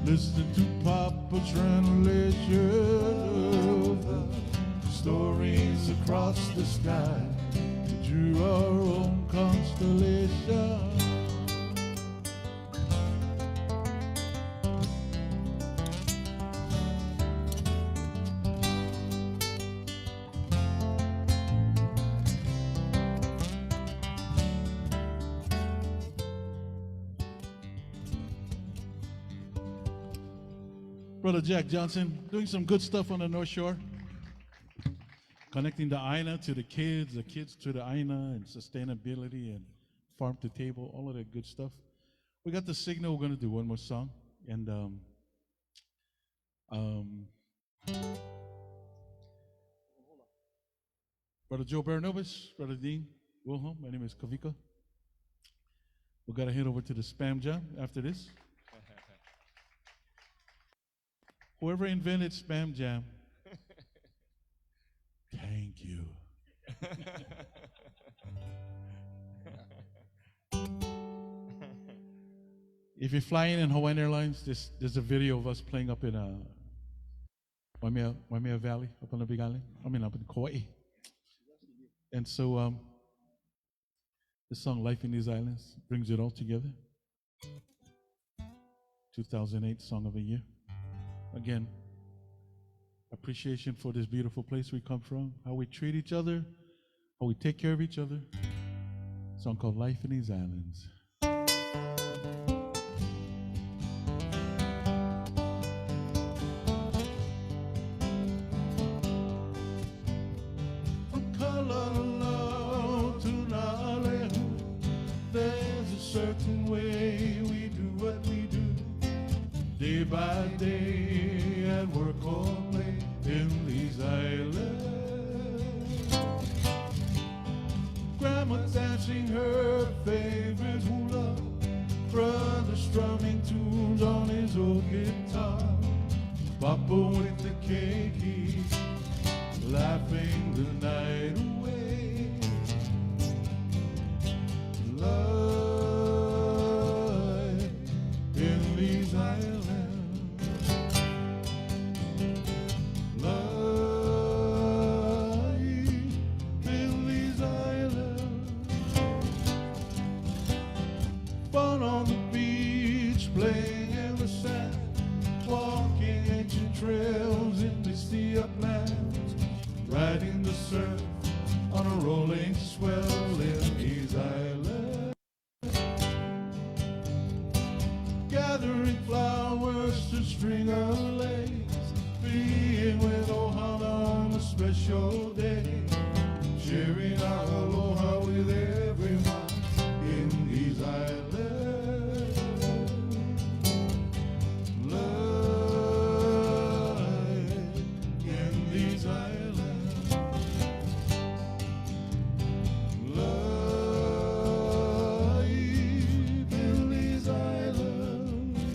S10: Listen to Papa translation of the stories across the sky. We drew our own constellation. Brother Jack Johnson, doing some good stuff on the North Shore. Connecting the Aina to the kids to the Aina, and sustainability and farm to table, all of that good stuff. We got the signal, we're gonna do one more song. And Brother Joe Baranobis, Brother Dean Wilhelm, my name is Kavika. We gotta head over to the Spam Jam after this. Whoever invented Spam Jam, thank you.
S22: if you're flying in Hawaiian Airlines, there's a video of us playing up in Waimea Valley, up on the Big Island. I mean, up in Kauai. And so the song Life in These Islands brings it all together. 2008 Song of the Year. Again, appreciation for this beautiful place we come from, how we treat each other, how we take care of each other. A song called Life in These Islands.
S7: There's a certain way we do what we do, day by day, at work or play in these islands. Grandma dancing her favorite hula, brother strumming tunes on his old guitar, Papa with the keiki, laughing the night away. Life in these islands. Life in these islands. Fun on the beach, playing in the sand, walking ancient trails in the sea uplands, riding the surf on a rolling swell in these islands. Gathering flowers to string a lace, being with Hu'Ana on a special day, sharing our aloha with everyone in these islands. Life in these islands. Life in these islands.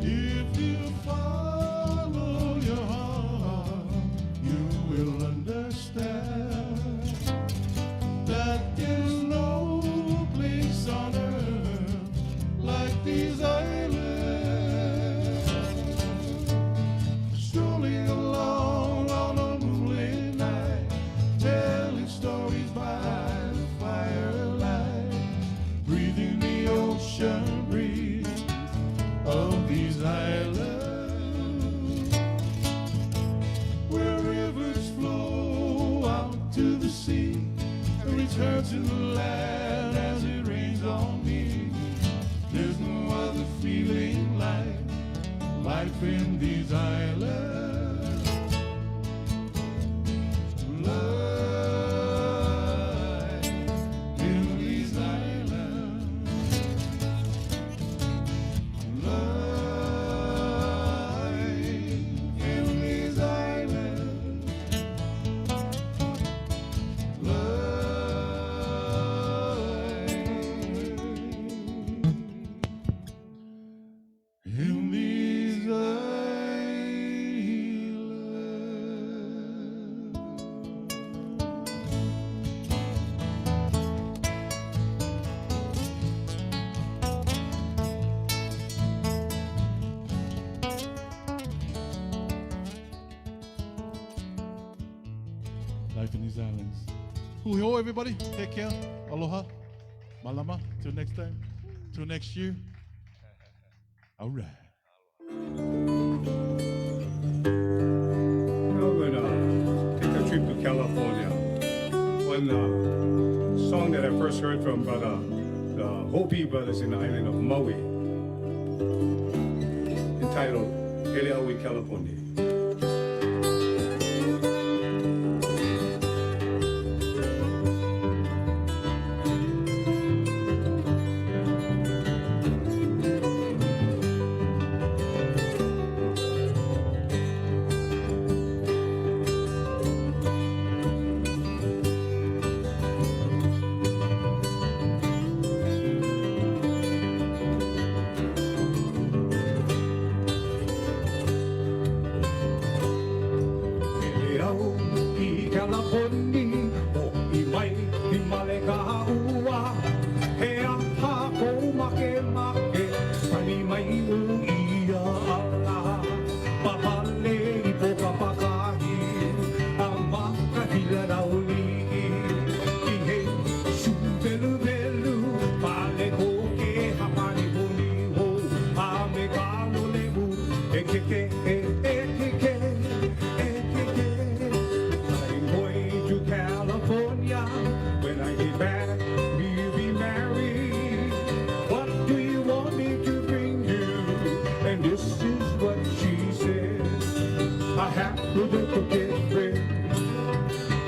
S7: If you follow your heart, you will understand that there's no place on earth like these islands. Strolling along on a moonlit night, telling stories by the firelight, breathing the ocean breeze of these islands, where rivers flow out to the sea and return to the land as it rains on me. There's no other feeling like life in these islands. Life in these islands. Life in these islands. Life in these islands.
S22: Life in these islands. Hui-ho, everybody. Take care. Aloha. Malama. Till next time. Till next year. All right.
S4: I'm going to take a trip to California. One song that I first heard from the Hopi brothers in the island of Maui, entitled Hele Aui California.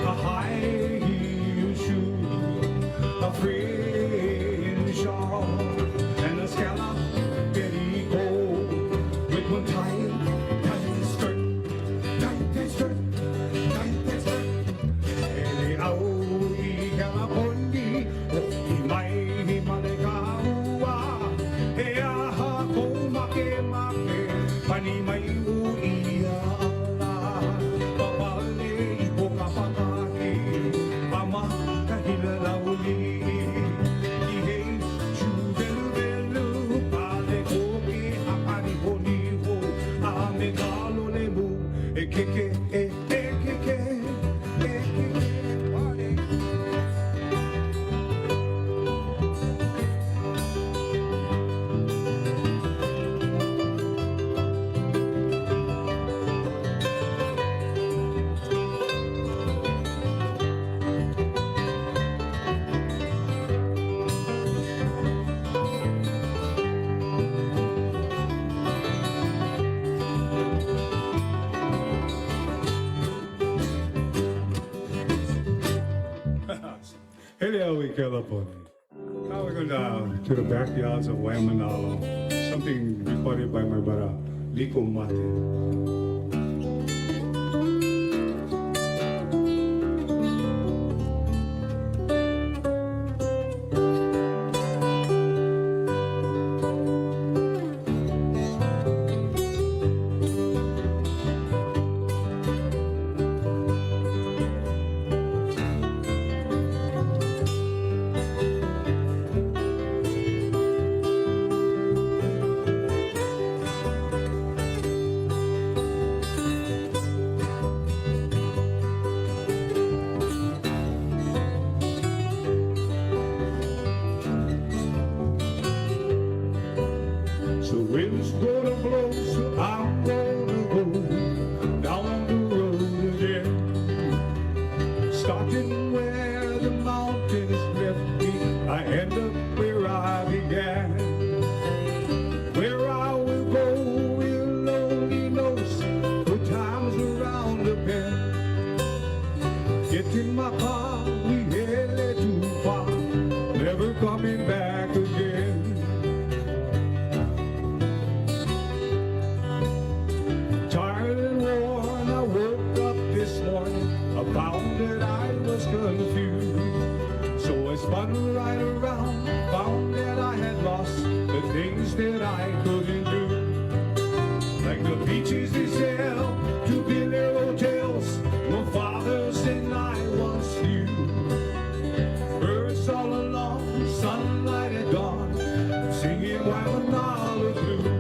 S4: a high heel shoe, a fringe shawl, and a scallop petticoat with one tight skirt, tight skirt. Ele aui kalaponi, o mai malekaua, e aha ko make, pani mai uia ala, papale ipo kapakaki, pama kahila lauli, ihe chuvelu pale koke apani honiho, ame kalo lemu, e keke e keke. Hello, we Kalaponi. Now we're going to the backyards of Waimanalo. Something recorded by my brother, Liko Mate. So wind's gonna blow, so I'm gonna go down the road again. Starting where the mountains left me, I end up where I began. Where I will go, will only knows. Good times around the bend. Get in my car, we headed too far, never coming back again. Tired and worn, I woke up this morning, I found that I was confused. So I spun right around, found that I had lost the things that I couldn't do. Like the beaches they sell to build their hotels, my fathers and I once knew. Birds all along, sunlight at dawn, singing Waimanalo blue.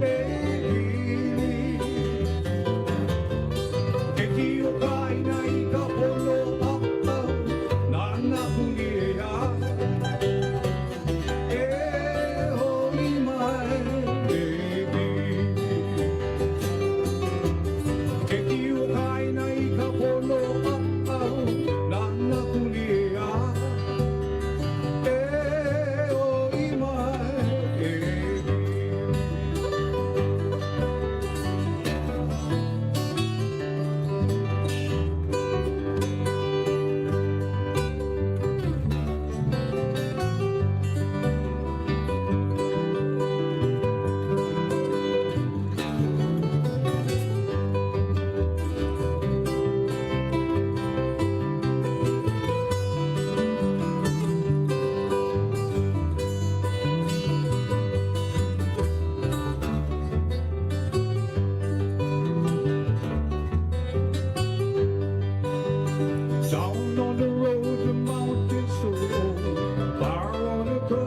S4: Hey,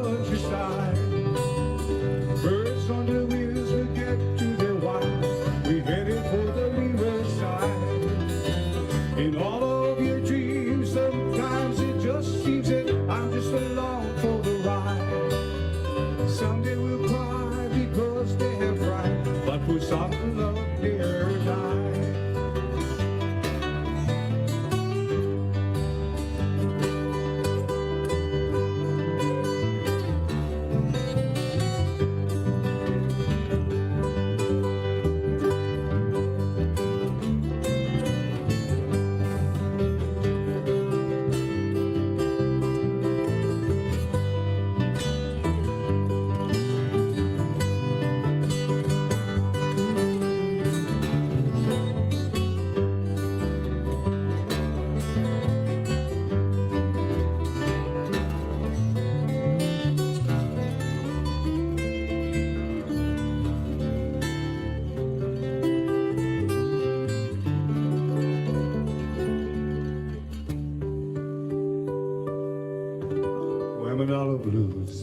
S4: countryside. Birds on the wheels will get to their wives. We headed for the riverside. In all of your dreams, sometimes it just seems that I'm just along for the ride. Someday we'll cry because they have pride, but for some love dare die. Waimanalo Blues.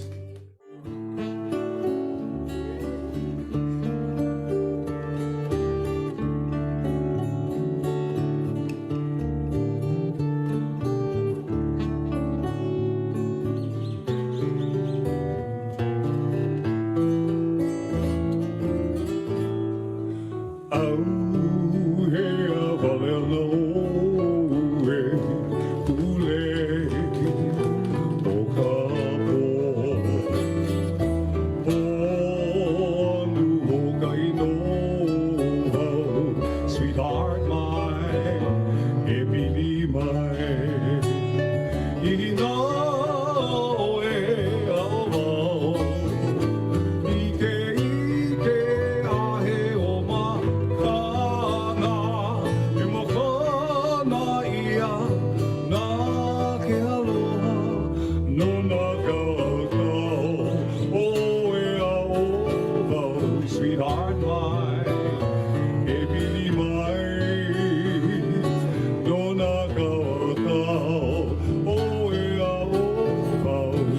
S4: Sweetheart mine, ebili mine, inoe ao, ike ahe o makana, imakana ia na ke aloha, no na kakao, oe ao wau, sweetheart mine.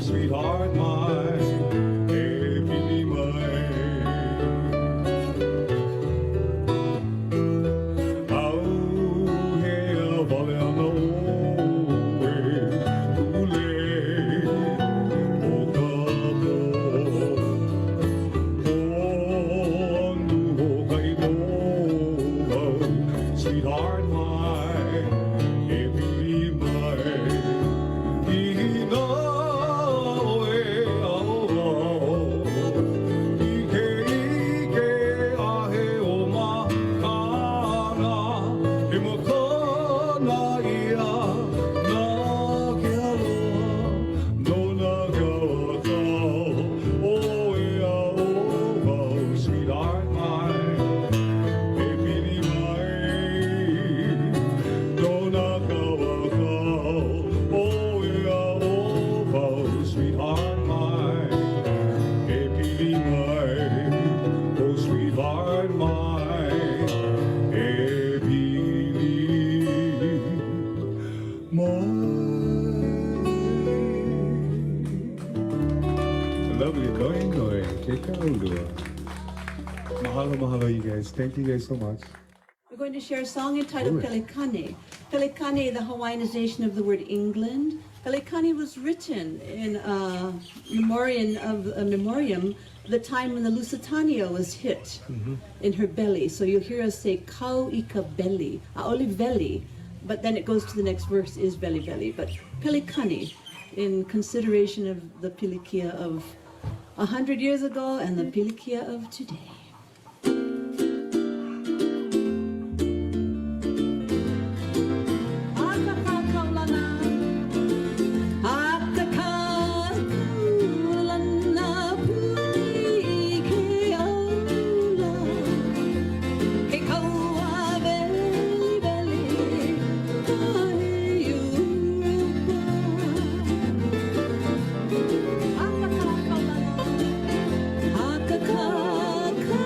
S4: Sweetheart mine, ebili mine. Au he avale ana oe, ule o kapo, onu o kaino, sweetheart mine, ebili mine. Sweetheart mine, ebili mine, oh sweetheart mine, ebili mine. Lovely going. Mahalo, mahalo, you guys. Thank you guys so much.
S20: We're going to share a song entitled Pelikane. Pelikane, the Hawaiianization of the word England. Pelikane was written in a memoriam the time when the Lusitania was hit in her belly. So you'll hear us say kau ika belly, aoli belly, but then it goes to the next verse is belly belly. But Pelikane, in consideration of the Pilikia of 100 years ago and the Pilikia of today.
S21: Ka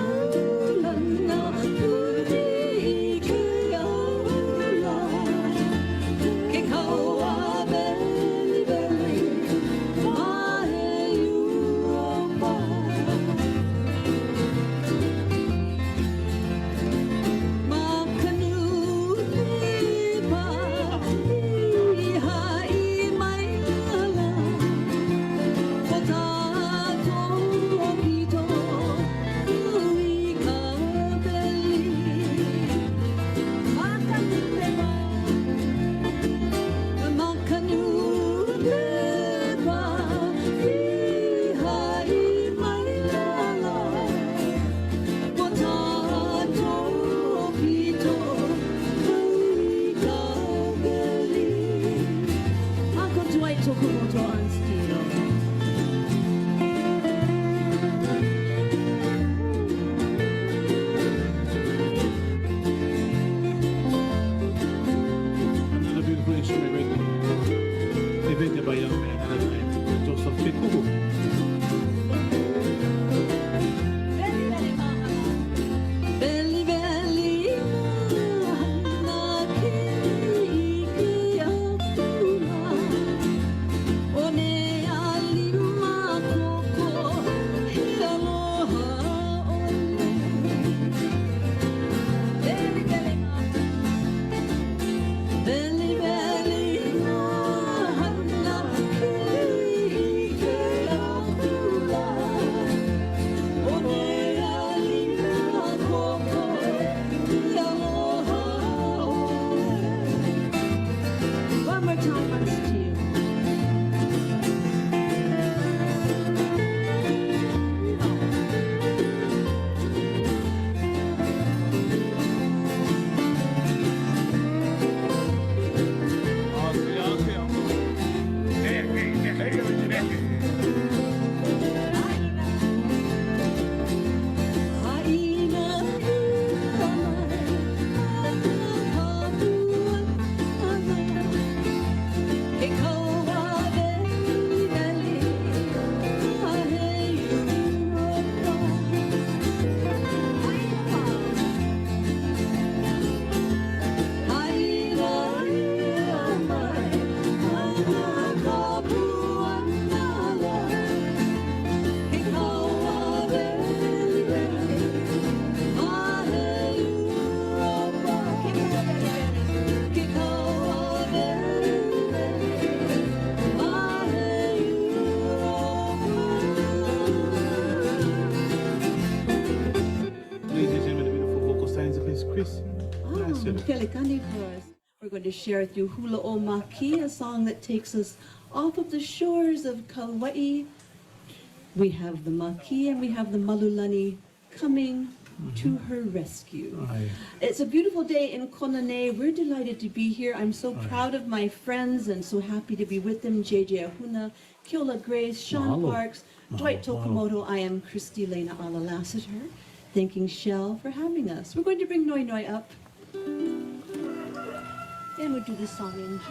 S20: going to share with you Hula o Maki, a song that takes us off of the shores of Kauai. We have the Maki and we have the Malulani coming to her rescue. It's a beautiful day in Konane. We're delighted to be here. I'm so proud of my friends and so happy to be with them. JJ Ahuna, Keola Grace, Sean Parks, Dwight Tokamoto. I am Christy Lena Ala Lassiter, thanking Shell for having us. We're going to bring Noi Noi up. And we'll do this song in G.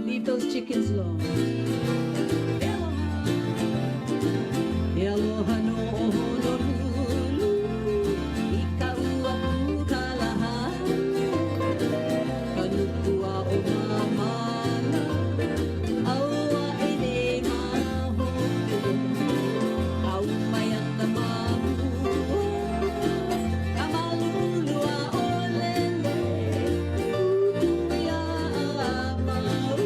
S20: Leave those chickens alone. Aloha no Honolulu, ikaua pukalaha, kanukua o mamana, aua ene maho, au mayaka mahu, kamalulua olele, uia mau,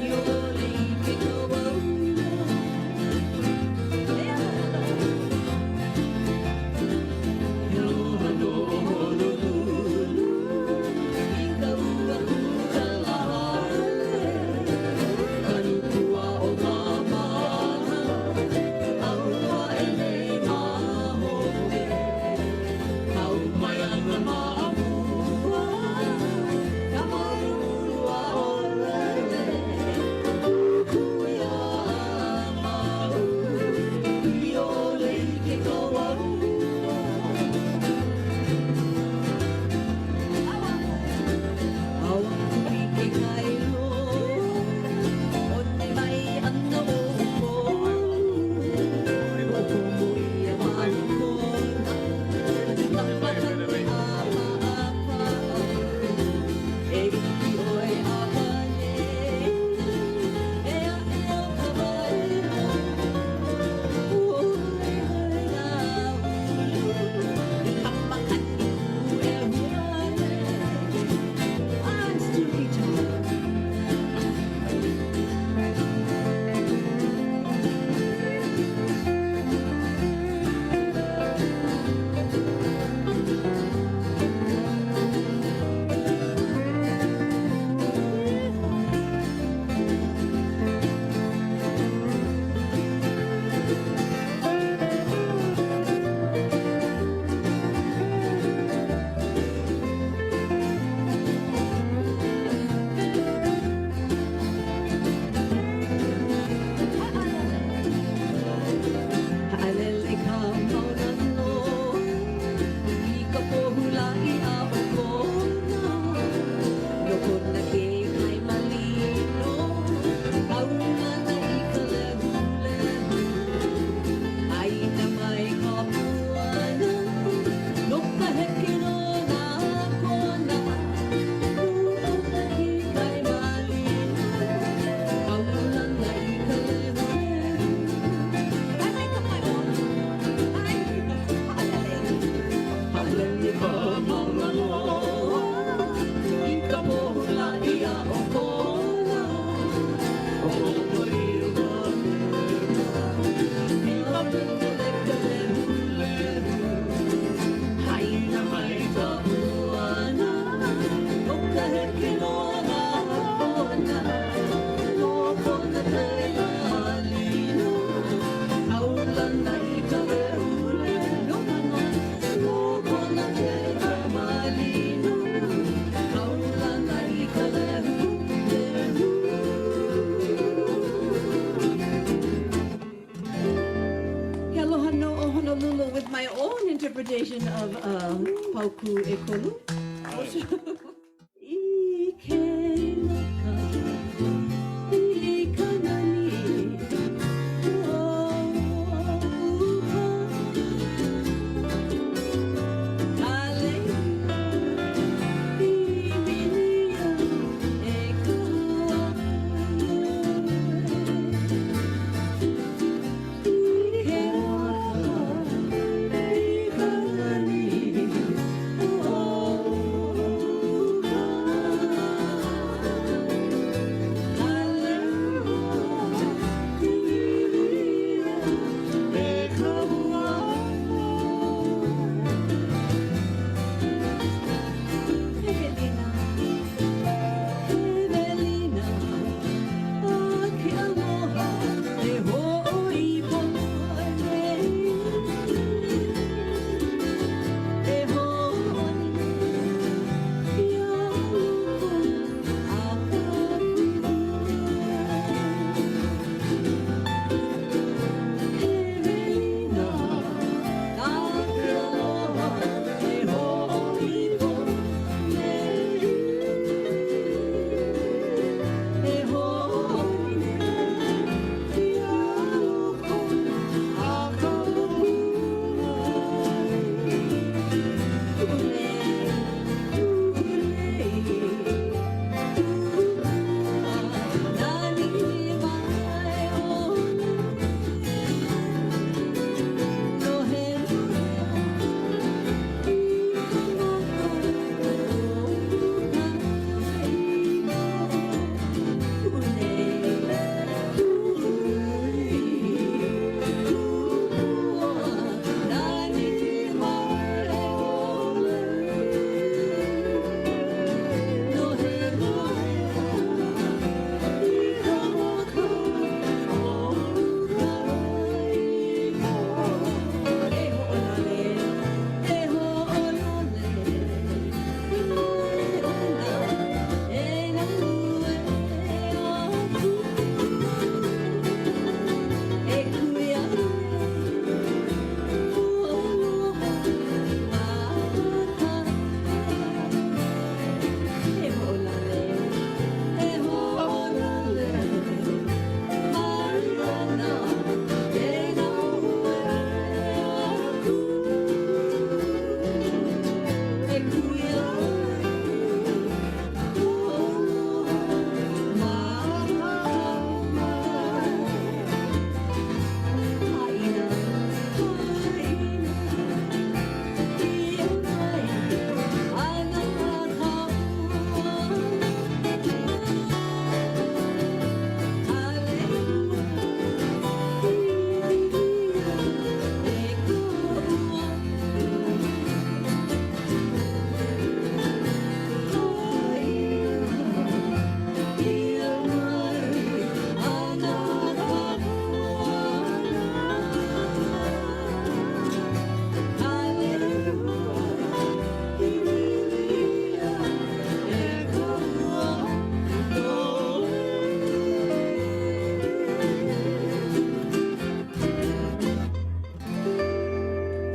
S20: iole no o Honolulu with my own interpretation of Pauku e Kolu.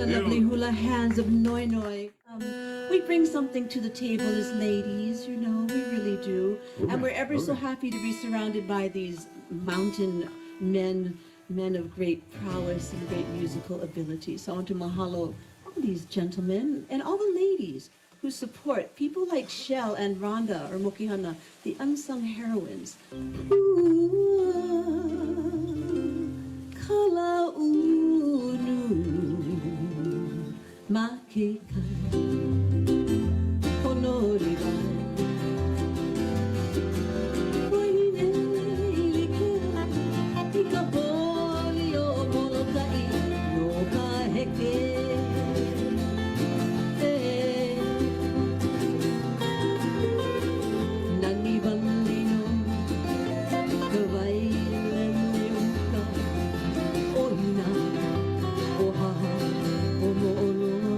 S20: Lovely hula hands of Noi Noi. We bring something to the table as ladies, you know, we really do. And we're ever so happy to be surrounded by these mountain men of great prowess and great musical ability. So I want to mahalo all these gentlemen and all the ladies who support people like Shell and Rhonda or Mokihana, the unsung heroines. Kala unu makika honoriba waine ilike ikapoli o molokai no ka heke nani valino kawai lemuka oina oha omooloa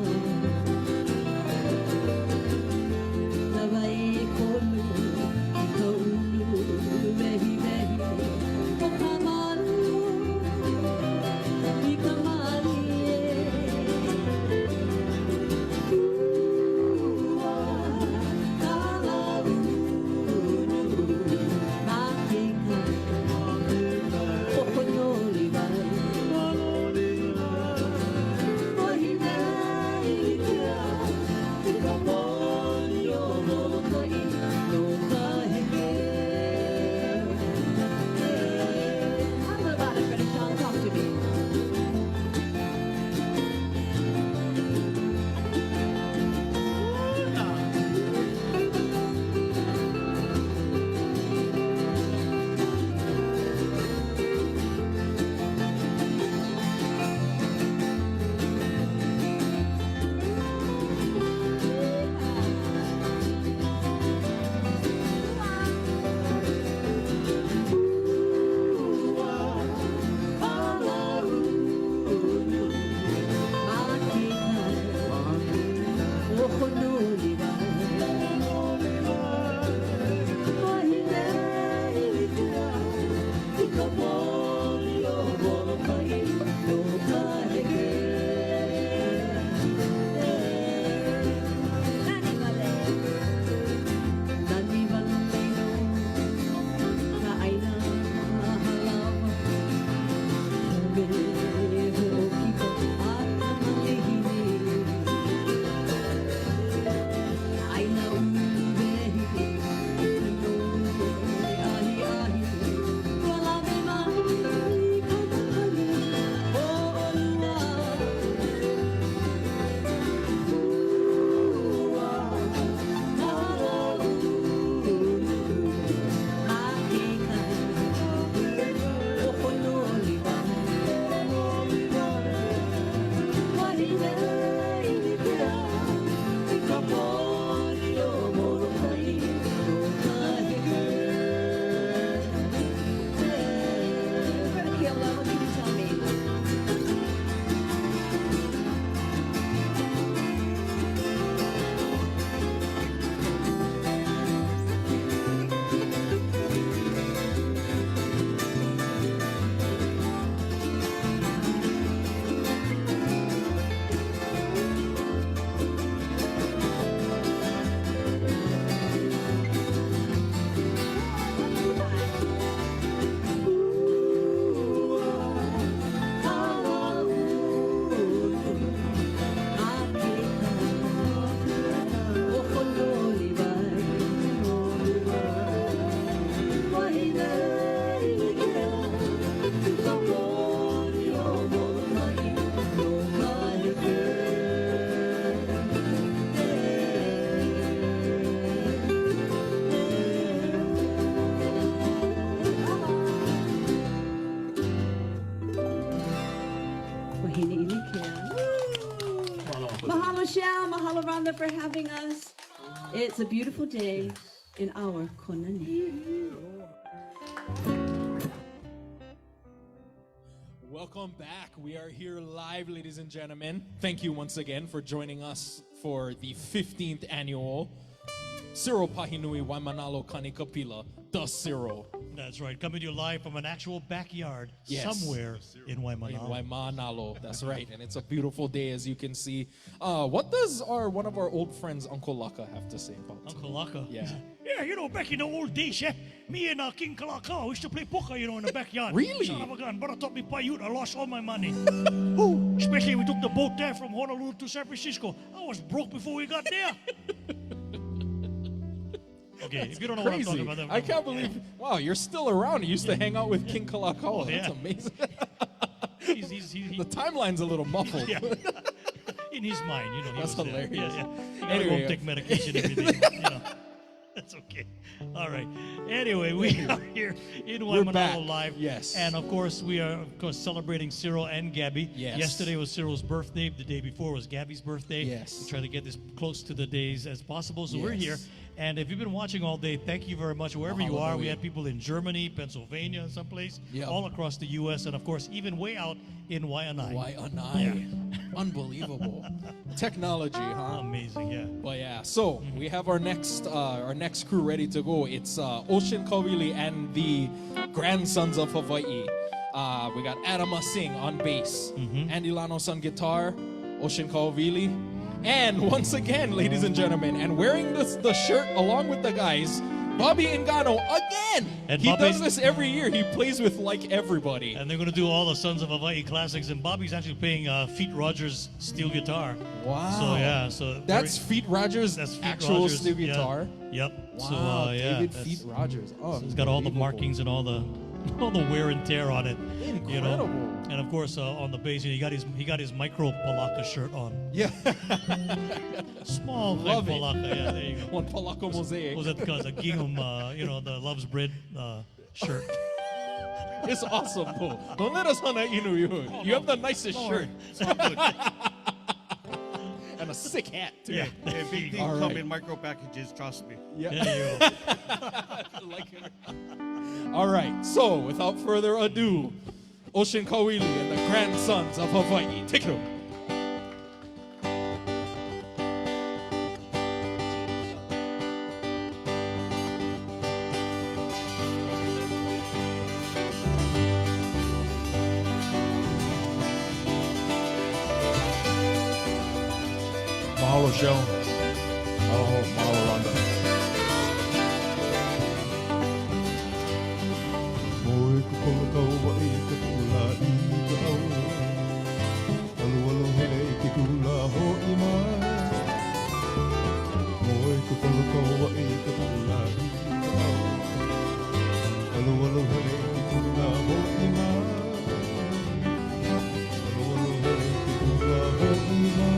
S20: again. Mahalo Shell, mahalo Rhonda for having us. It's a beautiful day in our Konani.
S13: Welcome back. We are here live, ladies and gentlemen. Thank you once again for joining us for the 15th annual Cyril Pahinui Waimanalo Kanikapila, the Cyril.
S12: That's right. Coming to you live from an actual backyard
S13: Yes.
S12: somewhere in Waimanalo.
S13: In Waimanalo, that's right. And it's a beautiful day, as you can see. What does one of our old friends, Uncle Laka, have to say about it?
S12: Uncle Laka?
S13: Yeah.
S12: Yeah, you know, back in the old days, me and King Kalaka used to play poker, in the backyard.
S13: Really?
S12: Son of a gun. But I taught me Paiute. I lost all my money. Especially we took the boat there from Honolulu to San Francisco. I was broke before we got there. Okay, if you don't know
S13: Crazy.
S12: what I'm talking about,
S13: I can't believe, wow, you're still around. You used to hang out with King Kalakaua.
S12: Oh,
S13: That's
S12: yeah.
S13: amazing.
S12: The
S13: timeline's a little muffled.
S12: Yeah. In his mind, he
S13: That's
S12: was there.
S13: hilarious.
S12: Yeah. He gotta
S13: Anyway.
S12: go take medication every day. That's okay. All right. Anyway, we are here in
S13: We're back.
S12: Waimanalo Live.
S13: Yes.
S12: And of course, we are celebrating Cyril and Gabby.
S13: Yes.
S12: Yesterday was Cyril's birthday. The day before was Gabby's birthday.
S13: Yes.
S12: We try to get this close to the days as possible. So we're
S13: Yes.
S12: here. And if you've been watching all day, thank you very much. Wherever you are, we
S13: Hallelujah.
S12: had people in Germany, Pennsylvania, someplace,
S13: Yeah.
S12: all across the U.S., and of course, even way out in Waianae.
S13: Waianae. Unbelievable. Technology, huh?
S12: Amazing, yeah.
S13: But yeah, so we have our next crew ready to go. It's Ocean Kawili and the Grandsons of Hawaii. We got Adama Singh on bass, Andy Lanos on guitar, Ocean Kawili, and once again, ladies and gentlemen, and wearing the shirt along with the guys, Bobby Engano again.
S12: And
S13: He
S12: Bobby-
S13: does this every year. He plays with like everybody.
S12: And they're going to do all the Sons of Hawaii classics. And Bobby's actually playing Feet Rogers steel guitar.
S13: Wow.
S12: So, yeah. So
S13: That's Feet Rogers'
S12: Feet
S13: actual
S12: Rogers,
S13: steel
S12: yeah.
S13: guitar?
S12: Yep.
S13: Wow,
S12: So, yeah.
S13: David
S12: that's-
S13: Feet Rogers. Oh,
S12: so it's got all the markings and all the wear and tear on it.
S13: Incredible.
S12: And of course, on the bass, he got his micro Palaka shirt on.
S13: Yeah.
S12: Small
S13: Love
S12: like
S13: it.
S12: Palaka. Yeah, there you go.
S13: One Palaka mosaic.
S12: Was that because a gingham, the Love's Bread shirt?
S13: It's awesome, though. Don't let us on that Inu. You have the nicest
S12: Don't
S13: shirt.
S12: worry. It's all good.
S13: And a sick hat, too.
S12: Yeah.
S8: Hey, big things
S13: All
S8: come
S13: right.
S8: in micro packages, trust me.
S13: Yeah.
S12: There you go.
S13: Like it. All right, so without further ado, Ocean Kawili and the Grandsons of Hawaii. Take it over.
S11: Mahalo Shell. Mahalo Rhonda.
S7: Moe ka pula kau wa i ka pula i ka au. Alu alu hele i ke kula ho i mai. Moe ka pula kau wa i ka pula i ka au. Alu alu hele i ke kula ho i mai. Alu alu hele i ke kula ho i mai.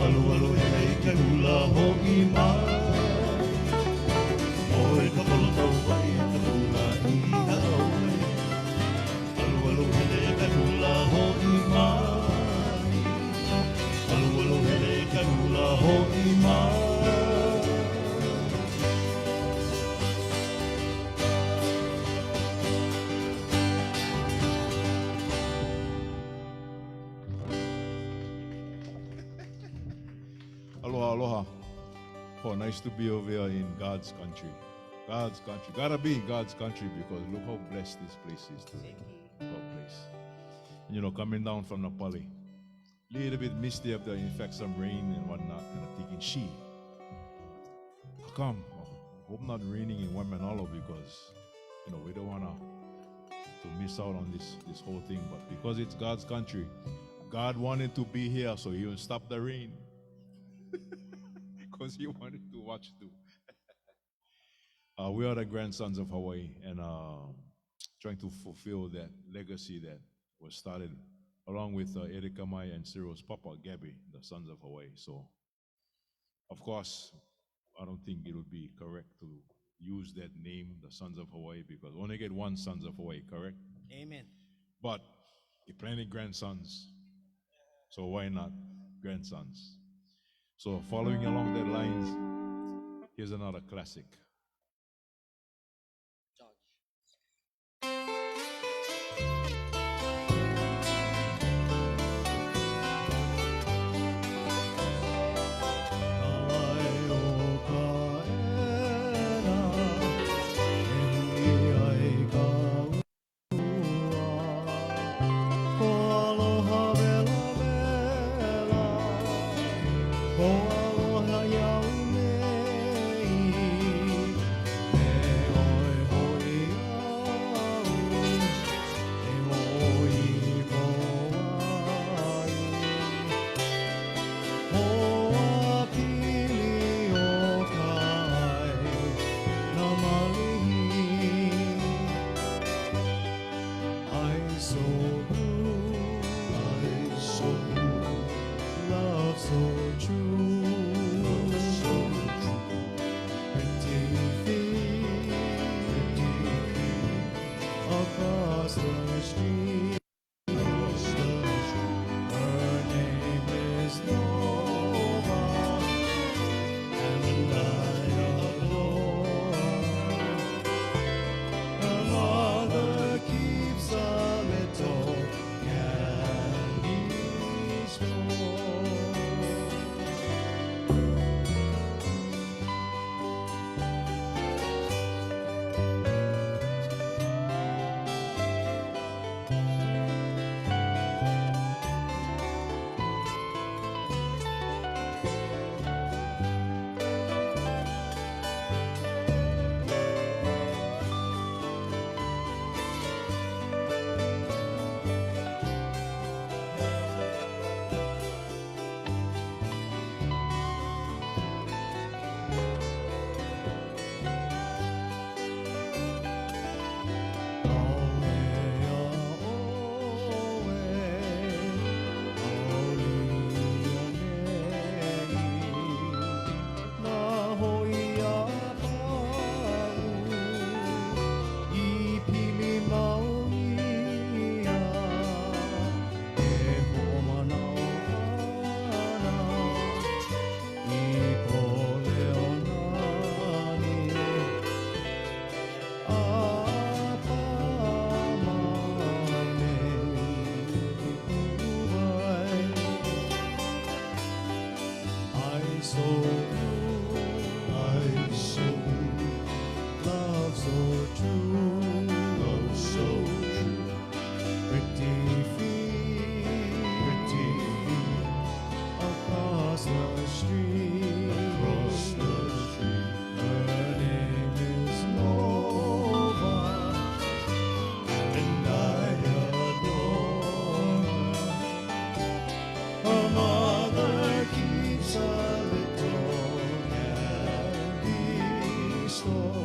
S7: Alu alu hele ke hula ho'i mai. Oi ka polo tau wai ka hula I hawaii. Alu alu hele ke hula ho'i mai. Alu alu hele ke hula ho'i mai.
S9: Aloha, aloha. Oh, nice to be over here in God's country. God's country. Gotta be in God's country because look how blessed this place is today. God bless. You know, coming down from Napoli. Little bit misty up there, in fact, some rain and whatnot. And I'm thinking, how come? Hope not raining in Waimanalo because, you know, we don't want to miss out on this whole thing. But because it's God's country, God wanted to be here, so He will stop the rain. Because He wanted to watch too. We are the grandsons of Hawaii and trying to fulfill that legacy that was started along with Erika Mai and Cyril's papa, Gabby, the Sons of Hawaii. So, of course, I don't think it would be correct to use that name, the Sons of Hawaii, because we only get one Sons of Hawaii, correct?
S21: Amen.
S9: But plenty grandsons, so why not grandsons? So following along that lines, here's another classic.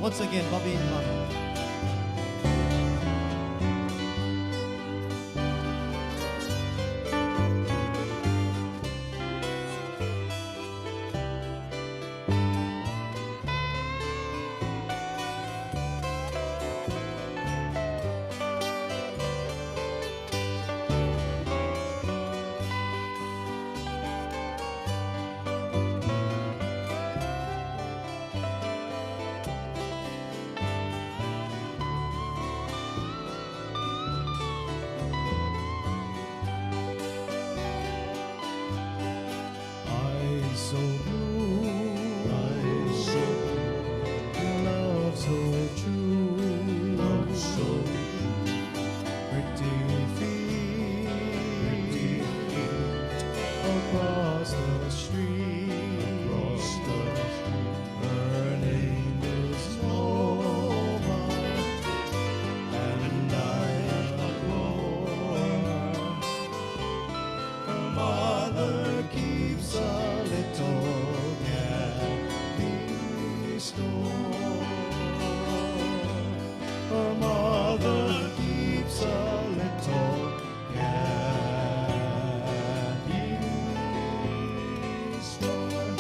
S21: Once again, Bobby and Mama.
S7: a mother keeps a little candy store.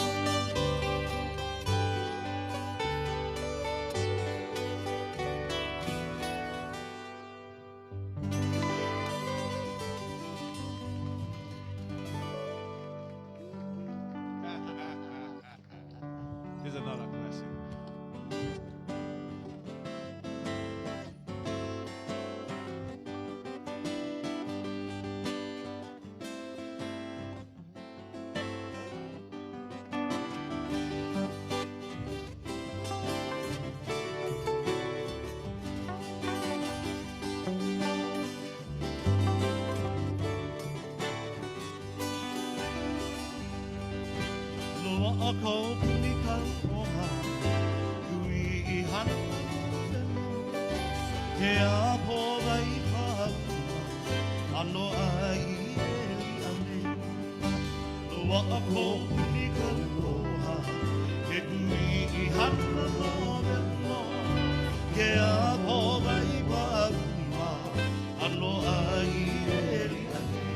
S9: Here's another classic.
S7: Loa ako punikang oha, kui I hana ke apo vai pauma, ano ai eli ane. Loa ako punikang oha, ke kui I hana no veno, ke apo vai pauma, ano ai eli ane.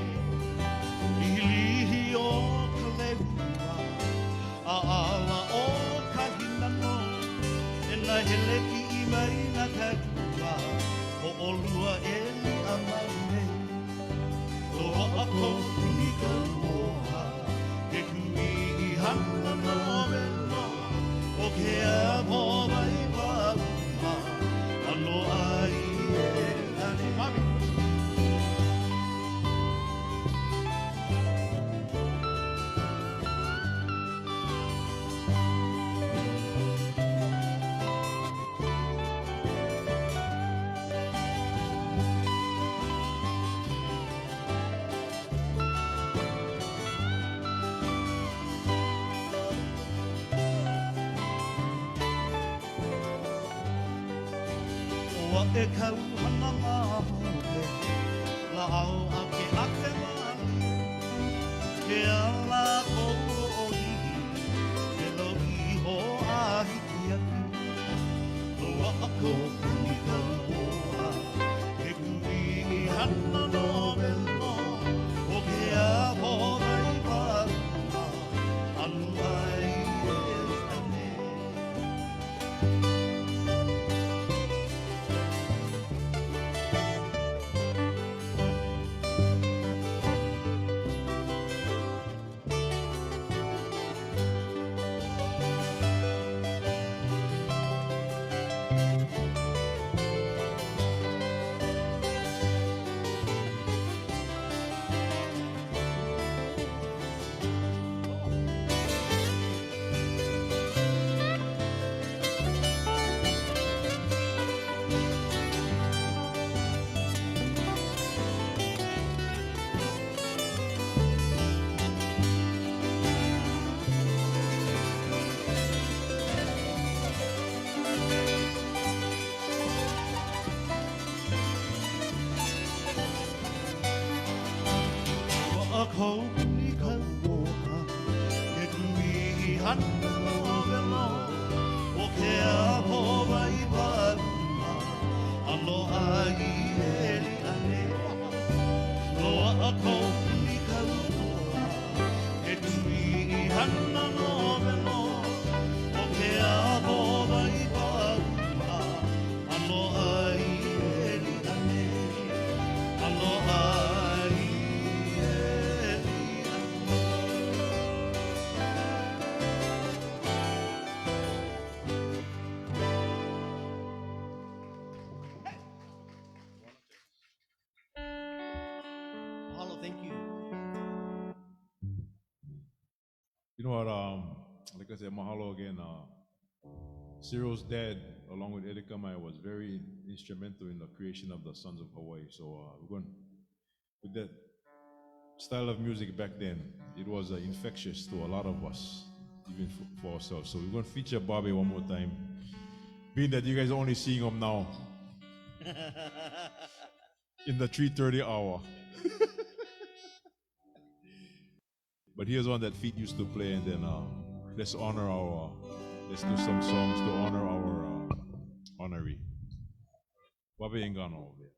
S7: Ilihi o kalehua, aala o kahinano, e na hele ki I mai na kakua, o olua e li amane. Loa ako punika moha, ke kui I hana no veno, o ke amo mai pauma, ano ai e ane. Mami! Ua e kau hana ngā hule, la au a ke ake mali, ke ala kou o ihi, ke lo iho a hiki aku. Loa ako punika moa, ke kui I hana no veno, o ke aho vai paruma, anu ai e ane. Ako punika moha, ke kui I hana no veno, o ke aho vai paruma, ano ai eli ane. Loa ako punika moha, ke kui I hana no veno, o ke aho vai paruma, ano ai eli ane. Ano ai
S21: Mahalo, thank you.
S9: You know what? Like I said, mahalo again. Cyril's dad, along with Erika Mai, was very instrumental in the creation of the Sons of Hawaii. So we're going with that style of music back then. It was infectious to a lot of us, even for ourselves. So we're going to feature Bobby one more time, being that you guys are only seeing him now in the 3:30 hour. But here's one that Feet used to play, and then let's honor let's do some songs to honor our honoree. Wabe Ingano over there.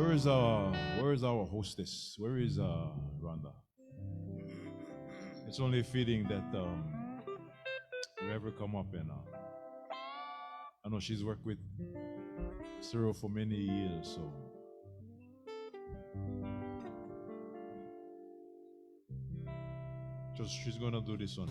S9: Where is our hostess? Where is Rhonda? It's only fitting that we ever come up and I know she's worked with Cyril for many years, so she's gonna do this one.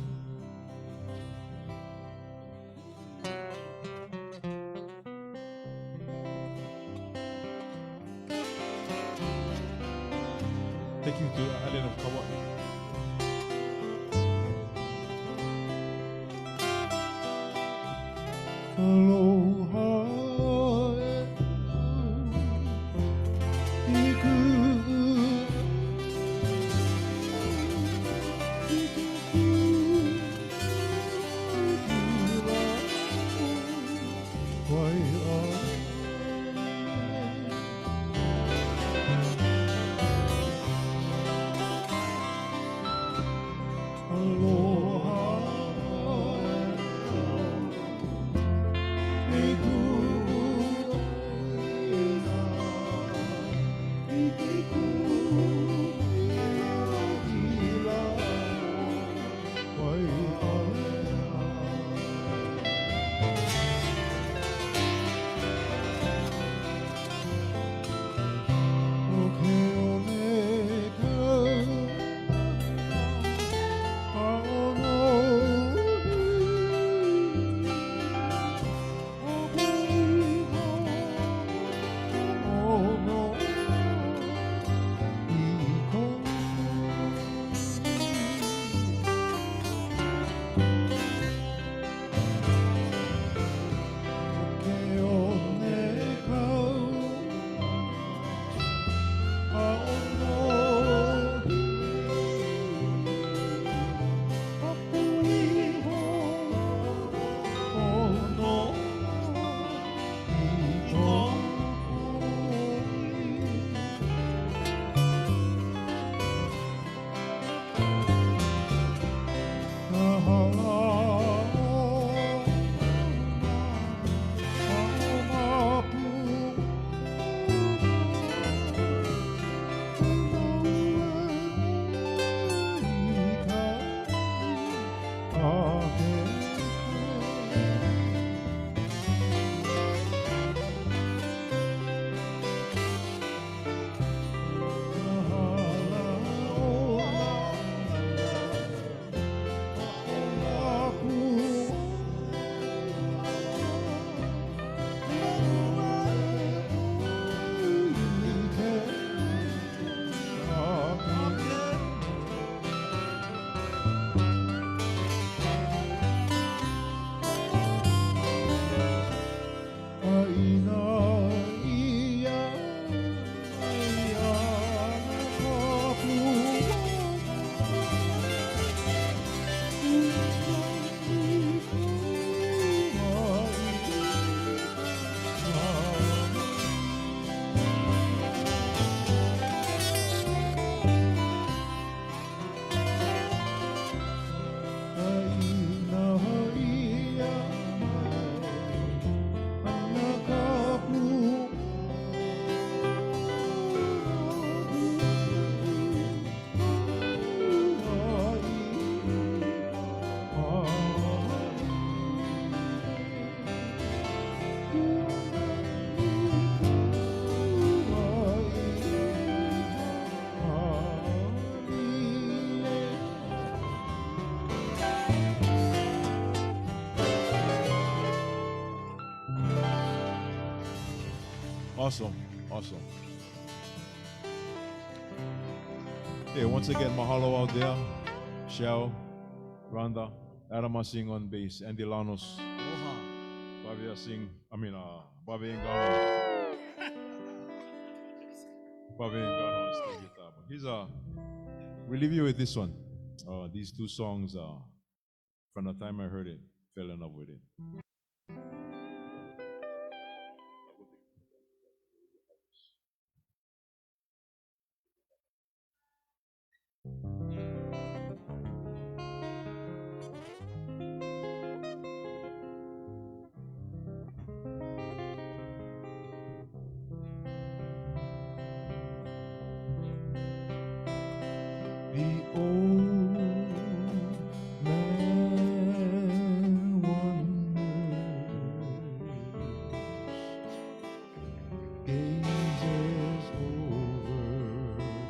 S9: Take you to Island of Kauai.
S7: Aloha,
S9: Awesome. Awesome. Okay, once again, mahalo out there. Shell, Rhonda, Adama sing on bass, Andy Lanos. Bobby sing, Bobby Ngano. Bobby Ngano is the guitar. But we'll leave you with this one. These two songs, from the time I heard it, fell in love with it.
S7: The old man wonders, gazes over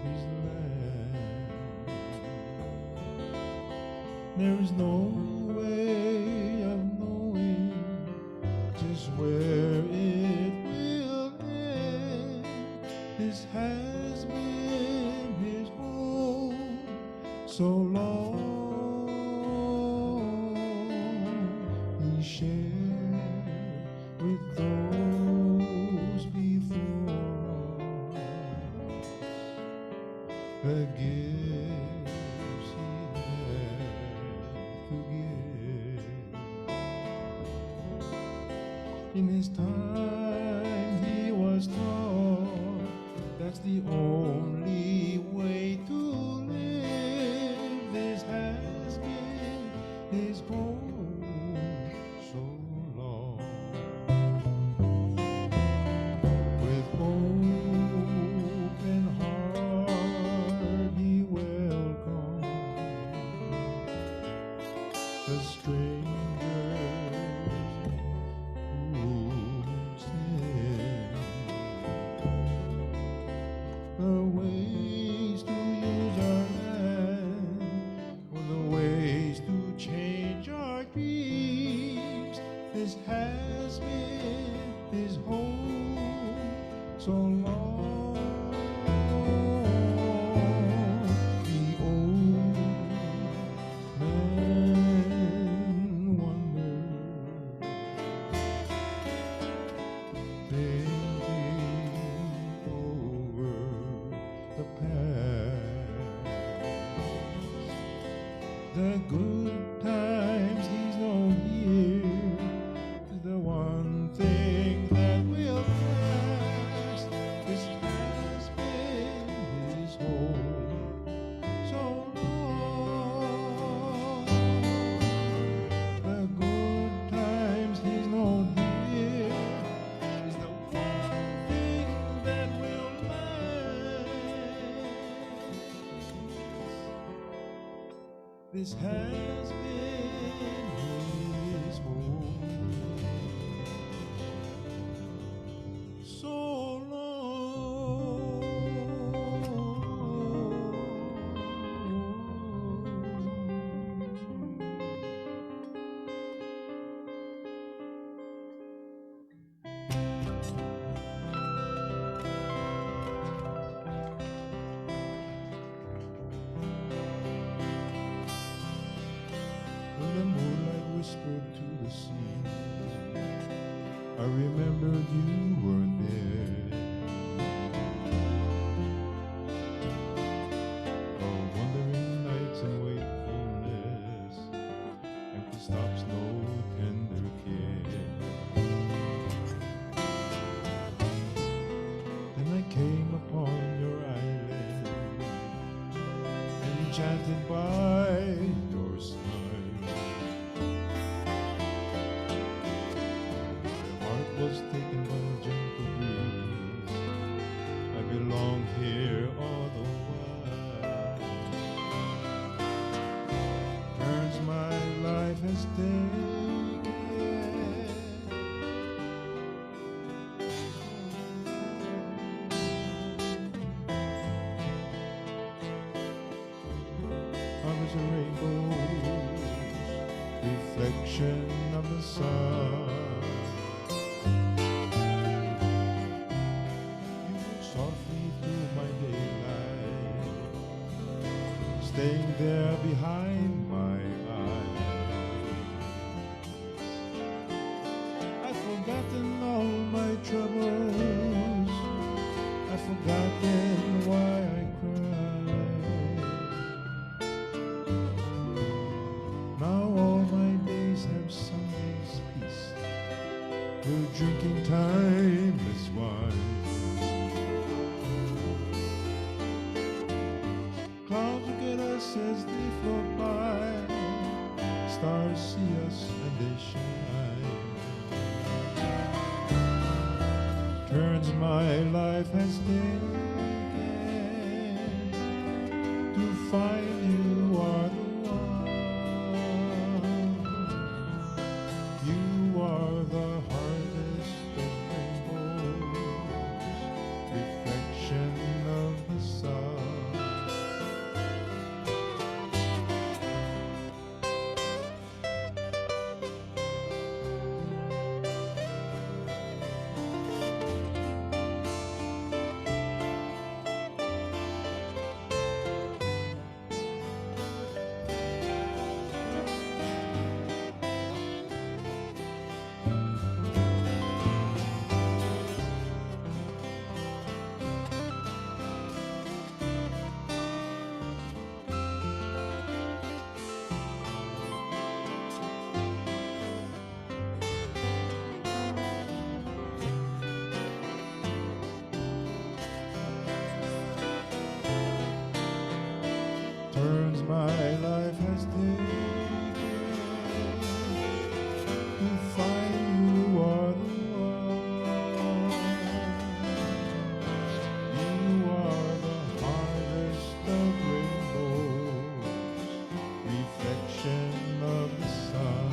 S7: his land. There's no way of knowing just where it will end. This has been his home so long. He shared with those before the gifts he had to give. In his time he was taught that's the only way to live. This has been his home so long. With open heart he welcomed the strangers who sin. The ways to use our land, or the ways to change our dreams. This has been his home so long. The old man wondered, thinking over the past, the good times he's known here is the one thing that will last. This has been his home so long. The good times he's known here is the one thing that will last. This has been his home so When the moonlight whispered to the sea, I remembered you weren't there. Oh, wandering nights and wakefulness, empty stops, no tender care. Then I came upon your island, enchanted by your smile. My heart was taken by a gentle breeze. I belong here all the while. Turns my life has taken. Covers a rainbow's reflection of the sun. staying there behind my eyes. I've forgotten all my troubles. I've forgotten why I cry. Now all my days have Sunday's peace. We're drinking timeless wine. Clouds look at us as they float by. Stars see us and they shine. Turns my life has taken to find you are the one. You are the harvest of rainbows, reflection of the sun. Turns my life has taken to find you are the one. You are the harvest of rainbows, reflection of the sun.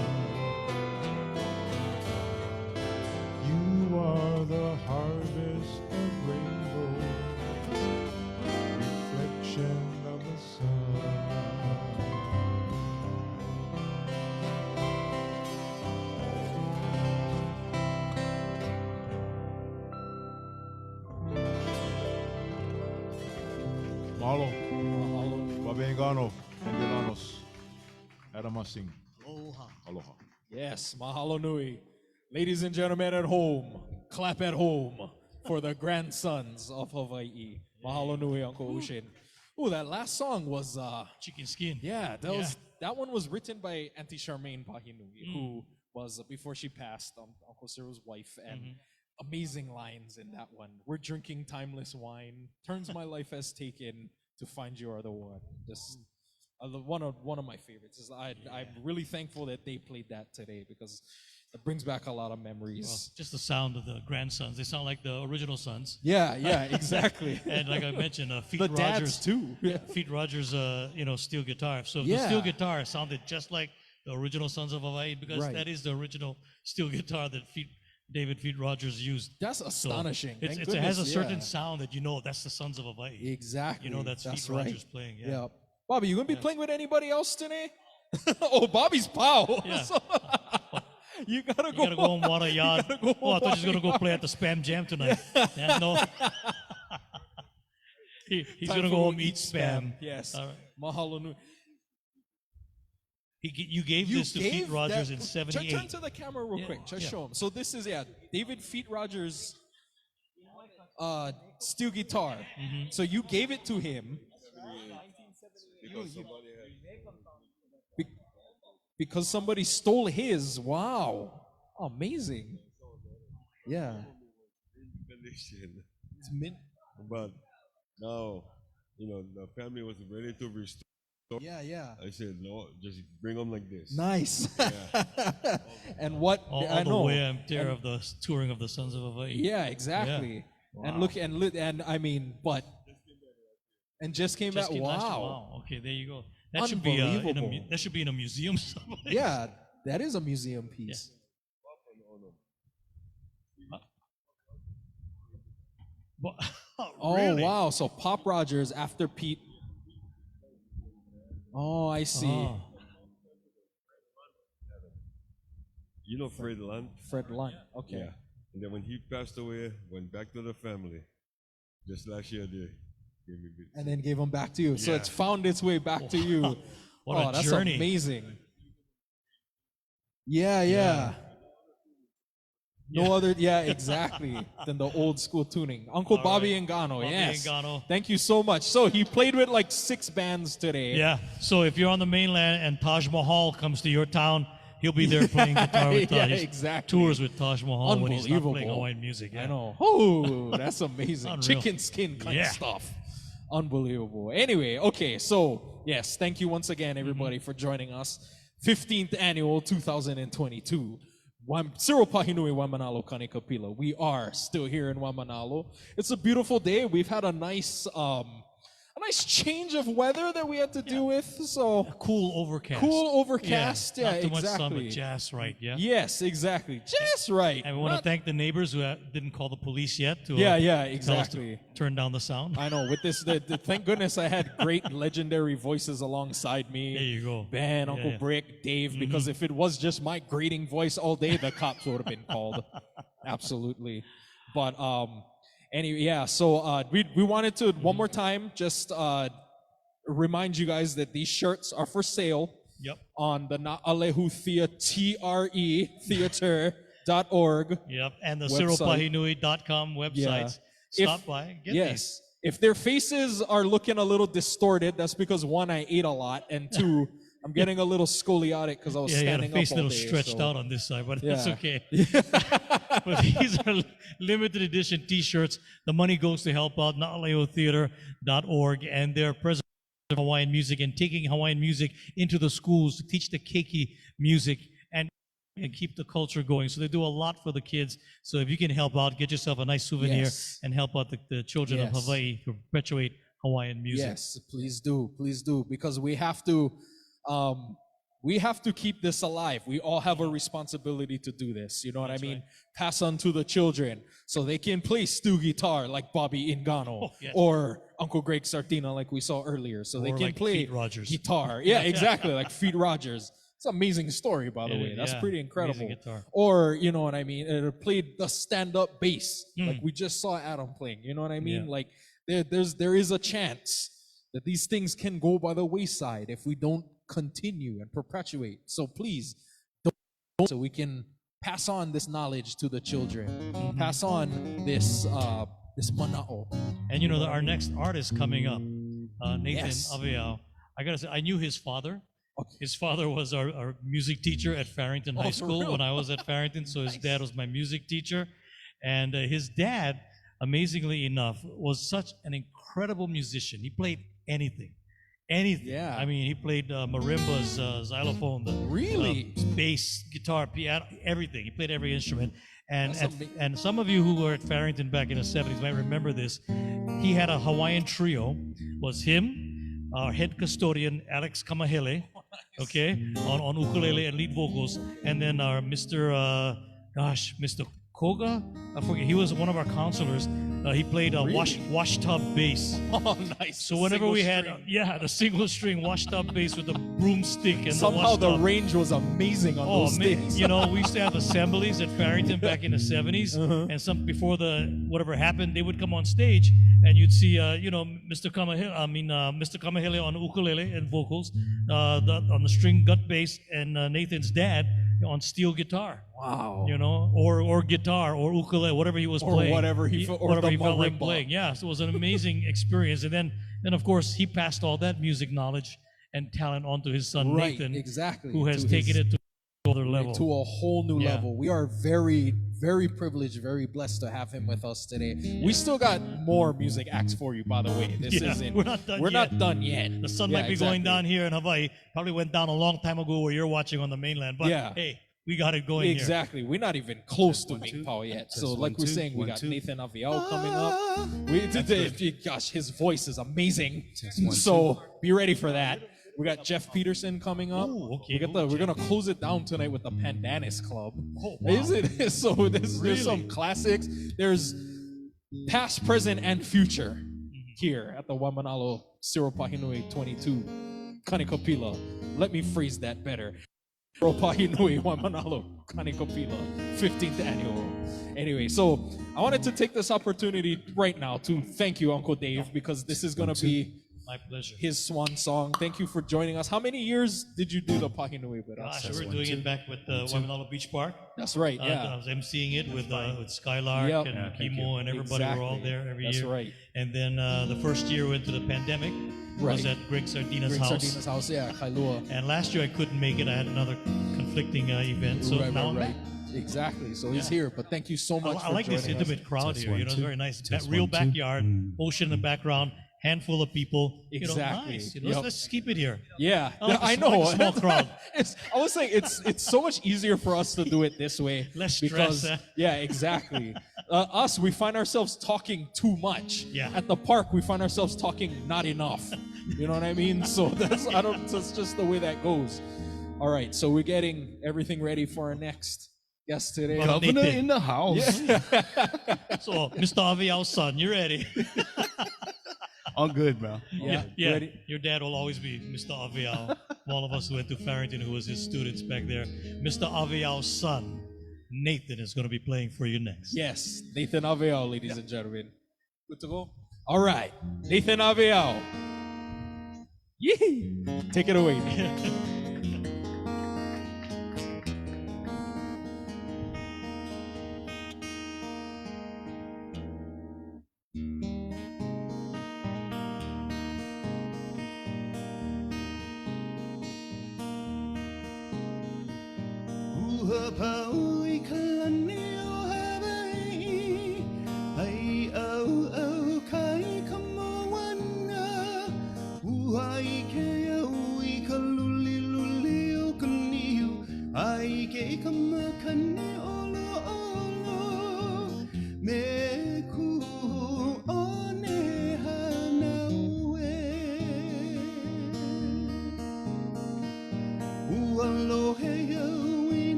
S7: You are the harvest of rainbows, reflection of the sun.
S9: Mahalo. Babengano. Endilanos. Adamasing.
S13: Aloha.
S9: Aloha.
S13: Yes, mahalo nui. Ladies and gentlemen at home, clap at home for the grandsons of Hawaii. Mahalo nui, Uncle Ushin. Oh, that last song was
S12: Chicken Skin.
S13: Yeah, that one was written by Auntie Charmaine Pahinui, who was before she passed, Uncle Cyril's wife, and amazing lines in that one. We're drinking timeless wine. Turns my life has taken to find you are the one. Just one of my favorites. I'm really thankful that they played that today because it brings back a lot of memories.
S12: Well, just the sound of the grandsons. They sound like the original sons.
S13: Yeah, exactly.
S12: And like I mentioned, Feet
S13: the
S12: Rogers
S13: dads too. Yeah.
S12: Feet Rogers, steel guitar. So if the steel guitar sounded just like the original Sons of Hawaii, because that is the original steel guitar that David Feet Rogers used.
S13: That's astonishing.
S12: So it has a certain sound that you know that's the Sons of Hawaii.
S13: Exactly.
S12: You know that's Feet
S13: right.
S12: Rogers playing. Yeah.
S13: Bobby, you gonna be playing with anybody else today? Oh, Bobby's pal.
S12: Yeah.
S13: You gotta
S12: go and water yard. I thought you was gonna go play at the Spam Jam tonight. Yeah, no. He's gonna go home and eat spam.
S13: Yes.
S12: All right.
S13: Mahalo nui.
S12: You gave this to Feet Rogers in '78.
S13: Turn to the camera real quick. Just show him. So this is David Feet Rogers' steel guitar. So you gave it to him because somebody stole his. Wow, amazing. Yeah.
S19: It's mint. But now, the family was ready to restore.
S13: Yeah.
S19: I said, no, just bring them like this.
S13: Nice.
S19: Yeah.
S13: And what
S12: all
S13: I
S12: the
S13: know.
S12: wear and tear of the touring of the Sons of Hawaii.
S13: Yeah, exactly.
S12: Yeah.
S13: And look and I mean, but and just came back.
S12: Wow. Okay, there you go. That should be that should be in a museum somewhere.
S13: Yeah, that is a museum piece. Oh
S12: Really?
S13: wow! So Pop Rogers after Pete. Oh, I see.
S12: Oh.
S19: You know Fred Lunt?
S13: Fred Lunt, okay.
S19: Yeah. And then when he passed away, went back to the family. Just last year,
S13: and then gave them back to you. So
S12: Yeah.
S13: it's found its way back to you.
S12: What a
S13: that's
S12: journey.
S13: amazing. Yeah. No other, exactly, than the old school tuning. Uncle Bobby Ngano,
S12: Bobby
S13: yes.
S12: Ngano.
S13: Thank you so much. So he played with like 6 bands today.
S12: Yeah. So if you're on the mainland and Taj Mahal comes to your town, he'll be there playing guitar with Taj. He's
S13: exactly.
S12: Tours with Taj Mahal when he's not playing
S13: Unbelievable.
S12: Hawaiian music. Yeah.
S13: I know. Oh, that's amazing.
S12: Unreal.
S13: Chicken skin kind of stuff. Unbelievable. Anyway, okay, so yes, thank you once again, everybody, for joining us. 15th annual 2022. Cyril Pahinui, Waimanalo, Kanikapila. We are still here in Waimanalo. It's a beautiful day. We've had a nice change of weather that we had to deal with. So
S12: cool overcast.
S13: Cool overcast. Yeah,
S12: not too
S13: exactly.
S12: much sun, but just right. Yeah.
S13: Yes, exactly. Just right.
S12: And we want to thank the neighbors who didn't call the police yet to tell us to turn down the sound.
S13: I know. With this, thank goodness I had great legendary voices alongside me.
S12: There you go.
S13: Ben, Uncle Brick, Dave. Because if it was just my grating voice all day, the cops would have been called. Absolutely. But anyway, yeah. So we wanted to one more time just remind you guys that these shirts are for sale.
S12: Yep.
S13: On the Na'alehu Theater.org.
S12: Yep. And the
S13: website.
S12: CyrilPahinui.com websites. Stop by. Get these.
S13: If their faces are looking a little distorted, that's because 1, I ate a lot, and 2, I'm getting a little scoliotic because I was standing
S12: face
S13: up all
S12: a little
S13: day,
S12: stretched
S13: so-
S12: out on this side, but
S13: Yeah.
S12: it's okay. But these are limited edition T-shirts. The money goes to help out Na'alehuTheater.org and their president of Hawaiian music and taking Hawaiian music into the schools to teach the keiki music and keep the culture going. So they do a lot for the kids. So if you can help out, get yourself a nice souvenir
S13: Yes.
S12: and help out the children of
S13: Yes.
S12: Hawaii to perpetuate Hawaiian music.
S13: Yes, please do, because we have to keep this alive. We all have a responsibility to do this. You know what I mean? Pass on to the children so they can play stew guitar like Bobby Ngano
S12: yes.
S13: or Uncle Greg Sartina like we saw earlier. So they
S12: Or
S13: can
S12: like
S13: play
S12: Feet Rogers.
S13: guitar. Yeah, exactly, like Feet Rogers. It's an amazing story, by the
S12: It
S13: way.
S12: is,
S13: That's
S12: yeah.
S13: pretty incredible.
S12: Amazing guitar.
S13: Or, you know what I mean? It played the stand-up bass,
S12: Mm.
S13: like we just saw Adam playing. You know what I mean?
S12: Yeah.
S13: Like there is a chance that these things can go by the wayside if we don't continue and perpetuate. So please, don't, so we can pass on this knowledge to the children. Pass on this mana'o.
S12: And you know, our next artist coming up, Nathan
S13: Yes.
S12: Aviao. I gotta say, I knew his father. His father was our music teacher at Farrington High
S13: Oh,
S12: School
S13: really?
S12: when I was at Farrington. So his dad was my music teacher, and his dad, amazingly enough, was such an incredible musician. He played anything.
S13: Yeah.
S12: I mean, he played marimbas, xylophone,
S13: Really?
S12: bass, guitar, piano, everything. He played every instrument. And
S13: That's
S12: and some of you who were at Farrington back in the 70s might remember this. He had a Hawaiian trio. Was him, our head custodian, Alex Kamahele, okay, on ukulele and lead vocals. And then our Mr. Mr. Koga, I forget, he was one of our counselors. He played a wash tub bass.
S13: Oh, nice.
S12: So whenever we had, the single string wash tub bass with the broomstick and
S13: Somehow
S12: the
S13: the
S12: wash tub.
S13: range was amazing on those
S12: man,
S13: things.
S12: you know, we used to have assemblies at Farrington back in the 70s,
S13: Uh-huh.
S12: and some before whatever happened, they would come on stage, and you'd see, Mr. Kamahele on ukulele and vocals, on the string gut bass, and Nathan's dad on steel guitar.
S13: Wow.
S12: You know, or guitar or ukulele, whatever he was
S13: Or
S12: playing.
S13: whatever he felt- or
S12: whatever
S13: the
S12: he felt like
S13: marimba.
S12: playing. Yeah, so it was an amazing experience. And then of course he passed all that music knowledge and talent on to his son
S13: Right,
S12: Nathan,
S13: exactly,
S12: who has
S13: to
S12: taken
S13: his-
S12: it to another level.
S13: To a whole new
S12: Yeah.
S13: level. We are very, very privileged, very blessed to have him with us today. We still got more music acts for you, by the way. This
S12: Yeah,
S13: isn't.
S12: we're not done
S13: We're
S12: yet.
S13: not done yet.
S12: The sun
S13: Yeah,
S12: might be going
S13: exactly.
S12: down here in Hawaii. Probably went down a long time ago where you're watching on the mainland. But
S13: Yeah.
S12: hey, we got it going
S13: Exactly. We're not even close to Ming Pao yet. So,
S12: Test,
S13: like
S12: one,
S13: we're
S12: two,
S13: saying, we
S12: one,
S13: got
S12: two.
S13: Nathan Aviao coming up. Gosh, his voice is amazing.
S12: one,
S13: So be ready for that. We got Jeff Peterson coming up.
S12: Ooh, okay.
S13: We're gonna close it down tonight with the Pandanus Club.
S12: Oh, wow.
S13: Is it? So there's
S12: Really?
S13: some classics. There's past, present, and future here at the Waimanalo Cyril Pahinui 22 Kanikapila. Let me phrase that better. Pro Pahinui, Waimanalo, Kanikapila, 15th annual. Anyway, so I wanted to take this opportunity right now to thank you, Uncle Dave, because this is going to be
S12: my pleasure.
S13: His swan song. Thank you for joining us. How many years did you do the Pahinui with us?
S12: Gosh, we're doing it back with Waimanalo Beach Park.
S13: That's right, yeah.
S12: I was emceeing it with Skylark
S13: Yep.
S12: and Kimo and everybody. We're all
S13: Exactly.
S12: there every
S13: That's
S12: year.
S13: right.
S12: And then the first year went to the pandemic. Was
S13: Right.
S12: at Greg Sardina's
S13: Greg
S12: house.
S13: Sardina's house, yeah, Kailua.
S12: And last year I couldn't make it. I had another conflicting event. So
S13: Right,
S12: now
S13: right,
S12: I'm
S13: right.
S12: back.
S13: Exactly. So he's
S12: Yeah.
S13: here. But thank you so much
S12: I
S13: for
S12: like this
S13: joining us.
S12: intimate crowd here. You know, it's very nice.
S2: Test
S12: Real
S2: 1, 2.
S12: backyard, ocean in the background, handful of people.
S13: Exactly.
S12: You know, nice. You know,
S13: Yep.
S12: let's keep it here.
S13: Yeah,
S12: I like a
S13: I
S12: s-
S13: know.
S12: I like a small crowd.
S13: I was saying it's so much easier for us to do it this way.
S12: Less stress,
S13: because
S12: huh?
S13: yeah, exactly. Us, we find ourselves talking too much.
S12: Yeah.
S13: At the park, we find ourselves talking not enough. You know what I mean? So that's just the way that goes. All right, so we're getting everything ready for our next guest today.
S2: Governor in the house.
S13: Yeah.
S12: So, Mr. Avial's son, you ready?
S2: All good, bro.
S12: Yeah.
S13: Ready?
S12: Your dad will always be Mr. Avial. All of us who went to Farrington, who was his students back there. Mr. Avial's son, Nathan, is going to be playing for you next.
S13: Yes, Nathan Avial, ladies and gentlemen. Good to go? All right, Nathan Avial. Yee! Take it away.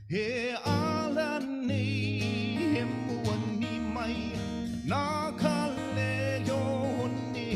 S7: He ala ni hemu ni mai na kale yo ni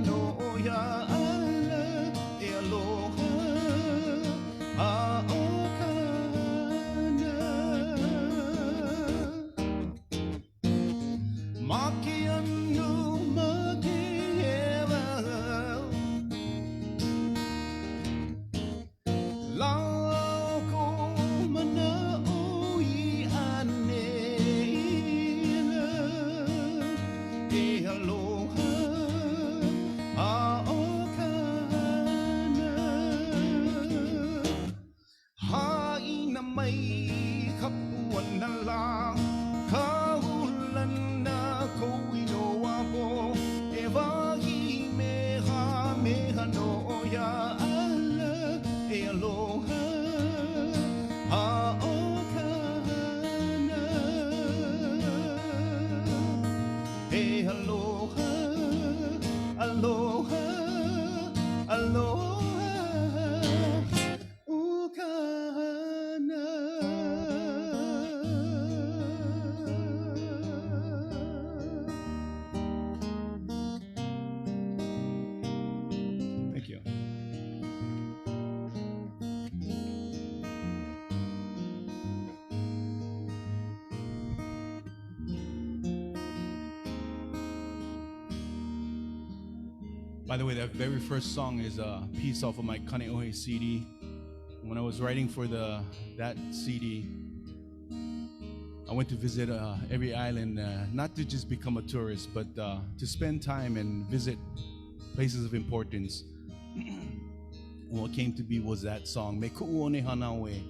S7: no ya ala e aloha a'okana maki anu maki ewa lao ko mana o I anela e aloha a'okana haina mai kapuan na lang kaulan na kouino apo e wahi meha no ya ala e aloha a'okana e aloha aloha aloha ukana
S2: Thank you. By the way, that very first song is a piece off of my Kanikapila CD. When I was writing for that CD, I went to visit every island, not to just become a tourist, but to spend time and visit places of importance. And what came to be was that song, Me Ku'one Hanawe,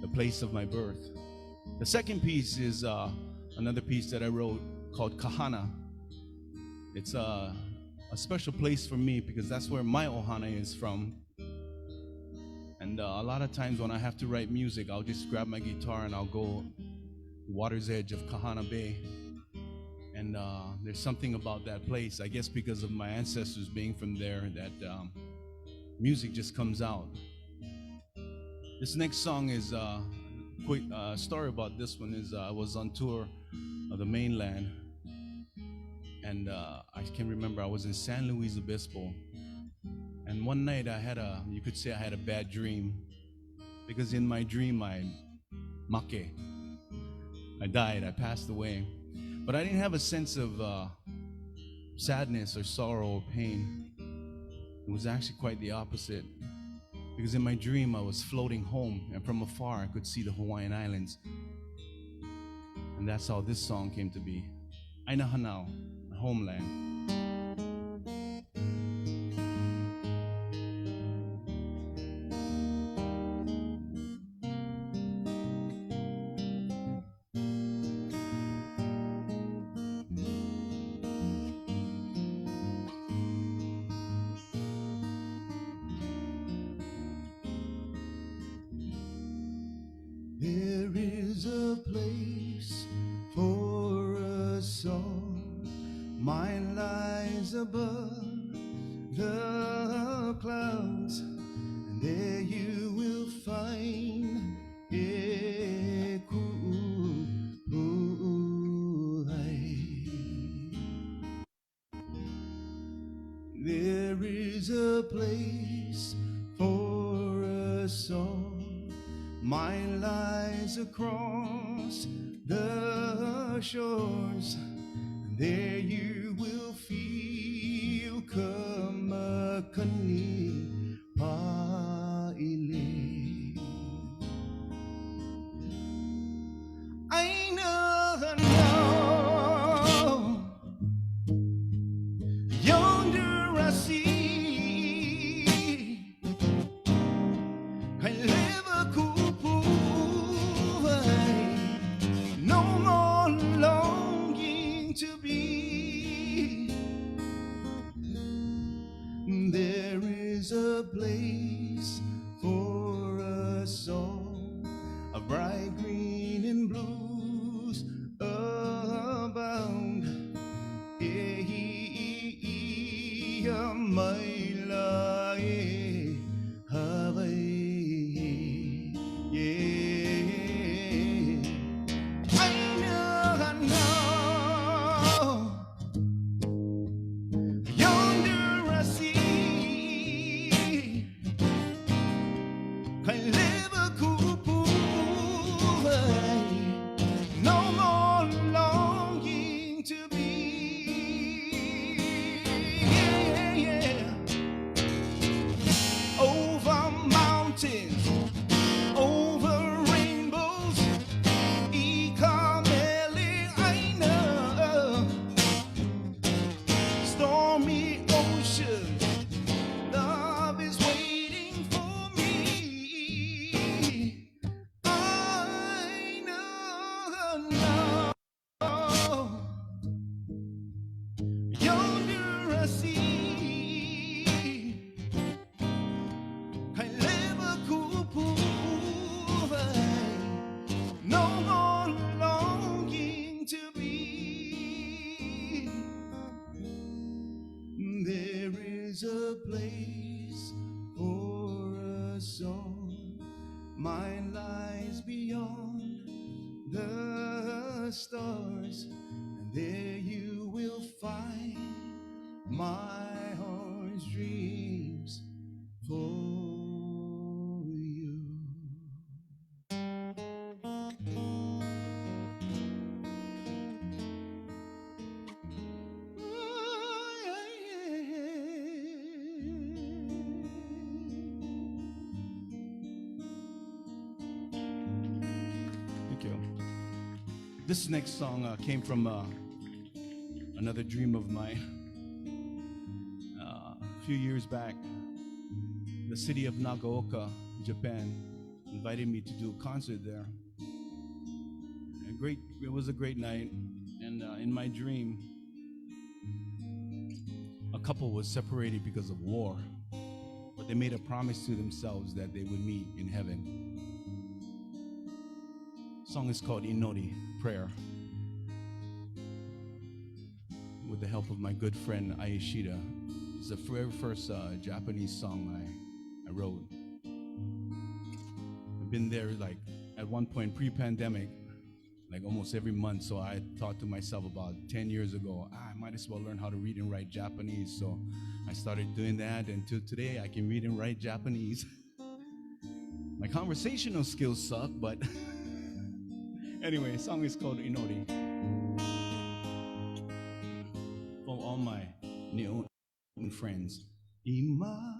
S2: the place of my birth. The second piece is another piece that I wrote called Kahana. It's a special place for me because that's where my ohana is from. And a lot of times when I have to write music, I'll just grab my guitar and I'll go water's edge of Kahana Bay. And there's something about that place, I guess because of my ancestors being from there, that music just comes out. This next song is quick story about this one is I was on tour of the mainland. And I can remember I was in San Luis Obispo. And one night you could say I had a bad dream. Because in my dream I died, I passed away. But I didn't have a sense of sadness or sorrow or pain. It was actually quite the opposite. Because in my dream I was floating home, and from afar I could see the Hawaiian Islands. And that's how this song came to be. Aina Hanau, homeland.
S7: There is a place for a song. Mine lies above the clouds, and there you will find There is a place for a song. Mine lies across the shores, and there you will feel kamakani paile. I know yonder I see no more longing to be. There is a place for a song of bright green and blues abound. Maila Hawaii, yeah. I know yonder I is a place for a song. Mine lies beyond the stars, and there you will find my heart's dreams for you.
S2: Thank you. This next song came from another dream of mine. A few years back, the city of Nagaoka, Japan, invited me to do a concert there. It was a great night, and in my dream, a couple was separated because of war, but they made a promise to themselves that they would meet in heaven. The song is called Inori, Prayer. With the help of my good friend Ayashida. It's the very first Japanese song I wrote. I've been there like at one point pre-pandemic, like almost every month. So I thought to myself about 10 years ago, I might as well learn how to read and write Japanese. So I started doing that, and till today I can read and write Japanese. My conversational skills suck, but anyway, the song is called Inori. For all my new friends.
S7: 今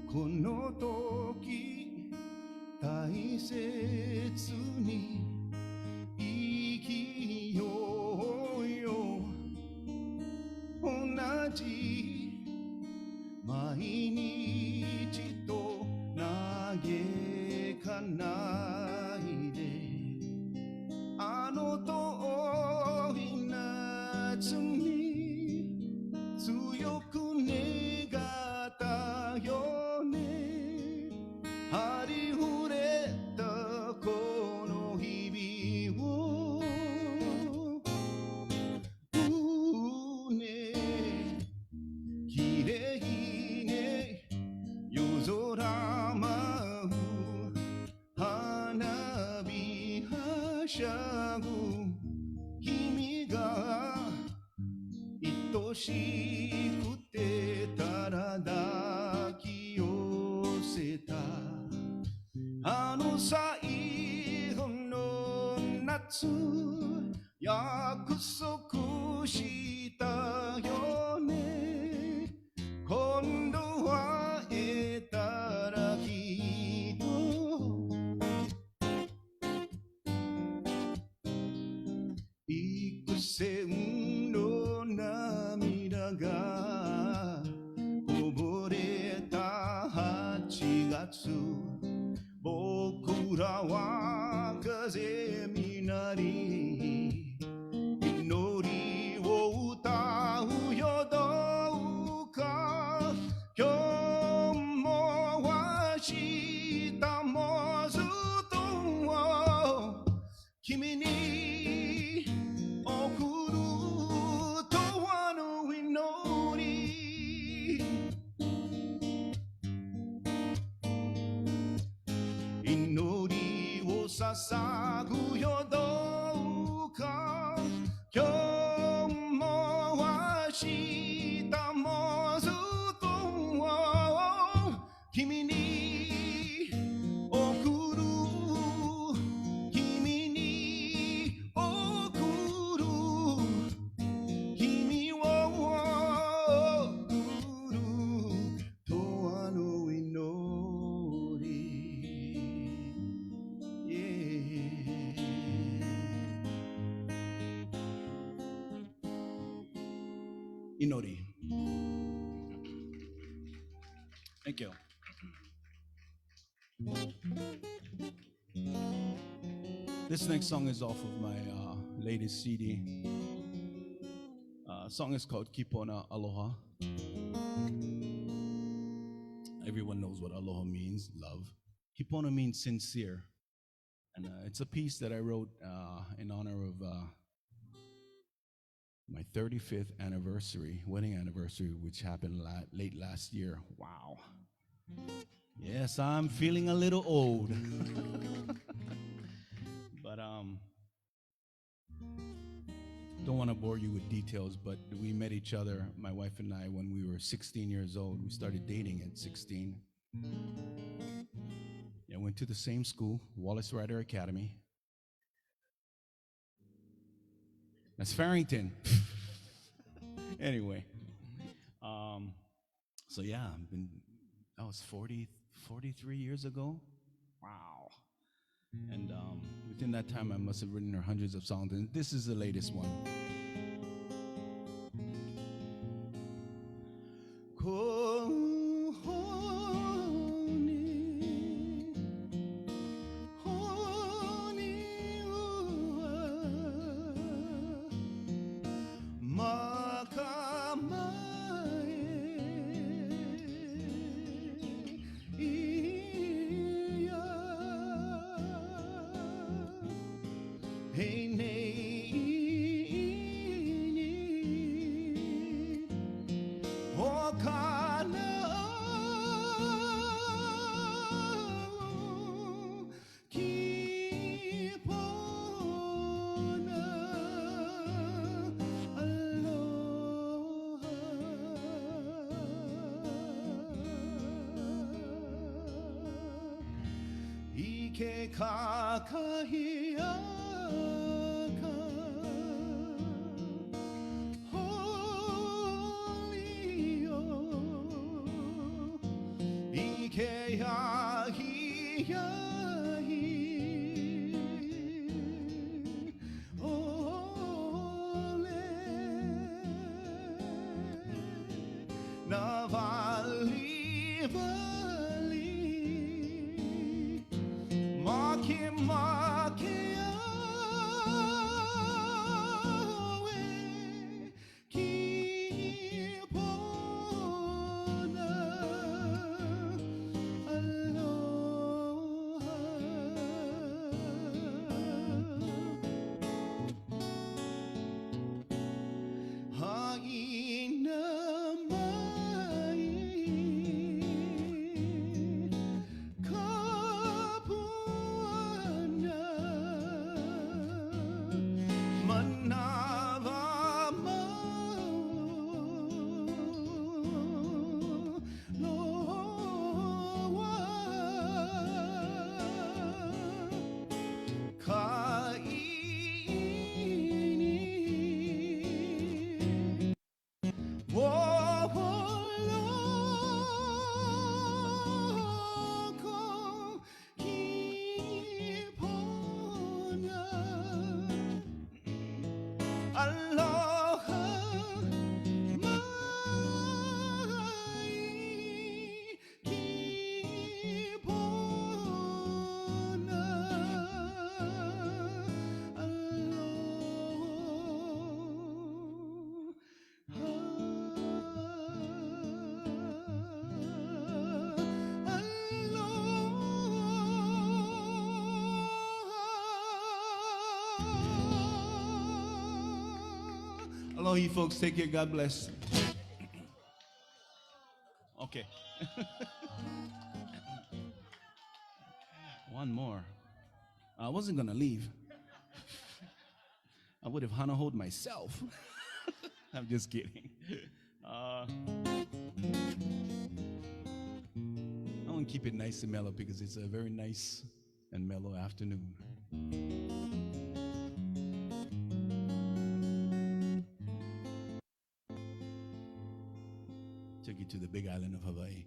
S7: この時大切に生きようよ。同じ毎日と嘆かないで、あの遠い夏に強く願ったよね。ありふれたこの日々をきれいね夜空舞う花火はしゃぐ君が愛しくてたら抱き寄せたあの最後の夏約束したよね。今度は会えたらきっと幾千の涙がこぼれた8月僕らは風になり祈りを歌うよ。どうか今日も明日もずっと君に送る永遠の祈り。祈りを捧ぐよ。どうか今日も明日もずっと君に送る君に送る君を送る永遠の祈り。
S2: Inori. Thank you. This next song is off of my latest CD. Song is called Kipona Aloha. Everyone knows what aloha means, love. Kipona means sincere. And it's a piece that I wrote in honor of my 35th anniversary, wedding anniversary, which happened late last year. Wow. Yes, I'm feeling a little old. But don't want to bore you with details, but we met each other, my wife and I, when we were 16 years old. We started dating at 16. Yeah, went to the same school, Wallace Rider Academy. That's Farrington. Anyway, so yeah, that was 43 years ago. Wow. And within that time, I must have written her hundreds of songs, and this is the latest one. Aloha, you folks. Take care. God bless. Okay. One more. I wasn't going to leave. I would have hana-hoed myself. I'm just kidding. I want to keep it nice and mellow because it's a very nice and mellow afternoon. Take you to the big island of Hawaii.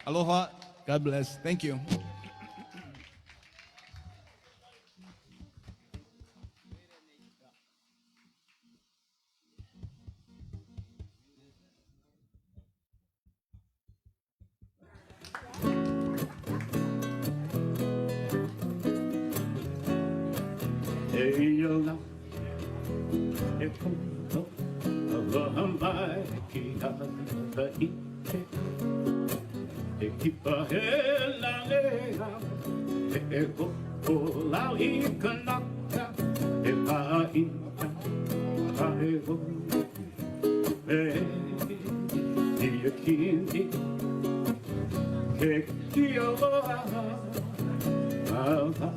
S2: Aloha. God bless. Thank you.
S4: Eyola, ekono, alamai kia ike, ekipa hela lea, eko ola ikanaka, eka ika, aego, ia kindi, ke kioa, ava.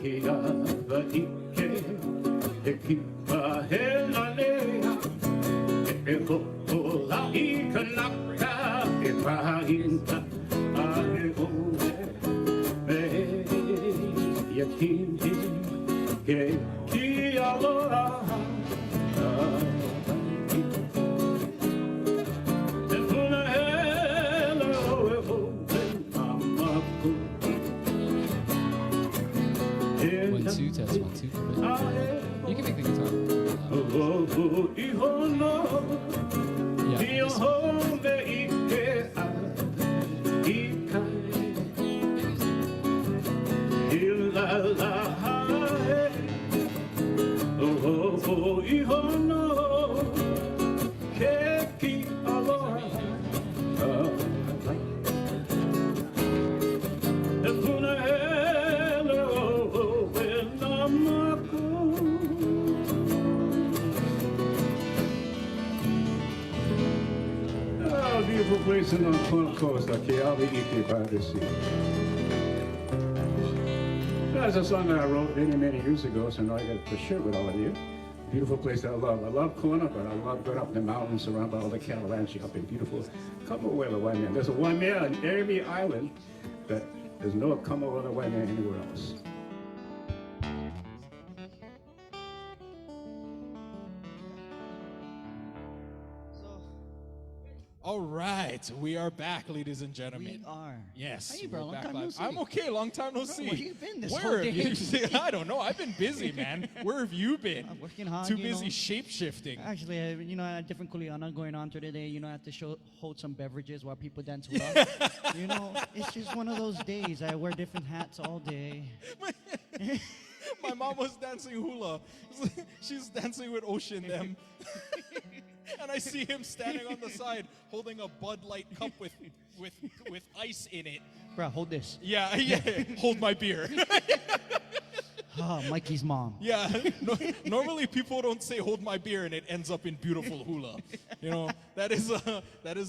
S4: kia va ike e kipa he lalea e hola I kanaka e pahinta a he ome me ya kinti ke kia loa
S6: One, two, test, 1, 2. You can make the guitar.
S4: Beautiful place in the coast, Kiawe Ike by the sea. That's a song that I wrote many, many years ago, so now I got to share it with all of you. Beautiful place that I love. I love Kona, but I love going up in the mountains surrounded by all the cattle ranching up in beautiful Kamawela Waimea. There's a Waimea on every island, but there's no Kamawela Waimea anywhere else.
S13: All right, we are back, ladies and gentlemen.
S14: We are.
S13: Yes.
S14: Hey, bro,
S13: we're
S14: long
S13: back
S14: time no
S13: live.
S14: see.
S13: I'm okay, long time no see.
S14: Where you been this
S13: Where
S14: whole
S13: have
S14: day?
S13: you I don't know. I've been busy, man. Where have you been?
S14: I'm working hard.
S13: Too
S14: you
S13: busy
S14: know.
S13: shape-shifting.
S14: Actually, I had different kuleana going on today. I had to hold some beverages while people dance hula. It's just one of those days. I wear different hats all day.
S13: My mom was dancing hula. She's dancing with Ocean them. And I see him standing on the side holding a Bud Light cup with ice in it.
S14: Bro, hold this.
S13: Yeah, hold my beer.
S14: Oh, Mikey's mom.
S13: Yeah, normally people don't say hold my beer and it ends up in beautiful hula. That is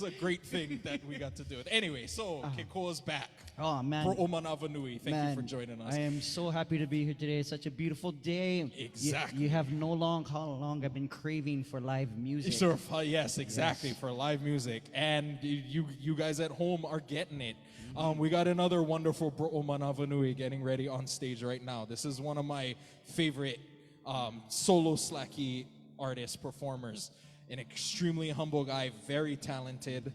S13: a great thing that we got to do it. Anyway, so Kekoa's back.
S14: Oh, man.
S13: For Omanava-nui. Thank you for joining us.
S14: I am so happy to be here today. It's such a beautiful day.
S13: Exactly.
S14: You have how long I've been craving for live music.
S13: Yes, exactly, for live music. And you guys at home are getting it. We got another wonderful Omanava-nui getting ready on stage right now. This is one of my favorite solo slacky artist performers. An extremely humble guy, very talented.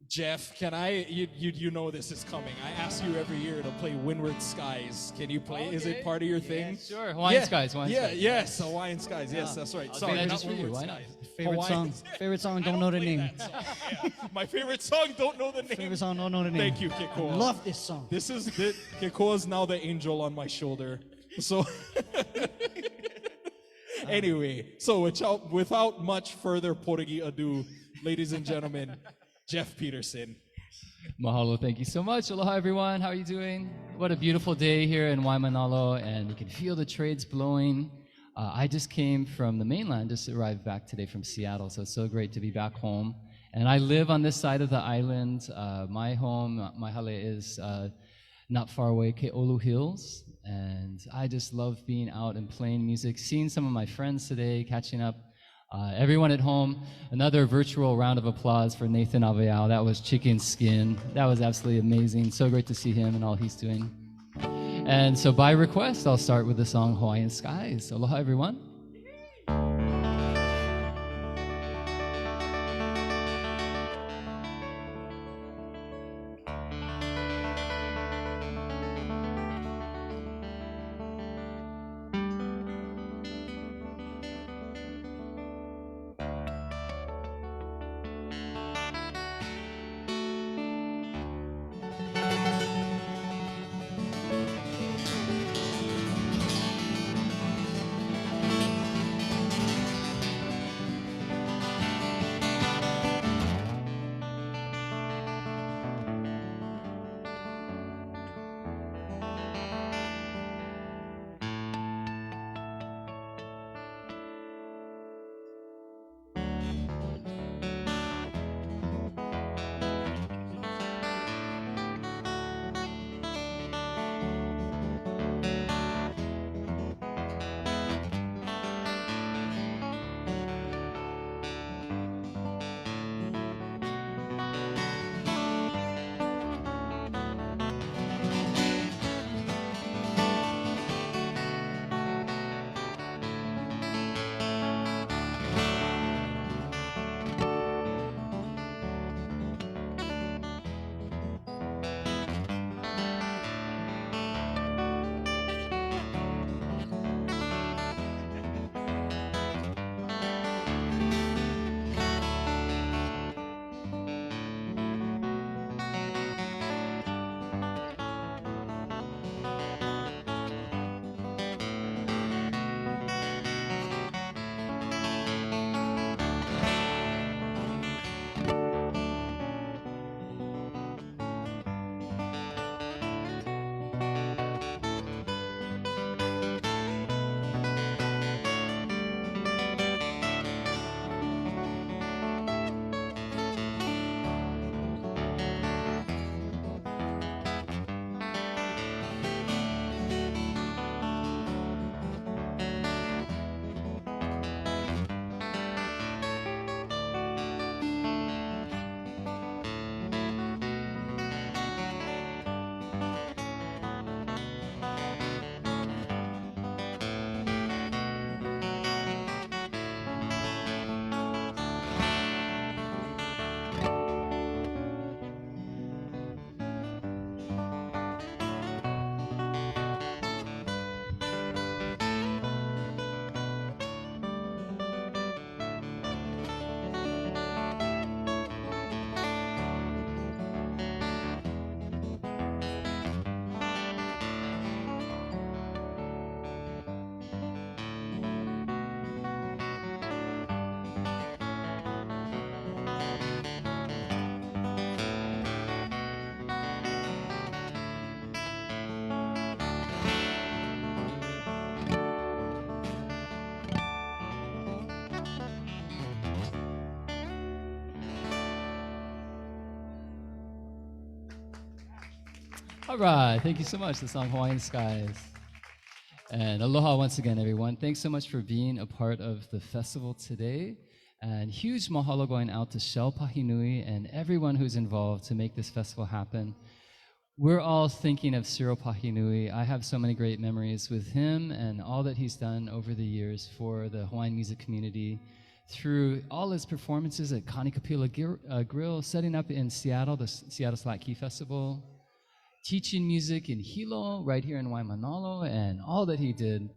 S13: Jeff, can I, you know this is coming. I ask you every year to play Windward Skies. Can you play? Okay. Is it part of your thing?
S6: Yeah, sure. Hawaiian Skies.
S13: Yes, Hawaiian Skies. Yes, that's right.
S6: Sorry, not just for you. Why not?
S14: Favorite song, don't know the name.
S13: My favorite song, don't know the name.
S14: Favorite song, don't know the name.
S13: Thank you, Kekoa.
S14: Love this song.
S13: Kekoa is now the angel on my shoulder. So anyway, so without much further porigi ado, ladies and gentlemen, Jeff Peterson.
S6: Mahalo, thank you so much. Aloha, everyone. How are you doing? What a beautiful day here in Waimanalo, and you can feel the trades blowing. I just came from the mainland, just arrived back today from Seattle, so it's so great to be back home. And I live on this side of the island. My home, my hale, is not far away, Ke'olu Hills, and I just love being out and playing music, seeing some of my friends today, catching up. Everyone at home, another virtual round of applause for Nathan Aveao. That was chicken skin. That was absolutely amazing. So great to see him and all he's doing. And so by request, I'll start with the song Hawaiian Skies. Aloha, everyone. All right, thank you so much. The song Hawaiian Skies. And aloha once again, everyone. Thanks so much for being a part of the festival today. And huge mahalo going out to Shell Pahinui and everyone who's involved to make this festival happen. We're all thinking of Cyril Pahinui. I have so many great memories with him and all that he's done over the years for the Hawaiian music community through all his performances at Kanikapila Grill, setting up in Seattle, the Seattle Slack Key Festival, teaching music in Hilo, right here in Waimanalo, and all that he did.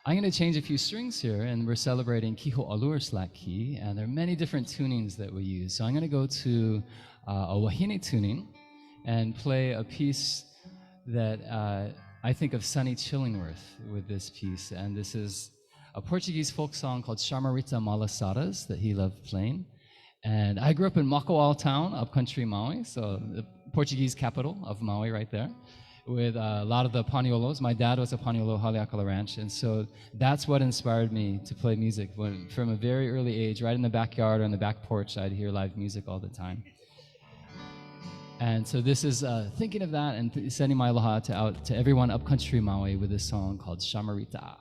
S6: I'm going to change a few strings here, and we're celebrating Kiho Alur Slack Key, and there are many different tunings that we use. So I'm going to go to a wahine tuning and play a piece that I think of Sonny Chillingworth with this piece, and this is a Portuguese folk song called Chamarita Malasadas that he loved playing. And I grew up in Makawao town, upcountry Maui, so the Portuguese capital of Maui right there, with a lot of the Paniolos. My dad was a Paniolo Haleakala Ranch, and so that's what inspired me to play music. From a very early age, right in the backyard or in the back porch, I'd hear live music all the time. And so this is thinking of that and sending my aloha out to everyone upcountry Maui with this song called Chamarita.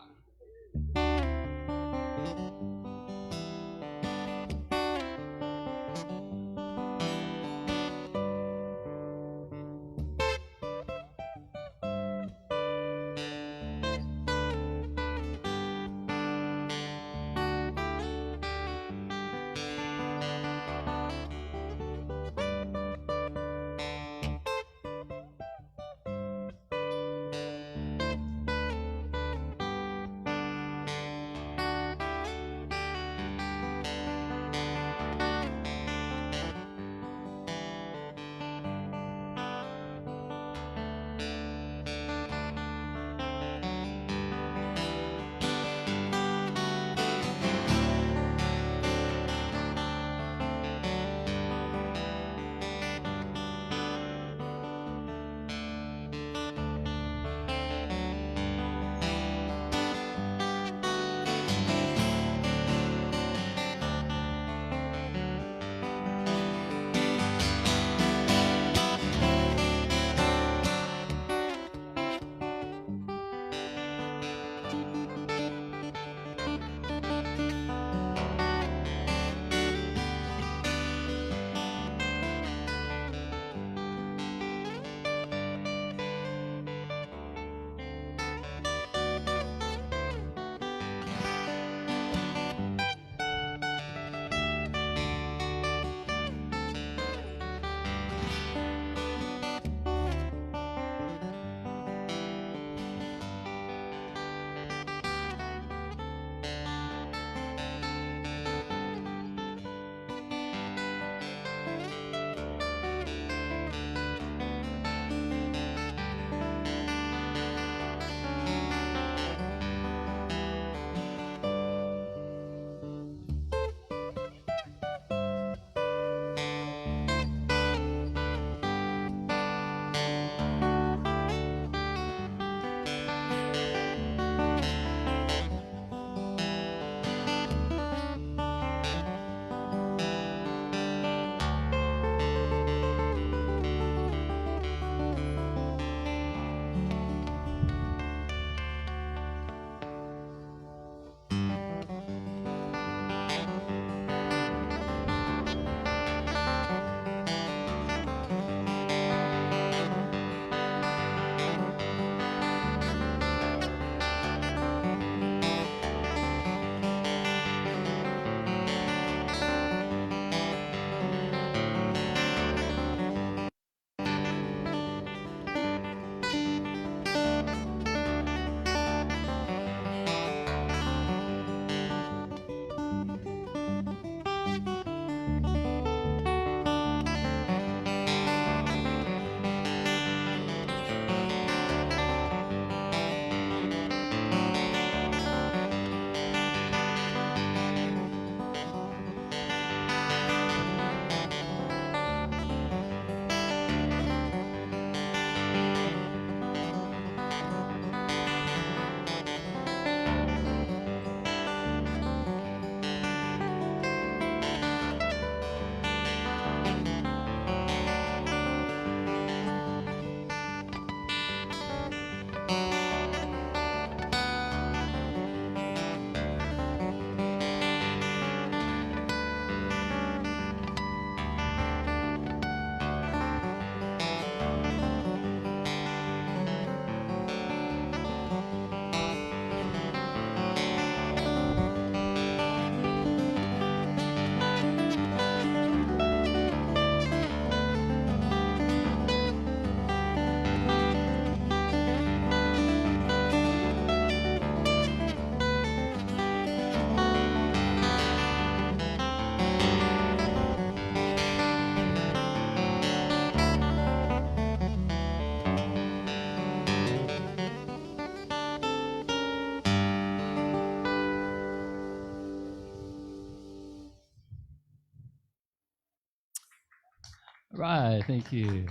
S6: Right, thank you.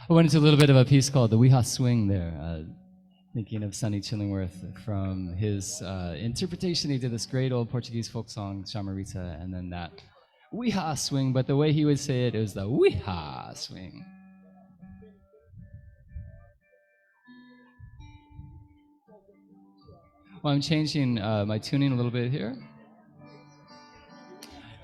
S6: I went into a little bit of a piece called the Weha Swing there, thinking of Sonny Chillingworth from his interpretation. He did this great old Portuguese folk song, Chamarita, and then that Weha Swing, but the way he would say it, it was the Weha Swing. Well, I'm changing my tuning a little bit here.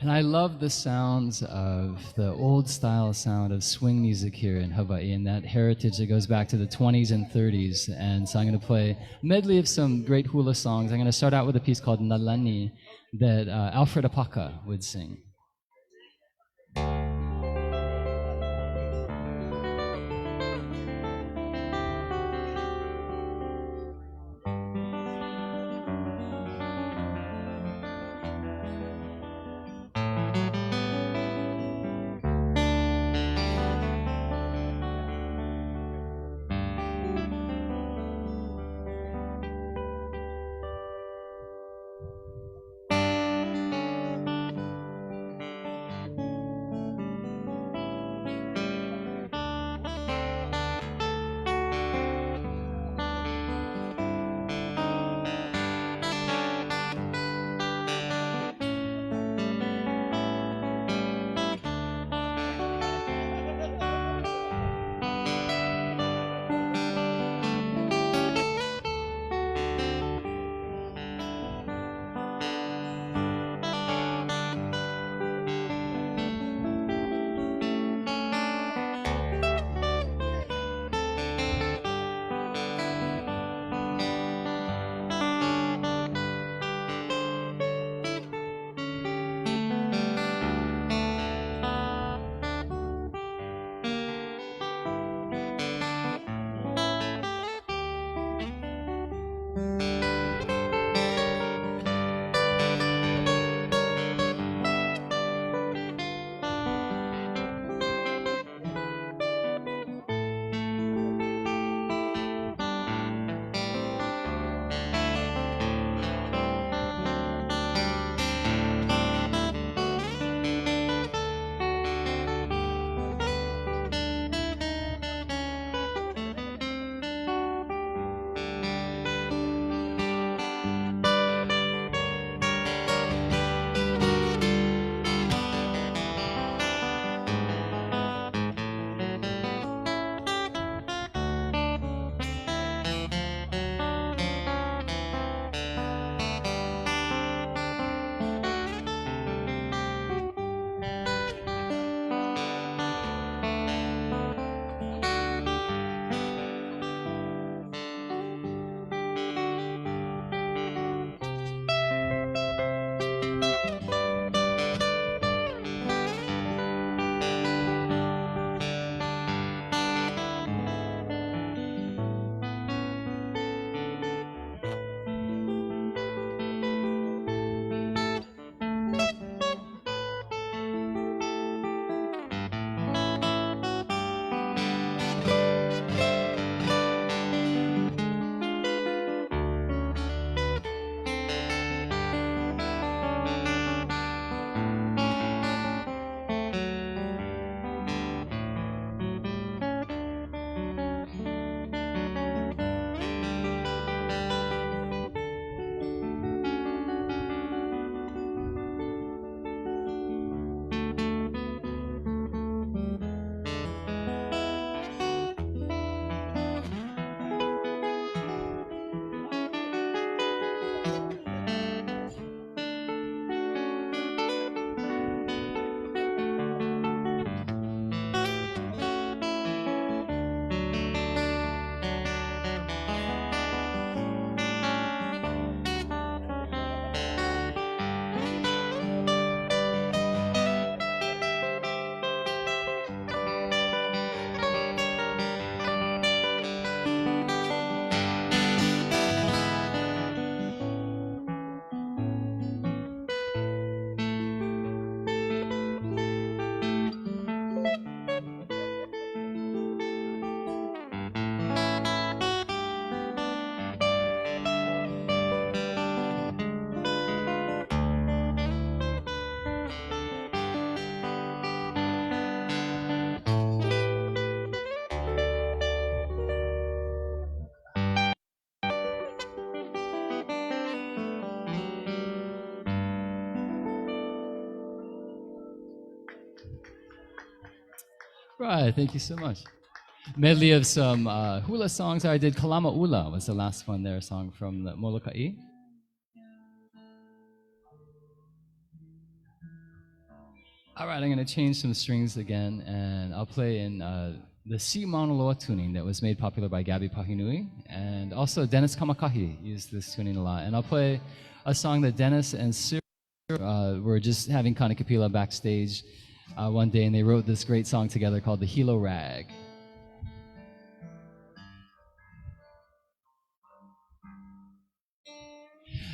S6: And I love the sounds of the old style sound of swing music here in Hawaii and that heritage that goes back to the 20s and 30s. And so I'm going to play a medley of some great hula songs. I'm going to start out with a piece called Nalani that Alfred Apaka would sing. Right, thank you so much. Medley of some hula songs. I did Kalama Ula was the last one there, a song from the Molokai. All right, I'm going to change some strings again, and I'll play in the C Maunaloa tuning that was made popular by Gabby Pahinui, and also Dennis Kamakahi used this tuning a lot. And I'll play a song that Dennis and Cyril were just having Kanikapila backstage one day, and they wrote this great song together called The Hilo Rag.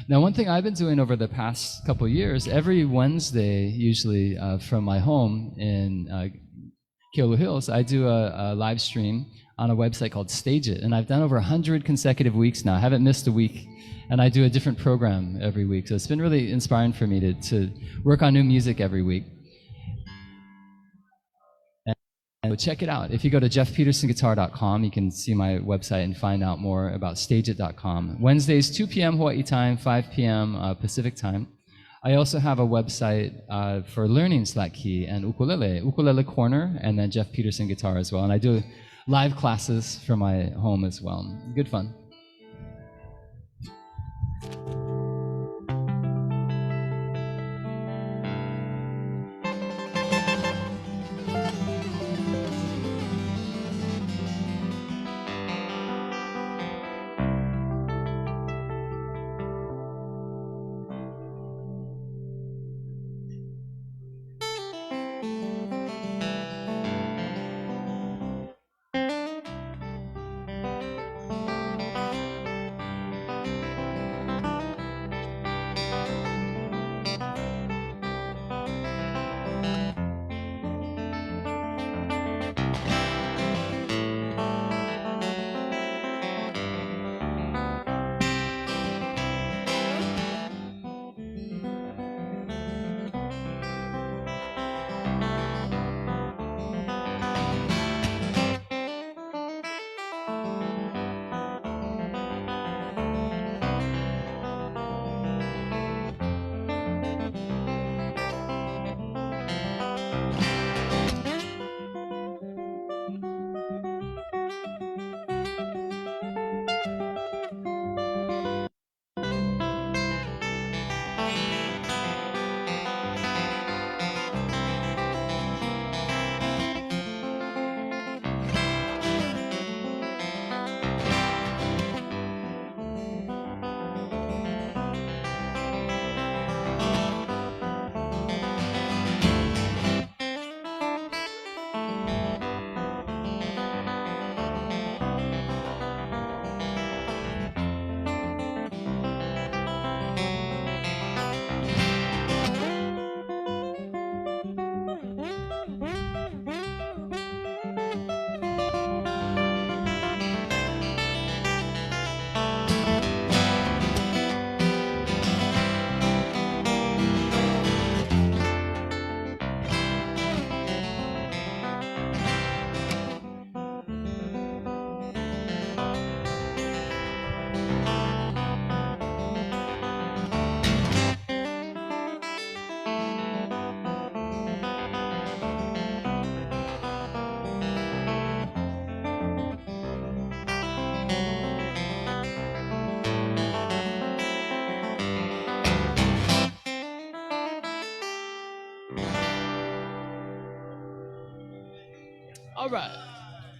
S6: Now, one thing I've been doing over the past couple of years, every Wednesday, usually from my home in Keolu Hills, I do a live stream on a website called Stage It, and I've done over 100 consecutive weeks now. I haven't missed a week, and I do a different program every week. So it's been really inspiring for me to work on new music every week. And check it out. If you go to jeffpetersonguitar.com, you can see my website and find out more about stageit.com. Wednesdays, 2 p.m. Hawaii time, 5 p.m. Pacific time. I also have a website for learning slack key and ukulele corner, and then Jeff Peterson guitar as well. And I do live classes from my home as well. Good fun.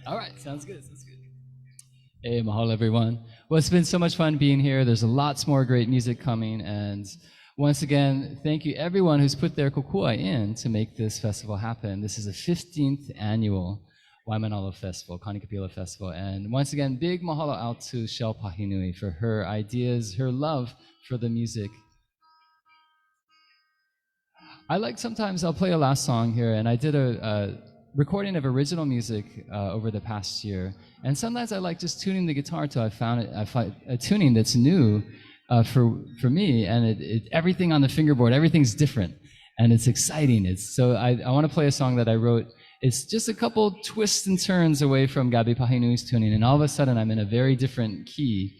S6: All right, sounds good. Hey, mahalo everyone. Well, it's been so much fun being here. There's lots more great music coming, and once again, thank you everyone who's put their kokua in to make this festival happen. This is the 15th annual Waimanalo Festival, Kanikapila Festival, and once again, big mahalo out to Shel Pahinui for her ideas, her love for the music. Sometimes I'll play a last song here, and I did a recording of original music over the past year, and sometimes I like just tuning the guitar till I find a tuning that's new for me, and everything on the fingerboard, everything's different, and it's exciting. I want to play a song that I wrote. It's just a couple twists and turns away from Gabby Pahinui's tuning, and all of a sudden I'm in a very different key.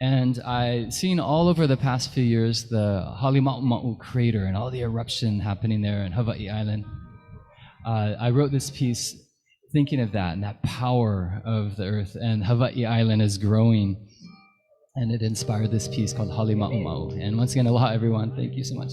S6: And I've seen all over the past few years the Halima'uma'u crater and all the eruption happening there in Hawaii Island. I wrote this piece thinking of that and that power of the earth. And Hawaii Island is growing. And it inspired this piece called Halima'uma'u. And once again, aloha everyone. Thank you so much.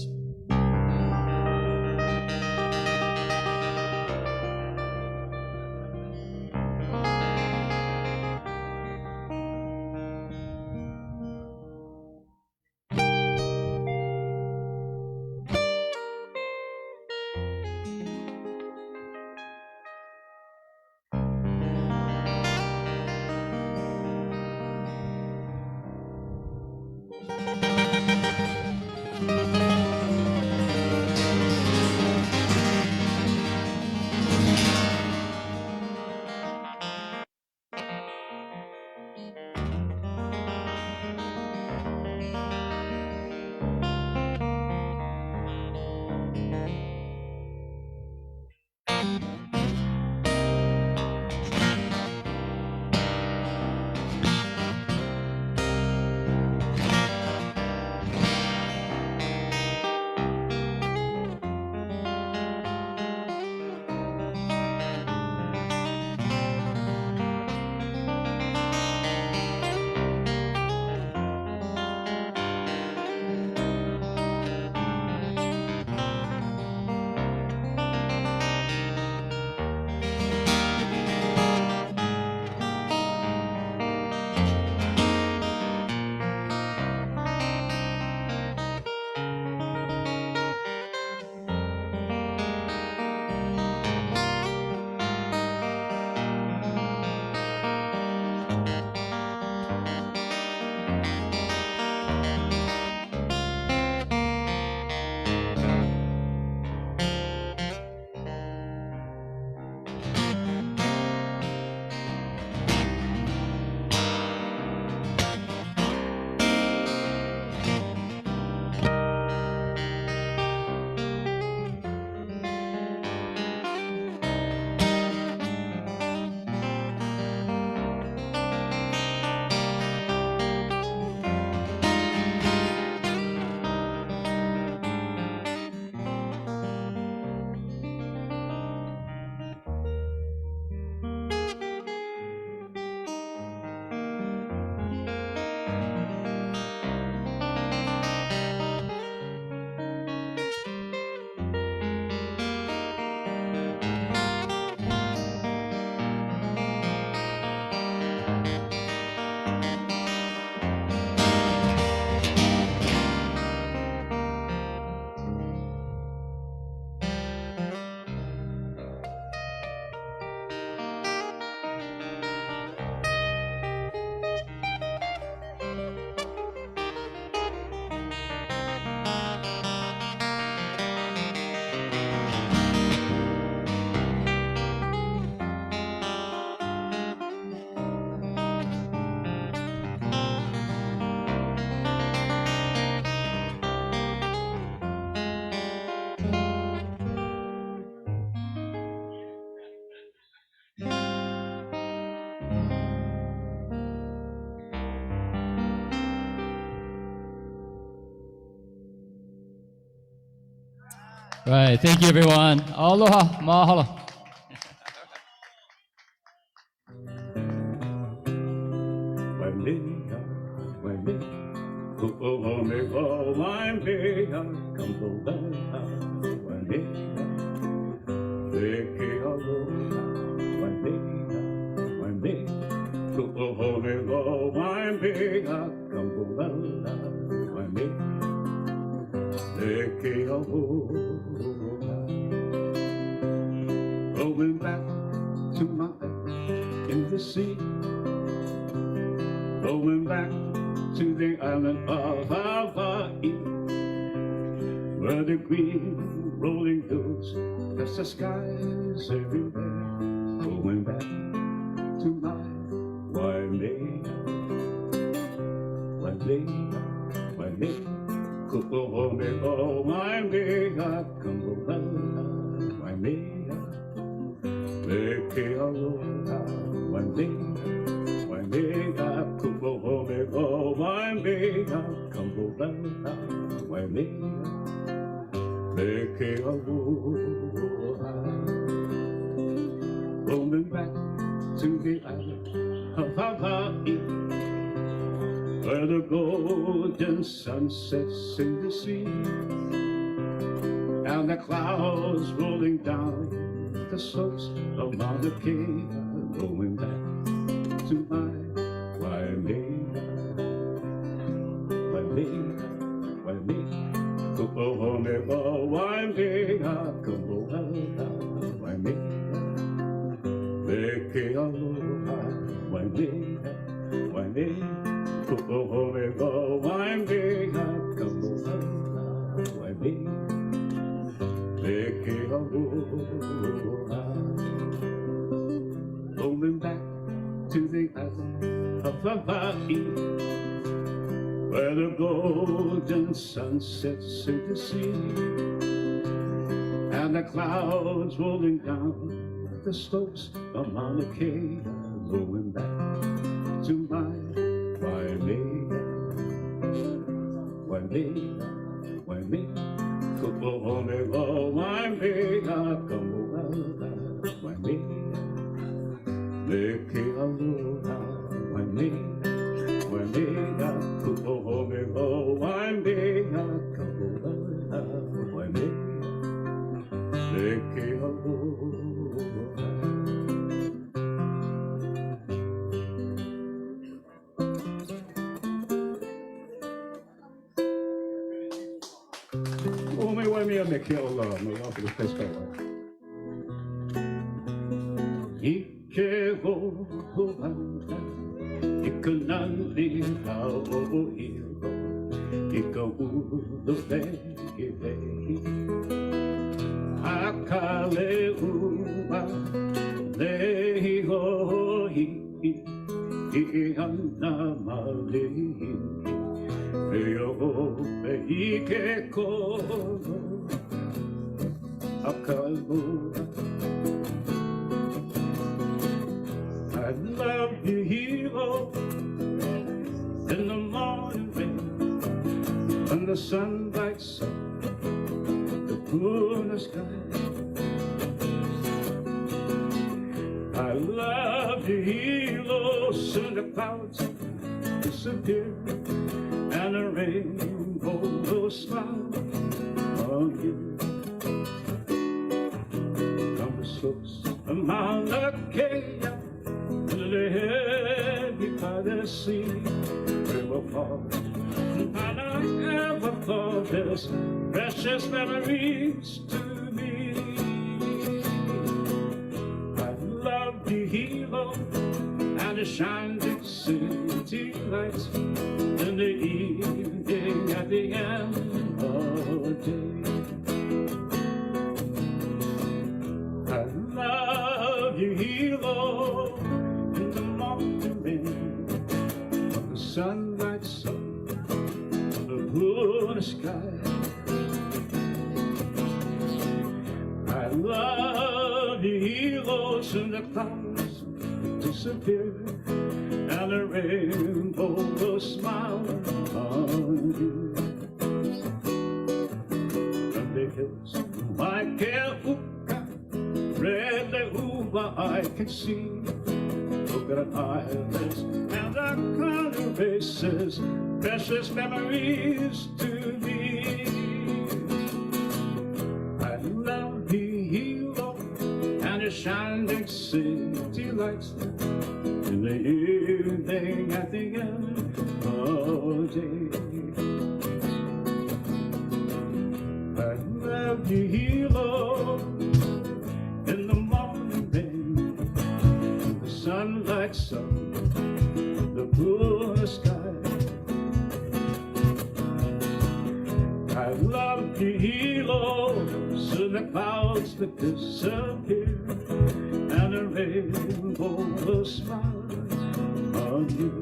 S6: Right, thank you everyone. Aloha, mahalo.
S5: Going back to my in the sea, going back to the island of Hawaii, where the green rolling hills touch the skies everywhere. Going back to my Waimea, Waimea, Waimea, Ku'ohome o Waimea, Kambohala, Waimea, Leke aloha, Waimea, Waimea, Ku'ohome o Waimea, Kambohala, Waimea, Leke aloha. to the island of Hawaii, where the golden sun sets in the sea, and the clouds rolling down the slopes of Mauna Kea, going back to my Waimea, Waimea, Waimea, Kupohoneba, Waimea, Kupohoneba, Waimea, Leke aloha, Waimea, Waimea, Kupohoneba, Waimea, Kupohoneba, Waimea, Leke aloha. Rolling back to the island of Hawaii, where the golden sun sets in the sea, and the clouds rolling down the slopes of Mauna Kea, going back to my Waimea, Waimea, Waimea, Kupohoneba, Waimea, Kamoa, Waimea, Leke aloha, Waimea, Waimea, Kupohoneba, Waimea, Kamoa, Waimea, Leke aloha. Oh, me Waimea, Leke aloha, me off the first part. Ike ho anta, ika nani hao ilo, ika ulu vehi vehi, akale ua, lehi ho hi, I ana malihi, eo me ike kono, akalua. I love you, hero, in the morning rain, when the sun lights up the blue sky. I love you, hero, soon the clouds disappear, and the rainbow will smile on you. On the slopes of Mauna Kea, led by the sea, we will fall, and I never thought there's precious memories to me. I love the hero and the shining city lights in the evening at the end of the day. I love you, hero, sun lights up the blue sky. I love the heroes in the clouds disappear, and the rainbow will smile on you. From the hills of Waikeuka, red uva I can see, coconut islands and the color faces, precious memories to me. I love the hero and the shining city lights in the evening at the end of the day. I love the hero in the morning rain, the sun lights up the blue sky. I love the heroes in the clouds that disappear, and the rainbow will smile on you.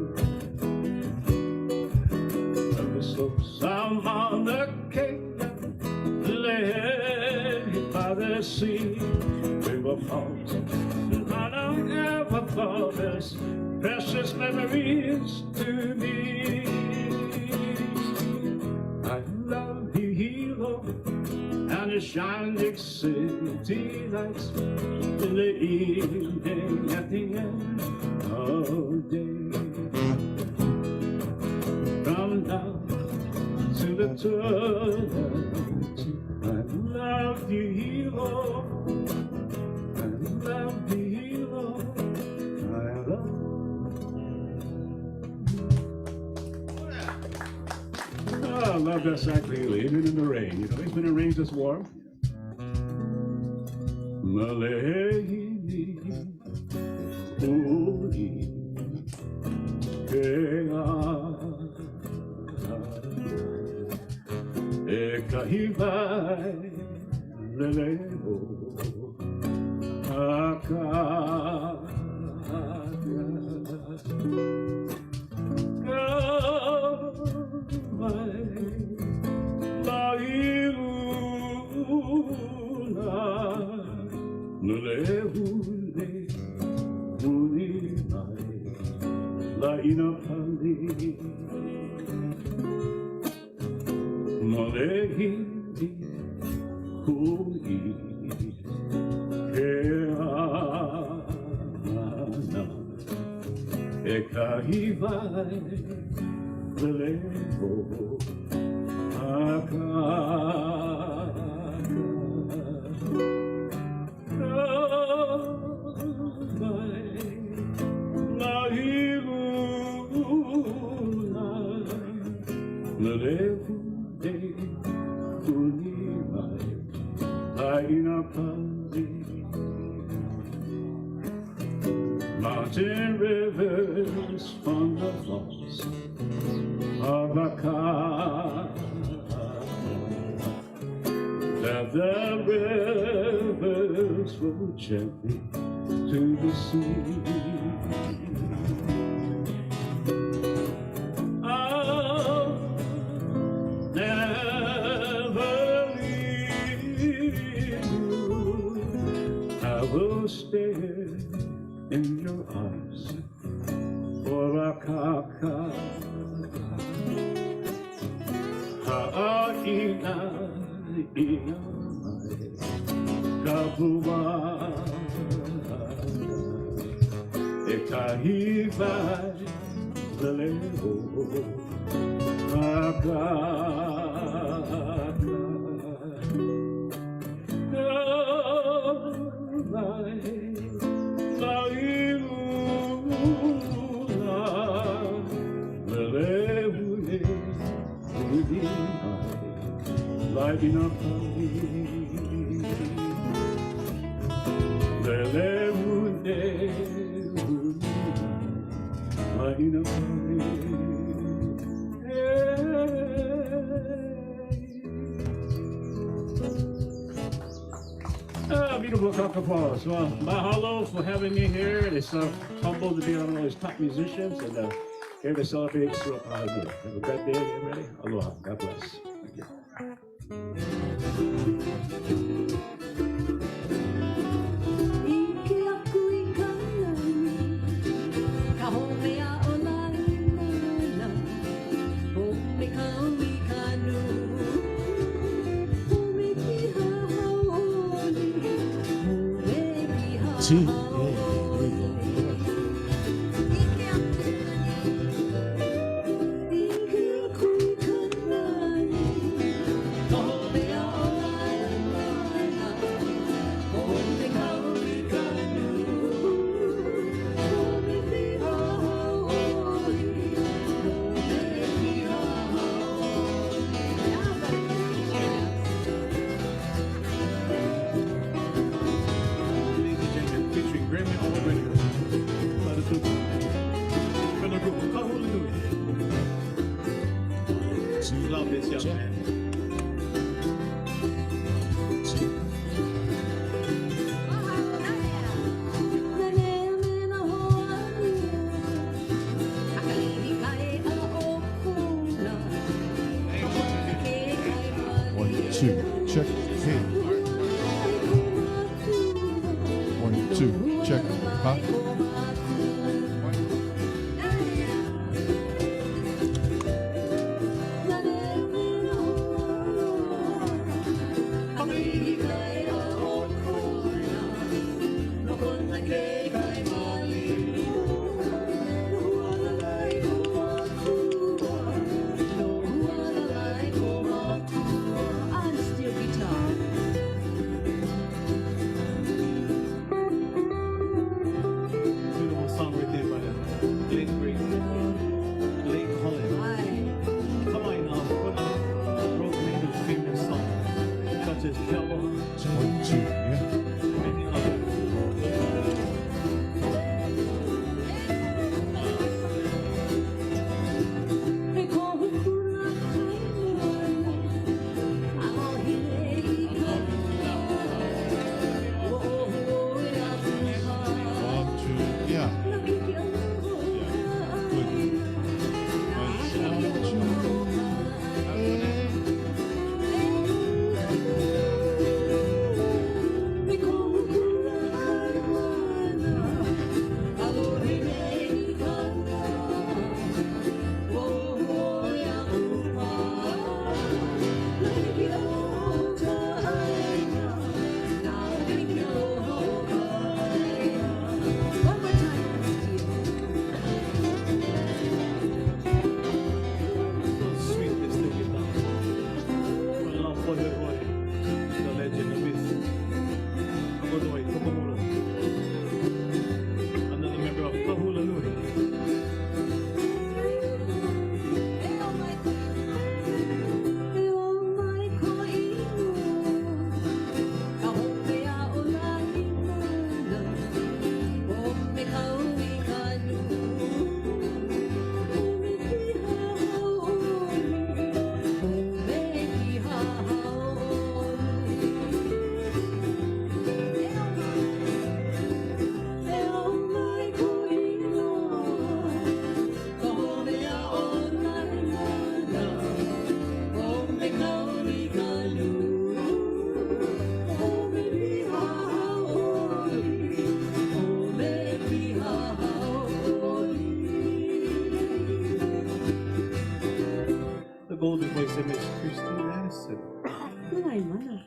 S5: And the slopes of Mauna Kea, led by the sea, we will fall, and I never thought there's precious memories to me. I love the hero and the the shining city lights in the evening at the end of day. From now to the twilight, I love you, hero. I love you, hero. I love I love that song, really, even in the rain. You know, even when it rains, it's warm. Malay, Uli, Ekahivai, Leleo, Ekahivai, Leleo, Mountain rivers from the falls of Aka, that the rivers flow gently to the sea. I'll never leave you. I will stay in your arms for a kaka. Ha'ina ina kapua. Ekahivai leleo lighting up lighting up beautiful Kakapos. Well, mahalo for having me here. It's humble to be one of those top musicians and here to celebrate Cyril Pahinui. Have a great day, everybody. Aloha. God bless. Thank you. Love this young man.
S7: One, two, check. Hey. 1, 2, check. Huh?
S22: si Miss Christy Madison.
S20: Waimanalo.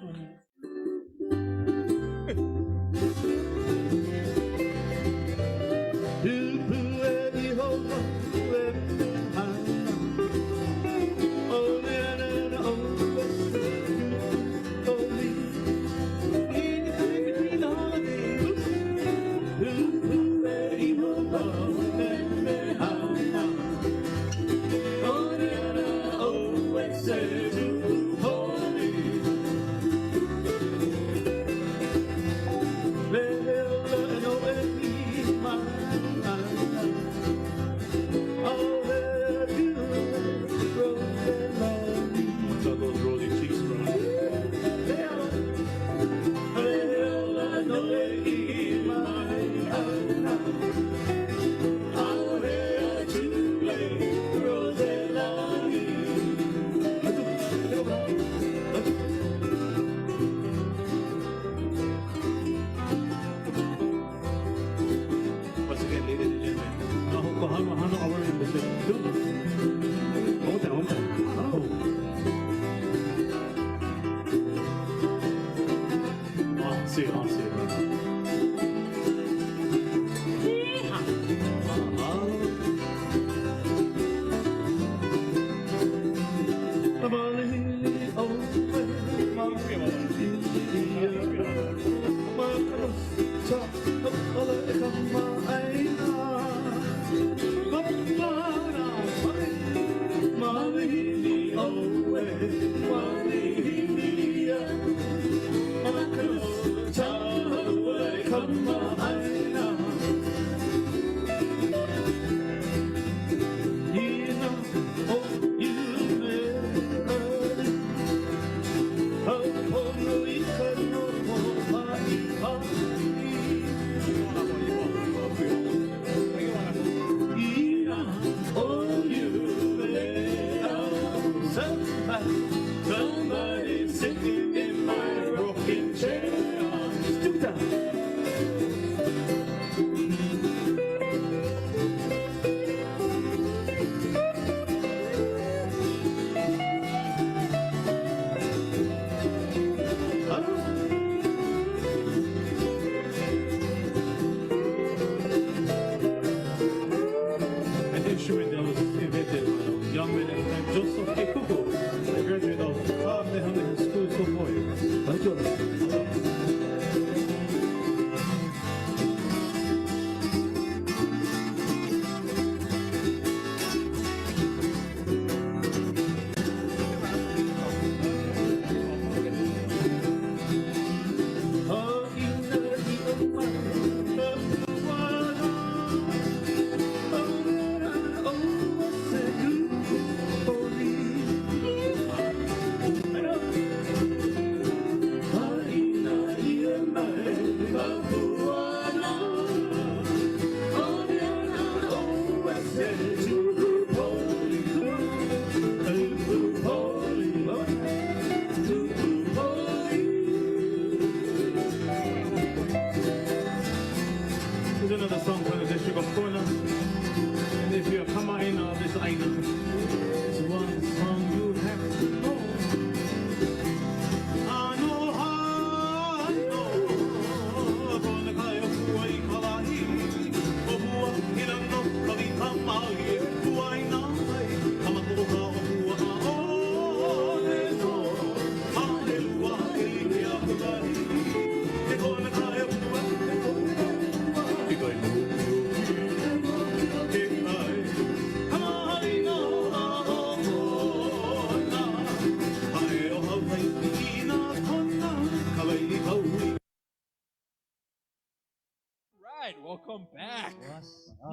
S13: Welcome back.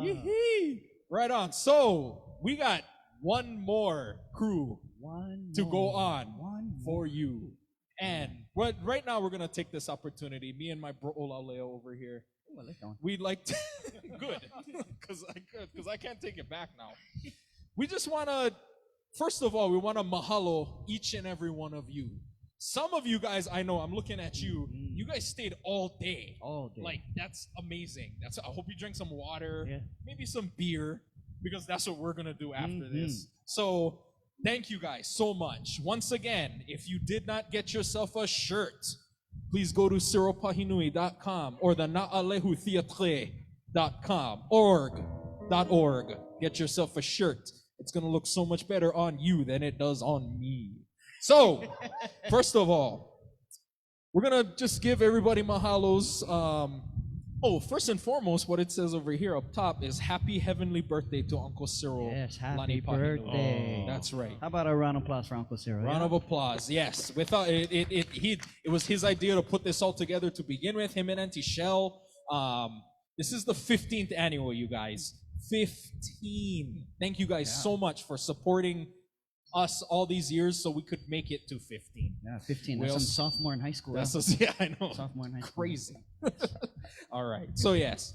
S13: Yee-hee. Right on. So we got one more crew to go on for you. And right now we're gonna take this opportunity. Me and my bro Olaleo over here. We'd like to good. Because I can't take it back now. We just wanna, first of all, we wanna mahalo each and every one of you. Some of you guys, I know, I'm looking at you. You guys stayed all day.
S14: All day.
S13: Like, that's amazing. I hope you drink some water,
S14: Yeah.
S13: maybe some beer, because that's what we're gonna do after this. So Thank you guys so much. Once again, if you did not get yourself a shirt, please go to cyrilpahinui.com or the naalehutheatre.com, org.org. Get yourself a shirt. It's going to look so much better on you than it does on me. So, first of all, we're going to just give everybody mahalos. First and foremost, what it says over here up top is happy heavenly birthday to Uncle Cyril.
S14: Yes, happy
S13: Lani Pahinui.
S14: birthday.
S13: That's right.
S14: How about a round of applause for Uncle Cyril?
S13: Round of applause, yes. Without it was his idea to put this all together to begin with. Him and Auntie Shell. This is the 15th annual, you guys. 15. Thank you guys so much for supporting us all these years so we could make it to 15.
S14: Yeah, 15. That's some sophomore in high school.
S13: Yeah, I know.
S14: Sophomore in high school.
S13: Crazy. All right. So yes.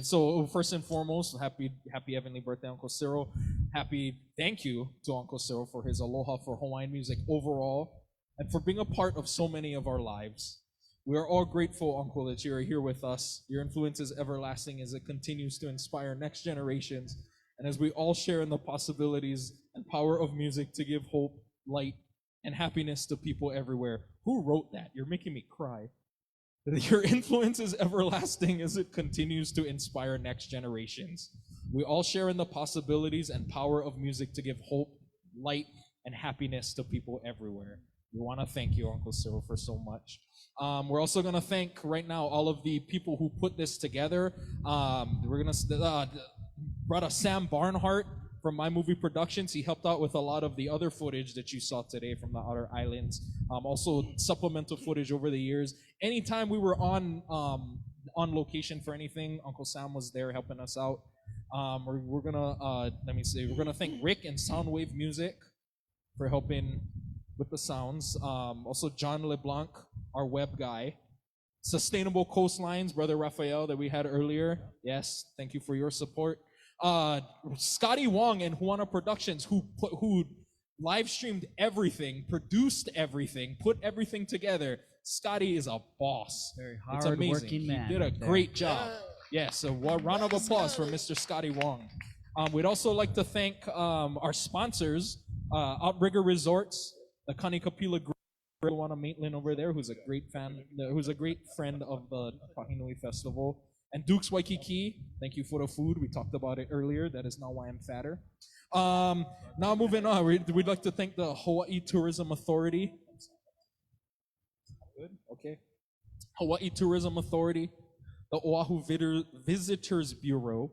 S13: So first and foremost, happy heavenly birthday, Uncle Cyril. Thank you to Uncle Cyril for his aloha for Hawaiian music overall and for being a part of so many of our lives. We are all grateful, Uncle, that you are here with us. Your influence is everlasting as it continues to inspire next generations. And as we all share in the possibilities and power of music to give hope, light, and happiness to people everywhere. Who wrote that? You're making me cry. Your influence is everlasting as it continues to inspire next generations. We all share in the possibilities and power of music to give hope, light, and happiness to people everywhere. We want to thank you, Uncle Cyril, for so much. We're also going to thank right now all of the people who put this together. We're going to Brother Sam Barnhart from My Movie Productions. He helped out with a lot of the other footage that you saw today from the outer islands. Also supplemental footage over the years. Anytime we were on location for anything, Uncle Sam was there helping us out. We're gonna thank Rick and Soundwave Music for helping with the sounds. Also John LeBlanc, our web guy. Sustainable Coastlines, Brother Raphael that we had earlier. Yes, thank you for your support. Scotty Wong and Hu'Ana Productions, who live streamed everything, produced everything, put everything together. Scotty is a boss.
S14: Very
S13: it's amazing.
S14: hard-working man.
S13: He did a great job. Yes, so a round of applause for Mr. Scotty Wong. We'd also like to thank our sponsors, Outrigger Resorts, the Kanikapila group on Maitland over there, who's a great friend of the Pahinui Festival. And Duke's Waikiki, thank you for the food. We talked about it earlier. That is not why I'm fatter. Now moving on, we'd like to thank the Hawaii Tourism Authority. Good, okay. Hawaii Tourism Authority, the Oahu Visitors Bureau,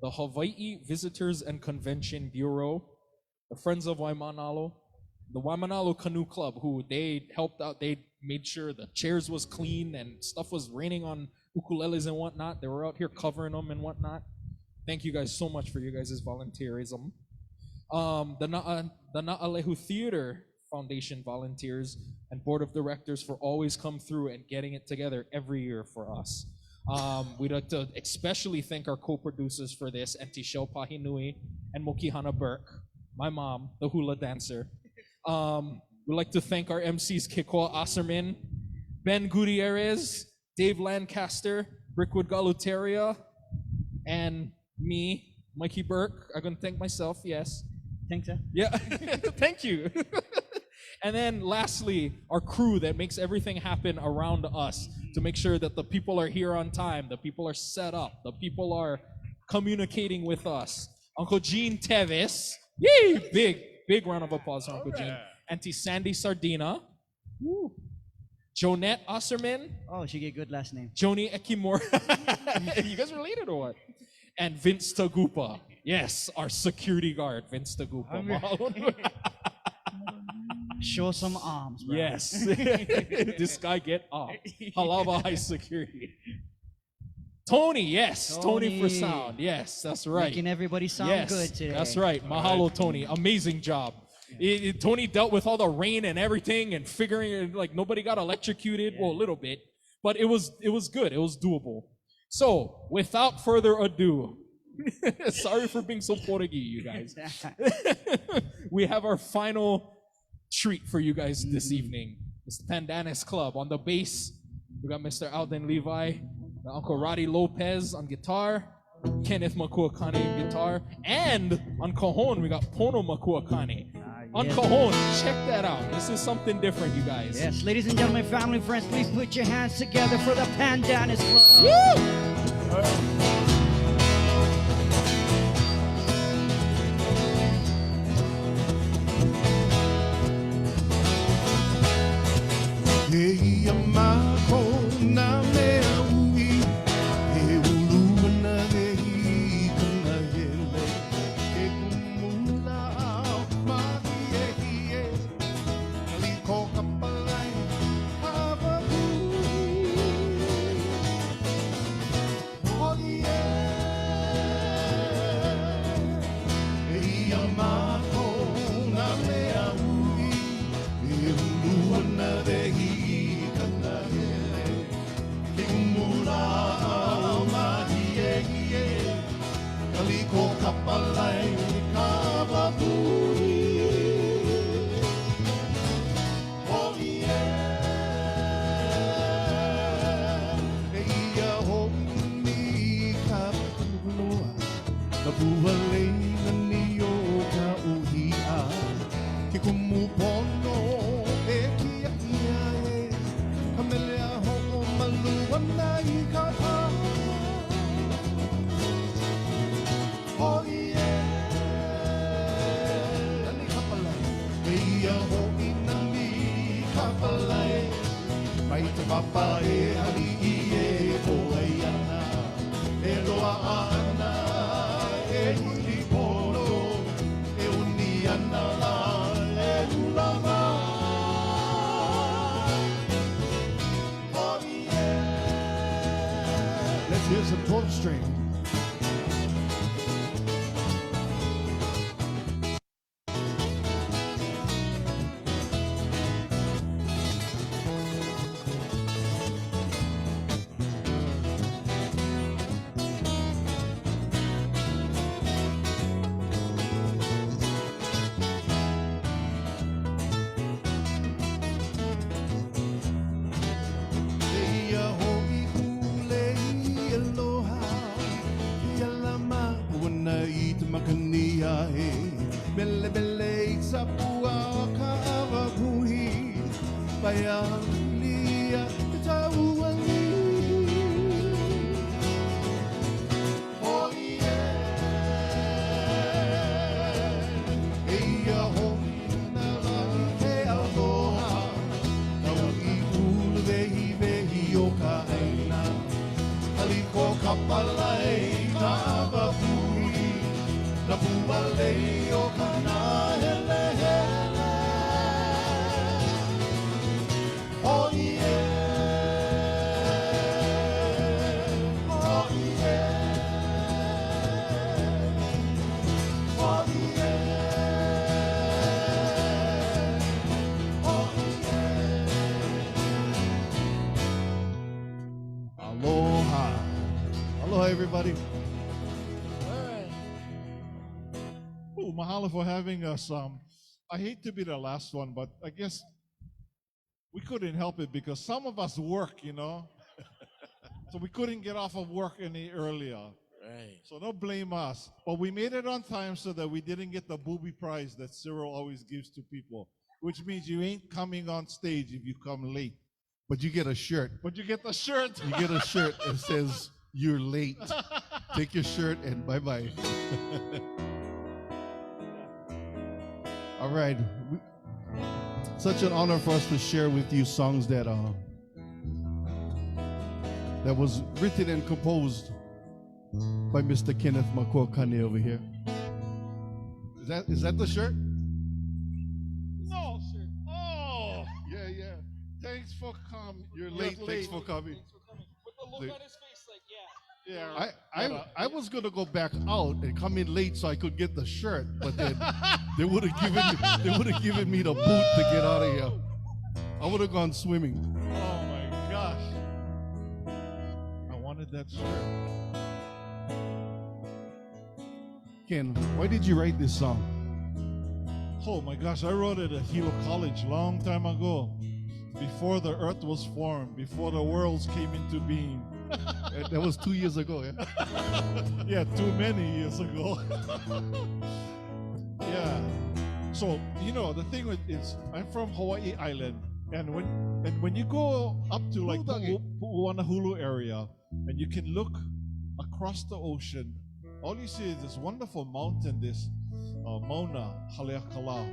S13: the Hawaii Visitors and Convention Bureau, the Friends of Waimanalo, the Waimanalo Canoe Club, who they helped out. They made sure the chairs was clean and stuff was raining on ukuleles and whatnot. They were out here covering them and whatnot. Thank you guys so much for your guys' volunteerism. The Na'alehu Theater Foundation volunteers and board of directors for always come through and getting it together every year for us. We'd like to especially thank our co-producers for this, Auntie Shell Pahinui and Mokihana Burke, my mom, the hula dancer. We'd like to thank our MCs, Kekoa Asserman, Ben Gutierrez, Dave Lancaster, Brickwood Galuteria, and me, Mikey Burke. I'm going to thank myself, yes.
S14: Thanks, sir.
S13: Yeah, thank you. And then lastly, our crew that makes everything happen around us to make sure that the people are here on time, the people are set up, the people are communicating with us. Uncle Gene Tevis, yay! Big round of applause for Uncle Gene. Auntie Sandy Sardina. Woo. Jonette Osserman.
S14: Oh, she get good last name.
S13: Joni Ekimura. You guys related or what? And Vince Tagupa. Yes, our security guard, Vince Tagupa.
S14: Show some arms, bro.
S13: Yes. This guy get off. Halava High Security. Tony, yes. Tony for sound. Yes, that's right.
S14: Making everybody sound good today.
S13: That's right. Mahalo, Tony. Amazing job. Tony dealt with all the rain and everything and figuring it, like nobody got electrocuted. Well, a little bit, but it was good. It was doable. So, without further ado, sorry for being so porgy, you guys. We have our final treat for you guys this evening. It's the Pandanus Club. On the bass, we got Mr. Alden Levi, Uncle Roddy Lopez on guitar, Kenneth Makuakane on guitar, and on cajon, we got Pono Makuakane. On
S14: Yes.
S13: Cajon. Check that out. This is something different, you guys.
S14: Yes, ladies and gentlemen, family, friends, please put your hands together for the Pandanus Club.
S7: Hey, amako na mea ui, e ulu na hei kana hele, e kumula au mahi e hie, li ko kapalai, hava hui. Oh yeah, hey, amako na mea ui, e ulu na hei. Kaliko kapalai kawapui. Oh yeah. Eia homi kapulua. Kapuhalei na niyo ka uhia. Kikumupono e kia ia e. Kamelea hoko malua na ikata. Oh yeah, Kanikapila. Eia ho'i nani kapalai. Mai te papa e hari i e Waimanalo. E loa ana e uni pono. E uni ana la e ulama. Oh yeah. Let's hear some 12 string. Bele bele sapua kawapui. Bayalia tauali. Oh yeah. Eia homi na he aloha. Nau I ulu vehi vehi o ka aina. Kaliko kapalai kawapui. Na pualei o kana hele hele. Oh yeah. Oh yeah. Oh yeah. Oh yeah. Aloha. Aloha everybody.
S15: Oh, mahalo for having us. I hate to be the last one, but I guess we couldn't help it because some of us work, you know. So we couldn't get off of work any earlier.
S8: Right.
S15: So don't blame us. But we made it on time so that we didn't get the booby prize that Cyril always gives to people, which means you ain't coming on stage if you come late.
S7: But you get a shirt.
S15: But you get the shirt.
S7: You get a shirt that says you're late. Take your shirt and bye-bye. All right. Such an honor for us to share with you songs that was written and composed by Mr. Kenneth Makokane over here. Is that the shirt?
S15: No, sir. Oh, yeah. Thanks for coming.
S7: You're late. Thanks for coming.
S13: With the look on his face, like, yeah.
S15: Yeah.
S7: I was gonna go back out and come in late so I could get the shirt, but then they would have given me the boot to get out of here. I would have gone swimming.
S15: Oh my gosh. I wanted that shirt.
S7: Ken, why did you write this song?
S15: Oh my gosh, I wrote it at Hilo College long time ago. Before the earth was formed, before the worlds came into being.
S7: That was 2 years ago, yeah?
S15: Yeah, too many years ago. Yeah. So you know the thing with is I'm from Hawaii Island, and when you go up to like Waimanalo area, and you can look across the ocean, all you see is this wonderful mountain, this Mauna Haleakala,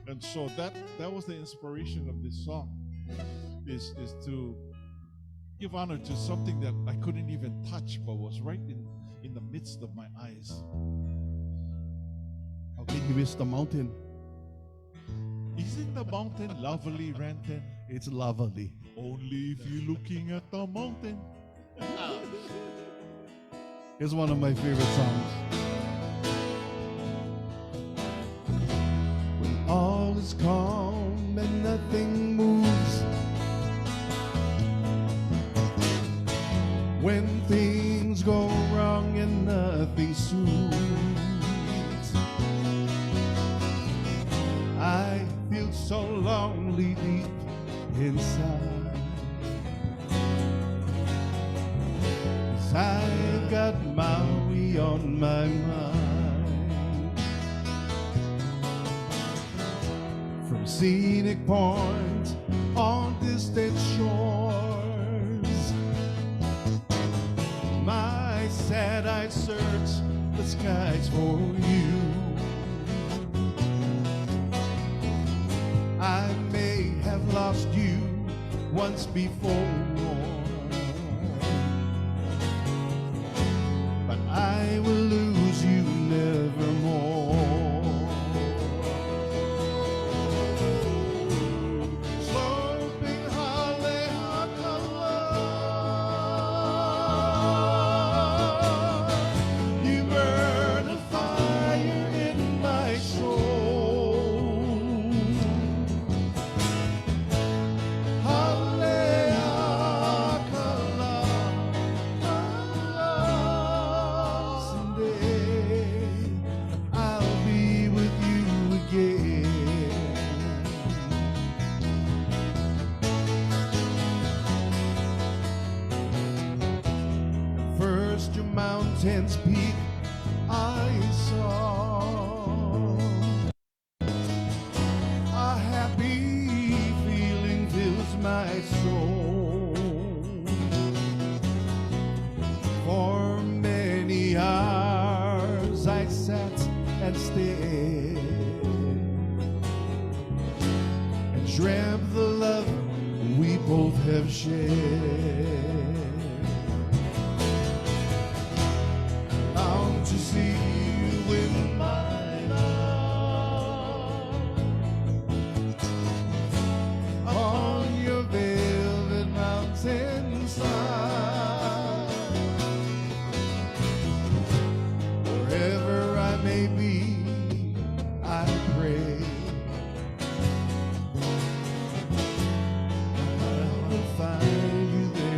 S15: and so that was the inspiration of this song, is to give honor to something that I couldn't even touch, but was right in the midst of my eyes.
S7: How can you miss the mountain?
S15: Isn't the mountain lovely, Renton?
S7: It's lovely.
S15: Only if you're looking at the mountain.
S7: It's one of my favorite songs. When all is calm and nothing moves, when things go wrong and nothing suits, I feel so lonely deep inside. 'Cause I've got Maui on my mind. From scenic points on distant shores, my sad eyes search the skies for you. I may have lost you once before, but I will lose you nevermore. Sloping Haleakala, you burn a fire in my soul. Mountain's peak I saw, a happy feeling fills my soul. For many hours I sat and stared and dreamt the love we both have shared. To see you in my love, on your velvet mountainside. Wherever I may be, I pray I will find you there.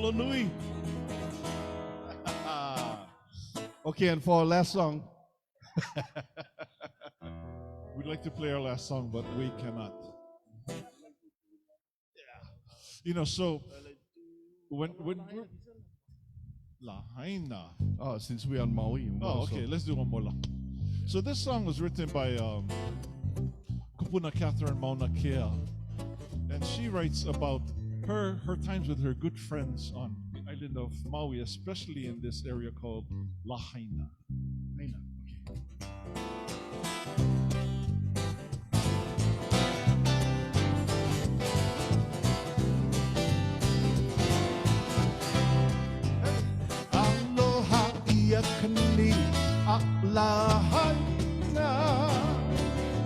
S15: Mahalo nui. Okay, and for our last song, we'd like to play our last song, but we cannot. You know, so when we're Lahaina.
S7: Oh, since we're on Maui.
S15: Oh, okay, let's do one more. So this song was written by Kupuna Catherine Mauna Kea, and she writes about her times with her good friends on the island of Maui, especially in this area called Lahaina. Lahaina,
S7: Aloha ia kani a Lahaina,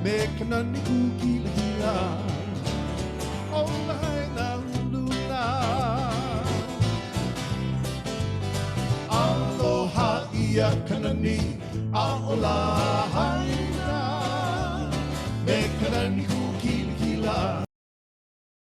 S7: me kanani kukilahila, o Lahaina luna. Aloha ia kanani a Lahaina.